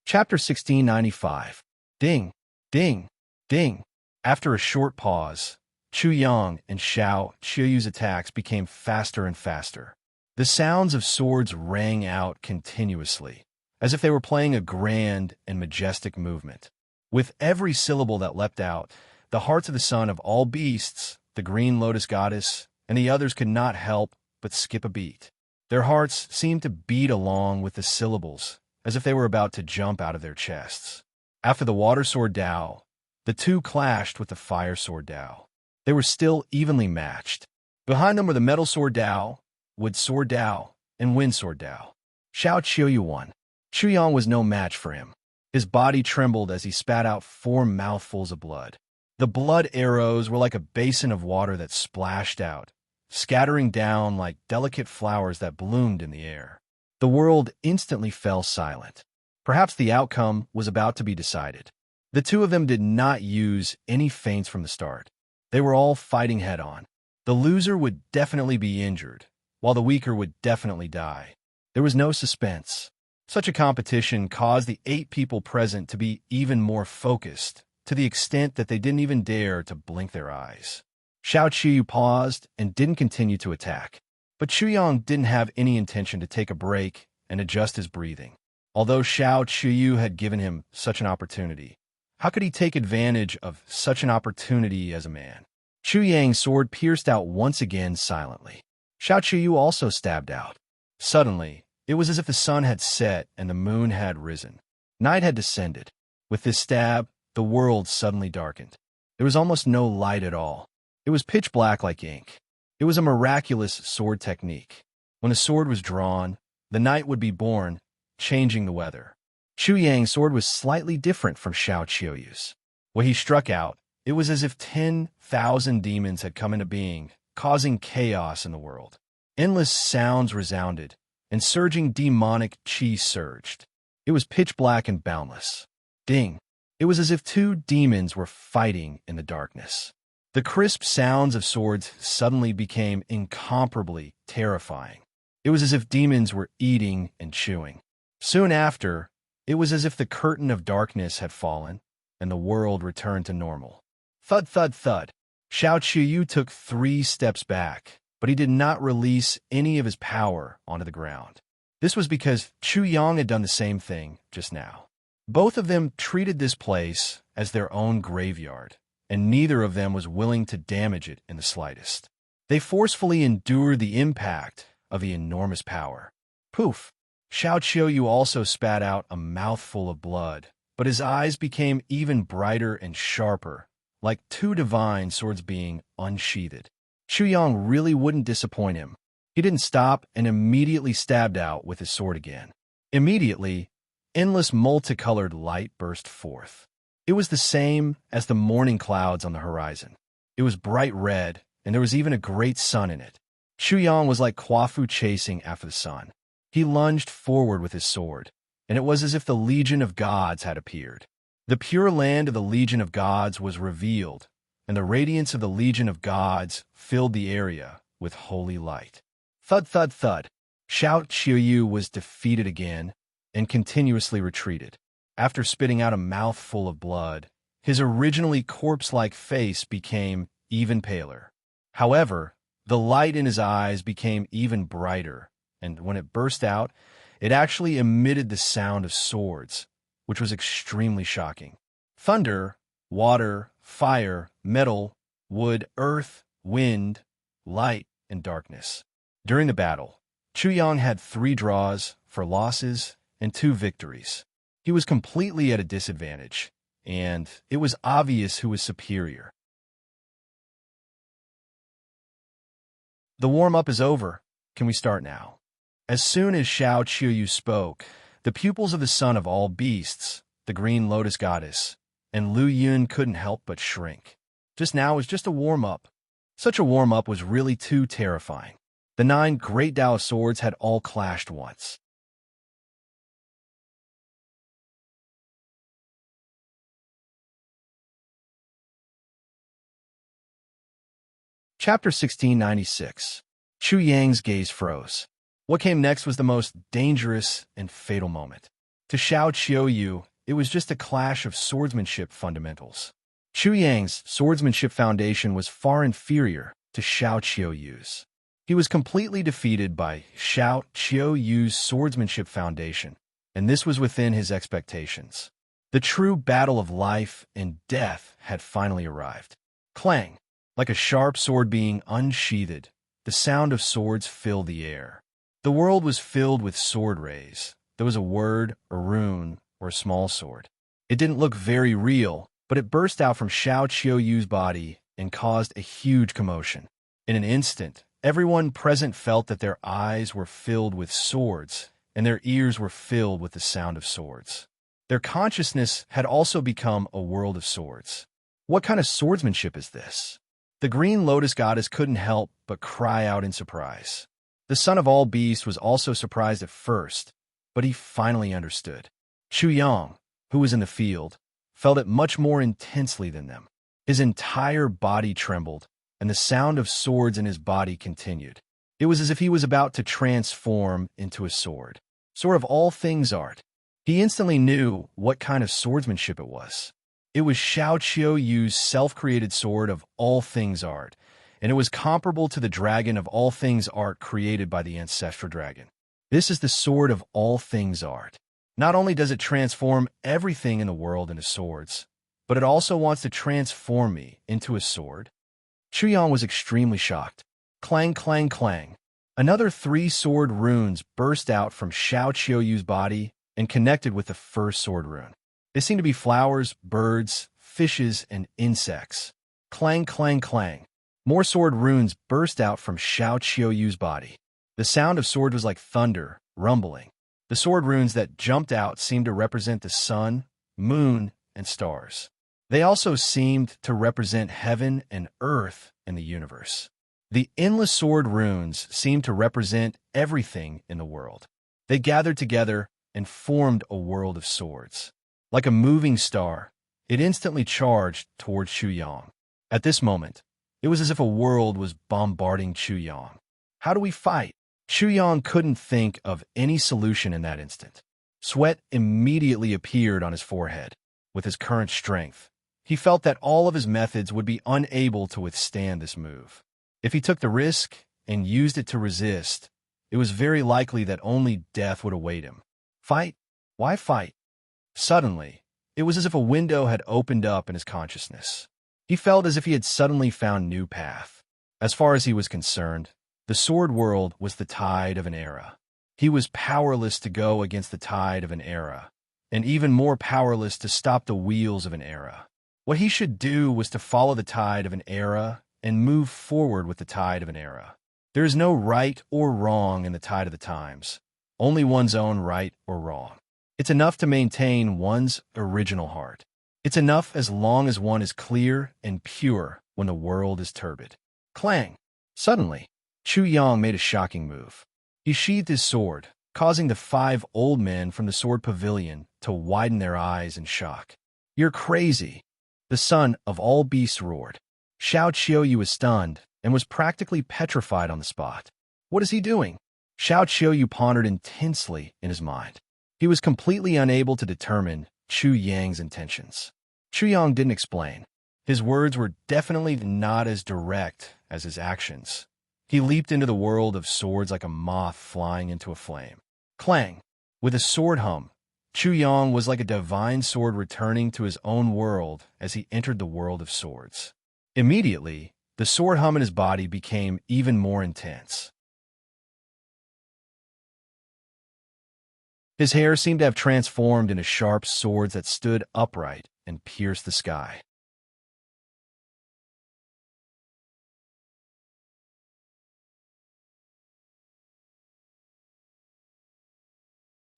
Chapter 1695. Ding, ding, ding. After a short pause, Chu Yang and Xiao Qiuyu's attacks became faster and faster. The sounds of swords rang out continuously, as if they were playing a grand and majestic movement. With every syllable that leapt out, the hearts of the son of all beasts, the green lotus goddess, and the others could not help but skip a beat. Their hearts seemed to beat along with the syllables, as if they were about to jump out of their chests. After the water sword Dao, the two clashed with the fire sword Dao. They were still evenly matched. Behind them were the metal sword Dao, wood sword Dao, and wind sword Dao. Xiao Qiuyu won. Chu Yang was no match for him. His body trembled as he spat out 4 mouthfuls of blood. The blood arrows were like a basin of water that splashed out, scattering down like delicate flowers that bloomed in the air. The world instantly fell silent. Perhaps the outcome was about to be decided. The two of them did not use any feints from the start. They were all fighting head-on. The loser would definitely be injured, while the weaker would definitely die. There was no suspense. Such a competition caused the 8 people present to be even more focused, to the extent that they didn't even dare to blink their eyes. Xiao Qiuyu paused and didn't continue to attack. But Chu Yang didn't have any intention to take a break and adjust his breathing. Although Xiao Qiuyu had given him such an opportunity, how could he take advantage of such an opportunity as a man? Chu Yang's sword pierced out once again silently. Xiao Qiuyu also stabbed out. Suddenly, it was as if the sun had set and the moon had risen. Night had descended. With this stab, the world suddenly darkened. There was almost no light at all. It was pitch black like ink. It was a miraculous sword technique. When a sword was drawn, the night would be born, changing the weather. Chu Yang's sword was slightly different from Xiao Qiuyu's. When he struck out, it was as if 10,000 demons had come into being, causing chaos in the world. Endless sounds resounded, and surging demonic chi surged. It was pitch black and boundless. Ding! It was as if 2 demons were fighting in the darkness. The crisp sounds of swords suddenly became incomparably terrifying. It was as if demons were eating and chewing. Soon after, it was as if the curtain of darkness had fallen, and the world returned to normal. Thud, thud, thud. Xiao Qiuyu took 3 steps back, but he did not release any of his power onto the ground. This was because Chu Yang had done the same thing just now. Both of them treated this place as their own graveyard, and neither of them was willing to damage it in the slightest. They forcefully endured the impact of the enormous power. Poof! Xiao Qiuyu also spat out a mouthful of blood, but his eyes became even brighter and sharper, like 2 divine swords being unsheathed. Chu Yang really wouldn't disappoint him. He didn't stop and immediately stabbed out with his sword again. Immediately, endless multicolored light burst forth. It was the same as the morning clouds on the horizon. It was bright red, and there was even a great sun in it. Chu Yang was like Quafu chasing after the sun. He lunged forward with his sword, and it was as if the legion of gods had appeared. The pure land of the legion of gods was revealed, and the radiance of the legion of gods filled the area with holy light. Thud, thud, thud. Xiao Qiuyu was defeated again and continuously retreated. After spitting out a mouthful of blood, his originally corpse-like face became even paler. However, the light in his eyes became even brighter, and when it burst out, it actually emitted the sound of swords, which was extremely shocking. Thunder, water, fire, metal, wood, earth, wind, light, and darkness. During the battle, Chu Yang had 3 draws for losses and 2 victories. He was completely at a disadvantage, and it was obvious who was superior. The warm-up is over. Can we start now? As soon as Xiao Qiuyu spoke, the pupils of the son of all beasts, the green lotus goddess, and Lu Yun couldn't help but shrink. Just now was just a warm-up. Such a warm-up was really too terrifying. The 9 great Tao swords had all clashed once. Chapter 1696. Chu Yang's gaze froze. What came next was the most dangerous and fatal moment. To Xiao Qiuyu, it was just a clash of swordsmanship fundamentals. Chu Yang's swordsmanship foundation was far inferior to Xiao Qiuyu's. He was completely defeated by Xiao Qiuyu's swordsmanship foundation, and this was within his expectations. The true battle of life and death had finally arrived. Clang! Like a sharp sword being unsheathed, the sound of swords filled the air. The world was filled with sword rays. There was a word, a rune, or a small sword. It didn't look very real, but it burst out from Xiao Qiuyu's body and caused a huge commotion. In an instant, everyone present felt that their eyes were filled with swords, and their ears were filled with the sound of swords. Their consciousness had also become a world of swords. What kind of swordsmanship is this? The green lotus goddess couldn't help but cry out in surprise. The son of all beasts was also surprised at first, but he finally understood. Chu Yang, who was in the field, felt it much more intensely than them. His entire body trembled, and the sound of swords in his body continued. It was as if he was about to transform into a sword. Sword of all things art. He instantly knew what kind of swordsmanship it was. It was Xiao Qiuyu's self-created sword of all things art, and it was comparable to the dragon of all things art created by the ancestral dragon. This is the sword of all things art. Not only does it transform everything in the world into swords, but it also wants to transform me into a sword. Chu Yang was extremely shocked. Clang, clang, clang. Another 3 sword runes burst out from Xiao Qiuyu's body and connected with the first sword rune. They seemed to be flowers, birds, fishes, and insects. Clang, clang, clang. More sword runes burst out from Xiao Qiuyu's body. The sound of sword was like thunder, rumbling. The sword runes that jumped out seemed to represent the sun, moon, and stars. They also seemed to represent heaven and earth and the universe. The endless sword runes seemed to represent everything in the world. They gathered together and formed a world of swords. Like a moving star, it instantly charged toward Chu Yang. At this moment, it was as if a world was bombarding Chu Yang. How do we fight? Chu Yang couldn't think of any solution in that instant. Sweat immediately appeared on his forehead. With his current strength, he felt that all of his methods would be unable to withstand this move. If he took the risk and used it to resist, it was very likely that only death would await him. Fight? Why fight? Suddenly, it was as if a window had opened up in his consciousness. He felt as if he had suddenly found new path. As far as he was concerned, the sword world was the tide of an era. He was powerless to go against the tide of an era, and even more powerless to stop the wheels of an era. What he should do was to follow the tide of an era and move forward with the tide of an era. There is no right or wrong in the tide of the times, only one's own right or wrong. It's enough to maintain one's original heart. It's enough as long as one is clear and pure when the world is turbid. Clang! Suddenly, Chu Yang made a shocking move. He sheathed his sword, causing the 5 old men from the sword pavilion to widen their eyes in shock. You're crazy! The son of all beasts roared. Xiao Qiuyu was stunned and was practically petrified on the spot. What is he doing? Xiao Qiuyu pondered intensely in his mind. He was completely unable to determine Chu Yang's intentions. Chu Yang didn't explain. His words were definitely not as direct as his actions. He leaped into the world of swords like a moth flying into a flame. Clang! With a sword hum, Chu Yang was like a divine sword returning to his own world as he entered the world of swords. Immediately, the sword hum in his body became even more intense. His hair seemed to have transformed into sharp swords that stood upright and pierced the sky.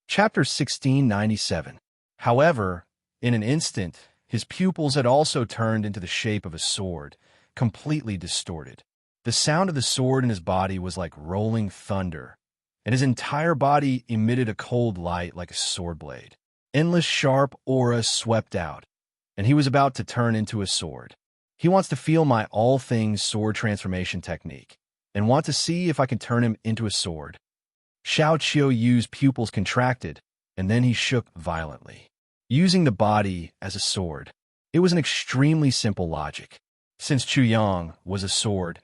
Chapter 1697. However, in an instant, his pupils had also turned into the shape of a sword, completely distorted. The sound of the sword in his body was like rolling thunder, and his entire body emitted a cold light like a sword blade. Endless sharp aura swept out, and he was about to turn into a sword. He wants to feel my all things sword transformation technique, and want to see if I can turn him into a sword. Xiao Qiuyu's pupils contracted, and then he shook violently, using the body as a sword. It was an extremely simple logic. Since Chu Yang was a sword,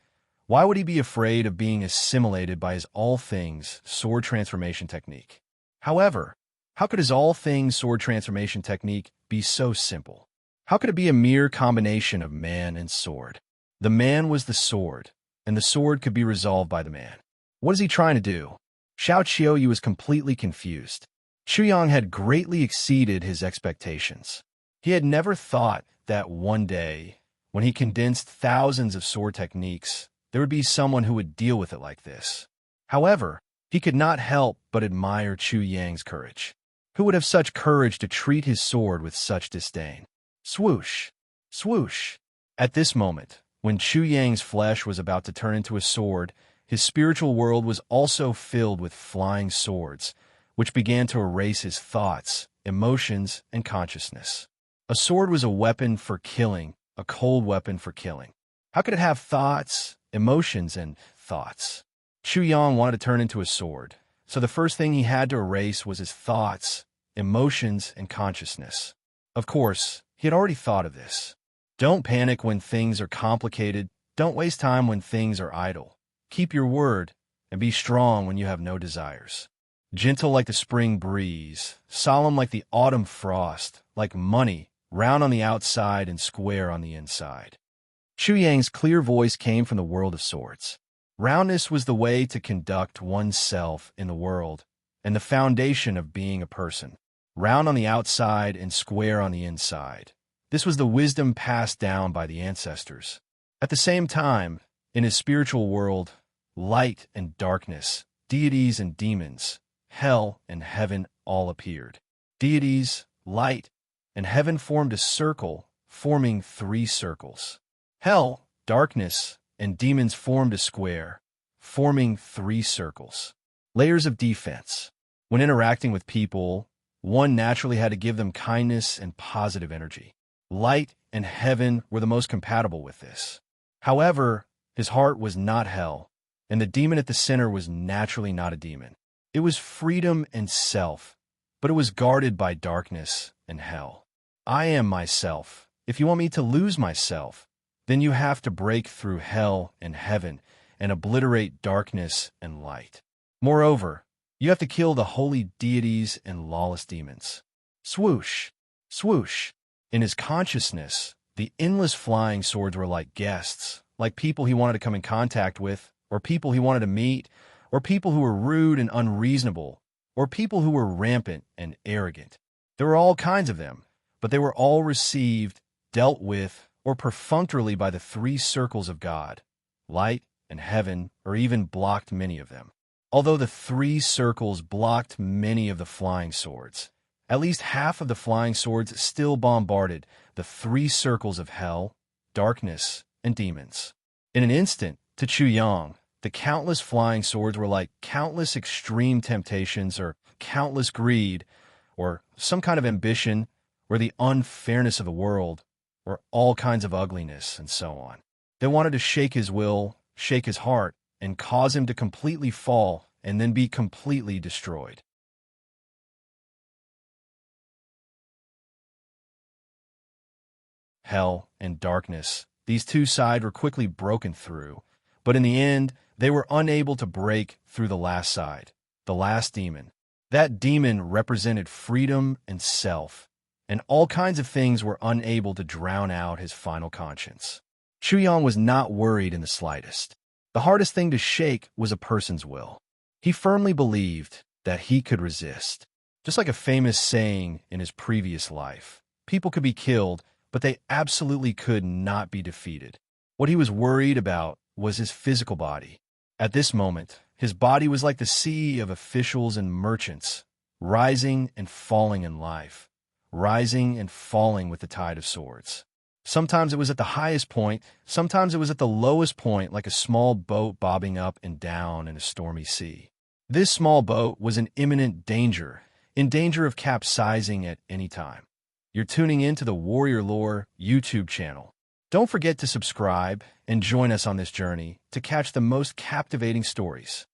why would he be afraid of being assimilated by his all-things sword transformation technique? However, how could his all-things sword transformation technique be so simple? How could it be a mere combination of man and sword? The man was the sword, and the sword could be resolved by the man. What is he trying to do? Xiao Qiuyu was completely confused. Chu Yang had greatly exceeded his expectations. He had never thought that one day, when he condensed thousands of sword techniques, there would be someone who would deal with it like this. However, he could not help but admire Chu Yang's courage. Who would have such courage to treat his sword with such disdain? Swoosh! Swoosh! At this moment, when Chu Yang's flesh was about to turn into a sword, his spiritual world was also filled with flying swords, which began to erase his thoughts, emotions, and consciousness. A sword was a weapon for killing, a cold weapon for killing. How could it have thoughts, emotions, and thoughts? Chu Yang wanted to turn into a sword, so the first thing he had to erase was his thoughts, emotions, and consciousness. Of course, he had already thought of this. Don't panic when things are complicated. Don't waste time when things are idle. Keep your word, and be strong when you have no desires. Gentle like the spring breeze, solemn like the autumn frost, like money, round on the outside and square on the inside. Chu Yang's clear voice came from the world of swords. Roundness was the way to conduct oneself in the world, and the foundation of being a person. Round on the outside and square on the inside. This was the wisdom passed down by the ancestors. At the same time, in his spiritual world, light and darkness, deities and demons, hell and heaven all appeared. Deities, light, and heaven formed a circle, forming 3 circles. Hell, darkness, and demons formed a square, forming 3 circles. Layers of defense. When interacting with people, one naturally had to give them kindness and positive energy. Light and heaven were the most compatible with this. However, his heart was not hell, and the demon at the center was naturally not a demon. It was freedom and self, but it was guarded by darkness and hell. I am myself. If you want me to lose myself, then you have to break through hell and heaven and obliterate darkness and light. Moreover, you have to kill the holy deities and lawless demons. Swoosh! Swoosh! In his consciousness, the endless flying swords were like guests, like people he wanted to come in contact with, or people he wanted to meet, or people who were rude and unreasonable, or people who were rampant and arrogant. There were all kinds of them, but they were all received, dealt with, or perfunctorily by the 3 circles of God, light and heaven, or even blocked many of them. Although the 3 circles blocked many of the flying swords, at least half of the flying swords still bombarded the 3 circles of hell, darkness, and demons. In an instant, to Chu Yang, the countless flying swords were like countless extreme temptations or countless greed or some kind of ambition or the unfairness of the world or all kinds of ugliness and so on. They wanted to shake his will, shake his heart, and cause him to completely fall and then be completely destroyed. Hell and darkness, these two sides were quickly broken through, but in the end, they were unable to break through the last side, the last demon. That demon represented freedom and self, and all kinds of things were unable to drown out his final conscience. Chuyang was not worried in the slightest. The hardest thing to shake was a person's will. He firmly believed that he could resist. Just like a famous saying in his previous life, people could be killed, but they absolutely could not be defeated. What he was worried about was his physical body. At this moment, his body was like the sea of officials and merchants, rising and falling in life, rising and falling with the tide of swords. Sometimes it was at the highest point, sometimes it was at the lowest point, like a small boat bobbing up and down in a stormy sea. This small boat was in imminent danger, in danger of capsizing at any time. You're tuning in to the Warrior Lore YouTube channel. Don't forget to subscribe and join us on this journey to catch the most captivating stories.